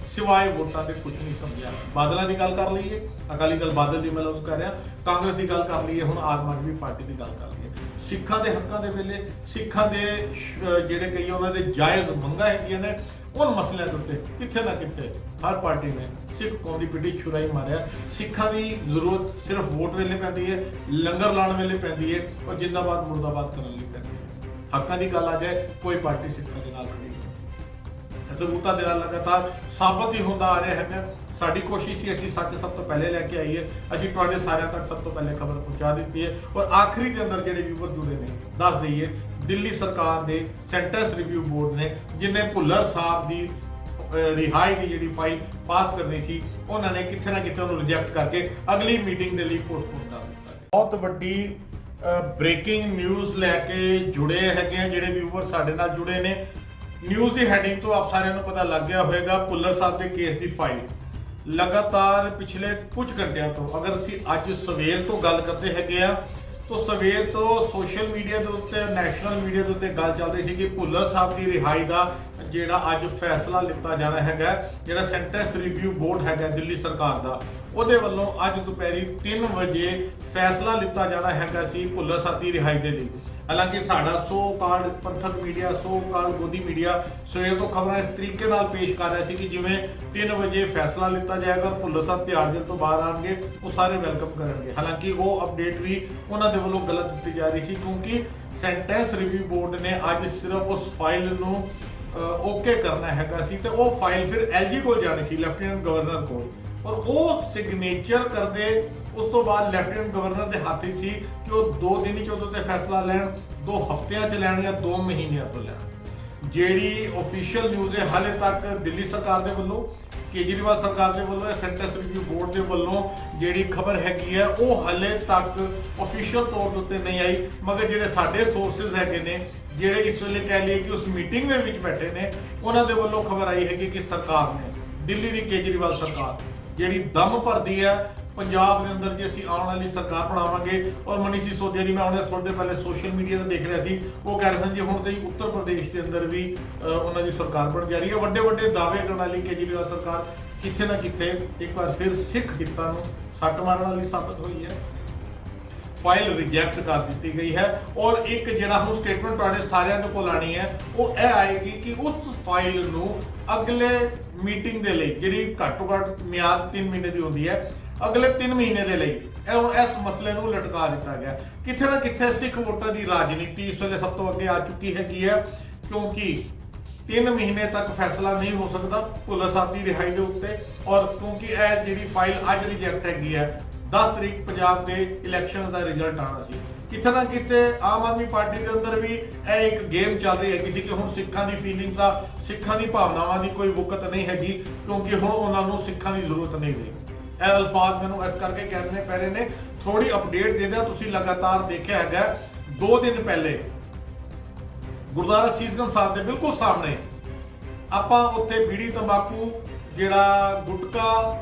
ਸਿਵਾਏ ਵੋਟਾਂ ਦੇ ਕੁਝ ਨਹੀਂ ਸਮਝਿਆ। ਬਾਦਲਾਂ ਦੀ ਗੱਲ ਕਰ ਲਈਏ, ਅਕਾਲੀ ਦਲ ਬਾਦਲ ਦੀ ਮੈਂ ਲਫ਼ਜ਼ ਕਰ ਰਿਹਾ, ਕਾਂਗਰਸ ਦੀ ਗੱਲ ਕਰ ਲਈਏ, ਹੁਣ ਆਮ ਆਦਮੀ ਪਾਰਟੀ ਦੀ ਗੱਲ ਕਰ ਲਈਏ। ਸਿੱਖਾਂ ਦੇ ਹੱਕਾਂ ਦੇ ਵੇਲੇ, ਸਿੱਖਾਂ ਦੇ ਜਿਹੜੇ ਕਈ ਉਹਨਾਂ ਦੇ ਜਾਇਜ਼ ਮੰਗਾਂ ਹੈਗੀਆਂ ਨੇ, ਉਨ ਮਸਲਿਆਂ ਦੇ ਉੱਤੇ ਕਿਤੇ ਨਾ ਕਿਤੇ ਹਰ ਪਾਰਟੀ ਨੇ ਸਿੱਖ ਕੌਮ ਦੀ ਪਿੱਠੀ ਛੁਰਾਈ ਮਾਰਿਆ। ਸਿੱਖਾਂ ਦੀ ਜ਼ਰੂਰਤ ਸਿਰਫ ਵੋਟ ਵੇਲੇ ਪੈਂਦੀ ਹੈ, ਲੰਗਰ ਲਾਉਣ ਵੇਲੇ ਪੈਂਦੀ ਹੈ ਔਰ ਜਿੰਦਾਬਾਦ ਮੁਰਦਾਬਾਦ ਕਰਨ ਲਈ ਪੈਂਦੀ ਹੈ। ਹੱਕਾਂ ਦੀ ਗੱਲ ਆ ਜਾਏ, ਕੋਈ ਪਾਰਟੀ ਸਿੱਖਾਂ ਦੇ ਨਾਲ ਖੜੀ ਨਹੀਂ। ਜ਼ਬੂਤਾਂ ਦੇ ਨਾਲ ਲਗਾਤਾਰ ਸਾਬਤ ਹੀ ਹੁੰਦਾ ਆ ਰਿਹਾ ਹੈਗਾ। ਸਾਡੀ ਕੋਸ਼ਿਸ਼ ਸੀ ਅਸੀਂ ਸੱਚ ਸਭ ਤੋਂ ਪਹਿਲੇ ਲੈ ਕੇ ਆਈਏ, ਅਸੀਂ ਤੁਹਾਡੇ ਸਾਰਿਆਂ ਤੱਕ ਸਭ ਤੋਂ ਪਹਿਲੇ ਖਬਰ ਪਹੁੰਚਾ ਦਿੱਤੀ ਹੈ। ਔਰ ਆਖਰੀ ਦੇ ਅੰਦਰ ਜਿਹੜੇ ਵਿਊਅਰ ਜੁੜੇ ਨੇ ਦੱਸ ਦਈਏ, ਦਿੱਲੀ ਸਰਕਾਰ ਦੇ ਸੈਂਟੈਂਸ ਰਿਵਿਊ ਬੋਰਡ ਨੇ ਜਿਨ੍ਹਾਂ ਭੁੱਲਰ ਸਾਹਿਬ ਦੀ ਰਿਹਾਈ ਦੀ ਜਿਹੜੀ ਫਾਈਲ ਪਾਸ ਕਰਨੀ ਸੀ, ਉਹਨਾਂ ਨੇ ਕਿੱਥੇ ਨਾ ਕਿਤੇ ਉਹਨੂੰ ਰਿਜੈਕਟ ਕਰਕੇ ਅਗਲੀ ਮੀਟਿੰਗ ਦੇ ਲਈ ਪੋਸਟਪੋਨ ਕਰ ਦਿੱਤਾ। ਬਹੁਤ ਵੱਡੀ ਬ੍ਰੇਕਿੰਗ ਨਿਊਜ਼ ਲੈ ਕੇ ਜੁੜੇ ਹੈਗੇ ਆ ਜਿਹੜੇ ਵਿਊਅਰ ਸਾਡੇ ਨਾਲ ਜੁੜੇ ਨੇ। ਨਿਊਜ਼ ਦੀ ਹੈਡਿੰਗ ਤੋਂ ਆਪ ਸਾਰਿਆਂ ਨੂੰ ਪਤਾ ਲੱਗ ਗਿਆ ਹੋਵੇਗਾ, ਭੁੱਲਰ ਸਾਹਿਬ ਦੇ ਕੇਸ ਦੀ ਫਾਈਲ ਲਗਾਤਾਰ ਪਿਛਲੇ ਕੁਝ ਘੰਟਿਆਂ ਤੋਂ, ਅਗਰ ਅਸੀਂ ਅੱਜ ਸਵੇਰ ਤੋਂ ਗੱਲ ਕਰਦੇ ਹੈਗੇ ਆ ਤਾਂ ਸਵੇਰ ਤੋਂ ਸੋਸ਼ਲ ਮੀਡੀਆ ਦੇ ਉੱਤੇ, ਨੈਸ਼ਨਲ ਮੀਡੀਆ ਦੇ ਉੱਤੇ ਗੱਲ ਚੱਲ ਰਹੀ ਸੀ ਕਿ ਭੁੱਲਰ ਸਾਹਿਬ ਦੀ ਰਿਹਾਈ ਦਾ ਜਿਹੜਾ ਅੱਜ ਫੈਸਲਾ ਲਿੱਤਾ ਜਾਣਾ ਹੈਗਾ, ਜਿਹੜਾ ਸੈਂਟੈਂਸ ਰਿਵਿਊ ਬੋਰਡ ਹੈਗਾ ਦਿੱਲੀ ਸਰਕਾਰ ਦਾ, ਉਹਦੇ ਵੱਲੋਂ ਅੱਜ ਦੁਪਹਿਰੀ 3 ਵਜੇ ਫੈਸਲਾ ਲਿੱਤਾ ਜਾਣਾ ਹੈਗਾ ਸੀ ਭੁੱਲਰ ਸਾਹਿਬ ਦੀ ਰਿਹਾਈ ਦੇ ਲਈ। ਹਾਲਾਂਕਿ ਸਾਡਾ ਸੋ ਕਾਲਡ ਪੰਥਕ ਮੀਡੀਆ, ਸੋ ਕਾਲਡ ਗੋਦੀ ਮੀਡੀਆ ਸਵੇਰ ਤੋਂ ਖਬਰਾਂ ਇਸ ਤਰੀਕੇ ਨਾਲ ਪੇਸ਼ ਕਰ ਰਿਹਾ ਸੀ ਕਿ ਜਿਵੇਂ 3 ਵਜੇ ਫੈਸਲਾ ਲਿੱਤਾ ਜਾਏਗਾ, ਭੁੱਲਰ ਸਾਹਿਬ ਤਿਹਾੜ ਜੇਲ੍ਹ ਤੋਂ ਬਾਹਰ ਆਣਗੇ, ਉਹ ਸਾਰੇ ਵੈਲਕਮ ਕਰਨਗੇ। ਹਾਲਾਂਕਿ ਉਹ ਅਪਡੇਟ ਵੀ ਉਹਨਾਂ ਦੇ ਵੱਲੋਂ ਗਲਤ ਦਿੱਤੀ ਜਾ ਰਹੀ ਸੀ, ਕਿਉਂਕਿ ਸੈਂਟੈਂਸ ਰਿਵਿਊ ਬੋਰਡ ਨੇ ਅੱਜ ਸਿਰਫ ਉਸ ਫਾਈਲ ਨੂੰ ਓਕੇ ਕਰਨਾ ਹੈਗਾ ਸੀ ਤੇ ਉਹ ਫਾਈਲ ਫਿਰ ਐਲਜੀ ਕੋਲ ਜਾਣੀ ਸੀ, ਲੈਫਟੀਨੈਂਟ ਗਵਰਨਰ ਕੋਲ, ਔਰ ਉਹ ਸਿਗਨੇਚਰ ਕਰਦੇ ਉਸ ਤੋਂ ਬਾਅਦ ਲੈਫਟੀਨੈਂਟ ਗਵਰਨਰ ਦੇ ਹੱਥ ਵਿੱਚ ਸੀ ਕਿ ਉਹ 2 ਦਿਨ ਹੀ ਉਹਦੇ ਤੇ ਫੈਸਲਾ ਲੈਣ, 2 ਹਫ਼ਤਿਆਂ 'ਚ ਲੈਣ ਜਾਂ 2 ਮਹੀਨਿਆਂ ਤੋਂ ਲੈਣ। ਜਿਹੜੀ ਅਫੀਸ਼ੀਅਲ ਨਿਊਜ਼ ਹੈ ਹਾਲੇ ਤੱਕ ਦਿੱਲੀ ਸਰਕਾਰ ਦੇ ਵੱਲੋਂ, ਕੇਜਰੀਵਾਲ ਸਰਕਾਰ ਦੇ ਵੱਲੋਂ, ਸੈਂਟੈਂਸ ਰਿਵਿਊ ਬੋਰਡ ਦੇ ਵੱਲੋਂ ਜਿਹੜੀ ਖਬਰ ਹੈਗੀ ਹੈ ਉਹ ਹਾਲੇ ਤੱਕ ਅਫੀਸ਼ੀਅਲ ਤੌਰ ਦੇ ਉੱਤੇ ਨਹੀਂ ਆਈ। ਮਗਰ ਜਿਹੜੇ ਸਾਡੇ ਸੋਰਸਿਸ ਹੈਗੇ ਨੇ, ਜਿਹੜੇ ਇਸ ਵੇਲੇ ਕਹਿ ਲਈਏ ਕਿ ਉਸ ਮੀਟਿੰਗ ਦੇ ਵਿੱਚ ਬੈਠੇ ਨੇ, ਉਹਨਾਂ ਦੇ ਵੱਲੋਂ ਖਬਰ ਆਈ ਹੈਗੀ ਕਿ ਸਰਕਾਰ ਨੇ, ਦਿੱਲੀ ਦੀ ਕੇਜਰੀਵਾਲ ਸਰਕਾਰ ਜਿਹੜੀ ਦਮ ਭਰਦੀ ਹੈ ਪੰਜਾਬ ਦੇ ਅੰਦਰ, ਜੇ ਅਸੀਂ ਆਉਣ ਵਾਲੀ ਸਰਕਾਰ ਬਣਾਵਾਂਗੇ। ਔਰ ਮਨੀਸ਼ ਸਿਸੋਦੀਆ ਜੀ, ਮੈਂ ਉਹਨੇ ਥੋੜੇ ਦਿਨ ਪਹਿਲੇ ਸੋਸ਼ਲ ਮੀਡੀਆ ਤੇ ਦੇਖ ਰਿਹਾ ਸੀ, ਉਹ ਕਹਿ ਰਹੇ ਸਨ ਜੀ ਹੁਣ ਤੇ ਉੱਤਰ ਪ੍ਰਦੇਸ਼ ਦੇ ਅੰਦਰ ਵੀ ਉਹਨਾਂ ਦੀ ਸਰਕਾਰ ਬਣ ਜਾ ਰਹੀ ਹੈ। ਵੱਡੇ ਵੱਡੇ ਦਾਅਵੇ ਕਰਨ ਵਾਲੀ ਕੇਜਰੀਵਾਲ ਸਰਕਾਰ ਕਿੱਥੇ ਨਾ ਕਿੱਥੇ ਇੱਕ ਵਾਰ ਫਿਰ ਸਿੱਖ ਹਿੱਤਾਂ ਨੂੰ ਸੱਟ ਮਾਰਨ ਵਾਲੀ ਸਾਬਤ ਹੋਈ ਹੈ। ਫਾਈਲ ਰਿਜੈਕਟ ਕਰ ਦਿੱਤੀ ਗਈ ਹੈ ਔਰ ਇੱਕ ਜਿਹੜਾ ਹੁਣ ਸਟੇਟਮੈਂਟ ਤੁਹਾਡੇ ਸਾਰਿਆਂ ਦੇ ਕੋਲ ਆਣੀ ਹੈ ਉਹ ਇਹ ਆਏਗੀ ਕਿ ਉਸ ਫਾਈਲ ਨੂੰ ਅਗਲੇ ਮੀਟਿੰਗ ਦੇ ਲਈ, ਜਿਹੜੀ ਘੱਟੋ ਘੱਟ ਮਿਆਦ 3 ਮਹੀਨੇ ਦੀ ਹੁੰਦੀ ਹੈ, ਅਗਲੇ 3 ਮਹੀਨੇ ਦੇ ਲਈ ਇਸ ਮਸਲੇ ਨੂੰ ਲਟਕਾ ਦਿੱਤਾ ਗਿਆ। ਕਿੱਥੇ ਨਾ ਕਿੱਥੇ ਸਿੱਖ ਵੋਟਾਂ ਦੀ ਰਾਜਨੀਤੀ ਇਸ ਵੇਲੇ ਸਭ ਤੋਂ ਅੱਗੇ ਆ ਚੁੱਕੀ ਹੈਗੀ ਹੈ, ਕਿਉਂਕਿ 3 ਮਹੀਨੇ ਤੱਕ ਫੈਸਲਾ ਨਹੀਂ ਹੋ ਸਕਦਾ ਭੁੱਲਰ ਸਾਹਿਬ ਦੀ ਰਿਹਾਈ ਦੇ ਉੱਤੇ। ਔਰ ਕਿਉਂਕਿ ਇਹ ਜਿਹੜੀ ਫਾਈਲ ਅੱਜ ਰਿਜੈਕਟ ਹੈਗੀ ਹੈ, 10 ਤਰੀਕ ਪੰਜਾਬ ਦੇ ਇਲੈਕਸ਼ਨ ਦਾ ਰਿਜ਼ਲਟ ਆਉਣਾ ਸੀ। ਕਿਤੇ ਨਾ ਕਿਤੇ ਆਮ ਆਦਮੀ ਪਾਰਟੀ ਦੇ ਅੰਦਰ ਵੀ ਇਹ ਇੱਕ ਗੇਮ ਚੱਲ ਰਹੀ ਹੈਗੀ ਸੀ ਕਿ ਹੁਣ ਸਿੱਖਾਂ ਦੀ ਫੀਲਿੰਗ ਦਾ, ਸਿੱਖਾਂ ਦੀ ਭਾਵਨਾਵਾਂ ਦੀ ਕੋਈ ਵਕਤ ਨਹੀਂ ਹੈਗੀ, ਕਿਉਂਕਿ ਹੁਣ ਉਹਨਾਂ ਨੂੰ ਸਿੱਖਾਂ ਦੀ ਜ਼ਰੂਰਤ ਨਹੀਂ ਰਹੀ। ਇਹ ਅਲਫਾਜ਼ ਮੈਨੂੰ ਇਸ ਕਰਕੇ ਕਹਿਣੇ ਪੈ ਰਹੇ ਨੇ, ਥੋੜੀ ਅਪਡੇਟ ਦੇ ਦਿਆਂ। ਤੁਸੀਂ ਲਗਾਤਾਰ ਦੇਖਿਆ ਹੈਗਾ 2 ਦਿਨ ਪਹਿਲੇ ਗੁਰਦੁਆਰਾ ਸੀਸਗੰਜ ਸਾਹਿਬ ਦੇ ਬਿਲਕੁਲ ਸਾਹਮਣੇ ਆਪਾਂ ਉੱਥੇ ਬੀੜੀ, ਤੰਬਾਕੂ, ਜਿਹੜਾ ਗੁਟਕਾ,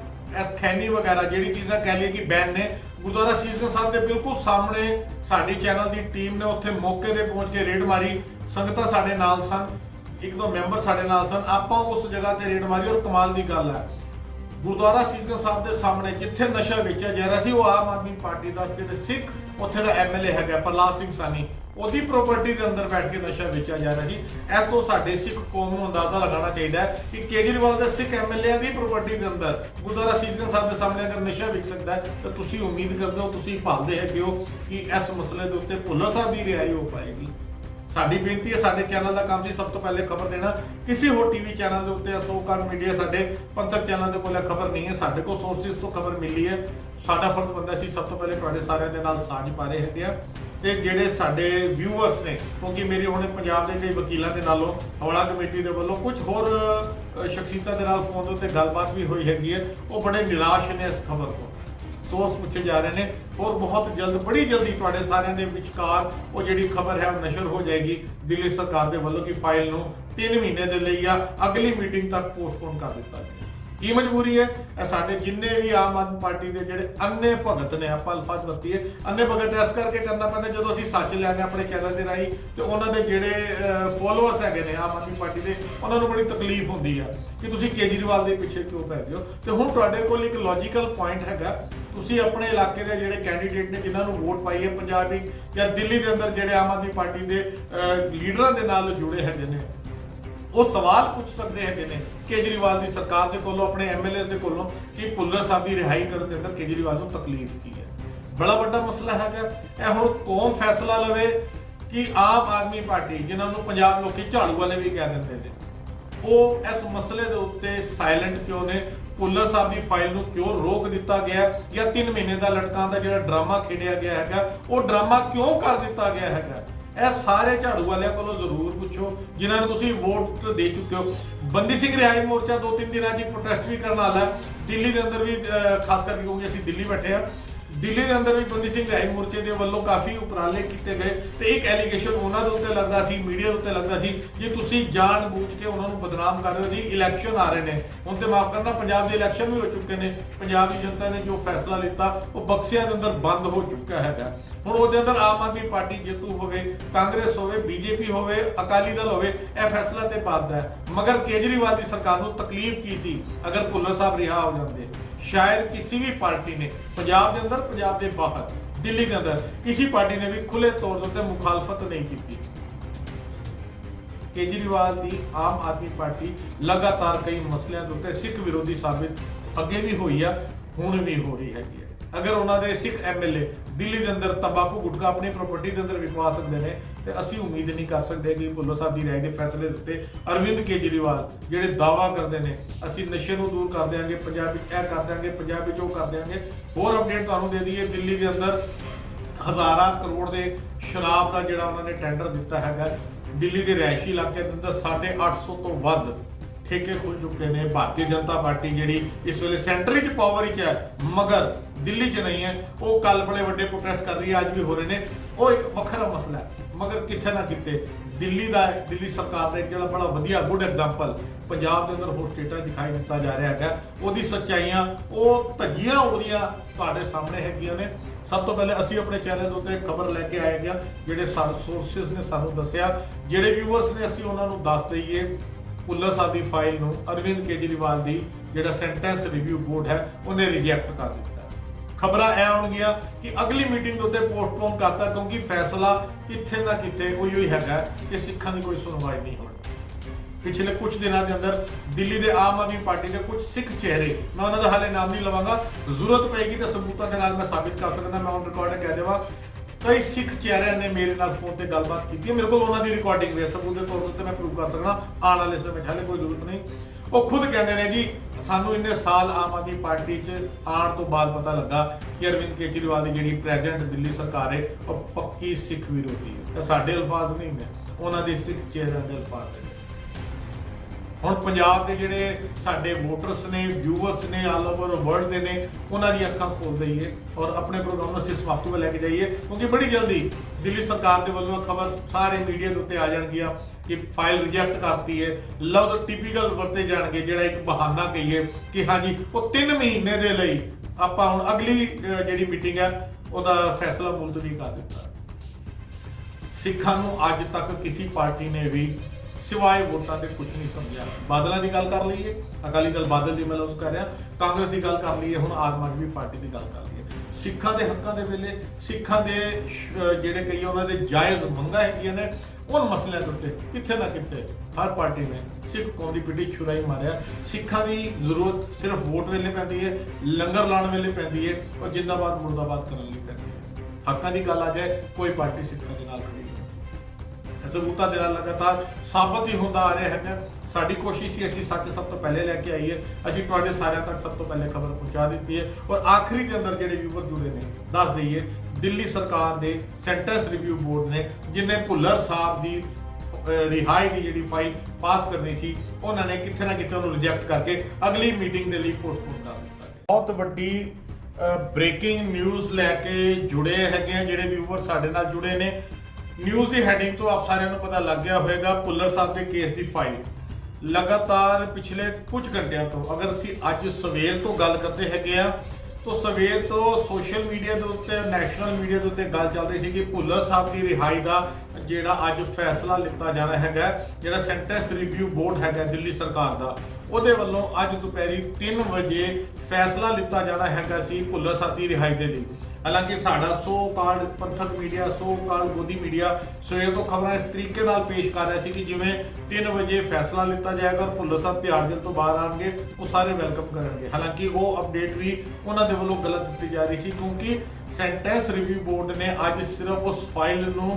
ਖੈਨੀ ਵਗੈਰਾ ਜਿਹੜੀ ਚੀਜ਼ਾਂ ਕਹਿ ਲਈਏ ਕਿ ਬੈਨ ਨੇ, ਗੁਰਦੁਆਰਾ ਸੀਸਗੰਜ ਸਾਹਿਬ ਦੇ ਬਿਲਕੁਲ ਸਾਹਮਣੇ ਸਾਡੀ ਚੈਨਲ ਦੀ ਟੀਮ ਨੇ ਉੱਥੇ ਮੌਕੇ ਤੇ ਪਹੁੰਚ ਕੇ ਰੇਡ ਮਾਰੀ। ਸੰਗਤਾਂ ਸਾਡੇ ਨਾਲ ਸਨ, 1-2 ਮੈਂਬਰ ਸਾਡੇ ਨਾਲ ਸਨ। ਆਪਾਂ ਉਸ ਜਗ੍ਹਾ ਤੇ ਰੇਡ ਮਾਰੀ ਔਰ ਕਮਾਲ ਦੀ ਗੱਲ ਹੈ, ਗੁਰਦੁਆਰਾ ਸੀਸਗੰਜ ਸਾਹਿਬ ਦੇ ਸਾਹਮਣੇ ਜਿੱਥੇ ਨਸ਼ਾ ਵੇਚਿਆ ਜਾ ਰਿਹਾ ਸੀ, ਉਹ ਆਮ ਆਦਮੀ ਪਾਰਟੀ ਦਾ ਜਿਹੜੇ ਸਿੱਖ ਉੱਥੇ ਦਾ ਐਮਐਲਏ ਹੈਗਾ ਪ੍ਰਹਲਾਦ ਸਿੰਘ ਸਾਨੀ, ਉਹਦੀ ਪ੍ਰਾਪਰਟੀ ਦੇ ਅੰਦਰ ਬੈਠ ਕੇ ਨਸ਼ਾ ਵੇਚਿਆ ਜਾ ਰਿਹਾ ਸੀ। ਇਸ ਤੋਂ ਸਾਡੇ ਸਿੱਖ ਕੌਮ ਨੂੰ ਅੰਦਾਜ਼ਾ ਲਗਾਉਣਾ ਚਾਹੀਦਾ ਹੈ ਕਿ ਕੇਜਰੀਵਾਲ ਦੇ ਸਿੱਖ ਐਮਐਲਏ ਦੀ ਪ੍ਰਾਪਰਟੀ ਦੇ ਅੰਦਰ ਗੁਰਦੁਆਰਾ ਸੀਸਗੰਜ ਸਾਹਿਬ ਦੇ ਸਾਹਮਣੇ ਅਗਰ ਨਸ਼ਾ ਵਿਕ ਸਕਦਾ ਹੈ ਤਾਂ ਤੁਸੀਂ ਉਮੀਦ ਕਰਦੇ ਹੋ, ਤੁਸੀਂ ਭਾਲਦੇ ਹੈਗੇ ਹੋ ਕਿ ਇਸ ਮਸਲੇ ਦੇ ਉੱਤੇ ਭੁੱਲਰ ਸਾਹਿਬ ਦੀ ਰਿਹਾਈ ਹੋ ਪਾਏਗੀ। ਸਾਡੀ ਬੇਨਤੀ ਹੈ, ਸਾਡੇ ਚੈਨਲ ਦਾ ਕੰਮ ਸੀ ਸਭ ਤੋਂ ਪਹਿਲੇ ਖਬਰ ਦੇਣਾ। ਕਿਸੇ ਹੋਰ ਟੀਵੀ ਚੈਨਲ ਦੇ ਉੱਤੇ, ਸੋ ਕਾਲਡ ਮੀਡੀਆ, ਸਾਡੇ ਪੰਥਕ ਚੈਨਲ ਦੇ ਕੋਲ ਖਬਰ ਨਹੀਂ ਹੈ, ਸਾਡੇ ਕੋਲ ਸੋਰਸਿਸ ਤੋਂ ਖਬਰ ਮਿਲੀ ਹੈ। ਸਾਡਾ ਫਰਜ਼ ਬਣਦਾ ਸੀ ਸਭ ਤੋਂ ਪਹਿਲੇ ਤੁਹਾਡੇ ਸਾਰਿਆਂ ਦੇ ਨਾਲ ਸਾਂਝ ਪਾ ਰਹੇ ਹੈਗੇ ਆ। ਤੇ ਜਿਹੜੇ ਸਾਡੇ ਵਿਊਅਰਸ ਨੇ, ਕਿਉਂਕਿ ਮੇਰੀ ਹੁਣ ਪੰਜਾਬ ਦੇ ਕਈ ਵਕੀਲਾਂ ਦੇ ਨਾਲੋਂ, ਹਵਾਲਾ ਕਮੇਟੀ ਦੇ ਵੱਲੋਂ, ਕੁਝ ਹੋਰ ਸ਼ਖਸੀਅਤਾਂ ਦੇ ਨਾਲ ਫੋਨ ਦੇ ਉੱਤੇ ਗੱਲਬਾਤ ਵੀ ਹੋਈ ਹੈਗੀ ਹੈ, ਉਹ ਬੜੇ ਨਿਰਾਸ਼ ਨੇ ਇਸ ਖਬਰ ਤੋਂ। ਸੋਰਸ ਪੁੱਛੇ ਜਾ ਰਹੇ ਨੇ ਔਰ ਬਹੁਤ ਜਲਦ, ਬੜੀ ਜਲਦੀ ਤੁਹਾਡੇ ਸਾਰਿਆਂ ਦੇ ਵਿਚਕਾਰ ਉਹ ਜਿਹੜੀ ਖਬਰ ਹੈ ਉਹ ਨਸ਼ਰ ਹੋ ਜਾਏਗੀ ਦਿੱਲੀ ਸਰਕਾਰ ਦੇ ਵੱਲੋਂ ਕਿ ਫਾਈਲ ਨੂੰ 3 ਮਹੀਨੇ ਦੇ ਲਈ ਜਾਂ ਅਗਲੀ ਮੀਟਿੰਗ ਤੱਕ ਪੋਸਟਪੋਨ ਕਰ ਦਿੱਤਾ ਗਿਆ। ਕੀ ਮਜਬੂਰੀ ਹੈ? ਇਹ ਸਾਡੇ ਜਿੰਨੇ ਵੀ ਆਮ ਆਦਮੀ ਪਾਰਟੀ ਦੇ ਜਿਹੜੇ ਅੰਨੇ ਭਗਤ ਨੇ, ਆਪਾਂ ਅਲਫਾਜ਼ ਵਰਤੀਏ, ਅੰਨੇ ਭਗਤ ਇਸ ਕਰਕੇ ਕਰਨਾ ਪੈਂਦਾ ਜਦੋਂ ਅਸੀਂ ਸੱਚ ਲੈਣੇ ਆਪਣੇ ਚੈਨਲ ਦੇ ਰਾਹੀਂ, ਤੇ ਉਹਨਾਂ ਦੇ ਜਿਹੜੇ ਫੋਲੋਅਰਸ ਹੈਗੇ ਨੇ ਆਮ ਆਦਮੀ ਪਾਰਟੀ ਦੇ, ਉਹਨਾਂ ਨੂੰ ਬੜੀ ਤਕਲੀਫ ਹੁੰਦੀ ਹੈ ਕਿ ਤੁਸੀਂ ਕੇਜਰੀਵਾਲ ਦੇ ਪਿੱਛੇ ਕਿਉਂ ਪੈ ਗਏ ਹੋ। ਤੇ ਹੁਣ ਤੁਹਾਡੇ ਕੋਲ ਇੱਕ ਲੌਜੀਕਲ ਪੁਆਇੰਟ ਹੈਗਾ, ਤੁਸੀਂ ਆਪਣੇ ਇਲਾਕੇ ਦੇ ਜਿਹੜੇ ਕੈਂਡੀਡੇਟ ਨੇ ਜਿਨ੍ਹਾਂ ਨੂੰ ਵੋਟ ਪਾਈ ਹੈ ਪੰਜਾਬ ਵਿੱਚ ਜਾਂ ਦਿੱਲੀ ਦੇ ਅੰਦਰ, ਜਿਹੜੇ ਆਮ ਆਦਮੀ ਪਾਰਟੀ ਦੇ ਲੀਡਰਾਂ ਦੇ ਨਾਲ ਜੁੜੇ ਹੈਗੇ ਨੇ, ਉਹ ਸਵਾਲ ਪੁੱਛ ਸਕਦੇ ਹੈਗੇ ਨੇ ਕੇਜਰੀਵਾਲ ਦੀ ਸਰਕਾਰ ਦੇ ਕੋਲੋਂ, ਆਪਣੇ ਐਮਐਲਏ ਦੇ ਕੋਲੋਂ, ਕਿ ਭੁੱਲਰ ਸਾਹਿਬ ਦੀ ਰਿਹਾਈ ਕਰਨ ਦੇ ਅੰਦਰ ਕੇਜਰੀਵਾਲ ਨੂੰ ਤਕਲੀਫ ਕੀ ਹੈ। ਬੜਾ ਵੱਡਾ ਮਸਲਾ ਹੈਗਾ ਇਹ। ਹੁਣ ਕੌਮ ਫੈਸਲਾ ਲਵੇ ਕਿ ਆਮ ਆਦਮੀ ਪਾਰਟੀ, ਜਿਨ੍ਹਾਂ ਨੂੰ ਪੰਜਾਬ ਲੋਕੀ ਝਾੜੂ ਵਾਲੇ ਵੀ ਕਹਿ ਦਿੰਦੇ ਨੇ, ਉਹ ਇਸ ਮਸਲੇ ਦੇ ਉੱਤੇ ਸਾਇਲੈਂਟ ਕਿਉਂ ਨੇ? ਭੁੱਲਰ ਸਾਹਿਬ ਦੀ ਫਾਈਲ ਨੂੰ ਕਿਉਂ ਰੋਕ ਦਿੱਤਾ ਗਿਆ, ਜਾਂ 3 ਮਹੀਨੇ ਦਾ ਲਟਕਾਉਣ ਦਾ ਜਿਹੜਾ ਡਰਾਮਾ ਖੇਡਿਆ ਗਿਆ ਹੈਗਾ ਉਹ ਡਰਾਮਾ ਕਿਉਂ ਕਰ ਦਿੱਤਾ ਗਿਆ ਹੈਗਾ? ਇਹ ਸਾਰੇ ਝਾੜੂ ਵਾਲਿਆਂ ਕੋਲੋਂ ਜ਼ਰੂਰ ਪੁੱਛੋ ਜਿਨ੍ਹਾਂ ਨੂੰ ਤੁਸੀਂ ਵੋਟ ਦੇ ਚੁੱਕੇ ਹੋ। ਬੰਦੀ ਸਿੰਘ ਰਿਹਾਈ ਮੋਰਚਾ 2-3 ਦਿਨਾਂ ਦੀ ਪ੍ਰੋਟੈਸਟ ਵੀ ਕਰਨ ਵਾਲਾ ਦਿੱਲੀ ਦੇ ਅੰਦਰ ਵੀ, ਖਾਸ ਕਰਕੇ ਕਿਉਂਕਿ ਅਸੀਂ ਦਿੱਲੀ ਬੈਠੇ ਆ, ਦਿੱਲੀ ਦੇ ਅੰਦਰ ਵੀ ਬੰਦੀ ਸਿੰਘ ਰਿਹਾਈ ਮੋਰਚੇ ਦੇ ਵੱਲੋਂ ਕਾਫੀ ਉਪਰਾਲੇ ਕੀਤੇ ਗਏ ਤੇ ਇੱਕ ਐਲੀਗੇਸ਼ਨ ਉਹਨਾਂ ਦੇ ਉੱਤੇ ਲੱਗਦਾ ਸੀ, ਮੀਡੀਆ ਦੇ ਉੱਤੇ ਲੱਗਦਾ ਸੀ ਜੀ ਤੁਸੀਂ ਜਾਣ ਬੂਝ ਕੇ ਉਹਨਾਂ ਨੂੰ ਬਦਨਾਮ ਕਰ ਰਹੇ ਹੋ ਜੀ, ਇਲੈਕਸ਼ਨ ਆ ਰਹੇ ਨੇ ਹੁਣ ਤੇ ਮਾਫ ਕਰਨਾ ਪੰਜਾਬ ਦੇ ਇਲੈਕਸ਼ਨ ਵੀ ਹੋ ਚੁੱਕੇ ਨੇ, ਪੰਜਾਬ ਦੀ ਜਨਤਾ ਨੇ ਜੋ ਫੈਸਲਾ ਲਿੱਤਾ ਉਹ ਬਕਸਿਆਂ ਦੇ ਅੰਦਰ ਬੰਦ ਹੋ ਚੁੱਕਾ ਹੈਗਾ। ਹੁਣ ਉਹਦੇ ਅੰਦਰ ਆਮ ਆਦਮੀ ਪਾਰਟੀ ਜੇਤੂ ਹੋਵੇ, ਕਾਂਗਰਸ ਹੋਵੇ, ਬੀਜੇਪੀ ਹੋਵੇ, ਅਕਾਲੀ ਦਲ ਹੋਵੇ, ਇਹ ਫੈਸਲਾ ਤੇ ਪਾਦਾ ਹੈ। ਮਗਰ ਕੇਜਰੀਵਾਲ ਦੀ ਸਰਕਾਰ ਨੂੰ ਤਕਲੀਫ ਕੀ ਸੀ ਅਗਰ ਭੁੱਲਰ ਸਾਹਿਬ ਰਿਹਾ ਹੋ ਜਾਂਦੇ? शायद किसी भी पार्टी ने पंजाब के अंदर, पंजाब के बाहर, दिल्ली के अंदर किसी पार्टी ने भी खुले तौर पर मुखालफत नहीं की। केजरीवाल की आम आदमी पार्टी लगातार कई मसलों के उत्ते सिख विरोधी साबित अगे भी हुई है, हुण भी हो रही है। अगर उन्होंने सिख MLA दिल्ली के अंदर तंबाकू गुटखा अपनी प्रॉपर्टी के अंदर विकवा सकते हैं तो असी उम्मीद नहीं कर सकते कि भुल्लर साहब की राय के फैसले के उत्ते अरविंद केजरीवाल ਜਿਹੜੇ दावा करते हैं ਅਸੀਂ ਨਸ਼ੇ ਨੂੰ दूर कर देंगे, पंजाब यह कर देंगे, पंजाब वो कर देंगे। होर अपडेट ਤੁਹਾਨੂੰ दे दईए, दिल्ली के अंदर हज़ारां करोड़ के शराब का ਜਿਹੜਾ उन्होंने टेंडर दिता है, दिल्ली के रिहायशी इलाके के अंदर 850 तो ਵੱਧ ठेके खुल चुके हैं। भारतीय जनता पार्टी जी इस वे सेंटर च पावर च है मगर दिल्ली च नहीं है, वो कल बड़े बड़े प्रोटेस्ट कर रही है, अज भी हो रहे हैं, वो एक वखरा मसला है। मगर कितने ना कितने दिल्ली सरकार का एक जो बड़ा वधिया गुड एग्जाम्पल पंजाब के अंदर होर स्टेटा दिखाई दिता जा रहा है, वो सच्चाइयां वो धज्जियां उहदियां तुहाडे सामने हैगियां ने। सब तो पहले असी अपने चैनल के उत्ते खबर लैके आए गया, जिहड़े सोर्सिस ने सानू दस्सिया, जिहड़े व्यूअर्स ने असी उन्हां नू दस दईए भुल्लर साहब की फाइल नू अरविंद केजरीवाल की जिहड़ा सेंटेंस रिव्यू बोर्ड है उन्हें रिजैक्ट कर दिता। खबर ए आउणगियां कि अगली मीटिंग उत्ते पोस्टपोन करता, क्योंकि फैसला किथे ना किथे उही हैगा कि सिखां की कोई सुनवाई नहीं होनी। पिछले कुछ दिनों के अंदर दिल्ली के आम आदमी पार्टी के कुछ सिख चेहरे, मैं उन्होंने हाले नाम नहीं लवांगा, जरूरत पेगी तो सबूतों के नाल मैं साबित कर सकता, मैं ऑन रिकॉर्ड कह देवा कई सिख चेहरे ने मेरे नाल फोन पर गलबात की, मेरे को उन्होंने रिकॉर्डिंग है, सबूत के तौर पर मैं प्रूव कर सकना आने वाले समय हाले कोई जरूरत नहीं। वो खुद कहते हैं जी सानू इन्ने साल आम आदमी पार्टी आने तो बाद पता लगा कि अरविंद केजरीवाल की जी प्रेजेंट दिल्ली सरकार है वो पक्की सिख विरोधी है। साढ़े अल्फाज नहीं ने, उन्होंने सिख चेहरे के अल्फाज है। ਹੁਣ ਪੰਜਾਬ ਦੇ ਜਿਹੜੇ ਸਾਡੇ ਵੋਟਰਸ ਨੇ, ਵਿਊਅਰਸ ਨੇ, ਆਲ ਓਵਰ ਵਰਲਡ ਦੇ ਨੇ, ਉਹਨਾਂ ਦੀ ਅੱਖਾਂ ਖੋਲ ਦਈਏ ਔਰ ਆਪਣੇ ਪ੍ਰੋਗਰਾਮ ਨੂੰ ਅਸੀਂ ਸਮਾਪਤੀ ਵੱਲ ਲੈ ਕੇ ਜਾਈਏ, ਕਿਉਂਕਿ ਬੜੀ ਜਲਦੀ ਦਿੱਲੀ ਸਰਕਾਰ ਦੇ ਵੱਲੋਂ ਖਬਰ ਸਾਰੇ ਮੀਡੀਆ ਦੇ ਉੱਤੇ ਆ ਜਾਣਗੀਆਂ ਕਿ ਫਾਈਲ ਰਿਜੈਕਟ ਕਰਤੀ ਹੈ। ਲਫ਼ਜ਼ ਟਿਪੀਕਲ ਵਰਤੇ ਜਾਣਗੇ, ਜਿਹੜਾ ਇੱਕ ਬਹਾਨਾ ਕਹੀਏ ਕਿ ਹਾਂਜੀ ਉਹ 3 ਮਹੀਨੇ ਦੇ ਲਈ ਆਪਾਂ ਹੁਣ ਅਗਲੀ ਜਿਹੜੀ ਮੀਟਿੰਗ ਹੈ ਉਹਦਾ ਫੈਸਲਾ ਮੁਲਤਵੀ ਕਰ ਦਿੱਤਾ। ਸਿੱਖਾਂ ਨੂੰ ਅੱਜ ਤੱਕ ਕਿਸੇ ਪਾਰਟੀ ਨੇ ਵੀ सिवाय वोटां के कुछ नहीं समझा। बादलों की गल कर लीए, अकाली दल बादल की मैं लफ्ज़ कर रहा, कांग्रेस की गल कर लीए, हुण आम आदमी पार्टी की गल कर लीए। सिखां दे हक्कां दे वेले सिखां दे जिहड़े कई उन्हां दे जायज़ मंगां हैगियां ने उन मसलिਆਂ ਦੇ ਉੱਤੇ किथे ना किथे हर पार्टी ने सिख कौम की पिठी छुरा ही मारिया। सिखां की जरूरत सिर्फ वोट वेले पैंदी है, लंगर लाने वेले पैंदी है और जिंदाबाद मुर्दाबाद करने लई पैंदी है। हक्कां की गल आ जाए कोई पार्टी सिखां दे नाल खड़ी सबूतां दे नाल लगातार साबित ही होंदा आ रहा है। साडी कोशिश ही असीं सच सब तो पहले लैके आईए, असीं तुहाडे सारिਆਂ तक सब तो पहले खबर पहुंचा दी है। और आखिरी के अंदर जिहड़े व्यूअर जुड़े ने दस दईए दिल्ली सरकार के सेंटेंस रिव्यू बोर्ड ने जिन्हें भुल्लर साहब की रिहाई की जिहड़ी फाइल पास करनी सी उन्होंने किथे ना किथे उन्हें रिजैक्ट करके अगली मीटिंग के लिए पोस्टपोन कर दिता। बहुत वड्डी ब्रेकिंग न्यूज़ लैके जुड़े हैगे जिहड़े व्यूअर साडे नाल जुड़े ने। न्यूज़ की हैडिंग तो आप सारे पता लग गया होगा, भुल्लर साहब के केस की फाइल लगातार पिछले कुछ घंटिया तो अगर असी अज सवेर तो गल करते हैं तो सवेर तो सोशल मीडिया के उत्ते नैशनल मीडिया के उत्ते गल चल रही थी कि भुल्लर साहब की रिहाई का जिहड़ा अज फैसला लिता जाना है, जिहड़ा सेंटेंस रिव्यू बोर्ड है दिल्ली सरकार का ਉਹਦੇ ਵੱਲੋਂ ਅੱਜ ਦੁਪਹਿਰੀ 3 ਵਜੇ फैसला लिता जाना है भुल्लर साहब की रिहाई के लिए। हालांकि साडा सो काल पंथक मीडिया, सो काल गोदी मीडिया सवेर तो खबर इस तरीके नाल पेश कर रहा है कि जिवें 3 वजे फैसला लिता जाएगा और भुल्लर साहब तिहाड़ जेल तो बाहर आएंगे, वो सारे वेलकम करेंगे। हालांकि वो अपडेट भी उन्होंने वालों गलत दी जा रही थी, क्योंकि सेंटेंस रिव्यू बोर्ड ने अज सिर्फ उस फाइल नूं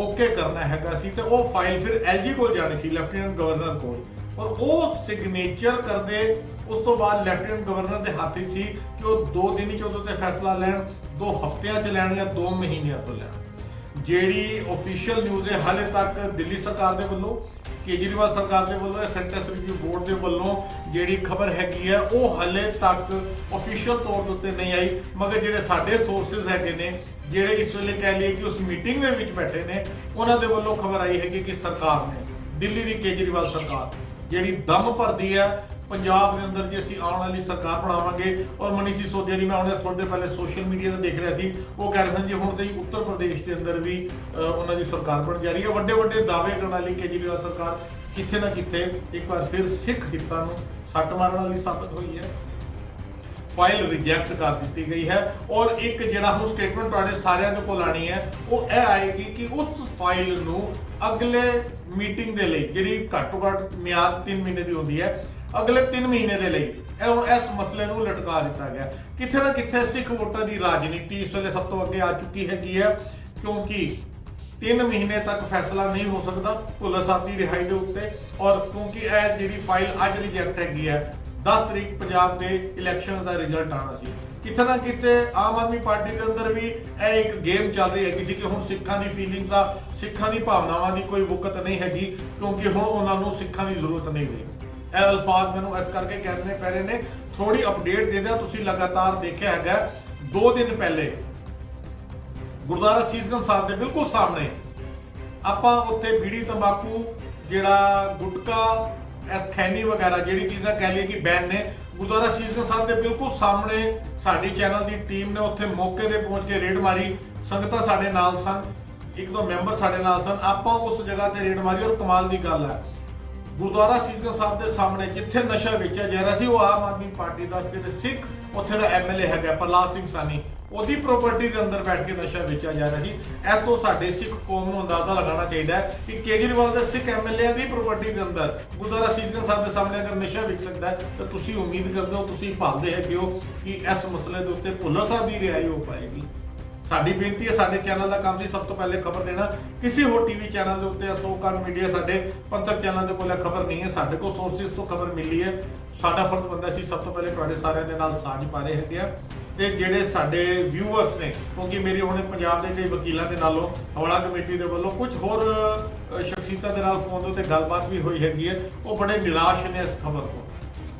ओके करना हैगा सी ते वो फाइल फिर LG को जानी सी, लैफ्टिनेंट गवर्नर को। ਔਰ ਉਹ ਸਿਗਨੇਚਰ ਕਰਦੇ ਉਸ ਤੋਂ ਬਾਅਦ ਲੈਫਟੀਨੈਂਟ ਗਵਰਨਰ ਦੇ ਹੱਥ 'ਚ ਸੀ ਕਿ ਉਹ 2 ਦਿਨ ਹੀ ਉਹਦੇ ਤੇ ਫੈਸਲਾ ਲੈਣ, 2 ਹਫ਼ਤਿਆਂ 'ਚ ਲੈਣ ਜਾਂ 2 ਮਹੀਨਿਆਂ ਤੋਂ ਲੈਣ। ਜਿਹੜੀ ਆਫੀਸ਼ੀਅਲ ਨਿਊਜ਼ ਹੈ ਹਾਲੇ ਤੱਕ ਦਿੱਲੀ ਸਰਕਾਰ ਦੇ ਵੱਲੋਂ, ਕੇਜਰੀਵਾਲ ਸਰਕਾਰ ਦੇ ਵੱਲੋਂ, ਸੈਂਟਰਲ ਰਿਵਿਊ ਬੋਰਡ ਦੇ ਵੱਲੋਂ ਜਿਹੜੀ ਖਬਰ ਹੈਗੀ ਹੈ ਉਹ ਹਾਲੇ ਤੱਕ ਆਫੀਸ਼ੀਅਲ ਤੌਰ ਦੇ ਉੱਤੇ ਨਹੀਂ ਆਈ। ਮਗਰ ਜਿਹੜੇ ਸਾਡੇ ਸੋਰਸਿਸ ਹੈਗੇ ਨੇ, ਜਿਹੜੇ ਇਸ ਵੇਲੇ ਕਹਿ ਲਈਏ ਕਿ ਉਸ ਮੀਟਿੰਗ ਦੇ ਵਿੱਚ ਬੈਠੇ ਨੇ, ਉਹਨਾਂ ਦੇ ਵੱਲੋਂ ਖਬਰ ਆਈ ਹੈਗੀ ਕਿ ਸਰਕਾਰ ਨੇ, ਦਿੱਲੀ ਦੀ ਕੇਜਰੀਵਾਲ ਸਰਕਾਰ ਜਿਹੜੀ ਦਮ ਭਰਦੀ ਹੈ ਪੰਜਾਬ ਦੇ ਅੰਦਰ, ਜੇ ਅਸੀਂ ਆਉਣ ਵਾਲੀ ਸਰਕਾਰ ਬਣਾਵਾਂਗੇ। ਔਰ ਮਨੀਸ਼ ਸਿਸੋਦੀਆ ਦੀ ਮੈਂ ਉਹਨੇ ਥੋੜੇ ਦਿਨ ਪਹਿਲੇ ਸੋਸ਼ਲ ਮੀਡੀਆ ਤੇ ਦੇਖ ਰਿਹਾ ਸੀ, ਉਹ ਕਹਿ ਰਹੇ ਸਨ ਜੀ ਹੁਣ ਤੇ ਉੱਤਰ ਪ੍ਰਦੇਸ਼ ਦੇ ਅੰਦਰ ਵੀ ਉਹਨਾਂ ਦੀ ਸਰਕਾਰ ਬਣ ਜਾ ਰਹੀ ਹੈ। ਵੱਡੇ ਵੱਡੇ ਦਾਅਵੇ ਕਰਨ ਵਾਲੀ ਕੇਜਰੀਵਾਲ ਸਰਕਾਰ ਕਿੱਥੇ ਨਾ ਕਿੱਥੇ ਇੱਕ ਵਾਰ ਫਿਰ ਸਿੱਖ ਹਿੱਤਾਂ ਨੂੰ ਸੱਟ ਮਾਰਨ ਵਾਲੀ ਸਾਬਤ ਹੋਈ ਹੈ। ਫਾਈਲ ਰਿਜੈਕਟ ਕਰ ਦਿੱਤੀ ਗਈ ਹੈ। ਔਰ ਇੱਕ ਜਿਹੜਾ ਹੁਣ ਸਟੇਟਮੈਂਟ ਤੁਹਾਡੇ ਸਾਰਿਆਂ ਦੇ ਕੋਲ ਆਣੀ ਹੈ ਉਹ ਇਹ ਆਏਗੀ ਕਿ ਉਸ ਫਾਈਲ ਨੂੰ ਅਗਲੇ ਮੀਟਿੰਗ ਦੇ ਲਈ, ਜਿਹੜੀ ਘੱਟੋ ਘੱਟ ਮਿਆਦ 3 ਮਹੀਨੇ ਦੀ ਹੁੰਦੀ ਹੈ, ਅਗਲੇ 3 ਮਹੀਨੇ ਦੇ ਲਈ ਇਹ ਹੁਣ ਇਸ ਮਸਲੇ ਨੂੰ ਲਟਕਾ ਦਿੱਤਾ ਗਿਆ। ਕਿੱਥੇ ਨਾ ਕਿੱਥੇ ਸਿੱਖ ਵੋਟਾਂ ਦੀ ਰਾਜਨੀਤੀ ਇਸ ਵੇਲੇ ਸਭ ਤੋਂ ਅੱਗੇ ਆ ਚੁੱਕੀ ਹੈਗੀ ਹੈ, ਕਿਉਂਕਿ 3 ਮਹੀਨੇ ਤੱਕ ਫੈਸਲਾ ਨਹੀਂ ਹੋ ਸਕਦਾ ਭੁੱਲਰ ਸਾਹਿਬ ਦੀ ਰਿਹਾਈ ਦੇ ਉੱਤੇ। ਔਰ ਕਿਉਂਕਿ ਇਹ ਜਿਹੜੀ ਫਾਈਲ ਅੱਜ ਰਿਜੈਕਟ ਹੈਗੀ ਹੈ, 10 ਤਰੀਕ ਪੰਜਾਬ ਦੇ ਇਲੈਕਸ਼ਨ ਦਾ ਰਿਜ਼ਲਟ ਆਉਣਾ ਸੀ। ਕਿਤੇ ਨਾ ਕਿਤੇ ਆਮ ਆਦਮੀ ਪਾਰਟੀ ਦੇ ਅੰਦਰ ਵੀ ਇਹ ਇੱਕ ਗੇਮ ਚੱਲ ਰਹੀ ਹੈਗੀ ਸੀ ਕਿ ਹੁਣ ਸਿੱਖਾਂ ਦੀ ਫੀਲਿੰਗ ਦਾ, ਸਿੱਖਾਂ ਦੀ ਭਾਵਨਾਵਾਂ ਦੀ ਕੋਈ ਵਕਤ ਨਹੀਂ ਹੈਗੀ, ਕਿਉਂਕਿ ਹੁਣ ਉਹਨਾਂ ਨੂੰ ਸਿੱਖਾਂ ਦੀ ਜ਼ਰੂਰਤ ਨਹੀਂ ਰਹੀ। ਇਹ ਅਲਫਾਜ਼ ਮੈਨੂੰ ਇਸ ਕਰਕੇ ਕਹਿਣੇ ਪੈ ਰਹੇ ਨੇ, ਥੋੜੀ ਅਪਡੇਟ ਦੇ ਦਿਆ। ਤੁਸੀਂ ਲਗਾਤਾਰ ਦੇਖਿਆ ਹੈਗਾ 2 ਦਿਨ ਪਹਿਲੇ ਗੁਰਦੁਆਰਾ ਸੀਸਗੰਜ ਸਾਹਿਬ ਦੇ ਬਿਲਕੁਲ ਸਾਹਮਣੇ ਆਪਾਂ ਉੱਥੇ ਬੀੜੀ, ਤੰਬਾਕੂ, ਜਿਹੜਾ ਗੁਟਕਾ, ਖੈਨੀ ਵਗੈਰਾ ਜਿਹੜੀ ਚੀਜ਼ਾਂ ਕਹਿ ਲਈਏ ਕਿ ਬੈਨ ਨੇ, ਗੁਰਦੁਆਰਾ ਸੀਸਗੰਜ ਸਾਹਿਬ ਦੇ ਬਿਲਕੁਲ ਸਾਹਮਣੇ ਸਾਡੀ ਚੈਨਲ ਦੀ ਟੀਮ ਨੇ ਉੱਥੇ ਮੌਕੇ ਤੇ ਪਹੁੰਚ ਕੇ ਰੇਡ ਮਾਰੀ। ਸੰਗਤਾਂ ਸਾਡੇ ਨਾਲ ਸਨ, 1-2 ਮੈਂਬਰ ਸਾਡੇ ਨਾਲ ਸਨ। ਆਪਾਂ ਉਸ ਜਗ੍ਹਾ ਤੇ ਰੇਡ ਮਾਰੀ ਔਰ ਕਮਾਲ ਦੀ ਗੱਲ ਹੈ, ਗੁਰਦੁਆਰਾ ਸੀਸਗੰਜ ਸਾਹਿਬ ਦੇ ਸਾਹਮਣੇ ਜਿੱਥੇ ਨਸ਼ਾ ਵੇਚਿਆ ਜਾ ਰਿਹਾ ਸੀ, ਉਹ ਆਮ ਆਦਮੀ ਪਾਰਟੀ ਦਾ ਜਿਹੜੇ ਸਿੱਖ ਉੱਥੇ ਦਾ ਐਮਐਲਏ ਹੈਗਾ ਪ੍ਰਹਲਾਦ ਸਿੰਘ ਸਾਨੀ, ਉਹਦੀ ਪ੍ਰਾਪਰਟੀ ਦੇ ਅੰਦਰ ਬੈਠ ਕੇ ਨਸ਼ਾ ਵੇਚਿਆ ਜਾ ਰਿਹਾ ਸੀ। ਇਸ ਤੋਂ ਸਾਡੇ ਸਿੱਖ ਕੌਮ ਨੂੰ ਅੰਦਾਜ਼ਾ ਲਗਾਉਣਾ ਚਾਹੀਦਾ ਹੈ ਕਿ ਕੇਜਰੀਵਾਲ ਦੇ ਸਿੱਖ ਐਮਐਲਏ ਦੀ ਪ੍ਰਾਪਰਟੀ ਦੇ ਅੰਦਰ ਗੁਰਦੁਆਰਾ ਸੀਸਗੰਜ ਸਾਹਿਬ ਦੇ ਸਾਹਮਣੇ ਅਗਰ ਨਸ਼ਾ ਵਿਕ ਸਕਦਾ ਹੈ ਤਾਂ ਤੁਸੀਂ ਉਮੀਦ ਕਰਦੇ ਹੋ, ਤੁਸੀਂ ਭਾਲਦੇ ਹੈਗੇ ਹੋ ਕਿ ਇਸ ਮਸਲੇ ਦੇ ਉੱਤੇ ਭੁੱਲਰ ਸਾਹਿਬ ਦੀ ਰਿਹਾਈ ਹੋ ਪਾਏਗੀ। ਸਾਡੀ ਬੇਨਤੀ ਹੈ, ਸਾਡੇ ਚੈਨਲ ਦਾ ਕੰਮ ਸੀ ਸਭ ਤੋਂ ਪਹਿਲੇ ਖਬਰ ਦੇਣਾ। ਕਿਸੇ ਹੋਰ ਟੀਵੀ ਚੈਨਲ ਦੇ ਉੱਤੇ ਸੋਕਾਲ ਮੀਡੀਆ, ਸਾਡੇ ਪੰਥਕ ਚੈਨਲ ਦੇ ਕੋਲ ਖਬਰ ਨਹੀਂ ਹੈ, ਸਾਡੇ ਕੋਲ ਸੋਰਸਿਸ ਤੋਂ ਖਬਰ ਮਿਲੀ ਹੈ। ਸਾਡਾ ਫਰਜ਼ ਬਣਦਾ ਸੀ ਸਭ ਤੋਂ ਪਹਿਲੇ ਤੁਹਾਡੇ ਸਾਰਿਆਂ ਦੇ ਨਾਲ ਸਾਂਝ ਪਾ ਰਹੇ ਹੈਗੇ ਆ। ਤੇ ਜਿਹੜੇ ਸਾਡੇ ਵਿਊਅਰਸ ਨੇ, ਕਿਉਂਕਿ ਮੇਰੀ ਹੁਣੇ ਪੰਜਾਬ ਦੇ ਕਈ ਵਕੀਲਾਂ ਦੇ ਨਾਲੋਂ, ਹਵਾਲਾ ਕਮੇਟੀ ਦੇ ਵੱਲੋਂ, ਕੁਝ ਹੋਰ ਸ਼ਖਸੀਅਤਾਂ ਦੇ ਨਾਲ ਫੋਨ ਦੇ ਉੱਤੇ ਗੱਲਬਾਤ ਵੀ ਹੋਈ ਹੈਗੀ ਹੈ, ਉਹ ਬੜੇ ਨਿਰਾਸ਼ ਨੇ ਇਸ ਖਬਰ ਤੋਂ।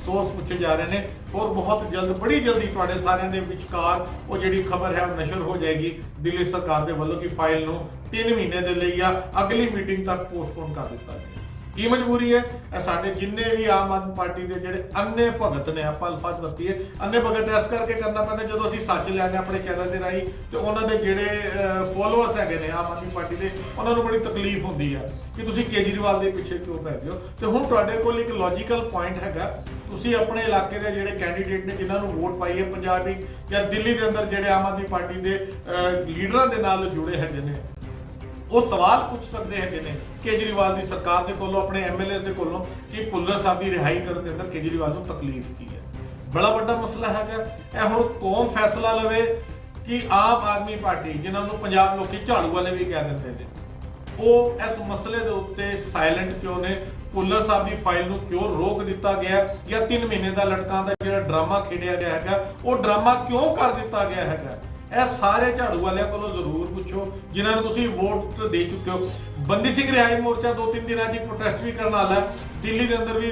ਸੋਰਸ ਪੁੱਛੇ ਜਾ ਰਹੇ ਨੇ ਔਰ ਬਹੁਤ ਜਲਦ, ਬੜੀ ਜਲਦੀ ਤੁਹਾਡੇ ਸਾਰਿਆਂ ਦੇ ਵਿਚਕਾਰ ਉਹ ਜਿਹੜੀ ਖਬਰ ਹੈ ਉਹ ਨਸ਼ਰ ਹੋ ਜਾਏਗੀ ਦਿੱਲੀ ਸਰਕਾਰ ਦੇ ਵੱਲੋਂ ਕਿ ਫਾਈਲ ਨੂੰ 3 ਮਹੀਨੇ ਦੇ ਲਈ ਜਾਂ ਅਗਲੀ ਮੀਟਿੰਗ ਤੱਕ ਪੋਸਟਪੋਨ ਕਰ ਦਿੱਤਾ ਗਿਆ। ਕੀ ਮਜਬੂਰੀ ਹੈ? ਇਹ ਸਾਡੇ ਜਿੰਨੇ ਵੀ ਆਮ ਆਦਮੀ ਪਾਰਟੀ ਦੇ ਜਿਹੜੇ ਅੰਨੇ ਭਗਤ ਨੇ, ਆਪਾਂ ਅਲਫਾਜ਼ ਵਰਤੀਏ, ਅੰਨੇ ਭਗਤ ਇਸ ਕਰਕੇ ਕਰਨਾ ਪੈਂਦਾ ਜਦੋਂ ਅਸੀਂ ਸੱਚ ਲੈਣੇ ਆਪਣੇ ਚੈਨਲ ਦੇ ਰਾਹੀਂ, ਤੇ ਉਹਨਾਂ ਦੇ ਜਿਹੜੇ ਫੋਲੋਅਰਸ ਹੈਗੇ ਨੇ ਆਮ ਆਦਮੀ ਪਾਰਟੀ ਦੇ, ਉਹਨਾਂ ਨੂੰ ਬੜੀ ਤਕਲੀਫ ਹੁੰਦੀ ਹੈ ਕਿ ਤੁਸੀਂ ਕੇਜਰੀਵਾਲ ਦੇ ਪਿੱਛੇ ਕਿਉਂ ਪੈ ਗਏ ਹੋ। ਤੇ ਹੁਣ ਤੁਹਾਡੇ ਕੋਲ ਇੱਕ ਲੌਜੀਕਲ ਪੁਆਇੰਟ ਹੈਗਾ, ਤੁਸੀਂ ਆਪਣੇ ਇਲਾਕੇ ਦੇ ਜਿਹੜੇ ਕੈਂਡੀਡੇਟ ਨੇ ਜਿਨ੍ਹਾਂ ਨੂੰ ਵੋਟ ਪਾਈ ਹੈ ਪੰਜਾਬ ਵਿੱਚ ਜਾਂ ਦਿੱਲੀ ਦੇ ਅੰਦਰ, ਜਿਹੜੇ ਆਮ ਆਦਮੀ ਪਾਰਟੀ ਦੇ ਲੀਡਰਾਂ ਦੇ ਨਾਲ ਜੁੜੇ ਹੈਗੇ ਨੇ, ਉਹ ਸਵਾਲ ਪੁੱਛ ਸਕਦੇ ਹੈਗੇ ਨੇ ਕੇਜਰੀਵਾਲ ਦੀ ਸਰਕਾਰ ਦੇ ਕੋਲੋਂ, ਆਪਣੇ ਐਮਐਲਏ ਦੇ ਕੋਲੋਂ, ਕਿ ਭੁੱਲਰ ਸਾਹਿਬ ਦੀ ਰਿਹਾਈ ਕਰਨ ਦੇ ਅੰਦਰ ਕੇਜਰੀਵਾਲ ਨੂੰ ਤਕਲੀਫ ਕੀ ਹੈ। ਬੜਾ ਵੱਡਾ ਮਸਲਾ ਹੈਗਾ ਇਹ। ਹੁਣ ਕੌਮ ਫੈਸਲਾ ਲਵੇ ਕਿ ਆਮ ਆਦਮੀ ਪਾਰਟੀ, ਜਿਨ੍ਹਾਂ ਨੂੰ ਪੰਜਾਬ ਲੋਕੀ ਝਾੜੂ ਵਾਲੇ ਵੀ ਕਹਿ ਦਿੰਦੇ ਨੇ, ਉਹ ਇਸ ਮਸਲੇ ਦੇ ਉੱਤੇ ਸਾਇਲੈਂਟ ਕਿਉਂ ਨੇ? ਭੁੱਲਰ ਸਾਹਿਬ ਦੀ ਫਾਈਲ ਨੂੰ ਕਿਉਂ ਰੋਕ ਦਿੱਤਾ ਗਿਆ, ਜਾਂ 3 ਮਹੀਨੇ ਦਾ ਲਟਕਾਉਣ ਦਾ ਜਿਹੜਾ ਡਰਾਮਾ ਖੇਡਿਆ ਗਿਆ ਹੈਗਾ, ਉਹ ਡਰਾਮਾ ਕਿਉਂ ਕਰ ਦਿੱਤਾ ਗਿਆ ਹੈਗਾ? ਇਹ ਸਾਰੇ ਝਾੜੂ ਵਾਲਿਆਂ ਕੋਲੋਂ ਜ਼ਰੂਰ ਪੁੱਛੋ ਜਿਨ੍ਹਾਂ ਨੂੰ ਤੁਸੀਂ ਵੋਟ ਦੇ ਚੁੱਕੇ ਹੋ। ਬੰਦੀ ਸਿੰਘ ਰਿਹਾਈ ਮੋਰਚਾ 2-3 ਦਿਨਾਂ ਦੀ ਪ੍ਰੋਟੈਸਟ ਵੀ ਕਰਨ ਵਾਲਾ ਹੈ ਦਿੱਲੀ ਦੇ ਅੰਦਰ ਵੀ,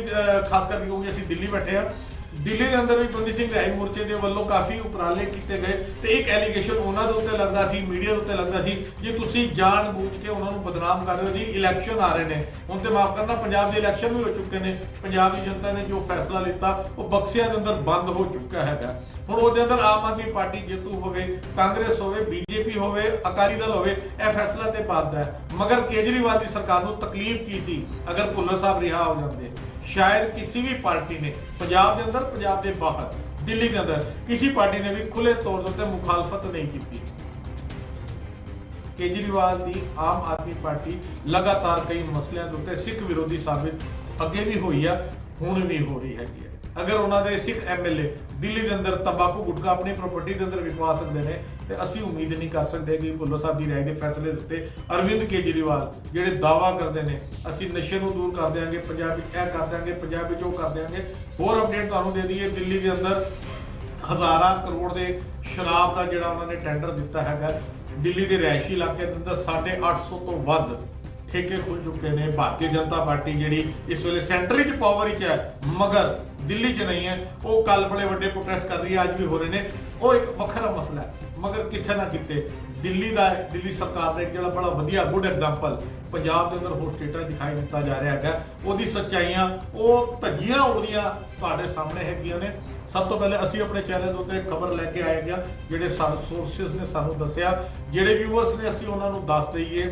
ਖਾਸ ਕਰਕੇ ਕਿਉਂਕਿ ਅਸੀਂ ਦਿੱਲੀ ਬੈਠੇ ਆ, ਦਿੱਲੀ ਦੇ ਅੰਦਰ ਵੀ ਬੰਦੀ ਸਿੰਘ ਰਿਹਾਈ ਮੋਰਚੇ ਦੇ ਵੱਲੋਂ ਕਾਫੀ ਉਪਰਾਲੇ ਕੀਤੇ ਗਏ। ਤੇ ਇੱਕ ਐਲੀਗੇਸ਼ਨ ਉਹਨਾਂ ਦੇ ਉੱਤੇ ਲੱਗਦਾ ਸੀ, ਮੀਡੀਆ ਦੇ ਉੱਤੇ ਲੱਗਦਾ ਸੀ, ਜੇ ਤੁਸੀਂ ਜਾਣ ਬੂਝ ਕੇ ਉਹਨਾਂ ਨੂੰ ਬਦਨਾਮ ਕਰ ਰਹੇ ਹੋ। ਜੀ ਇਲੈਕਸ਼ਨ ਆ ਰਹੇ ਨੇ, ਹੁਣ ਤੇ ਮਾਫ ਕਰਨਾ, ਪੰਜਾਬ ਦੇ ਇਲੈਕਸ਼ਨ ਵੀ ਹੋ ਚੁੱਕੇ ਨੇ। ਪੰਜਾਬ ਦੀ ਜਨਤਾ ਨੇ ਜੋ ਫੈਸਲਾ ਲਿੱਤਾ ਉਹ ਬਕਸਿਆਂ ਦੇ ਅੰਦਰ ਬੰਦ ਹੋ ਚੁੱਕਾ ਹੈਗਾ। ਹੁਣ ਉਹਦੇ ਅੰਦਰ ਆਮ ਆਦਮੀ ਪਾਰਟੀ ਜੇਤੂ ਹੋਵੇ, ਕਾਂਗਰਸ ਹੋਵੇ, ਬੀਜੇਪੀ ਹੋਵੇ, ਅਕਾਲੀ ਦਲ ਹੋਵੇ, ਇਹ ਫੈਸਲਾ ਤੇ ਪਾਦਾ ਹੈ। ਮਗਰ ਕੇਜਰੀਵਾਲ ਦੀ ਸਰਕਾਰ ਨੂੰ ਤਕਲੀਫ ਕੀ ਸੀ ਅਗਰ ਭੁੱਲਰ ਸਾਹਿਬ ਰਿਹਾ ਹੋ ਜਾਂਦੇ? ਸ਼ਾਇਦ ਕਿਸੇ ਵੀ ਪਾਰਟੀ ਨੇ ਪੰਜਾਬ ਦੇ ਅੰਦਰ, ਪੰਜਾਬ ਦੇ ਬਾਹਰ, ਦਿੱਲੀ ਦੇ ਅੰਦਰ ਕਿਸੇ ਪਾਰਟੀ ਨੇ ਵੀ ਖੁੱਲੇ ਤੌਰ ਤੇ ਮੁਖਾਲਫਤ ਨਹੀਂ ਕੀਤੀ। ਕੇਜਰੀਵਾਲ ਦੀ ਆਮ ਆਦਮੀ ਪਾਰਟੀ ਲਗਾਤਾਰ ਕਈ ਮਸਲਿਆਂ ਦੇ ਉੱਤੇ ਸਿੱਖ ਵਿਰੋਧੀ ਸਾਬਿਤ ਅੱਗੇ ਵੀ ਹੋਈ ਆ, ਹੁਣ ਵੀ ਹੋ ਰਹੀ ਹੈਗੀ ਹੈ। ਅਗਰ ਉਹਨਾਂ ਦੇ ਸਿੱਖ ਐਮਐਲਏ ਦਿੱਲੀ ਦੇ ਅੰਦਰ ਤੰਬਾਕੂ ਗੁਟਕਾ ਆਪਣੀ ਪ੍ਰਾਪਰਟੀ ਦੇ ਅੰਦਰ ਵਿਕਵਾ ਸਕਦੇ ਨੇ ਤੇ ਅਸੀਂ ਉਮੀਦ ਨਹੀਂ ਕਰ ਸਕਦੇ ਕਿ ਭੁੱਲਰ ਸਾਹਿਬ ਦੀ ਰਾਏ ਦੇ ਫੈਸਲੇ ਦੇ ਉੱਤੇ ਅਰਵਿੰਦ ਕੇਜਰੀਵਾਲ ਜਿਹੜੇ ਦਾਅਵਾ ਕਰਦੇ ਨੇ ਅਸੀਂ ਨਸ਼ੇ ਨੂੰ ਦੂਰ ਕਰ ਦਿਆਂਗੇ, ਪੰਜਾਬ ਵਿੱਚ ਇਹ ਕਰ ਦਿਆਂਗੇ, ਪੰਜਾਬ ਵਿੱਚ ਉਹ ਕਰ ਦਿਆਂਗੇ। ਹੋਰ ਅਪਡੇਟ ਤੁਹਾਨੂੰ ਦੇ ਦਈਏ, ਦਿੱਲੀ ਦੇ ਅੰਦਰ ਹਜ਼ਾਰਾਂ ਕਰੋੜ ਦੇ ਸ਼ਰਾਬ ਦਾ ਜਿਹੜਾ ਉਹਨਾਂ ਨੇ ਟੈਂਡਰ ਦਿੱਤਾ ਹੈਗਾ। ਦਿੱਲੀ ਦੇ ਰਿਹਾਇਸ਼ੀ ਇਲਾਕੇ ਦੇ ਅੰਦਰ 850 ਤੋਂ ਵੱਧ ਠੇਕੇ ਖੁੱਲ ਚੁੱਕੇ ਨੇ। ਭਾਰਤੀ ਜਨਤਾ ਪਾਰਟੀ ਜਿਹੜੀ ਇਸ ਵੇਲੇ ਸੈਂਟਰ ਵਿੱਚ ਪਾਵਰ ਵਿੱਚ ਹੈ ਮਗਰ ਦਿੱਲੀ 'ਚ ਨਹੀਂ ਹੈ, ਉਹ ਕੱਲ ਬੜੇ ਵੱਡੇ ਪ੍ਰੋਟੈਸਟ ਕਰ ਰਹੀ ਹੈ, ਅੱਜ ਵੀ ਹੋ ਰਹੇ ਨੇ। ਉਹ ਇੱਕ ਵੱਖਰਾ ਮਸਲਾ ਹੈ ਮਗਰ ਕਿੱਥੇ ਨਾ ਕਿਤੇ ਦਿੱਲੀ ਸਰਕਾਰ ਦਾ ਇੱਕ ਜਿਹੜਾ ਬੜਾ ਵਧੀਆ ਗੁੱਡ ਐਗਜ਼ਾਮਪਲ ਪੰਜਾਬ ਦੇ ਅੰਦਰ ਹੋਰ ਸਟੇਟਾਂ ਦਿਖਾਈ ਦਿੱਤਾ ਜਾ ਰਿਹਾ ਹੈਗਾ। ਉਹਦੀ ਸੱਚਾਈਆਂ ਉਹ ਧੱਜੀਆਂ ਉੜਦੀਆਂ ਤੁਹਾਡੇ ਸਾਹਮਣੇ ਹੈਗੀਆਂ ਨੇ। ਸਭ ਤੋਂ ਪਹਿਲੇ ਅਸੀਂ ਆਪਣੇ ਚੈਨਲ ਦੇ ਉੱਤੇ ਖਬਰ ਲੈ ਕੇ ਆਏ ਗਿਆ, ਜਿਹੜੇ ਸੋਰਸਿਸ ਨੇ ਸਾਨੂੰ ਦੱਸਿਆ, ਜਿਹੜੇ ਵਿਊਅਰਸ ਨੇ ਅਸੀਂ ਉਹਨਾਂ ਨੂੰ ਦੱਸ ਦਈਏ।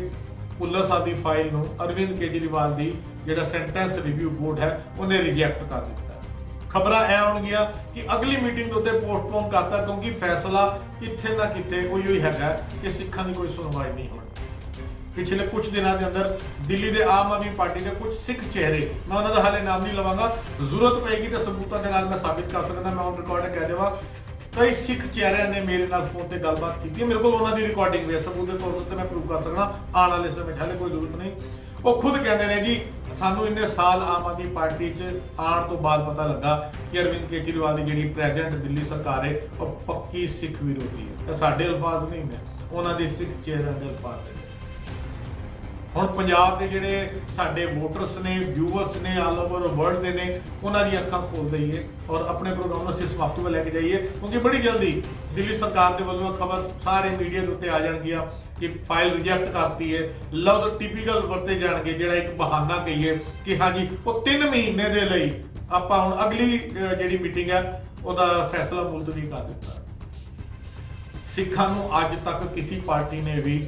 ਭੁੱਲਰ ਸਾਹਿਬ ਦੀ ਫਾਈਲ ਨੂੰ ਅਰਵਿੰਦ ਕੇਜਰੀਵਾਲ ਦੀ ਜਿਹੜਾ ਸੈਂਟੈਂਸ ਰਿਵਿਊ ਬੋਰਡ ਹੈ ਉਹਨੇ ਰਿਜੈਕਟ ਕਰ ਦਿੱਤਾ। ਖਬਰਾਂ ਇਹ ਆਉਣਗੀਆਂ ਕਿ ਅਗਲੀ ਮੀਟਿੰਗ ਦੇ ਉੱਤੇ ਪੋਸਟਪੋਨ ਕਰਤਾ, ਕਿਉਂਕਿ ਫੈਸਲਾ ਕਿੱਥੇ ਨਾ ਕਿਤੇ ਉਹੀ ਹੈਗਾ ਕਿ ਸਿੱਖਾਂ ਦੀ ਕੋਈ ਸੁਣਵਾਈ ਨਹੀਂ ਹੋਣੀ। ਪਿਛਲੇ ਕੁਝ ਦਿਨਾਂ ਦੇ ਅੰਦਰ ਦਿੱਲੀ ਦੇ ਆਮ ਆਦਮੀ ਪਾਰਟੀ ਦੇ ਕੁਝ ਸਿੱਖ ਚਿਹਰੇ, ਮੈਂ ਉਹਨਾਂ ਦਾ ਹਾਲੇ ਨਾਮ ਨਹੀਂ ਲਵਾਂਗਾ, ਜ਼ਰੂਰਤ ਪਏਗੀ ਤਾਂ ਸਬੂਤਾਂ ਦੇ ਨਾਲ ਮੈਂ ਸਾਬਿਤ ਕਰ ਸਕਦਾ, ਮੈਂ ਔਨ ਰਿਕਾਰਡ ਕਹਿ ਦੇਵਾਂ। ਕਈ ਸਿੱਖ ਚਿਹਰਿਆਂ ਨੇ ਮੇਰੇ ਨਾਲ ਫੋਨ ਤੇ ਗੱਲਬਾਤ ਕੀਤੀ, ਮੇਰੇ ਕੋਲ ਉਹਨਾਂ ਦੀ ਰਿਕਾਰਡਿੰਗ ਵੀ ਹੈ, ਸਬੂਤ ਦੇ ਤੌਰ ਤੇ ਮੈਂ ਪ੍ਰੂਵ ਕਰ ਸਕਦਾ। ਆਉਣ ਵਾਲੇ ਸਮੇਂ 'ਚ ਹਾਲੇ ਕੋਈ ਜ਼ਰੂਰਤ ਨਹੀਂ। ਉਹ ਖੁਦ ਕਹਿੰਦੇ ਨੇ ਜੀ ਸਾਨੂੰ ਇੰਨੇ ਸਾਲ ਆਮ ਆਦਮੀ ਪਾਰਟੀ 'ਚ ਆਉਣ ਤੋਂ ਬਾਅਦ ਪਤਾ ਲੱਗਾ ਕਿ ਅਰਵਿੰਦ ਕੇਜਰੀਵਾਲ ਦੀ ਜਿਹੜੀ ਪ੍ਰੈਜ਼ੈਂਟ ਦਿੱਲੀ ਸਰਕਾਰ ਹੈ ਉਹ ਪੱਕੀ ਸਿੱਖ ਵਿਰੋਧੀ ਹੈ। ਇਹ ਸਾਡੇ ਅਲਫਾਜ਼ ਨਹੀਂ ਨੇ, ਉਹਨਾਂ ਦੇ ਸਿੱਖ ਚਿਹਰਿਆਂ ਦੇ ਅਲਫਾਜ਼ ਨੇ। ਹੁਣ ਪੰਜਾਬ ਦੇ ਜਿਹੜੇ ਸਾਡੇ ਵੋਟਰਸ ਨੇ, ਵਿਊਅਰਸ ਨੇ, ਆਲ ਓਵਰ ਵਰਲਡ ਦੇ ਨੇ, ਉਹਨਾਂ ਦੀ ਅੱਖਾਂ ਖੋਲ ਦਈਏ ਔਰ ਆਪਣੇ ਪ੍ਰੋਗਰਾਮ ਨੂੰ ਅਸੀਂ ਸਮਾਪਤੀ ਵੱਲ ਲੈ ਕੇ ਜਾਈਏ, ਕਿਉਂਕਿ ਬੜੀ ਜਲਦੀ ਦਿੱਲੀ ਸਰਕਾਰ ਦੇ ਵੱਲੋਂ ਖਬਰ ਸਾਰੇ ਮੀਡੀਆ ਦੇ ਉੱਤੇ ਆ ਜਾਣਗੀਆਂ ਕਿ ਫਾਈਲ ਰਿਜੈਕਟ ਕਰਤੀ ਹੈ। ਲਫ਼ਜ਼ ਟਿਪੀਕਲ ਵਰਤੇ ਜਾਣਗੇ, ਜਿਹੜਾ ਇੱਕ ਬਹਾਨਾ ਕਹੀਏ ਕਿ ਹਾਂਜੀ ਉਹ 3 ਮਹੀਨੇ ਦੇ ਲਈ ਆਪਾਂ ਹੁਣ ਅਗਲੀ ਜਿਹੜੀ ਮੀਟਿੰਗ ਹੈ ਉਹਦਾ ਫੈਸਲਾ ਮੁਲਤਵੀ ਕਰ ਦਿੱਤਾ। ਸਿੱਖਾਂ ਨੂੰ ਅੱਜ ਤੱਕ ਕਿਸੇ ਪਾਰਟੀ ਨੇ ਵੀ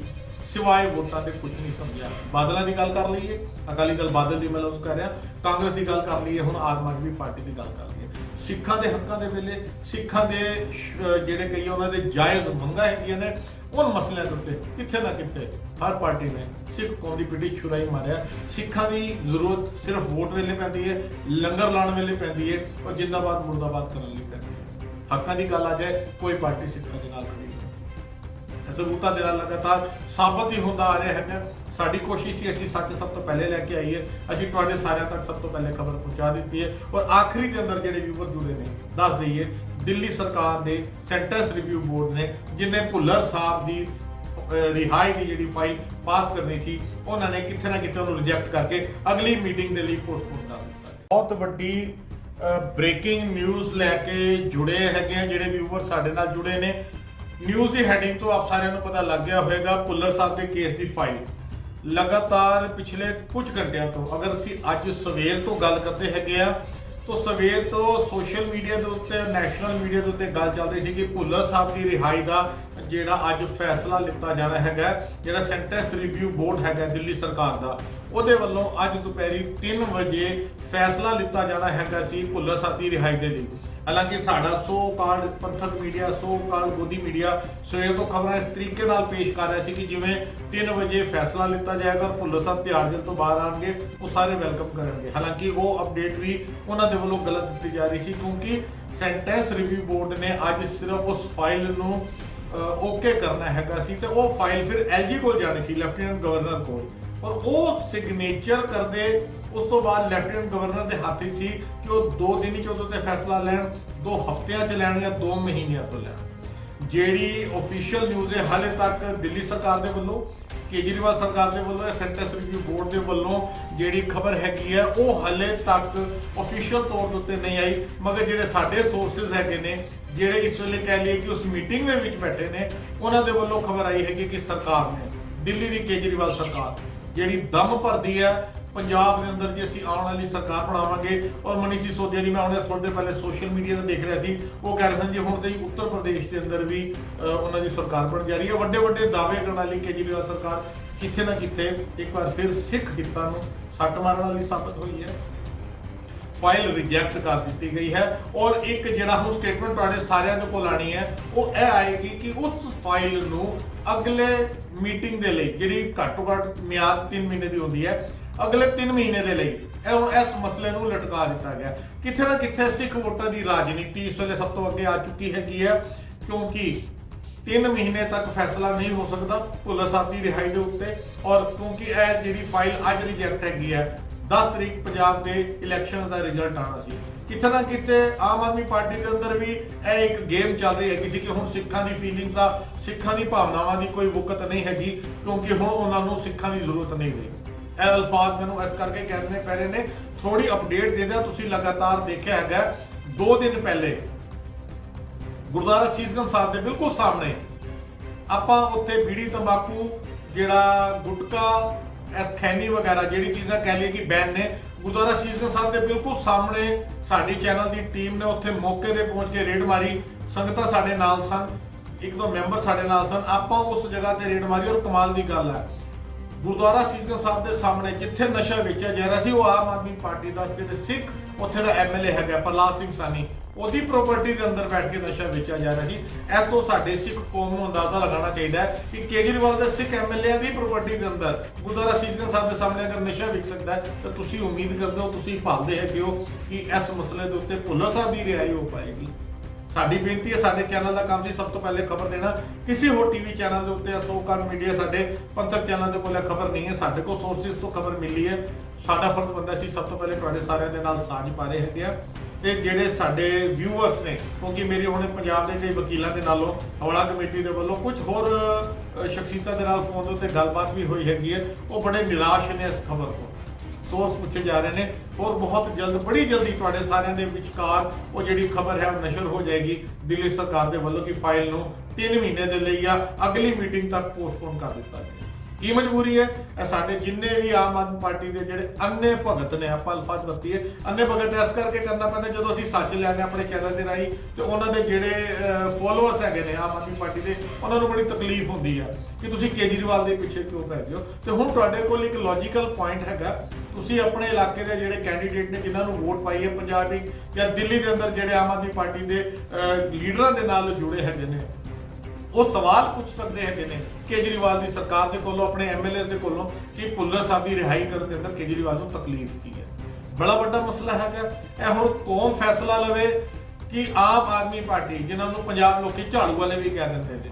ਸਿਵਾਏ ਵੋਟਾਂ ਦੇ ਕੁਝ ਨਹੀਂ ਸਮਝਿਆ। ਬਾਦਲਾਂ ਦੀ ਗੱਲ ਕਰ ਲਈਏ, ਅਕਾਲੀ ਦਲ ਬਾਦਲ ਦੀ ਮੈਂ ਲਫ਼ਜ਼ ਕਰ ਰਿਹਾ, ਕਾਂਗਰਸ ਦੀ ਗੱਲ ਕਰ ਲਈਏ, ਹੁਣ ਆਮ ਆਦਮੀ ਪਾਰਟੀ ਦੀ ਗੱਲ ਕਰ ਲਈਏ। ਸਿੱਖਾਂ ਦੇ ਹੱਕਾਂ ਦੇ ਵੇਲੇ ਸਿੱਖਾਂ ਦੇ ਜਿਹੜੇ ਕਈ ਉਹਨਾਂ ਦੇ ਜਾਇਜ਼ ਮੰਗਾਂ ਹੈਗੀਆਂ ਨੇ, ਉਨ ਮਸਲਿਆਂ ਦੇ ਉੱਤੇ ਕਿੱਥੇ ਨਾ ਕਿਤੇ ਹਰ ਪਾਰਟੀ ਨੇ ਸਿੱਖ ਕੌਮ ਦੀ ਪਿੱਠੀ ਛੁਰਾਈ ਮਾਰਿਆ। ਸਿੱਖਾਂ ਦੀ ਜ਼ਰੂਰਤ ਸਿਰਫ ਵੋਟ ਵੇਲੇ ਪੈਂਦੀ ਹੈ, ਲੰਗਰ ਲਾਉਣ ਵੇਲੇ ਪੈਂਦੀ ਹੈ ਔਰ ਜਿੰਦਾਬਾਦ ਮੁਰਦਾਬਾਦ ਕਰਨ ਲਈ ਪੈਂਦੀ ਹੈ। ਹੱਕਾਂ ਦੀ ਗੱਲ ਆ ਜਾਏ, ਕੋਈ ਪਾਰਟੀ ਸਿੱਖਾਂ ਦੇ ਨਾਲ ਖੜੀ ਨਹੀਂ। ਸਬੂਤਾਂ ਦੇ ਨਾਲ ਲਗਾਤਾਰ ਸਾਬਤ ਹੀ ਹੁੰਦਾ ਆ ਰਿਹਾ ਹੈਗਾ। ਸਾਡੀ ਕੋਸ਼ਿਸ਼ ਸੀ ਅਸੀਂ ਸੱਚ ਸਭ ਤੋਂ ਪਹਿਲੇ ਲੈ ਕੇ ਆਈਏ, ਅਸੀਂ ਤੁਹਾਡੇ ਸਾਰਿਆਂ ਤੱਕ ਸਭ ਤੋਂ ਪਹਿਲੇ ਖਬਰ ਪਹੁੰਚਾ ਦਿੱਤੀ ਹੈ। ਔਰ ਆਖਰੀ ਦੇ ਅੰਦਰ ਜਿਹੜੇ ਵਿਊਅਰ ਜੁੜੇ ਨੇ ਦੱਸ ਦਈਏ, ਦਿੱਲੀ ਸਰਕਾਰ ਦੇ ਸੈਂਟੈਂਸ ਰਿਵਿਊ ਬੋਰਡ ਨੇ ਜਿਨ੍ਹਾਂ ਭੁੱਲਰ ਸਾਹਿਬ ਦੀ ਰਿਹਾਈ ਦੀ ਜਿਹੜੀ ਫਾਈਲ ਪਾਸ ਕਰਨੀ ਸੀ, ਉਹਨਾਂ ਨੇ ਕਿੱਥੇ ਨਾ ਕਿਤੇ ਉਹਨੂੰ ਰਿਜੈਕਟ ਕਰਕੇ ਅਗਲੀ ਮੀਟਿੰਗ ਦੇ ਲਈ ਪੋਸਟਪੋਨ ਕਰ ਦਿੱਤਾ। ਬਹੁਤ ਵੱਡੀ ਬ੍ਰੇਕਿੰਗ ਨਿਊਜ਼ ਲੈ ਕੇ ਜੁੜੇ ਹੈਗੇ ਆ ਜਿਹੜੇ ਵਿਊਅਰ ਸਾਡੇ ਨਾਲ ਜੁੜੇ ਨੇ। ਨਿਊਜ਼ ਦੀ ਹੈਡਿੰਗ ਤੋਂ ਆਪ ਸਾਰਿਆਂ ਨੂੰ ਪਤਾ ਲੱਗ ਗਿਆ ਹੋਵੇਗਾ, ਭੁੱਲਰ ਸਾਹਿਬ ਦੇ ਕੇਸ ਦੀ ਫਾਈਲ ਲਗਾਤਾਰ ਪਿਛਲੇ ਕੁਝ ਘੰਟਿਆਂ ਤੋਂ, ਅਗਰ ਅਸੀਂ ਅੱਜ ਸਵੇਰ ਤੋਂ ਗੱਲ ਕਰਦੇ ਹੈਗੇ ਆ ਤਾਂ ਸਵੇਰ ਤੋਂ ਸੋਸ਼ਲ ਮੀਡੀਆ ਦੇ ਉੱਤੇ, ਨੈਸ਼ਨਲ ਮੀਡੀਆ ਦੇ ਉੱਤੇ ਗੱਲ ਚੱਲ ਰਹੀ ਸੀ ਕਿ ਭੁੱਲਰ ਸਾਹਿਬ ਦੀ ਰਿਹਾਈ ਦਾ ਜਿਹੜਾ ਅੱਜ ਫੈਸਲਾ ਲਿੱਤਾ ਜਾਣਾ ਹੈਗਾ, ਜਿਹੜਾ ਸੈਂਟੈਂਸ ਰਿਵਿਊ ਬੋਰਡ ਹੈਗਾ ਦਿੱਲੀ ਸਰਕਾਰ ਦਾ, ਉਹਦੇ ਵੱਲੋਂ ਅੱਜ ਦੁਪਹਿਰੀ 3 ਵਜੇ ਫੈਸਲਾ ਲਿੱਤਾ ਜਾਣਾ ਹੈਗਾ ਸੀ ਭੁੱਲਰ ਸਾਹਿਬ ਦੀ ਰਿਹਾਈ ਦੇ ਲਈ। ਹਾਲਾਂਕਿ ਸਾਡਾ ਸੋ ਕਾਲਡ ਪੰਥਕ ਮੀਡੀਆ, ਸੋ ਕਾਲਡ ਗੋਦੀ ਮੀਡੀਆ ਸਵੇਰ ਤੋਂ ਖਬਰਾਂ ਇਸ ਤਰੀਕੇ ਨਾਲ ਪੇਸ਼ ਕਰ ਰਿਹਾ ਸੀ ਕਿ ਜਿਵੇਂ 3 ਵਜੇ ਫੈਸਲਾ ਲਿੱਤਾ ਜਾਏਗਾ, ਭੁੱਲਰ ਸਾਹਿਬ ਤਿਹਾੜ ਜੇਲ੍ਹ ਤੋਂ ਬਾਹਰ ਆਉਣਗੇ, ਉਹ ਸਾਰੇ ਵੈਲਕਮ ਕਰਨਗੇ। ਹਾਲਾਂਕਿ ਉਹ ਅਪਡੇਟ ਵੀ ਉਹਨਾਂ ਦੇ ਵੱਲੋਂ ਗਲਤ ਦਿੱਤੀ ਜਾ ਰਹੀ ਸੀ, ਕਿਉਂਕਿ ਸੈਂਟੈਂਸ ਰਿਵਿਊ ਬੋਰਡ ਨੇ ਅੱਜ ਸਿਰਫ ਉਸ ਫਾਈਲ ਨੂੰ ਓਕੇ ਕਰਨਾ ਹੈਗਾ ਸੀ ਤੇ ਉਹ ਫਾਈਲ ਫਿਰ ਐਲਜੀ ਕੋਲ ਜਾਣੀ ਸੀ, ਲੈਫਟੀਨੈਂਟ ਗਵਰਨਰ ਕੋਲ, ਔਰ ਉਹ ਸਿਗਨੇਚਰ ਕਰਦੇ ਉਸ ਤੋਂ ਬਾਅਦ ਲੈਫਟੀਨੈਂਟ ਗਵਰਨਰ ਦੇ ਹੱਥ ਵਿੱਚ ਸੀ ਕਿ ਉਹ 2 ਦਿਨ ਹੀ ਉਹਦੇ ਤੇ ਫੈਸਲਾ ਲੈਣ, 2 ਹਫ਼ਤਿਆਂ 'ਚ ਲੈਣ ਜਾਂ 2 ਮਹੀਨਿਆਂ ਤੋਂ ਲੈਣ। ਜਿਹੜੀ ਅਫੀਸ਼ੀਅਲ ਨਿਊਜ਼ ਹੈ ਹਾਲੇ ਤੱਕ ਦਿੱਲੀ ਸਰਕਾਰ ਦੇ ਵੱਲੋਂ, ਕੇਜਰੀਵਾਲ ਸਰਕਾਰ ਦੇ ਵੱਲੋਂ, ਸੈਂਟੈਂਸ ਰਿਵਿਊ ਬੋਰਡ ਦੇ ਵੱਲੋਂ ਜਿਹੜੀ ਖਬਰ ਹੈਗੀ ਹੈ ਉਹ ਹਾਲੇ ਤੱਕ ਅਫੀਸ਼ੀਅਲ ਤੌਰ ਦੇ ਉੱਤੇ ਨਹੀਂ ਆਈ। ਮਗਰ ਜਿਹੜੇ ਸਾਡੇ ਸੋਰਸਿਸ ਹੈਗੇ ਨੇ, ਜਿਹੜੇ ਇਸ ਵੇਲੇ ਕਹਿ ਲਈਏ ਕਿ ਉਸ ਮੀਟਿੰਗ ਦੇ ਵਿੱਚ ਬੈਠੇ ਨੇ, ਉਹਨਾਂ ਦੇ ਵੱਲੋਂ ਖਬਰ ਆਈ ਹੈਗੀ ਕਿ ਸਰਕਾਰ ਨੇ, ਦਿੱਲੀ ਦੀ ਕੇਜਰੀਵਾਲ ਸਰਕਾਰ ਜਿਹੜੀ ਦਮ ਭਰਦੀ ਹੈ ਪੰਜਾਬ ਦੇ ਅੰਦਰ ਜੇ ਅਸੀਂ ਆਉਣ ਵਾਲੀ ਸਰਕਾਰ ਬਣਾਵਾਂਗੇ। ਔਰ ਮਨੀਸ਼ ਸਿਸੋਦੀਆ ਜੀ, ਮੈਂ ਉਹਨੇ ਥੋੜੇ ਦਿਨ ਪਹਿਲੇ ਸੋਸ਼ਲ ਮੀਡੀਆ ਤੇ ਦੇਖ ਰਿਹਾ ਸੀ, ਉਹ ਕਹਿ ਰਹੇ ਸਨ ਜੀ ਹੁਣ ਤੇ ਉੱਤਰ ਪ੍ਰਦੇਸ਼ ਦੇ ਅੰਦਰ ਵੀ ਉਹਨਾਂ ਦੀ ਸਰਕਾਰ ਬਣ ਜਾ ਰਹੀ ਹੈ। ਵੱਡੇ ਵੱਡੇ ਦਾਅਵੇ ਕਰਨ ਵਾਲੀ ਕੇਜਰੀਵਾਲ ਸਰਕਾਰ ਕਿਤੇ ਨਾ ਕਿਤੇ ਇੱਕ ਵਾਰ ਫਿਰ ਸਿੱਖ ਹਿੱਤਾਂ ਨੂੰ ਸੱਟ ਮਾਰਨ ਵਾਲੀ ਸਾਬਤ ਹੋਈ ਹੈ। ਫਾਈਲ ਰਿਜੈਕਟ ਕਰ ਦਿੱਤੀ ਗਈ ਹੈ ਔਰ ਇੱਕ ਜਿਹੜਾ ਹੁਣ ਸਟੇਟਮੈਂਟ ਤੁਹਾਡੇ ਸਾਰਿਆਂ ਦੇ ਕੋਲ ਆਣੀ ਹੈ ਉਹ ਇਹ ਆਏਗੀ ਕਿ ਉਸ ਫਾਈਲ ਨੂੰ ਅਗਲੇ ਮੀਟਿੰਗ ਦੇ ਲਈ, ਜਿਹੜੀ ਘੱਟੋ ਘੱਟ ਮਿਆਦ 3 ਮਹੀਨੇ ਦੀ ਹੁੰਦੀ ਹੈ, ਅਗਲੇ 3 ਮਹੀਨੇ ਦੇ ਲਈ ਇਹ ਹੁਣ ਇਸ ਮਸਲੇ ਨੂੰ ਲਟਕਾ ਦਿੱਤਾ ਗਿਆ। ਕਿਤੇ ਨਾ ਕਿਤੇ ਸਿੱਖ ਵੋਟਾਂ ਦੀ ਰਾਜਨੀਤੀ ਇਸ ਵੇਲੇ ਸਭ ਤੋਂ ਅੱਗੇ ਆ ਚੁੱਕੀ ਹੈਗੀ ਹੈ, ਕਿਉਂਕਿ 3 ਮਹੀਨੇ ਤੱਕ ਫੈਸਲਾ ਨਹੀਂ ਹੋ ਸਕਦਾ ਭੁੱਲਰ ਸਾਹਿਬ ਦੀ ਰਿਹਾਈ ਦੇ ਉੱਤੇ। ਔਰ ਕਿਉਂਕਿ ਇਹ ਜਿਹੜੀ ਫਾਈਲ ਅੱਜ ਰਿਜੈਕਟ ਹੈਗੀ ਹੈ, 10 ਤਰੀਕ ਪੰਜਾਬ ਦੇ ਇਲੈਕਸ਼ਨ ਦਾ ਰਿਜ਼ਲਟ ਆਉਣਾ ਸੀ। ਕਿਤੇ ਨਾ ਕਿਤੇ ਆਮ ਆਦਮੀ ਪਾਰਟੀ ਦੇ ਅੰਦਰ ਵੀ ਇਹ ਇੱਕ ਗੇਮ ਚੱਲ ਰਹੀ ਹੈਗੀ ਸੀ ਕਿ ਹੁਣ ਸਿੱਖਾਂ ਦੀ ਫੀਲਿੰਗ ਦਾ, ਸਿੱਖਾਂ ਦੀ ਭਾਵਨਾਵਾਂ ਦੀ ਕੋਈ ਵਕਤ ਨਹੀਂ ਹੈਗੀ, ਕਿਉਂਕਿ ਹੁਣ ਉਹਨਾਂ ਨੂੰ ਸਿੱਖਾਂ ਦੀ ਜ਼ਰੂਰਤ ਨਹੀਂ ਰਹੀ। ਇਹ ਅਲਫਾਜ਼ ਮੈਨੂੰ ਇਸ ਕਰਕੇ ਕਹਿਣੇ ਪੈ ਰਹੇ ਨੇ। ਥੋੜੀ ਅਪਡੇਟ ਦੇ ਦਿਆਂ, ਤੁਸੀਂ ਲਗਾਤਾਰ ਦੇਖਿਆ ਹੈਗਾ 2 ਦਿਨ ਪਹਿਲੇ ਗੁਰਦੁਆਰਾ ਸੀਸਗੰਜ ਸਾਹਿਬ ਦੇ ਬਿਲਕੁਲ ਸਾਹਮਣੇ ਆਪਾਂ ਉੱਥੇ ਬੀੜੀ ਤੰਬਾਕੂ, ਜਿਹੜਾ ਗੁਟਕਾ, ਇਸ ਖੈਨੀ ਵਗੈਰਾ ਜਿਹੜੀ ਚੀਜ਼ਾਂ ਕਹਿ ਲਈਏ ਕਿ ਬੈਨ ਨੇ, ਗੁਰਦੁਆਰਾ ਸੀਸਗੰਜ ਸਾਹਿਬ ਦੇ ਬਿਲਕੁਲ ਸਾਹਮਣੇ ਸਾਡੀ ਚੈਨਲ ਦੀ ਟੀਮ ਨੇ ਉੱਥੇ ਮੌਕੇ ਤੇ ਪਹੁੰਚ ਕੇ ਰੇਡ ਮਾਰੀ। ਸੰਗਤਾਂ ਸਾਡੇ ਨਾਲ ਸਨ, 1-2 ਮੈਂਬਰ ਸਾਡੇ ਨਾਲ ਸਨ। ਆਪਾਂ ਉਸ ਜਗ੍ਹਾ ਤੇ ਰੇਡ ਮਾਰੀ ਔਰ ਕਮਾਲ ਦੀ ਗੱਲ ਹੈ, ਗੁਰਦੁਆਰਾ ਸੀਸਗੰਜ ਸਾਹਿਬ ਦੇ ਸਾਹਮਣੇ ਜਿੱਥੇ ਨਸ਼ਾ ਵੇਚਿਆ ਜਾ ਰਿਹਾ ਸੀ, ਉਹ ਆਮ ਆਦਮੀ ਪਾਰਟੀ ਦਾ ਜਿਹੜੇ ਸਿੱਖ ਉੱਥੇ ਦਾ ਐਮਐਲਏ ਹੈਗਾ ਪ੍ਰਹਲਾਦ ਸਿੰਘ ਸਾਨੀ, ਉਹਦੀ ਪ੍ਰਾਪਰਟੀ ਦੇ ਅੰਦਰ ਬੈਠ ਕੇ ਨਸ਼ਾ ਵੇਚਿਆ ਜਾ ਰਿਹਾ ਸੀ। ਇਸ ਤੋਂ ਸਾਡੇ ਸਿੱਖ ਕੌਮ ਨੂੰ ਅੰਦਾਜ਼ਾ ਲਗਾਉਣਾ ਚਾਹੀਦਾ ਹੈ ਕਿ ਕੇਜਰੀਵਾਲ ਦੇ ਸਿੱਖ ਐਮਐਲਏ ਦੀ ਪ੍ਰਾਪਰਟੀ ਦੇ ਅੰਦਰ ਗੁਰਦੁਆਰਾ ਸੀਸਗੰਜ ਸਾਹਿਬ ਦੇ ਸਾਹਮਣੇ ਅਗਰ ਨਸ਼ਾ ਵਿਕ ਸਕਦਾ ਹੈ ਤਾਂ ਤੁਸੀਂ ਉਮੀਦ ਕਰਦੇ ਹੋ, ਤੁਸੀਂ ਭਾਲਦੇ ਹੈਗੇ ਹੋ ਕਿ ਇਸ ਮਸਲੇ ਦੇ ਉੱਤੇ ਭੁੱਲਰ ਸਾਹਿਬ ਦੀ ਰਿਹਾਈ ਹੋ ਪਾਏਗੀ। ਸਾਡੀ ਬੇਨਤੀ ਹੈ, ਸਾਡੇ ਚੈਨਲ ਦਾ ਕੰਮ ਸੀ ਸਭ ਤੋਂ ਪਹਿਲੇ ਖਬਰ ਦੇਣਾ। ਕਿਸੇ ਹੋਰ ਟੀਵੀ ਚੈਨਲ ਦੇ ਉੱਤੇ ਸੋਕਾਲ ਮੀਡੀਆ, ਸਾਡੇ ਪੰਥਕ ਚੈਨਲ ਦੇ ਕੋਲ ਖਬਰ ਨਹੀਂ ਹੈ, ਸਾਡੇ ਕੋਲ ਸੋਰਸਿਸ ਤੋਂ ਖਬਰ ਮਿਲੀ ਹੈ। ਸਾਡਾ ਫਰਜ਼ ਬਣਦਾ ਸੀ ਸਭ ਤੋਂ ਪਹਿਲੇ ਤੁਹਾਡੇ ਸਾਰਿਆਂ ਦੇ ਨਾਲ ਸਾਂਝ ਪਾ ਰਹੇ ਹੈਗੇ ਆ। ਤੇ ਜਿਹੜੇ ਸਾਡੇ ਵਿਊਅਰਸ ਨੇ, ਕਿਉਂਕਿ ਮੇਰੀ ਹੁਣ ਪੰਜਾਬ ਦੇ ਕਈ ਵਕੀਲਾਂ ਦੇ ਨਾਲੋਂ, ਹਵਾਲਾ ਕਮੇਟੀ ਦੇ ਵੱਲੋਂ, ਕੁਝ ਹੋਰ ਸ਼ਖਸੀਅਤਾਂ ਦੇ ਨਾਲ ਫੋਨ ਦੇ ਉੱਤੇ ਗੱਲਬਾਤ ਵੀ ਹੋਈ ਹੈਗੀ ਹੈ, ਉਹ ਬੜੇ ਨਿਰਾਸ਼ ਨੇ ਇਸ ਖਬਰ ਤੋਂ। ਸੋਰਸ ਪੁੱਛੇ ਜਾ ਰਹੇ ਨੇ ਔਰ ਬਹੁਤ ਜਲਦ, ਬੜੀ ਜਲਦੀ ਤੁਹਾਡੇ ਸਾਰਿਆਂ ਦੇ ਵਿਚਕਾਰ ਉਹ ਜਿਹੜੀ ਖਬਰ ਹੈ ਉਹ ਨਸ਼ਰ ਹੋ ਜਾਏਗੀ ਦਿੱਲੀ ਸਰਕਾਰ ਦੇ ਵੱਲੋਂ ਕਿ ਫਾਈਲ ਨੂੰ 3 ਮਹੀਨੇ ਦੇ ਲਈ ਜਾਂ ਅਗਲੀ ਮੀਟਿੰਗ ਤੱਕ ਪੋਸਟਪੋਨ ਕਰ ਦਿੱਤਾ ਜਾਏ। ਕੀ ਮਜਬੂਰੀ ਹੈ? ਇਹ ਸਾਡੇ ਜਿੰਨੇ ਵੀ ਆਮ ਆਦਮੀ ਪਾਰਟੀ ਦੇ ਜਿਹੜੇ ਅੰਨੇ ਭਗਤ ਨੇ, ਆਪਾਂ ਅਲਫਾਜ਼ ਵਰਤੀਏ, ਅੰਨੇ ਭਗਤ ਇਸ ਕਰਕੇ ਕਰਨਾ ਪੈਂਦਾ ਜਦੋਂ ਅਸੀਂ ਸੱਚ ਲੈਣੇ ਆਪਣੇ ਚੈਨਲ ਦੇ ਰਾਹੀਂ, ਤੇ ਉਹਨਾਂ ਦੇ ਜਿਹੜੇ ਫੋਲੋਅਰਸ ਹੈਗੇ ਨੇ ਆਮ ਆਦਮੀ ਪਾਰਟੀ ਦੇ, ਉਹਨਾਂ ਨੂੰ ਬੜੀ ਤਕਲੀਫ ਹੁੰਦੀ ਹੈ ਕਿ ਤੁਸੀਂ ਕੇਜਰੀਵਾਲ ਦੇ ਪਿੱਛੇ ਕਿਉਂ ਪੈ ਗਏ ਹੋ। ਤੇ ਹੁਣ ਤੁਹਾਡੇ ਕੋਲ ਇੱਕ ਲੌਜੀਕਲ ਪੁਆਇੰਟ ਹੈਗਾ, ਤੁਸੀਂ ਆਪਣੇ ਇਲਾਕੇ ਦੇ ਜਿਹੜੇ ਕੈਂਡੀਡੇਟ ਨੇ ਜਿਨ੍ਹਾਂ ਨੂੰ ਵੋਟ ਪਾਈ ਹੈ ਪੰਜਾਬ ਵਿੱਚ ਜਾਂ ਦਿੱਲੀ ਦੇ ਅੰਦਰ, ਜਿਹੜੇ ਆਮ ਆਦਮੀ ਪਾਰਟੀ ਦੇ ਲੀਡਰਾਂ ਦੇ ਨਾਲ ਜੁੜੇ ਹੈਗੇ ਨੇ, ਉਹ ਸਵਾਲ ਪੁੱਛ ਸਕਦੇ ਹੈਗੇ ਨੇ ਕੇਜਰੀਵਾਲ ਦੀ ਸਰਕਾਰ ਦੇ ਕੋਲੋਂ, ਆਪਣੇ ਐਮਐਲਏ ਦੇ ਕੋਲੋਂ, ਕਿ ਭੁੱਲਰ ਸਾਹਿਬ ਦੀ ਰਿਹਾਈ ਕਰਨ ਦੇ ਅੰਦਰ ਕੇਜਰੀਵਾਲ ਨੂੰ ਤਕਲੀਫ ਕੀ ਹੈ। ਬੜਾ ਵੱਡਾ ਮਸਲਾ ਹੈਗਾ। ਇਹ ਹੁਣ ਕੌਮ ਫੈਸਲਾ ਲਵੇ ਕਿ ਆਮ ਆਦਮੀ ਪਾਰਟੀ, ਜਿਨ੍ਹਾਂ ਨੂੰ ਪੰਜਾਬ ਲੋਕੀ ਝਾੜੂ ਵਾਲੇ ਵੀ ਕਹਿ ਦਿੰਦੇ ਨੇ,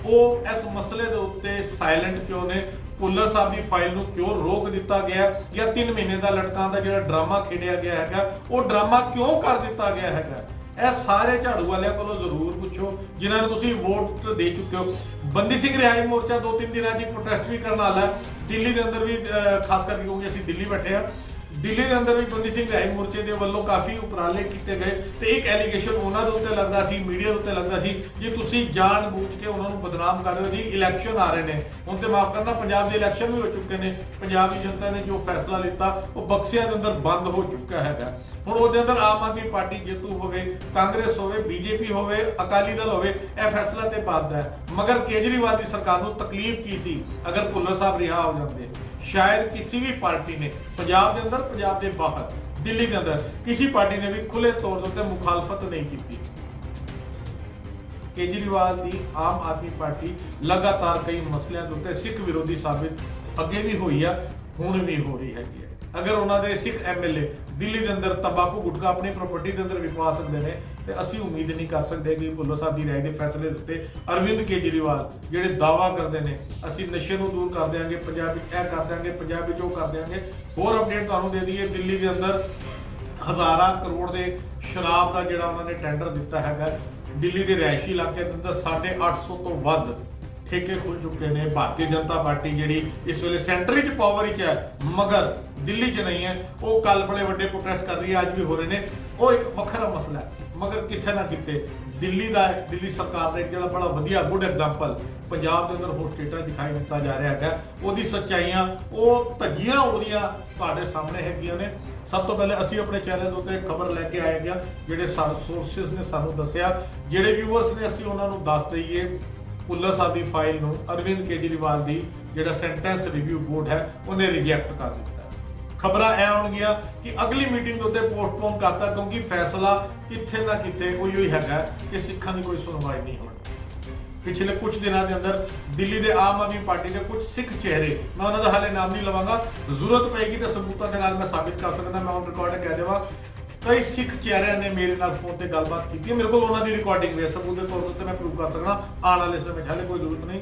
ਉਹ ਇਸ ਮਸਲੇ ਦੇ ਉੱਤੇ ਸਾਇਲੈਂਟ ਕਿਉਂ ਨੇ? ਭੁੱਲਰ ਸਾਹਿਬ ਦੀ ਫਾਈਲ ਨੂੰ ਕਿਉਂ ਰੋਕ ਦਿੱਤਾ ਗਿਆ, ਜਾਂ 3 ਮਹੀਨੇ ਦਾ ਲਟਕਾਉਣ ਦਾ ਜਿਹੜਾ ਡਰਾਮਾ ਖੇਡਿਆ ਗਿਆ ਹੈਗਾ, ਉਹ ਡਰਾਮਾ ਕਿਉਂ ਕਰ ਦਿੱਤਾ ਗਿਆ ਹੈਗਾ? ਇਹ ਸਾਰੇ ਝਾੜੂ ਵਾਲਿਆਂ ਕੋਲੋਂ ਜ਼ਰੂਰ ਪੁੱਛੋ ਜਿਨ੍ਹਾਂ ਨੂੰ ਤੁਸੀਂ ਵੋਟ ਦੇ ਚੁੱਕੇ ਹੋ। ਬੰਦੀ ਸਿੰਘ ਰਿਹਾਈ ਮੋਰਚਾ 2-3 ਦਿਨਾਂ ਦੀ ਪ੍ਰੋਟੈਸਟ ਵੀ ਕਰਨ ਵਾਲਾ ਦਿੱਲੀ ਦੇ ਅੰਦਰ ਵੀ, ਖਾਸ ਕਰਕੇ ਕਿਉਂਕਿ ਅਸੀਂ ਦਿੱਲੀ ਬੈਠੇ ਆ, ਦਿੱਲੀ ਦੇ ਅੰਦਰ ਵੀ ਬੰਦੀ ਸਿੰਘ ਰਿਹਾਈ ਮੋਰਚੇ ਦੇ ਵੱਲੋਂ ਕਾਫੀ ਉਪਰਾਲੇ ਕੀਤੇ ਗਏ। ਤੇ ਇੱਕ ਐਲੀਗੇਸ਼ਨ ਉਹਨਾਂ ਦੇ ਉੱਤੇ ਲੱਗਦਾ ਸੀ, ਮੀਡੀਆ ਦੇ ਉੱਤੇ ਲੱਗਦਾ ਸੀ, ਜੇ ਤੁਸੀਂ ਜਾਣ ਬੂਝ ਕੇ ਉਹਨਾਂ ਨੂੰ ਬਦਨਾਮ ਕਰ ਰਹੇ ਹੋ। ਜੀ ਇਲੈਕਸ਼ਨ ਆ ਰਹੇ ਨੇ, ਹੁਣ ਤੇ ਮਾਫ ਕਰਨਾ, ਪੰਜਾਬ ਦੇ ਇਲੈਕਸ਼ਨ ਵੀ ਹੋ ਚੁੱਕੇ ਨੇ, ਪੰਜਾਬ ਦੀ ਜਨਤਾ ਨੇ ਜੋ ਫੈਸਲਾ ਲਿੱਤਾ ਉਹ ਬਕਸਿਆਂ ਦੇ ਅੰਦਰ ਬੰਦ ਹੋ ਚੁੱਕਾ ਹੈਗਾ। ਹੁਣ ਉਹਦੇ ਅੰਦਰ ਆਮ ਆਦਮੀ ਪਾਰਟੀ ਜੇਤੂ ਹੋਵੇ, ਕਾਂਗਰਸ ਹੋਵੇ, ਬੀਜੇਪੀ ਹੋਵੇ, ਅਕਾਲੀ ਦਲ ਹੋਵੇ, ਇਹ ਫੈਸਲਾ ਤੇ ਬਾਅਦ ਦਾ ਹੈ। ਮਗਰ ਕੇਜਰੀਵਾਲ ਦੀ ਸਰਕਾਰ ਨੂੰ ਤਕਲੀਫ ਕੀ ਸੀ ਅਗਰ ਭੁੱਲਰ ਸਾਹਿਬ ਰਿਹਾ ਹੋ ਜਾਂਦੇ? ਸ਼ਾਇਦ ਕਿਸੇ ਵੀ ਪਾਰਟੀ ਨੇ ਪੰਜਾਬ ਦੇ ਅੰਦਰ, ਪੰਜਾਬ ਦੇ ਬਾਹਰ, ਦਿੱਲੀ ਦੇ ਅੰਦਰ ਕਿਸੇ ਪਾਰਟੀ ਨੇ ਵੀ ਖੁੱਲੇ ਤੌਰ ਤੇ ਮੁਖਾਲਫਤ ਨਹੀਂ ਕੀਤੀ। ਕੇਜਰੀਵਾਲ ਦੀ ਆਮ ਆਦਮੀ ਪਾਰਟੀ ਲਗਾਤਾਰ ਕਈ ਮਸਲਿਆਂ ਦੇ ਉੱਤੇ ਸਿੱਖ ਵਿਰੋਧੀ ਸਾਬਿਤ ਅੱਗੇ ਵੀ ਹੋਈ ਆ, ਹੁਣ ਵੀ ਹੋ ਰਹੀ ਹੈਗੀ ਹੈ। ਅਗਰ ਉਹਨਾਂ ਦੇ ਸਿੱਖ ਐਮਐਲਏ ਦਿੱਲੀ ਦੇ ਅੰਦਰ ਤੰਬਾਕੂ ਗੁਟਕਾ ਆਪਣੀ ਪ੍ਰਾਪਰਟੀ ਦੇ ਅੰਦਰ ਵਿਕਵਾ ਸਕਦੇ ਨੇ, ਤੇ ਅਸੀਂ ਉਮੀਦ ਨਹੀਂ ਕਰ ਸਕਦੇ ਕਿ ਭੁੱਲਰ ਸਾਹਿਬ ਦੀ ਰਾਏ ਦੇ ਫੈਸਲੇ ਦੇ ਉੱਤੇ ਅਰਵਿੰਦ ਕੇਜਰੀਵਾਲ ਜਿਹੜੇ ਦਾਅਵਾ ਕਰਦੇ ਨੇ ਅਸੀਂ ਨਸ਼ੇ ਨੂੰ ਦੂਰ ਕਰ ਦਿਆਂਗੇ, ਪੰਜਾਬ ਵਿੱਚ ਇਹ ਕਰ ਦਿਆਂਗੇ, ਪੰਜਾਬ ਵਿੱਚ ਉਹ ਕਰ ਦਿਆਂਗੇ। ਹੋਰ ਅਪਡੇਟ ਤੁਹਾਨੂੰ ਦੇ ਦਈਏ, ਦਿੱਲੀ ਦੇ ਅੰਦਰ ਹਜ਼ਾਰਾਂ ਕਰੋੜ ਦੇ ਸ਼ਰਾਬ ਦਾ ਜਿਹੜਾ ਉਹਨਾਂ ਨੇ ਟੈਂਡਰ ਦਿੱਤਾ ਹੈਗਾ, ਦਿੱਲੀ ਦੇ ਰਿਹਾਇਸ਼ੀ ਇਲਾਕੇ ਦੇ ਅੰਦਰ 850 ਤੋਂ ਵੱਧ ਠੇਕੇ ਖੁੱਲ ਚੁੱਕੇ ਨੇ। ਭਾਰਤੀ ਜਨਤਾ ਪਾਰਟੀ ਜਿਹੜੀ ਇਸ ਵੇਲੇ ਸੈਂਟਰ ਵਿੱਚ ਪਾਵਰ ਵਿੱਚ ਹੈ ਮਗਰ ਦਿੱਲੀ 'ਚ ਨਹੀਂ ਹੈ, ਉਹ ਕੱਲ ਬੜੇ ਵੱਡੇ ਪ੍ਰੋਟੈਸਟ ਕਰ ਰਹੀ ਹੈ, ਅੱਜ ਵੀ ਹੋ ਰਹੇ ਨੇ, ਉਹ ਇੱਕ ਵੱਖਰਾ ਮਸਲਾ ਹੈ। ਮਗਰ ਕਿਤੇ ਨਾ ਕਿਤੇ ਦਿੱਲੀ ਸਰਕਾਰ ਦਾ ਜਿਹੜਾ ਬੜਾ ਵਧੀਆ ਗੁੱਡ ਐਗਜ਼ਾਮਪਲ ਪੰਜਾਬ ਦੇ ਅੰਦਰ ਹੋਰ ਸਟੇਟਾਂ ਦਿਖਾਈ ਦਿੱਤਾ ਜਾ ਰਿਹਾ ਹੈਗਾ, ਉਹਦੀ ਸੱਚਾਈਆਂ, ਉਹ ਧੱਜੀਆਂ ਉਹਦੀਆਂ ਤੁਹਾਡੇ ਸਾਹਮਣੇ ਹੈਗੀਆਂ ਨੇ। ਸਭ ਤੋਂ ਪਹਿਲੇ ਅਸੀਂ ਆਪਣੇ ਚੈਨਲ ਦੇ ਉੱਤੇ ਖਬਰ ਲੈ ਕੇ ਆਏ ਗਿਆ, ਜਿਹੜੇ ਸੋਰਸਿਸ ਨੇ ਸਾਨੂੰ ਦੱਸਿਆ, ਜਿਹੜੇ ਵਿਊਅਰਸ ਨੇ ਅਸੀਂ ਉਹਨਾਂ ਨੂੰ ਦੱਸ ਦਈਏ, ਭੁੱਲਰ ਸਾਹਿਬ ਦੀ ਫਾਈਲ ਨੂੰ ਅਰਵਿੰਦ ਕੇਜਰੀਵਾਲ ਦੀ ਜਿਹੜਾ ਸੈਂਟੈਂਸ ਰਿਵਿਊ ਬੋਰਡ ਹੈ ਉਹਨੇ ਰਿਜੈਕਟ ਕਰ ਦਿੱਤਾ। ਖਬਰਾਂ ਇਹ ਆਉਣਗੀਆਂ ਕਿ ਅਗਲੀ ਮੀਟਿੰਗ ਦੇ ਉੱਤੇ ਪੋਸਟਪੋਨ ਕਰਤਾ, ਕਿਉਂਕਿ ਫੈਸਲਾ ਕਿਤੇ ਨਾ ਕਿਤੇ ਉਹੀ ਹੈਗਾ ਕਿ ਸਿੱਖਾਂ ਦੀ ਕੋਈ ਸੁਣਵਾਈ ਨਹੀਂ ਹੋਣੀ। ਪਿਛਲੇ ਕੁਝ ਦਿਨਾਂ ਦੇ ਅੰਦਰ ਦਿੱਲੀ ਦੇ ਆਮ ਆਦਮੀ ਪਾਰਟੀ ਦੇ ਕੁਝ ਸਿੱਖ ਚਿਹਰੇ, ਮੈਂ ਉਹਨਾਂ ਦਾ ਹਾਲੇ ਨਾਮ ਨਹੀਂ ਲਵਾਂਗਾ, ਜ਼ਰੂਰਤ ਪਏਗੀ ਤਾਂ ਸਬੂਤਾਂ ਦੇ ਨਾਲ ਮੈਂ ਸਾਬਿਤ ਕਰ ਸਕਦਾ, ਮੈਂ ਔਨ ਰਿਕਾਰਡ ਕਹਿ ਦੇਵਾਂ ਕਈ ਸਿੱਖ ਚਿਹਰਿਆਂ ਨੇ ਮੇਰੇ ਨਾਲ ਫੋਨ ਤੇ ਗੱਲਬਾਤ ਕੀਤੀ ਹੈ, ਮੇਰੇ ਕੋਲ ਉਹਨਾਂ ਦੀ ਰਿਕਾਰਡਿੰਗ ਹੈ, ਸਬੂਤ ਦੇ ਤੌਰ ਤੇ ਮੈਂ ਪ੍ਰੂਵ ਕਰ ਸਕਦਾ ਆਉਣ ਵਾਲੇ ਸਮੇਂ 'ਚ, ਹਾਲੇ ਕੋਈ ਜ਼ਰੂਰਤ ਨਹੀਂ।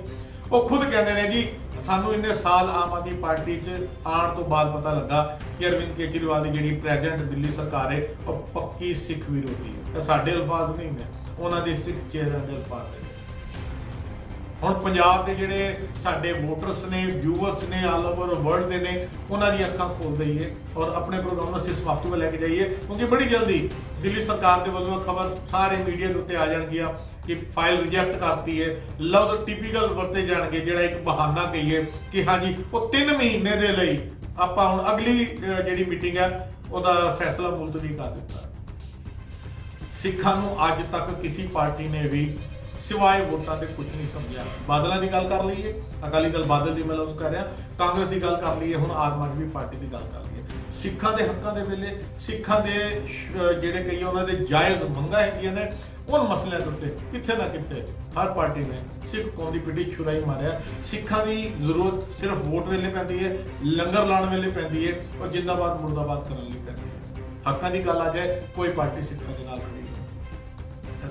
ਉਹ ਖੁਦ ਕਹਿੰਦੇ ਨੇ ਜੀ ਸਾਨੂੰ ਇੰਨੇ ਸਾਲ ਆਮ ਆਦਮੀ ਪਾਰਟੀ 'ਚ ਆਉਣ ਤੋਂ ਬਾਅਦ ਪਤਾ ਲੱਗਾ ਕਿ ਅਰਵਿੰਦ ਕੇਜਰੀਵਾਲ ਦੀ ਜਿਹੜੀ ਪ੍ਰੈਜ਼ੈਂਟ ਦਿੱਲੀ ਸਰਕਾਰ ਹੈ ਉਹ ਪੱਕੀ ਸਿੱਖ ਵਿਰੋਧੀ ਹੈ। ਇਹ ਸਾਡੇ ਅਲਫਾਜ਼ ਨਹੀਂ ਨੇ, ਉਹਨਾਂ ਦੇ ਸਿੱਖ ਚਿਹਰਿਆਂ ਦੇ ਅਲਫਾਜ਼ ਨੇ। ਹੁਣ ਪੰਜਾਬ ਦੇ ਜਿਹੜੇ ਸਾਡੇ ਵੋਟਰਸ ਨੇ, ਵਿਊਅਰਸ ਨੇ, ਆਲ ਓਵਰ ਵਰਲਡ ਦੇ ਨੇ, ਉਹਨਾਂ ਦੀ ਅੱਖਾਂ ਖੋਲ ਦਈਏ ਔਰ ਆਪਣੇ ਪ੍ਰੋਗਰਾਮ ਨੂੰ ਅਸੀਂ ਸਮਾਪਤੀ ਵੱਲ ਲੈ ਕੇ ਜਾਈਏ, ਕਿਉਂਕਿ ਬੜੀ ਜਲਦੀ ਦਿੱਲੀ ਸਰਕਾਰ ਦੇ ਵੱਲੋਂ ਖਬਰ ਸਾਰੇ ਮੀਡੀਆ ਦੇ ਉੱਤੇ ਆ ਜਾਣਗੀਆਂ ਕਿ ਫਾਈਲ ਰਿਜੈਕਟ ਕਰਤੀ ਹੈ। ਲਫ਼ਜ਼ ਟਿਪੀਕਲ ਵਰਤੇ ਜਾਣਗੇ, ਜਿਹੜਾ ਇੱਕ ਬਹਾਨਾ ਕਹੀਏ ਕਿ ਹਾਂਜੀ ਉਹ 3 ਮਹੀਨੇ ਦੇ ਲਈ ਆਪਾਂ ਹੁਣ ਅਗਲੀ ਜਿਹੜੀ ਮੀਟਿੰਗ ਹੈ ਉਹਦਾ ਫੈਸਲਾ ਮੁਲਤਵੀ ਕਰ ਦਿੱਤਾ। ਸਿੱਖਾਂ ਨੂੰ ਅੱਜ ਤੱਕ ਕਿਸੇ ਪਾਰਟੀ ਨੇ ਵੀ ਸਿਵਾਏ ਵੋਟਾਂ ਤੇ ਕੁਝ ਨਹੀਂ ਸਮਝਿਆ। ਬਾਦਲਾਂ ਦੀ ਗੱਲ ਕਰ ਲਈਏ, ਅਕਾਲੀ ਦਲ ਬਾਦਲ ਦੀ ਮੈਂ ਲਫ਼ਜ਼ ਕਰ ਰਿਹਾ, ਕਾਂਗਰਸ ਦੀ ਗੱਲ ਕਰ ਲਈਏ, ਹੁਣ ਆਮ ਆਦਮੀ ਪਾਰਟੀ ਦੀ ਗੱਲ ਕਰ ਲਈਏ। ਸਿੱਖਾਂ ਦੇ ਹੱਕਾਂ ਦੇ ਵੇਲੇ ਸਿੱਖਾਂ ਦੇ ਜਿਹੜੇ ਕਈ ਉਹਨਾਂ ਦੇ ਜਾਇਜ਼ ਮੰਗਾਂ ਹੈਗੀਆਂ ਨੇ, ਉਨ ਮਸਲਿਆਂ ਦੇ ਉੱਤੇ ਕਿਤੇ ਨਾ ਕਿਤੇ ਹਰ ਪਾਰਟੀ ਨੇ ਸਿੱਖ ਕੌਮ ਦੀ ਪਿੱਠੀ ਛੁਰਾਈ ਮਾਰਿਆ। ਸਿੱਖਾਂ ਦੀ ਜ਼ਰੂਰਤ ਸਿਰਫ ਵੋਟ ਵੇਲੇ ਪੈਂਦੀ ਹੈ, ਲੰਗਰ ਲਾਉਣ ਵੇਲੇ ਪੈਂਦੀ ਹੈ ਔਰ ਜਿੰਦਾਬਾਦ ਮੁਰਦਾਬਾਦ ਕਰਨ ਲਈ ਪੈਂਦੀ ਹੈ। ਹੱਕਾਂ ਦੀ ਗੱਲ ਆ ਜਾਏ, ਕੋਈ ਪਾਰਟੀ ਸਿੱਖਾਂ ਦੇ ਨਾਲ ਖੜੀ ਨਹੀਂ।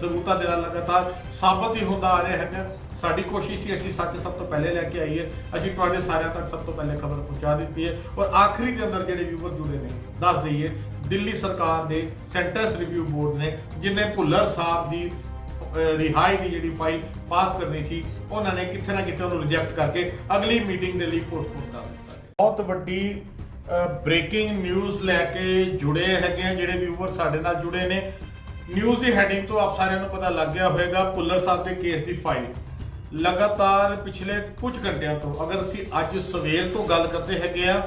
ਸਬੂਤਾਂ ਦੇ ਨਾਲ ਲਗਾਤਾਰ ਸਾਬਤ ਹੀ ਹੁੰਦਾ ਆ ਰਿਹਾ ਹੈਗਾ। ਸਾਡੀ ਕੋਸ਼ਿਸ਼ ਸੀ ਅਸੀਂ ਸੱਚ ਸਭ ਤੋਂ ਪਹਿਲੇ ਲੈ ਕੇ ਆਈਏ, ਅਸੀਂ ਤੁਹਾਡੇ ਸਾਰਿਆਂ ਤੱਕ ਸਭ ਤੋਂ ਪਹਿਲੇ ਖਬਰ ਪਹੁੰਚਾ ਦਿੱਤੀ ਹੈ। ਔਰ ਆਖਰੀ ਦੇ ਅੰਦਰ ਜਿਹੜੇ ਵਿਊਅਰ ਜੁੜੇ ਨੇ, ਦੱਸ ਦਈਏ ਦਿੱਲੀ ਸਰਕਾਰ ਦੇ ਸੈਂਟੈਂਸ ਰਿਵਿਊ ਬੋਰਡ ਨੇ, ਜਿਨ੍ਹਾਂ ਭੁੱਲਰ ਸਾਹਿਬ ਦੀ ਰਿਹਾਈ ਦੀ ਜਿਹੜੀ ਫਾਈਲ ਪਾਸ ਕਰਨੀ ਸੀ, ਉਹਨਾਂ ਨੇ ਕਿਤੇ ਨਾ ਕਿਤੇ ਉਹਨੂੰ ਰਿਜੈਕਟ ਕਰਕੇ ਅਗਲੀ ਮੀਟਿੰਗ ਦੇ ਲਈ ਪੋਸਟਪੋਨ ਕਰ ਦਿੱਤਾ। ਬਹੁਤ ਵੱਡੀ ਬ੍ਰੇਕਿੰਗ ਨਿਊਜ਼ ਲੈ ਕੇ ਜੁੜੇ ਹੈਗੇ ਆ ਜਿਹੜੇ ਵਿਊਅਰ ਸਾਡੇ ਨਾਲ ਜੁੜੇ ਨੇ। ਨਿਊਜ਼ ਦੀ ਹੈਡਿੰਗ ਤੋਂ ਆਪ ਸਾਰਿਆਂ ਨੂੰ ਪਤਾ ਲੱਗ ਗਿਆ ਹੋਵੇਗਾ, ਭੁੱਲਰ ਸਾਹਿਬ ਦੇ ਕੇਸ ਦੀ ਫਾਈਲ ਲਗਾਤਾਰ ਪਿਛਲੇ ਕੁਝ ਘੰਟਿਆਂ ਤੋਂ, ਅਗਰ ਅਸੀਂ ਅੱਜ ਸਵੇਰ ਤੋਂ ਗੱਲ ਕਰਦੇ ਹੈਗੇ ਆ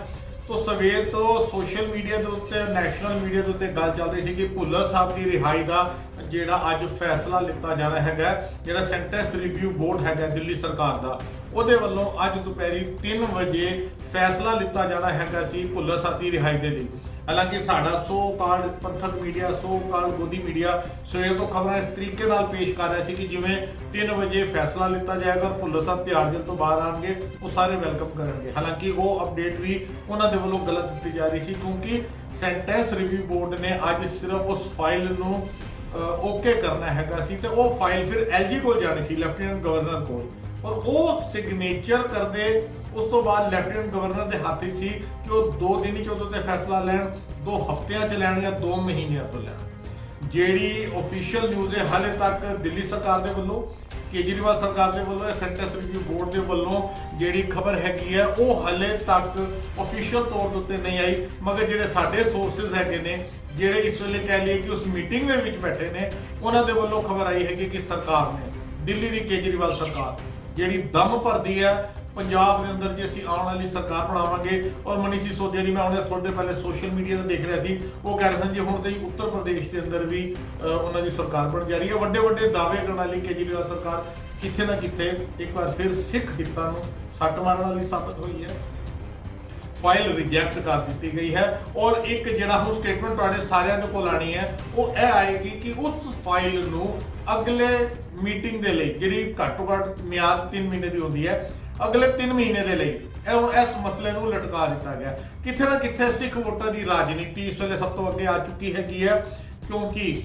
ਤਾਂ ਸਵੇਰ ਤੋਂ ਸੋਸ਼ਲ ਮੀਡੀਆ ਦੇ ਉੱਤੇ, ਨੈਸ਼ਨਲ ਮੀਡੀਆ ਦੇ ਉੱਤੇ ਗੱਲ ਚੱਲ ਰਹੀ ਸੀ ਕਿ ਭੁੱਲਰ ਸਾਹਿਬ ਦੀ ਰਿਹਾਈ ਦਾ ਜਿਹੜਾ ਅੱਜ ਫੈਸਲਾ ਲਿੱਤਾ ਜਾਣਾ ਹੈਗਾ, ਜਿਹੜਾ ਸੈਂਟੈਂਸ ਰਿਵਿਊ ਬੋਰਡ ਹੈਗਾ ਦਿੱਲੀ ਸਰਕਾਰ ਦਾ, ਉਹਦੇ ਵੱਲੋਂ ਅੱਜ ਦੁਪਹਿਰੀ 3 ਵਜੇ ਫੈਸਲਾ ਲਿੱਤਾ ਜਾਣਾ ਹੈਗਾ ਸੀ ਭੁੱਲਰ ਸਾਹਿਬ ਦੀ ਰਿਹਾਈ ਦੇ ਲਈ। ਹਾਲਾਂਕਿ ਸਾਡਾ ਸੋ ਕਾਲਡ ਪੰਥਕ ਮੀਡੀਆ, ਸੋ ਕਾਲਡ ਗੋਦੀ ਮੀਡੀਆ ਸਵੇਰ ਤੋਂ ਖਬਰਾਂ ਇਸ ਤਰੀਕੇ ਨਾਲ ਪੇਸ਼ ਕਰ ਰਿਹਾ ਸੀ ਕਿ ਜਿਵੇਂ 3 ਵਜੇ ਫੈਸਲਾ ਲਿੱਤਾ ਜਾਏਗਾ, ਭੁੱਲਰ ਸਾਹਿਬ ਤਿਹਾੜ ਜੇਲ੍ਹ ਤੋਂ ਬਾਹਰ ਆਣਗੇ, ਉਹ ਸਾਰੇ ਵੈਲਕਮ ਕਰਨਗੇ। ਹਾਲਾਂਕਿ ਉਹ ਅਪਡੇਟ ਵੀ ਉਹਨਾਂ ਦੇ ਵੱਲੋਂ ਗਲਤ ਦਿੱਤੀ ਜਾ ਰਹੀ ਸੀ, ਕਿਉਂਕਿ ਸੈਂਟੈਂਸ ਰਿਵਿਊ ਬੋਰਡ ਨੇ ਅੱਜ ਸਿਰਫ ਉਸ ਫਾਈਲ ਨੂੰ ਓਕੇ ਕਰਨਾ ਹੈਗਾ ਸੀ ਤੇ ਉਹ ਫਾਈਲ ਫਿਰ ਐਲਜੀ ਕੋਲ ਜਾਣੀ ਸੀ, ਲੈਫਟੀਨੈਂਟ ਗਵਰਨਰ ਕੋਲ, ਔਰ ਉਹ ਸਿਗਨੇਚਰ ਕਰਦੇ ਉਸ ਤੋਂ ਬਾਅਦ ਲੈਫਟੀਨੈਂਟ ਗਵਰਨਰ ਦੇ ਹੱਥ ਵਿੱਚ ਸੀ ਕਿ ਉਹ 2 ਦਿਨ ਹੀ ਉਹਦੇ ਤੇ ਫੈਸਲਾ ਲੈਣ, 2 ਹਫ਼ਤਿਆਂ 'ਚ ਲੈਣ ਜਾਂ 2 ਮਹੀਨਿਆਂ ਤੋਂ ਲੈਣ। ਜਿਹੜੀ ਅਫੀਸ਼ੀਅਲ ਨਿਊਜ਼ ਹੈ ਹਾਲੇ ਤੱਕ ਦਿੱਲੀ ਸਰਕਾਰ ਦੇ ਵੱਲੋਂ, ਕੇਜਰੀਵਾਲ ਸਰਕਾਰ ਦੇ ਵੱਲੋਂ, ਸੈਂਟੈਂਸ ਰਿਵਿਊ ਬੋਰਡ ਦੇ ਵੱਲੋਂ ਜਿਹੜੀ ਖਬਰ ਹੈਗੀ ਹੈ ਉਹ ਹਾਲੇ ਤੱਕ ਅਫੀਸ਼ੀਅਲ ਤੌਰ ਦੇ ਉੱਤੇ ਨਹੀਂ ਆਈ। ਮਗਰ ਜਿਹੜੇ ਸਾਡੇ ਸੋਰਸਿਸ ਹੈਗੇ ਨੇ, ਜਿਹੜੇ ਇਸ ਵੇਲੇ ਕਹਿ ਲਈਏ ਕਿ ਉਸ ਮੀਟਿੰਗ ਦੇ ਵਿੱਚ ਬੈਠੇ ਨੇ, ਉਹਨਾਂ ਦੇ ਵੱਲੋਂ ਖਬਰ ਆਈ ਹੈਗੀ ਕਿ ਸਰਕਾਰ ਨੇ, ਦਿੱਲੀ ਦੀ ਕੇਜਰੀਵਾਲ ਸਰਕਾਰ ਜਿਹੜੀ ਦਮ ਭਰਦੀ ਹੈ ਪੰਜਾਬ ਦੇ ਅੰਦਰ, ਜੇ ਅਸੀਂ ਆਉਣ ਵਾਲੀ ਸਰਕਾਰ ਬਣਾਵਾਂਗੇ। ਔਰ ਮਨੀਸ਼ ਸਿਸੋਦੀਆ ਦੀ ਮੈਂ ਉਹਨੇ ਥੋੜੇ ਦਿਨ ਪਹਿਲੇ ਸੋਸ਼ਲ ਮੀਡੀਆ ਤੇ ਦੇਖ ਰਿਹਾ ਸੀ, ਉਹ ਕਹਿ ਰਹੇ ਸਨ ਜੀ ਹੁਣ ਤੇ ਉੱਤਰ ਪ੍ਰਦੇਸ਼ ਦੇ ਅੰਦਰ ਵੀ ਉਹਨਾਂ ਦੀ ਸਰਕਾਰ ਬਣ ਜਾ ਰਹੀ ਹੈ। ਵੱਡੇ ਵੱਡੇ ਦਾਅਵੇ ਕਰਨ ਵਾਲੀ ਕੇਜਰੀਵਾਲ ਸਰਕਾਰ ਕਿਤੇ ਨਾ ਕਿਤੇ ਇੱਕ ਵਾਰ ਫਿਰ ਸਿੱਖ ਹਿੱਤਾਂ ਨੂੰ ਸੱਟ ਮਾਰਨ ਵਾਲੀ ਸਾਬਤ ਹੋਈ ਹੈ। ਫਾਈਲ ਰਿਜੈਕਟ ਕਰ ਦਿੱਤੀ ਗਈ ਹੈ ਔਰ ਇੱਕ ਜਿਹੜਾ ਹੁਣ ਸਟੇਟਮੈਂਟ ਤੁਹਾਡੇ ਸਾਰਿਆਂ ਦੇ ਕੋਲ ਆਣੀ ਹੈ ਉਹ ਇਹ ਆਏਗੀ ਕਿ ਉਸ ਫਾਈਲ ਨੂੰ ਅਗਲੇ ਮੀਟਿੰਗ ਦੇ ਲਈ, ਜਿਹੜੀ ਘੱਟੋ ਘੱਟ ਮਿਆਦ 3 ਮਹੀਨੇ ਦੀ ਹੁੰਦੀ ਹੈ, ਅਗਲੇ 3 ਮਹੀਨੇ ਦੇ ਲਈ ਇਹ ਹੁਣ ਇਸ ਮਸਲੇ ਨੂੰ ਲਟਕਾ ਦਿੱਤਾ ਗਿਆ। ਕਿਤੇ ਨਾ ਕਿਤੇ ਸਿੱਖ ਵੋਟਾਂ ਦੀ ਰਾਜਨੀਤੀ ਇਸ ਵੇਲੇ ਸਭ ਤੋਂ ਅੱਗੇ ਆ ਚੁੱਕੀ ਹੈਗੀ ਹੈ, ਕਿਉਂਕਿ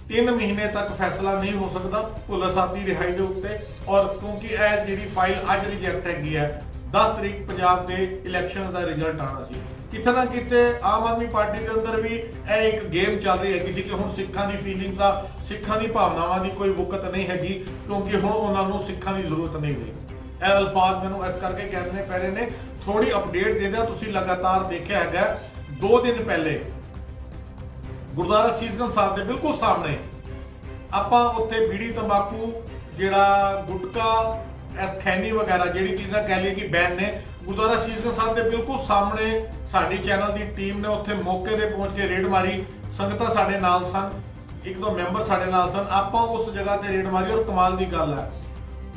3 ਮਹੀਨੇ ਤੱਕ ਫੈਸਲਾ ਨਹੀਂ ਹੋ ਸਕਦਾ ਭੁੱਲਰ ਸਾਹਿਬ ਦੀ ਰਿਹਾਈ ਦੇ ਉੱਤੇ। ਔਰ ਕਿਉਂਕਿ ਇਹ ਜਿਹੜੀ ਫਾਈਲ ਅੱਜ ਰਿਜੈਕਟ ਹੈਗੀ ਹੈ, 10 ਤਰੀਕ ਪੰਜਾਬ ਦੇ ਇਲੈਕਸ਼ਨ ਦਾ ਰਿਜ਼ਲਟ ਆਉਣਾ ਸੀ। ਕਿਤੇ ਨਾ ਕਿਤੇ ਆਮ ਆਦਮੀ ਪਾਰਟੀ ਦੇ ਅੰਦਰ ਵੀ ਇਹ ਇੱਕ ਗੇਮ ਚੱਲ ਰਹੀ ਹੈਗੀ ਸੀ ਕਿ ਹੁਣ ਸਿੱਖਾਂ ਦੀ ਫੀਲਿੰਗ ਦਾ, ਸਿੱਖਾਂ ਦੀ ਭਾਵਨਾਵਾਂ ਦੀ ਕੋਈ ਵਕਤ ਨਹੀਂ ਹੈਗੀ, ਕਿਉਂਕਿ ਹੁਣ ਉਹਨਾਂ ਨੂੰ ਸਿੱਖਾਂ ਦੀ ਜ਼ਰੂਰਤ ਨਹੀਂ ਰਹੀ। ਇਹ ਅਲਫਾਜ਼ ਮੈਨੂੰ ਇਸ ਕਰਕੇ ਕਹਿਣੇ ਪੈ ਰਹੇ ਨੇ, ਥੋੜੀ ਅਪਡੇਟ ਦੇ ਦਿਆ। ਤੁਸੀਂ ਲਗਾਤਾਰ ਦੇਖਿਆ ਹੈਗਾ 2 ਦਿਨ ਪਹਿਲੇ ਗੁਰਦੁਆਰਾ ਸੀਸਗੰਜ ਸਾਹਿਬ ਦੇ ਬਿਲਕੁਲ ਸਾਹਮਣੇ ਆਪਾਂ ਉੱਥੇ ਬੀੜੀ, ਤੰਬਾਕੂ, ਜਿਹੜਾ ਗੁਟਕਾ, ਖੈਨੀ ਵਗੈਰਾ ਜਿਹੜੀ ਚੀਜ਼ਾਂ ਕਹਿ ਲਈਏ ਕਿ ਬੈਨ ਨੇ, ਗੁਰਦੁਆਰਾ ਸੀਸਗੰਜ ਸਾਹਿਬ ਦੇ ਬਿਲਕੁਲ ਸਾਹਮਣੇ ਸਾਡੀ ਚੈਨਲ ਦੀ ਟੀਮ ਨੇ ਉੱਥੇ ਮੌਕੇ ਤੇ ਪਹੁੰਚ ਕੇ ਰੇਡ ਮਾਰੀ। ਸੰਗਤਾਂ ਸਾਡੇ ਨਾਲ ਸਨ, 1-2 ਮੈਂਬਰ ਸਾਡੇ ਨਾਲ ਸਨ। ਆਪਾਂ ਉਸ ਜਗ੍ਹਾ ਤੇ ਰੇਡ ਮਾਰੀ ਔਰ ਕਮਾਲ ਦੀ ਗੱਲ ਹੈ,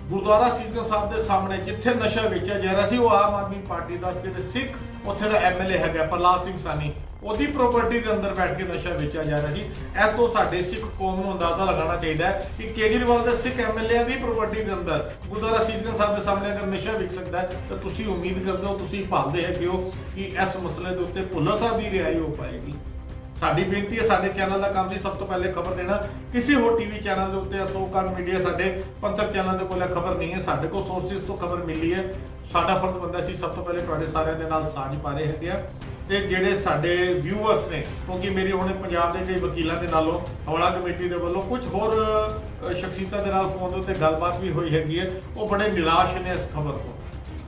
ਗੁਰਦੁਆਰਾ ਸੀਸਗੰਜ ਸਾਹਿਬ ਦੇ ਸਾਹਮਣੇ ਜਿੱਥੇ ਨਸ਼ਾ ਵੇਚਿਆ ਜਾ ਰਿਹਾ ਸੀ, ਉਹ ਆਮ ਆਦਮੀ ਪਾਰਟੀ ਦਾ ਜਿਹੜੇ ਸਿੱਖ ਉੱਥੇ ਦਾ ਐਮਐਲਏ ਹੈਗਾ ਪ੍ਰਲਾਦ ਸਿੰਘ ਸਾਨੀ, ਉਹਦੀ ਪ੍ਰਾਪਰਟੀ ਦੇ ਅੰਦਰ ਬੈਠ ਕੇ ਨਸ਼ਾ ਵੇਚਿਆ ਜਾ ਰਿਹਾ ਸੀ। ਇਸ ਤੋਂ ਸਾਡੇ ਸਿੱਖ ਕੌਮ ਨੂੰ ਅੰਦਾਜ਼ਾ ਲਗਾਉਣਾ ਚਾਹੀਦਾ ਹੈ ਕਿ ਕੇਜਰੀਵਾਲ ਦੇ ਸਿੱਖ ਐਮਐਲਏ ਦੀ ਪ੍ਰਾਪਰਟੀ ਦੇ ਅੰਦਰ ਗੁਰਦੁਆਰਾ ਸੀਸ-ਗੰਜ ਸਾਹਿਬ ਦੇ ਸਾਹਮਣੇ ਅਗਰ ਨਸ਼ਾ ਵਿਕ ਸਕਦਾ ਹੈ ਤਾਂ ਤੁਸੀਂ ਉਮੀਦ ਕਰਦੇ ਹੋ, ਤੁਸੀਂ ਭਾਲਦੇ ਹੈਗੇ ਹੋ ਕਿ ਇਸ ਮਸਲੇ ਦੇ ਉੱਤੇ ਭੁੱਲਰ ਸਾਹਿਬ ਦੀ ਰਿਹਾਈ ਹੋ ਪਾਏਗੀ। ਸਾਡੀ ਬੇਨਤੀ ਹੈ, ਸਾਡੇ ਚੈਨਲ ਦਾ ਕੰਮ ਸੀ ਸਭ ਤੋਂ ਪਹਿਲੇ ਖਬਰ ਦੇਣਾ। ਕਿਸੇ ਹੋਰ ਟੀਵੀ ਚੈਨਲ ਦੇ ਉੱਤੇ ਸੋਕਾਲ ਮੀਡੀਆ ਸਾਡੇ ਪੰਥਕ ਚੈਨਲ ਦੇ ਕੋਲ ਖਬਰ ਨਹੀਂ ਹੈ, ਸਾਡੇ ਕੋਲ ਸੋਰਸਿਸ ਤੋਂ ਖਬਰ ਮਿਲੀ ਹੈ। ਸਾਡਾ ਫਰਜ਼ ਬਣਦਾ ਸੀ ਸਭ ਤੋਂ ਪਹਿਲੇ ਤੁਹਾਡੇ ਸਾਰਿਆਂ ਦੇ ਨਾਲ ਸਾਂਝ ਪਾ ਰਹੇ ਹੈਗੇ ਆ। ਤੇ ਜਿਹੜੇ ਸਾਡੇ ਵਿਊਅਰਸ ਨੇ, ਕਿਉਂਕਿ ਮੇਰੀ ਹੁਣ ਪੰਜਾਬ ਦੇ ਕਈ ਵਕੀਲਾਂ ਦੇ ਨਾਲੋਂ ਹਵਾਲਾ ਕਮੇਟੀ ਦੇ ਵੱਲੋਂ ਕੁਝ ਹੋਰ ਸ਼ਖਸੀਅਤਾਂ ਦੇ ਨਾਲ ਫੋਨ ਦੇ ਉੱਤੇ ਗੱਲਬਾਤ ਵੀ ਹੋਈ ਹੈਗੀ ਹੈ, ਉਹ ਬੜੇ ਨਿਰਾਸ਼ ਨੇ ਇਸ ਖਬਰ ਤੋਂ।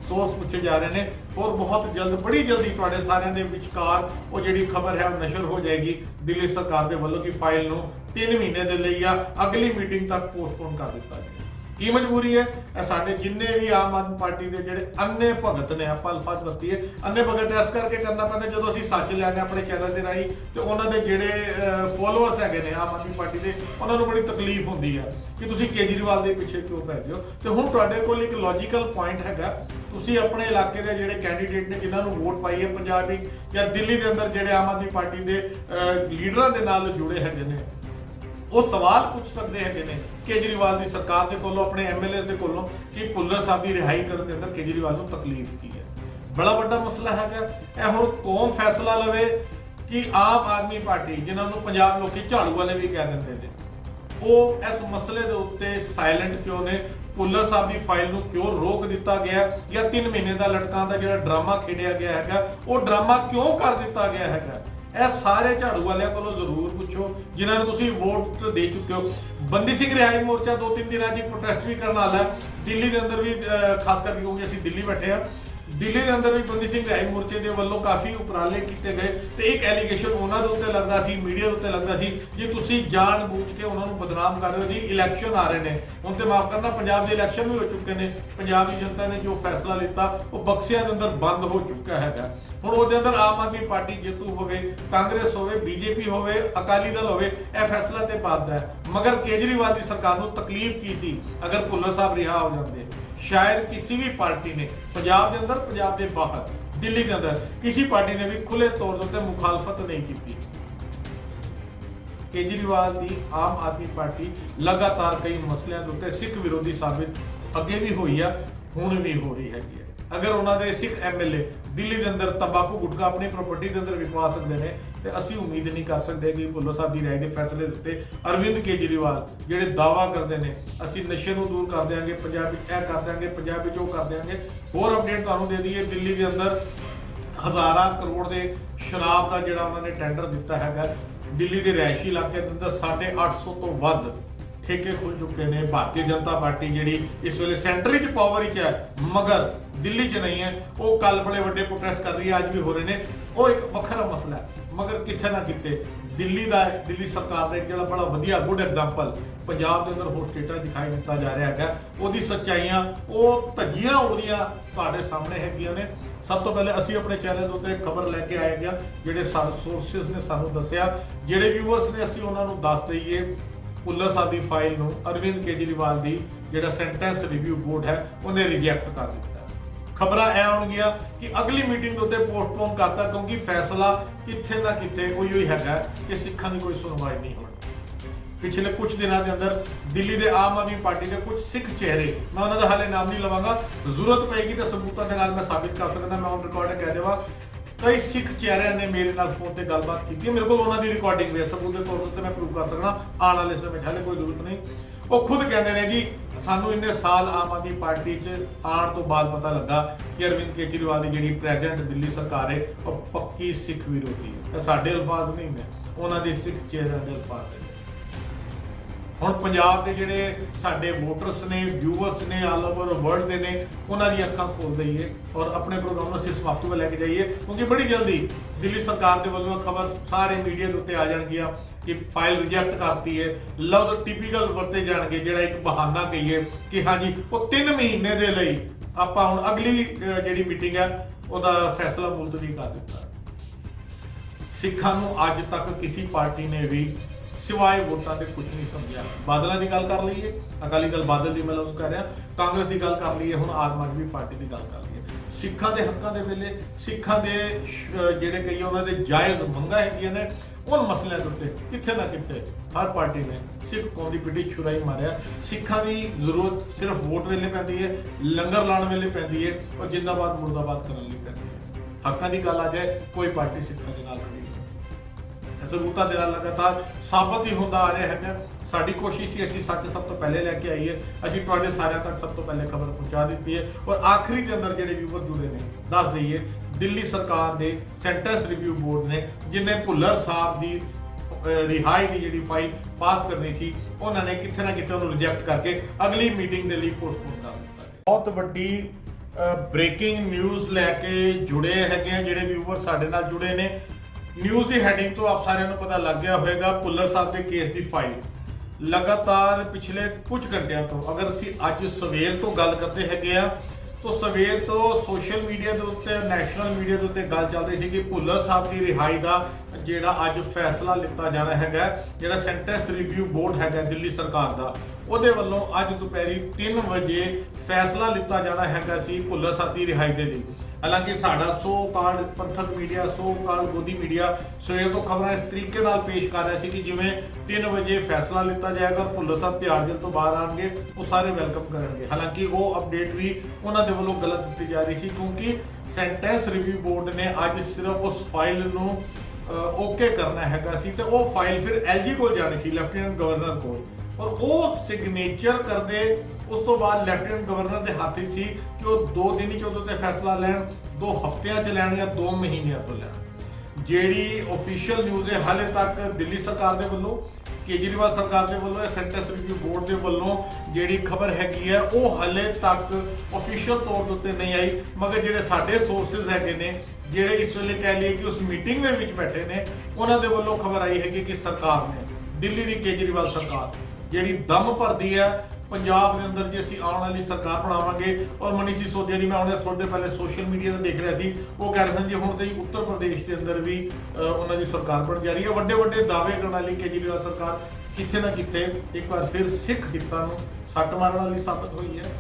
ਸੋਰਸ ਪੁੱਛੇ ਜਾ ਰਹੇ ਨੇ ਔਰ ਬਹੁਤ ਜਲਦ, ਬੜੀ ਜਲਦੀ ਤੁਹਾਡੇ ਸਾਰਿਆਂ ਦੇ ਵਿਚਕਾਰ ਉਹ ਜਿਹੜੀ ਖਬਰ ਹੈ ਉਹ ਨਸ਼ਰ ਹੋ ਜਾਏਗੀ ਦਿੱਲੀ ਸਰਕਾਰ ਦੇ ਵੱਲੋਂ ਕਿ ਫਾਈਲ ਨੂੰ 3 ਮਹੀਨੇ ਦੇ ਲਈ ਜਾਂ ਅਗਲੀ ਮੀਟਿੰਗ ਤੱਕ ਪੋਸਟਪੋਨ ਕਰ ਦਿੱਤਾ ਜਾਏ। ਕੀ ਮਜਬੂਰੀ ਹੈ? ਇਹ ਸਾਡੇ ਜਿੰਨੇ ਵੀ ਆਮ ਆਦਮੀ ਪਾਰਟੀ ਦੇ ਜਿਹੜੇ ਅੰਨੇ ਭਗਤ ਨੇ, ਆਪਾਂ ਅਲਫਾਜ਼ ਵਰਤੀਏ, ਅੰਨੇ ਭਗਤ ਇਸ ਕਰਕੇ ਕਰਨਾ ਪੈਂਦਾ ਜਦੋਂ ਅਸੀਂ ਸੱਚ ਲੈਣੇ ਆਪਣੇ ਚੈਨਲ ਦੇ ਰਾਹੀਂ ਤੇ ਉਹਨਾਂ ਦੇ ਜਿਹੜੇ ਫੋਲੋਅਰਸ ਹੈਗੇ ਨੇ ਆਮ ਆਦਮੀ ਪਾਰਟੀ ਦੇ, ਉਹਨਾਂ ਨੂੰ ਬੜੀ ਤਕਲੀਫ ਹੁੰਦੀ ਹੈ ਕਿ ਤੁਸੀਂ ਕੇਜਰੀਵਾਲ ਦੇ ਪਿੱਛੇ ਕਿਉਂ ਪੈ ਗਏ ਹੋ। ਤੇ ਹੁਣ ਤੁਹਾਡੇ ਕੋਲ ਇੱਕ ਲੌਜੀਕਲ ਪੁਆਇੰਟ ਹੈਗਾ, ਤੁਸੀਂ ਆਪਣੇ ਇਲਾਕੇ ਦੇ ਜਿਹੜੇ ਕੈਂਡੀਡੇਟ ਨੇ ਜਿਨ੍ਹਾਂ ਨੂੰ ਵੋਟ ਪਾਈ ਹੈ ਪੰਜਾਬ ਵਿੱਚ ਜਾਂ ਦਿੱਲੀ ਦੇ ਅੰਦਰ ਜਿਹੜੇ ਆਮ ਆਦਮੀ ਪਾਰਟੀ ਦੇ ਲੀਡਰਾਂ ਦੇ ਨਾਲ ਜੁੜੇ ਹੈਗੇ ਨੇ, ਉਹ ਸਵਾਲ ਪੁੱਛ ਸਕਦੇ ਹੈਗੇ ਨੇ ਕੇਜਰੀਵਾਲ ਦੀ ਸਰਕਾਰ ਦੇ ਕੋਲੋਂ, ਆਪਣੇ ਐਮਐਲਏ ਦੇ ਕੋਲੋਂ ਕਿ ਭੁੱਲਰ ਸਾਹਿਬ ਦੀ ਰਿਹਾਈ ਕਰਨ ਦੇ ਅੰਦਰ ਕੇਜਰੀਵਾਲ ਨੂੰ ਤਕਲੀਫ ਕੀ ਹੈ। ਬੜਾ ਵੱਡਾ ਮਸਲਾ ਹੈਗਾ। ਇਹ ਹੁਣ ਕੌਮ ਫੈਸਲਾ ਲਵੇ ਕਿ ਆਮ ਆਦਮੀ ਪਾਰਟੀ, ਜਿਨ੍ਹਾਂ ਨੂੰ ਪੰਜਾਬ ਲੋਕੀ ਝਾੜੂ ਵਾਲੇ ਵੀ ਕਹਿ ਦਿੰਦੇ ਨੇ, ਉਹ ਇਸ ਮਸਲੇ ਦੇ ਉੱਤੇ ਸਾਇਲੈਂਟ ਕਿਉਂ ਨੇ? ਭੁੱਲਰ ਸਾਹਿਬ ਦੀ ਫਾਈਲ ਨੂੰ ਕਿਉਂ ਰੋਕ ਦਿੱਤਾ ਗਿਆ ਜਾਂ 3 ਮਹੀਨੇ ਦਾ ਲਟਕਾਉਣ ਦਾ ਜਿਹੜਾ ਡਰਾਮਾ ਖੇਡਿਆ ਗਿਆ ਹੈਗਾ, ਉਹ ਡਰਾਮਾ ਕਿਉਂ ਕਰ ਦਿੱਤਾ ਗਿਆ ਹੈਗਾ? ਇਹ ਸਾਰੇ ਝਾੜੂ ਵਾਲਿਆਂ ਕੋਲੋਂ ਜ਼ਰੂਰ ਪੁੱਛੋ ਜਿਨ੍ਹਾਂ ਨੂੰ ਤੁਸੀਂ ਵੋਟ ਦੇ ਚੁੱਕੇ ਹੋ। ਬੰਦੀ ਸਿੰਘ ਰਿਹਾਈ ਮੋਰਚਾ 2-3 ਦਿਨਾਂ ਦੀ ਪ੍ਰੋਟੈਸਟ ਵੀ ਕਰਨ ਵਾਲਾ ਹੈ ਦਿੱਲੀ ਦੇ ਅੰਦਰ ਵੀ, ਖਾਸ ਕਰਕੇ ਕਿਉਂਕਿ ਅਸੀਂ ਦਿੱਲੀ ਬੈਠੇ ਆ। ਦਿੱਲੀ ਦੇ ਅੰਦਰ ਵੀ ਬੰਦੀ ਸਿੰਘ ਰਿਹਾਈ ਮੋਰਚੇ ਦੇ ਵੱਲੋਂ ਕਾਫੀ ਉਪਰਾਲੇ ਕੀਤੇ ਗਏ ਤੇ ਇੱਕ ਐਲੀਗੇਸ਼ਨ ਉਹਨਾਂ ਦੇ ਉੱਤੇ ਲੱਗਦਾ ਸੀ, ਮੀਡੀਆ ਦੇ ਉੱਤੇ ਲੱਗਦਾ ਸੀ, ਜੇ ਤੁਸੀਂ ਜਾਣ ਬੂਝ ਕੇ ਉਹਨਾਂ ਨੂੰ ਬਦਨਾਮ ਕਰ ਰਹੇ ਹੋ। ਜੀ ਇਲੈਕਸ਼ਨ ਆ ਰਹੇ ਨੇ ਹੁਣ, ਤੇ ਮਾਫ ਕਰਨਾ ਪੰਜਾਬ ਦੇ ਇਲੈਕਸ਼ਨ ਵੀ ਹੋ ਚੁੱਕੇ ਨੇ। ਪੰਜਾਬ ਦੀ ਜਨਤਾ ਨੇ ਜੋ ਫੈਸਲਾ ਲਿੱਤਾ ਉਹ ਬਕਸਿਆਂ ਦੇ ਅੰਦਰ ਬੰਦ ਹੋ ਚੁੱਕਾ ਹੈਗਾ। ਹੁਣ ਉਹਦੇ ਅੰਦਰ ਆਮ ਆਦਮੀ ਪਾਰਟੀ ਜੇਤੂ ਹੋਵੇ, ਕਾਂਗਰਸ ਹੋਵੇ, ਬੀਜੇਪੀ ਹੋਵੇ, ਅਕਾਲੀ ਦਲ ਹੋਵੇ, ਇਹ ਫੈਸਲਾ ਤੇ ਬਾਅਦ ਦਾ ਹੈ। ਮਗਰ ਕੇਜਰੀਵਾਲ ਦੀ ਸਰਕਾਰ ਨੂੰ ਤਕਲੀਫ ਕੀ ਸੀ ਅਗਰ ਭੁੱਲਰ ਸਾਹਿਬ ਰਿਹਾ ਹੋ ਜਾਂਦੇ? ਸ਼ਾਇਦ ਕਿਸੇ ਵੀ ਪਾਰਟੀ ਨੇ ਪੰਜਾਬ ਦੇ ਅੰਦਰ, ਪੰਜਾਬ ਦੇ ਬਾਹਰ, ਦਿੱਲੀ ਦੇ ਅੰਦਰ ਕਿਸੇ ਪਾਰਟੀ ਨੇ ਵੀ ਖੁੱਲੇ ਤੌਰ ਤੇ ਮੁਖਾਲਫਤ ਨਹੀਂ ਕੀਤੀ। ਕੇਜਰੀਵਾਲ ਦੀ ਆਮ ਆਦਮੀ ਪਾਰਟੀ ਲਗਾਤਾਰ ਕਈ ਮਸਲਿਆਂ ਦੇ ਉੱਤੇ ਸਿੱਖ ਵਿਰੋਧੀ ਸਾਬਿਤ ਅੱਗੇ ਵੀ ਹੋਈ ਆ, ਹੁਣ ਵੀ ਹੋ ਰਹੀ ਹੈਗੀ ਹੈ। ਅਗਰ ਉਹਨਾਂ ਦੇ ਸਿੱਖ ਐਮਐਲਏ ਦਿੱਲੀ ਦੇ ਅੰਦਰ ਤੰਬਾਕੂ ਗੁਟਕਾ ਆਪਣੀ ਪ੍ਰਾਪਰਟੀ ਦੇ ਅੰਦਰ ਵਿਕਵਾ ਸਕਦੇ ਨੇ ਤੇ ਅਸੀਂ ਉਮੀਦ ਨਹੀਂ ਕਰ ਸਕਦੇ ਕਿ ਭੁੱਲਰ ਸਾਹਿਬ ਦੀ ਰਾਏ ਦੇ ਫੈਸਲੇ ਦੇ ਉੱਤੇ ਅਰਵਿੰਦ ਕੇਜਰੀਵਾਲ ਜਿਹੜੇ ਦਾਅਵਾ ਕਰਦੇ ਨੇ ਅਸੀਂ ਨਸ਼ੇ ਨੂੰ ਦੂਰ ਕਰ ਦਿਆਂਗੇ, ਪੰਜਾਬ ਵਿੱਚ ਇਹ ਕਰ ਦਿਆਂਗੇ, ਪੰਜਾਬ ਵਿੱਚ ਉਹ ਕਰ ਦਿਆਂਗੇ। ਹੋਰ ਅਪਡੇਟ ਤੁਹਾਨੂੰ ਦੇ ਦਈਏ, ਦਿੱਲੀ ਦੇ ਅੰਦਰ ਹਜ਼ਾਰਾਂ ਕਰੋੜ ਦੇ ਸ਼ਰਾਬ ਦਾ ਜਿਹੜਾ ਉਹਨਾਂ ਨੇ ਟੈਂਡਰ ਦਿੱਤਾ ਹੈਗਾ। ਦਿੱਲੀ ਦੇ ਰਿਹਾਇਸ਼ੀ ਇਲਾਕੇ ਦੇ ਅੰਦਰ 850 ਤੋਂ ਵੱਧ ਠੇਕੇ ਖੁੱਲ ਚੁੱਕੇ ਨੇ। ਭਾਰਤੀ ਜਨਤਾ ਪਾਰਟੀ ਜਿਹੜੀ ਇਸ ਵੇਲੇ ਸੈਂਟਰ ਵਿੱਚ ਪਾਵਰ ਵਿੱਚ ਹੈ ਮਗਰ ਦਿੱਲੀ 'ਚ ਨਹੀਂ ਹੈ, ਉਹ ਕੱਲ ਬੜੇ ਵੱਡੇ ਪ੍ਰੋਟੈਸਟ ਕਰ ਰਹੀ ਹੈ, ਅੱਜ ਵੀ ਹੋ ਰਹੇ ਨੇ। ਉਹ ਇੱਕ ਵੱਖਰਾ ਮਸਲਾ ਹੈ, ਮਗਰ ਕਿੱਥੇ ਨਾ ਕਿਤੇ ਦਿੱਲੀ ਸਰਕਾਰ ਦਾ ਜਿਹੜਾ ਬੜਾ ਵਧੀਆ ਗੁੱਡ ਐਗਜ਼ਾਮਪਲ ਪੰਜਾਬ ਦੇ ਅੰਦਰ ਹੋਰ ਸਟੇਟਾਂ ਦਿਖਾਈ ਦਿੱਤਾ ਜਾ ਰਿਹਾ ਹੈਗਾ। ਉਹਦੀ ਸੱਚਾਈਆਂ, ਉਹ ਧੱਜੀਆਂ ਉਹਦੀਆਂ ਤੁਹਾਡੇ ਸਾਹਮਣੇ ਹੈਗੀਆਂ ਨੇ। ਸਭ ਤੋਂ ਪਹਿਲੇ ਅਸੀਂ ਆਪਣੇ ਚੈਨਲ ਦੇ ਉੱਤੇ ਖਬਰ ਲੈ ਕੇ ਆਏ ਗਿਆ, ਜਿਹੜੇ ਸੋਰਸਿਸ ਨੇ ਸਾਨੂੰ ਦੱਸਿਆ, ਜਿਹੜੇ ਵਿਊਅਰਸ ਨੇ ਅਸੀਂ ਉਹਨਾਂ ਨੂੰ ਦੱਸ ਦਈਏ। ਭੁੱਲਰ ਸਾਹਿਬ ਦੀ ਫਾਈਲ ਨੂੰ ਅਰਵਿੰਦ ਕੇਜਰੀਵਾਲ ਦੀ ਜਿਹੜਾ ਸੈਂਟੈਂਸ ਰਿਵਿਊ ਬੋਰਡ ਹੈ ਉਹਨੇ ਰਿਜੈਕਟ ਕਰ ਦਿੱਤਾ। ਖਬਰਾਂ ਇਹ ਆਉਣਗੀਆਂ ਕਿ ਅਗਲੀ ਮੀਟਿੰਗ ਦੇ ਉੱਤੇ ਪੋਸਟਪੋਨ ਕਰਤਾ, ਕਿਉਂਕਿ ਫੈਸਲਾ ਕਿੱਥੇ ਨਾ ਕਿਤੇ ਉਹੀ ਹੈਗਾ ਕਿ ਸਿੱਖਾਂ ਦੀ ਕੋਈ ਸੁਣਵਾਈ ਨਹੀਂ ਹੋਣੀ। ਪਿਛਲੇ ਕੁਝ ਦਿਨਾਂ ਦੇ ਅੰਦਰ ਦਿੱਲੀ ਦੇ ਆਮ ਆਦਮੀ ਪਾਰਟੀ ਦੇ ਕੁਝ ਸਿੱਖ ਚਿਹਰੇ, ਮੈਂ ਉਹਨਾਂ ਦਾ ਹਾਲੇ ਨਾਮ ਨਹੀਂ ਲਵਾਂਗਾ, ਜ਼ਰੂਰਤ ਪਏਗੀ ਤਾਂ ਸਬੂਤਾਂ ਦੇ ਨਾਲ ਮੈਂ ਸਾਬਿਤ ਕਰ ਸਕਦਾ, ਮੈਂ ਔਨ ਰਿਕਾਰਡ ਕਹਿ ਦੇਵਾਂ। ਕਈ ਸਿੱਖ ਚਿਹਰਿਆਂ ਨੇ ਮੇਰੇ ਨਾਲ ਫੋਨ ਤੇ ਗੱਲਬਾਤ ਕੀਤੀ ਹੈ, ਮੇਰੇ ਕੋਲ ਉਹਨਾਂ ਦੀ ਰਿਕਾਰਡਿੰਗ ਵੀ ਹੈ, ਸਬੂਤ ਦੇ ਤੌਰ ਤੇ ਮੈਂ ਪ੍ਰੂਵ ਕਰ ਸਕਦਾ ਆਉਣ ਵਾਲੇ ਸਮੇਂ 'ਚ, ਹਾਲੇ ਕੋਈ ਜ਼ਰੂਰਤ ਨਹੀਂ। ਉਹ ਖੁਦ ਕਹਿੰਦੇ ਨੇ ਜੀ ਸਾਨੂੰ ਇੰਨੇ ਸਾਲ ਆਮ ਆਦਮੀ ਪਾਰਟੀ 'ਚ ਆਉਣ ਤੋਂ ਬਾਅਦ ਪਤਾ ਲੱਗਾ ਕਿ ਅਰਵਿੰਦ ਕੇਜਰੀਵਾਲ ਦੀ ਜਿਹੜੀ ਪ੍ਰੈਜ਼ੈਂਟ ਦਿੱਲੀ ਸਰਕਾਰ ਹੈ ਉਹ ਪੱਕੀ ਸਿੱਖ ਵਿਰੋਧੀ ਹੈ। ਇਹ ਸਾਡੇ ਅਲਫਾਜ਼ ਨਹੀਂ ਨੇ, ਉਹਨਾਂ ਦੇ ਸਿੱਖ ਚਿਹਰਿਆਂ ਦੇ ਅਲਫਾਜ਼ ਨੇ। ਹੁਣ ਪੰਜਾਬ ਦੇ ਜਿਹੜੇ ਸਾਡੇ ਵੋਟਰਸ ਨੇ, ਵਿਊਅਰਸ ਨੇ, ਆਲ ਓਵਰ ਵਰਲਡ ਦੇ ਨੇ, ਉਹਨਾਂ ਦੀ ਅੱਖਾਂ ਖੋਲ ਦਈਏ ਔਰ ਆਪਣੇ ਪ੍ਰੋਗਰਾਮ ਨੂੰ ਅਸੀਂ ਸਮਾਪਤੀ ਵੱਲ ਲੈ ਕੇ ਜਾਈਏ, ਕਿਉਂਕਿ ਬੜੀ ਜਲਦੀ ਦਿੱਲੀ ਸਰਕਾਰ ਦੇ ਵੱਲੋਂ ਖਬਰ ਸਾਰੇ ਮੀਡੀਆ ਦੇ ਉੱਤੇ ਆ ਜਾਣਗੀਆਂ ਕਿ ਫਾਈਲ ਰਿਜੈਕਟ ਕਰਤੀ ਹੈ। ਲਫ਼ਜ਼ ਟਿਪੀਕਲ ਵਰਤੇ ਜਾਣਗੇ, ਜਿਹੜਾ ਇੱਕ ਬਹਾਨਾ ਕਹੀਏ ਕਿ ਹਾਂਜੀ ਉਹ 3 ਮਹੀਨੇ ਦੇ ਲਈ ਆਪਾਂ ਹੁਣ ਅਗਲੀ ਜਿਹੜੀ ਮੀਟਿੰਗ ਹੈ ਉਹਦਾ ਫੈਸਲਾ ਮੁਲਤਵੀ ਕਰ ਦਿੱਤਾ। ਸਿੱਖਾਂ ਨੂੰ ਅੱਜ ਤੱਕ ਕਿਸੇ ਪਾਰਟੀ ਨੇ ਵੀ ਸਿਵਾਏ ਵੋਟਾਂ ਤੇ ਕੁਝ ਨਹੀਂ ਸਮਝਿਆ। ਬਾਦਲਾਂ ਦੀ ਗੱਲ ਕਰ ਲਈਏ, ਅਕਾਲੀ ਦਲ ਬਾਦਲ ਦੀ ਮੈਂ ਲਫ਼ਜ਼ ਕਰ ਰਿਹਾ, ਕਾਂਗਰਸ ਦੀ ਗੱਲ ਕਰ ਲਈਏ, ਹੁਣ ਆਮ ਆਦਮੀ ਪਾਰਟੀ ਦੀ ਗੱਲ ਕਰ ਲਈਏ, ਸਿੱਖਾਂ ਦੇ ਹੱਕਾਂ ਦੇ ਵੇਲੇ ਸਿੱਖਾਂ ਦੇ ਜਿਹੜੇ ਕਈ ਉਹਨਾਂ ਦੇ ਜਾਇਜ਼ ਮੰਗਾਂ ਹੈਗੀਆਂ ਨੇ उन मसलों के उत्ते कितने ना कितने हर पार्टी ने सिख कौम की पिठी छुराई मारिया। सिखा की जरूरत सिर्फ वोट वेले पैंदी है, लंगर लाने वेले पैंदी है और जिंदाबाद मुर्दाबाद करने लई पैंदी है। हक्कां की गल आ जाए कोई पार्टी सिखा के नाल खड़ी नहीं। सबूतां दे नाल लगातार साबित ही होंदा आ रहा है। साडी कोशिश ही असीं सच सब तो पहले लैके आईए, असीं तुहाडे सारिਆਂ तक सब तो पहले खबर पहुंचा दी है। और आखिरी के अंदर जिहड़े व्यूवर जुड़े ने दस दईए दिल्ली सरकार के सेंटेंस रिव्यू बोर्ड ने जिन्हें भुल्लर साहब की रिहाई की जी फाइल पास करनी सी, उन्होंने कितने ना कितने रिजेक्ट करके अगली मीटिंग के लिए पोस्टपोन कर दिता। बहुत वड्डी ब्रेकिंग न्यूज़ लैके जुड़े है जिहड़े व्यूवर साडे नाल जुड़े ने। न्यूज़ की हैडिंग तो आप सारिਆਂ ਨੂੰ पता लग गया होगा भुल्लर साहब के केस की फाइल लगातार पिछले कुछ घंटिया तो अगर असीं अज सवेर तो गल करते हैं तो सवेर तो सोशल मीडिया के उत्ते नैशनल मीडिया के उत्ते गल चल रही थी कि भुल्लर साहब की रिहाई का जिहड़ा अज फैसला लिता जाना है, जिहड़ा सेंटेंस रिव्यू बोर्ड है दिल्ली सरकार का, उहदे वल्लों अज दोपहरी 3 बजे फैसला लिता जाना है सी भुल्लर साहब की रिहाई के लिए। हालांकि साडा सो काल पंथक मीडिया सो काल गोदी मीडिया सवेर तो खबर इस तरीके नाल पेश कर रहा है कि जिवें 3 बजे फैसला लिता जाएगा, भुल्लर साहब तिहाड़ जेल तो बाहर आएंगे, वो सारे वेलकम करेंगे। हालांकि वो अपडेट भी उन्होंने दे वल्लों गलत दी जा रही थी क्योंकि सेंटेंस रिव्यू बोर्ड ने अज सिर्फ उस फाइल नूं ओके करना है सी ते वो फाइल फिर LG को जानी सी, लैफ्टिनेंट गवर्नर को, और वो सिग्नेचर करते उस तो बाद लैफ्टिनेंट गवर्नर के हाथ सी कि वो 2 दिन ही उहदे ते फैसला लैन, 2 हफ्तियां च लैन या 2 महीनों तो लैन। जिहड़ी ऑफिशियल न्यूज़ है हाले तक दिल्ली सरकार के वल्लों, केजरीवाल सरकार के वल्लों, सेंटेंस रिव्यू बोर्ड के वल्लों जिहड़ी खबर हैगी है वो हाले तक ऑफिशियल तौर के उत्ते नहीं आई। मगर जिहड़े साडे सोर्सिस हैगे ने जिहड़े इस वेले कह लिए कि उस मीटिंग में विच बैठे ने, उन्हां दे वल्लों खबर आई है कि सरकार ने दिल्ली की केजरीवाल सरकार जिहड़ी दम भरदी है पंजाब के अंदर जी असीं आने वाली सरकार बनावांगे। और मनीष सिसोदिया जी मैं उन्हें थोड़ी देर पहले सोशल मीडिया से देख रहा थी, वो कह रहे थे जी हुण तो उत्तर प्रदेश के अंदर भी उन्होंने सरकार बन जा रही है। वड्डे वड्डे दावे करने वाली केजरीवाल सरकार कितने ना कितने एक बार फिर सिख हितां नूं सट मारन वाली साबित हुई है।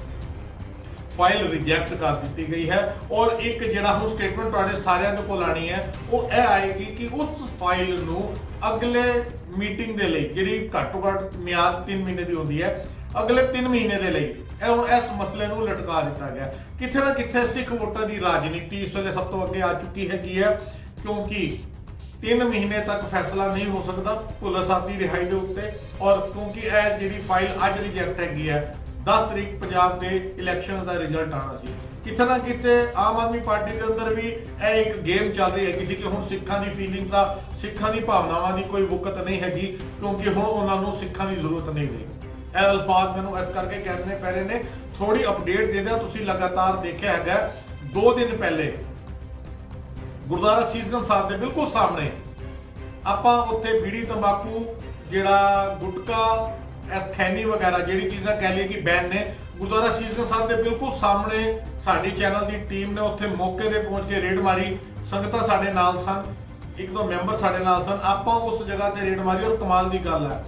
फाइल रिजेक्ट कर दी गई है और एक जिहड़ा हुण स्टेटमेंट तुहाडे सारिਆਂ दे कोल आनी है वो यह आएगी कि उस फाइल नूं अगले मीटिंग दे लई जिहड़ी घੱਟੋ घੱਟ मियाद 3 महीने की होंदी है, अगले 3 महीने के लिए हुण इस मसले नूं लटका दिता गया। किथे ना किथे सिख वोटां की राजनीति इस वेले सब तो अगे आ चुकी है क्योंकि 3 महीने तक फैसला नहीं हो सकता भुल्लर साहब की रिहाई के उत्ते। और क्योंकि यह जिहड़ी फाइल अज रिजेक्ट हैगी है 10 तरीक पंजाब के इलैक्शन का रिजल्ट आना सी, किथे ना किते आम आदमी पार्टी के अंदर भी यह एक गेम चल रही है कि हुण सिखां की फीलिंग का सिखां की भावनावां की कोई वुकत नहीं हैगी क्योंकि हुण उन्होंने सिखां की जरूरत नहीं रही। ਇਹ अल्फाज मैनू इस करके कहने पै रहे ने, थोड़ी अपडेट दे दिया। तुसीं लगातार देखा है 2 दिन पहले गुरुद्वारा सीसगंज साहब के बिल्कुल सामने आपां उत्थे बीड़ी तंबाकू जिहड़ा गुटका खैनी वगैरह जिहड़ी चीज़ां कह लिए कि बैन ने, गुरुद्वारा सीसगंज साहब के बिल्कुल सामने साडी चैनल की टीम ने उत्थे मौके पर पहुँच के रेड मारी। संगतां साडे नाल सन, 1-2 मैंबर साडे नाल सन, आपां उस जगह ते रेड मारी। और कमाल की गल है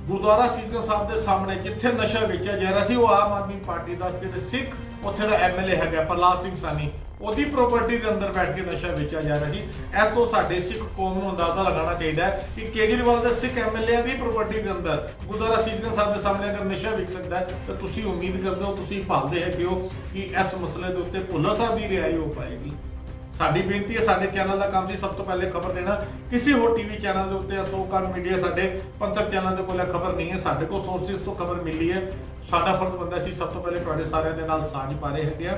गुरुद्वारा सीसगंज साहब के सामने जिथे नशा वेचा जा रहा वो आम आदमी पार्टी का जो सिख उत्थे का MLA है प्रहलाद सिंह सानी, ਉਹਦੀ प्रॉपर्टी के अंदर बैठ के नशा वेचा जा रहा है। इस तो साडे सिख कौम को अंदाजा लगाना चाहिए कि केजरीवाल के सिख MLA की प्रॉपर्टी के अंदर गुरुद्वारा सीसगंज साहब के सामने अगर नशा विक सकता है तो तुसीं उम्मीद करते हो, तुसीं भालदे हैगे हो कि इस मसले के उत्ते भुल्लर साहब की रिहाई हो पाएगी। साडी बेनती है, साडे चैनल का काम सी सब तो पहले खबर देना। किसी होर टीवी चैनल के उत्ते सोकाल मीडिया साडे पंथक चैनल के कोल खबर नहीं है, साडे को सोर्सिस तो खबर मिली है। साडा फर्ज बनदा सी सब तो पहले तुहाडे सारिਆਂ दे नाल साझ पा रहे हैगे आ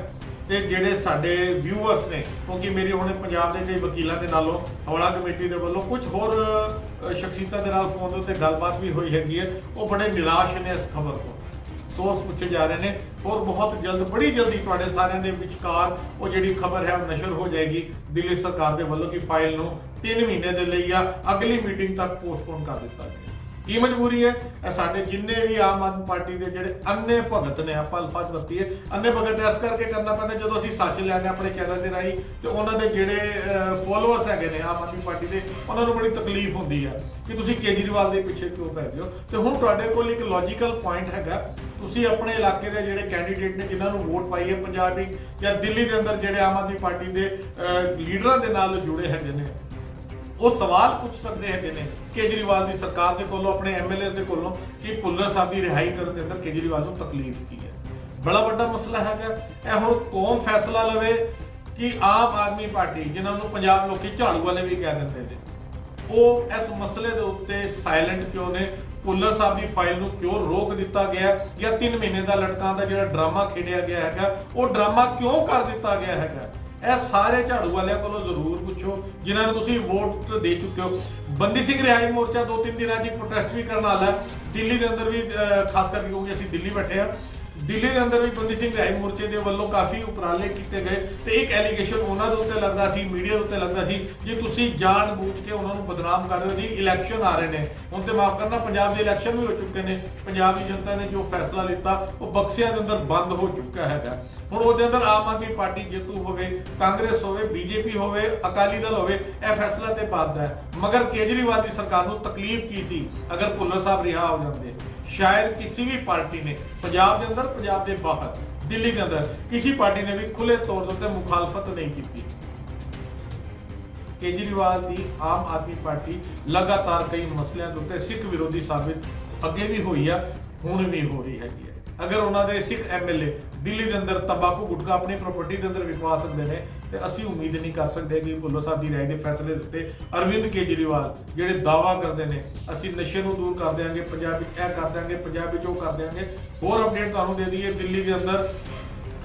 ते जिहड़े साडे व्यूअर्स ने, क्योंकि मेरी हुणे पंजाब के कई वकीलों के नालों हवाला कमेटी के वल्लों कुछ होर शख्सियतां दे नाल फोन दे उत्ते गलबात भी हुई हैगी है, वो बड़े निराश ने इस खबर को। सोर्स पूछे जा रहे हैं और बहुत जल्द बड़ी जल्दी तुहाडे सारिਆਂ ਦੇ विचकार वो जिहड़ी खबर है नशर हो जाएगी दिल्ली सरकार के वल्लों की फाइल नूं 3 महीने के लिए या अगली मीटिंग तक पोस्टपोन कर दिता गया। की मजबूरी है? साडे जिन्ने भी आम आदमी पार्टी के जिहड़े अन्ने भगत ने, आप अल्फाज वरतीए अन्ने भगत इस करके करना पैंदा जदों असीं सच लैने अपने चैनल के राही तो उन्होंने जिहड़े फॉलोअर्स हैगे ने आम आदमी पार्टी के उन्होंने बड़ी तकलीफ होंदी है कि तुसीं केजरीवाल के पिछे क्यों पै गए हो। तो हुण तुहाडे कोल एक लॉजिकल पॉइंट हैगा, तुसीं अपने इलाके के जिहड़े कैंडीडेट ने जिन्होंने वोट पाई है पंजाब या दिल्ली के अंदर जिहड़े आम आदमी पार्टी के लीडरां दे नाल जुड़े हैगे ने, वो सवाल पूछ सकते हैं केजरीवाल की सरकार के कोलों अपने MLA के कोलों कि भुल्लर साहब की रिहाई करने के अंदर केजरीवाल को तकलीफ की है। बड़ा बड़ा मसला है। हुण कौन फैसला लवे कि आम आदमी पार्टी जिन्होंने पंजाब लोग झाड़ू वाले भी कह देते हैं वो इस मसले के उत्ते साइलेंट क्यों ने? भुल्लर साहब की फाइल को क्यों रोक दिता गया या 3 महीने का लटकां का जो ड्रामा खेडिया गया है वो ड्रामा क्यों कर दिता गया है? ਇਹ ਸਾਰੇ ਝਾੜੂ ਵਾਲਿਆਂ ਕੋਲੋਂ ਜ਼ਰੂਰ ਪੁੱਛੋ ਜਿਨ੍ਹਾਂ ਨੂੰ ਤੁਸੀਂ ਵੋਟ ਦੇ ਚੁੱਕੇ ਹੋ। ਬੰਦੀ ਸਿੰਘ ਰਿਹਾਈ ਮੋਰਚਾ 2-3 ਦਿਨਾਂ ਦੀ ਪ੍ਰੋਟੈਸਟ ਵੀ ਕਰਨ ਵਾਲਾ ਦਿੱਲੀ ਦੇ ਅੰਦਰ ਵੀ, ਖਾਸ ਕਰਕੇ ਕਿਉਂਕਿ ਅਸੀਂ ਦਿੱਲੀ ਬੈਠੇ ਆ, ਦਿੱਲੀ ਦੇ ਅੰਦਰ ਵੀ ਬੰਦੀ ਸਿੰਘ ਰਿਹਾਈ ਮੋਰਚੇ ਦੇ ਵੱਲੋਂ ਕਾਫੀ ਉਪਰਾਲੇ ਕੀਤੇ ਗਏ ਤੇ ਇੱਕ ਐਲੀਗੇਸ਼ਨ ਉਹਨਾਂ ਦੇ ਉੱਤੇ ਲੱਗਦਾ ਸੀ, ਮੀਡੀਆ ਦੇ ਉੱਤੇ ਲੱਗਦਾ ਸੀ ਜੀ ਤੁਸੀਂ ਜਾਣ ਬੂਝ ਕੇ ਉਹਨਾਂ ਨੂੰ ਬਦਨਾਮ ਕਰ ਰਹੇ ਹੋ ਜੀ, ਇਲੈਕਸ਼ਨ ਆ ਰਹੇ ਨੇ ਹੁਣ ਤੇ ਮਾਫ ਕਰਨਾ ਪੰਜਾਬ ਦੇ ਇਲੈਕਸ਼ਨ ਵੀ ਹੋ ਚੁੱਕੇ ਨੇ, ਪੰਜਾਬ ਦੀ ਜਨਤਾ ਨੇ ਜੋ ਫੈਸਲਾ ਲਿੱਤਾ ਉਹ ਬਕਸਿਆਂ ਦੇ ਅੰਦਰ ਬੰਦ ਹੋ ਚੁੱਕਾ ਹੈਗਾ। ਹੁਣ ਉਹਦੇ ਅੰਦਰ ਆਮ ਆਦਮੀ ਪਾਰਟੀ ਜੇਤੂ ਹੋਵੇ, ਕਾਂਗਰਸ ਹੋਵੇ, BJP ਹੋਵੇ, ਅਕਾਲੀ ਦਲ ਹੋਵੇ, ਇਹ ਫੈਸਲਾ ਤੇ ਪਾਦਾ ਹੈ। ਮਗਰ ਕੇਜਰੀਵਾਲ ਦੀ ਸਰਕਾਰ ਨੂੰ ਤਕਲੀਫ ਕੀ ਸੀ ਅਗਰ ਭੁੱਲਰ ਸਾਹਿਬ ਰਿਹਾ ਹੋ ਜਾਂਦੇ? शायद किसी भी पार्टी ने पंजाब के अंदर, पंजाब के बाहर, दिल्ली के अंदर किसी पार्टी ने भी खुले तौर पर मुखालफत नहीं की। केजरीवाल की आम आदमी पार्टी लगातार कई मसलों के उत्ते सिख विरोधी साबित अगे भी हुई है, हुण भी हो रही है। अगर उन्होंने सिख MLA दिल्ली के अंदर तंबाकू गुटखा अपनी प्रॉपर्टी के अंदर विकवा सकते हैं तो असी उम्मीद नहीं कर सकते कि भुल्लर साहब की राय के फैसले के उत्ते अरविंद केजरीवाल जिहड़े दावा करते हैं असी नशे को दूर कर देंगे, पंजाब यह कर देंगे, पंजाब वो कर देंगे। होर अपडेट तुहानूं दे दईए, दिल्ली के अंदर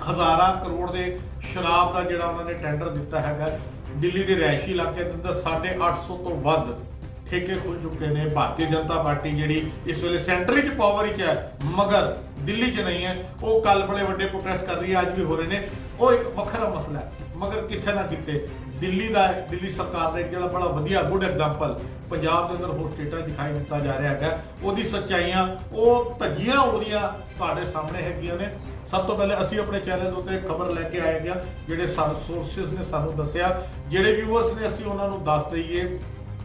हज़ारां करोड़ के शराब का जिहड़ा उन्होंने टेंडर दिता है, दिल्ली के रिहायशी इलाके के अंदर 850 तो वध ठेके खुल चुके हैं। भारतीय जनता पार्टी जी इस वे सेंटर च पावर है मगर दिल्ली च नहीं है, वो कल बड़े बड़े प्रोटेस्ट कर रही है, आज भी हो रहे हैं, वो एक वखरा मसला है। मगर कितने ना कितने दिल्ली का, दिल्ली सरकार का एक जो बड़ा वधिया गुड एग्जाम्पल पंजाब के अंदर होर स्टेटा दिखाई दिता जा रहा है, वो सच्चाइयाँ वो धज्जियां उड़दियां तुहाडे सामने हैगियां ने। सब तो पहले असी अपने चैनल के उत्ते खबर लैके आए गए, जिहड़े सोर्सिस ने सानू दस्सिया, जिहड़े व्यूअर्स ने असी उन्हां नूं दस दईए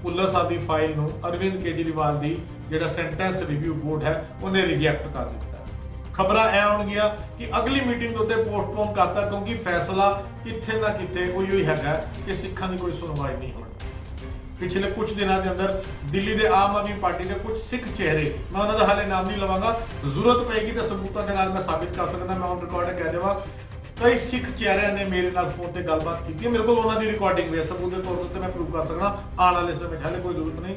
भुल्लर साहब की फाइल में अरविंद केजरीवाल की जो सेंटेंस रिव्यू बोर्ड है उन्हें रिजैक्ट कर दिता। खबर ए आउणगियां कि अगली मीटिंग के उत्ते पोस्टपोन करता क्योंकि फैसला कितने ना कितने उही है कि सिखां की कोई सुनवाई नहीं होनी। पिछले कुछ दिनों के अंदर दिल्ली के आम आदमी पार्टी के कुछ सिख चेहरे, मैं उन्होंने हाले नाम नहीं लवांगा, जरूरत पेगी तो सबूतों के नाल मैं साबित कर सकता, मैं ऑन रिकॉर्ड कह देवा कई सिख चेहरिਆਂ ने मेरे नाल फोन पर गलबात की, मेरे को उन्होंने रिकॉर्डिंग भी है, सबूत के तौर पर मैं प्रूव कर सकना आने वाले समय हाले कोई जरूरत नहीं।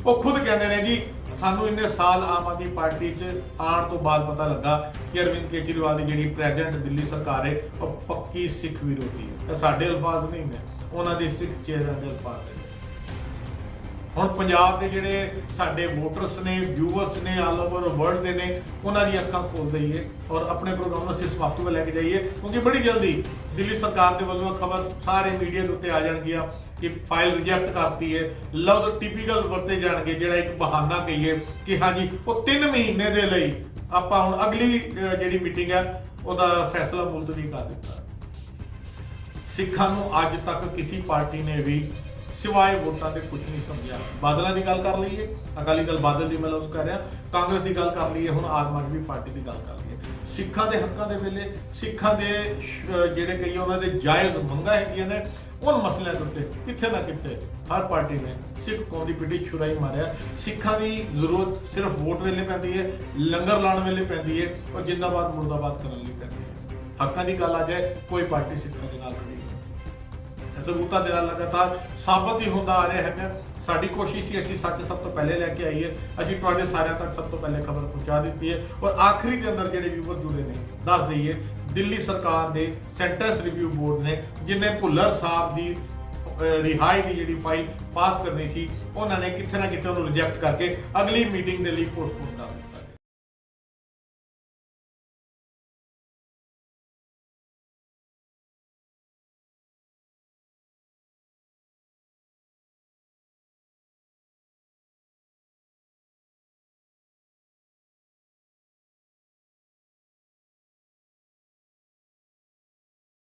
वो खुद कहते हैं जी सानू इन्ने साल आम आदमी पार्टी च आने तो बाद पता लगा कि अरविंद केजरीवाल की जी प्रेजेंट दिल्ली सरकार है वो पक्की सिख विरोधी है। साढ़े अल्फाज नहीं ने, उन्होंने सिख चेहरिਆਂ के अल्फाज है। ਹੁਣ ਪੰਜਾਬ ਦੇ ਜਿਹੜੇ ਸਾਡੇ ਵੋਟਰਸ ਨੇ, ਵਿਊਅਰਸ ਨੇ, ਆਲ ਓਵਰ ਵਰਲਡ ਦੇ ਨੇ, ਉਹਨਾਂ ਦੀ ਅੱਖਾਂ ਖੋਲ ਦਈਏ ਔਰ ਆਪਣੇ ਪ੍ਰੋਗਰਾਮ ਨੂੰ ਅਸੀਂ ਸਮਾਪਤੀ ਵੱਲ ਲੈ ਕੇ ਜਾਈਏ ਕਿਉਂਕਿ ਬੜੀ ਜਲਦੀ ਦਿੱਲੀ ਸਰਕਾਰ ਦੇ ਵੱਲੋਂ ਖਬਰ ਸਾਰੇ ਮੀਡੀਆ ਦੇ ਉੱਤੇ ਆ ਜਾਣਗੀਆਂ ਕਿ ਫਾਈਲ ਰਿਜੈਕਟ ਕਰਤੀ ਹੈ। ਲਫ਼ਜ਼ ਟਿਪੀਕਲ ਵਰਤੇ ਜਾਣਗੇ ਜਿਹੜਾ ਇੱਕ ਬਹਾਨਾ ਕਹੀਏ ਕਿ ਹਾਂਜੀ ਉਹ 3 ਮਹੀਨੇ ਦੇ ਲਈ ਆਪਾਂ ਹੁਣ ਅਗਲੀ ਜਿਹੜੀ ਮੀਟਿੰਗ ਹੈ ਉਹਦਾ ਫੈਸਲਾ ਮੁਲਤਵੀ ਕਰ ਦਿੱਤਾ। ਸਿੱਖਾਂ ਨੂੰ ਅੱਜ ਤੱਕ ਕਿਸੇ ਪਾਰਟੀ ਨੇ ਵੀ सिवाय वोटां के कुछ नहीं समझा। बादलों की गल कर लीए, अकाली दल बादल की मैं लफ्ज़ कर रहा, कांग्रेस की गल कर लीए, हुण आम आदमी पार्टी की गल कर लीए। सिखां दे हक्कां दे वेले सिखां दे जिहड़े कई उन्हां दे जायज़ मंगां हैगियां ने उन मसलिਆਂ ਦੇ ਉੱਤੇ कित्थे ना कित्थे हर पार्टी ने सिख कौम की पिठी छुराई मारिया। सिखां की जरूरत सिर्फ वोट वेले पैंदी है, लंगर लाने वेले पैंदी है और जिंदाबाद मुर्दाबाद करने लई पैंदी है। हक्कां की गल आ जाए कोई पार्टी सिखां दे नाल खड़ी सबूतां दे नाल लगातार साबित ही होंदा आ रहा है। साडी कोशिश ही असीं सच सब तो पहले लैके आईए, असीं तुहाडे सारिਆਂ तक सब तो पहले खबर पहुँचा दी है। और आखिरी के अंदर जिहड़े व्यूअर जुड़े ने दस दईए दिल्ली सरकार के सेंटेंस रिव्यू बोर्ड ने जिन्हें भुल्लर साहब की रिहाई की जिहड़ी फाइल पास करनी सी उन्होंने कितने ना कितने रिजैक्ट करके अगली मीटिंग के लिए पोस्टपोन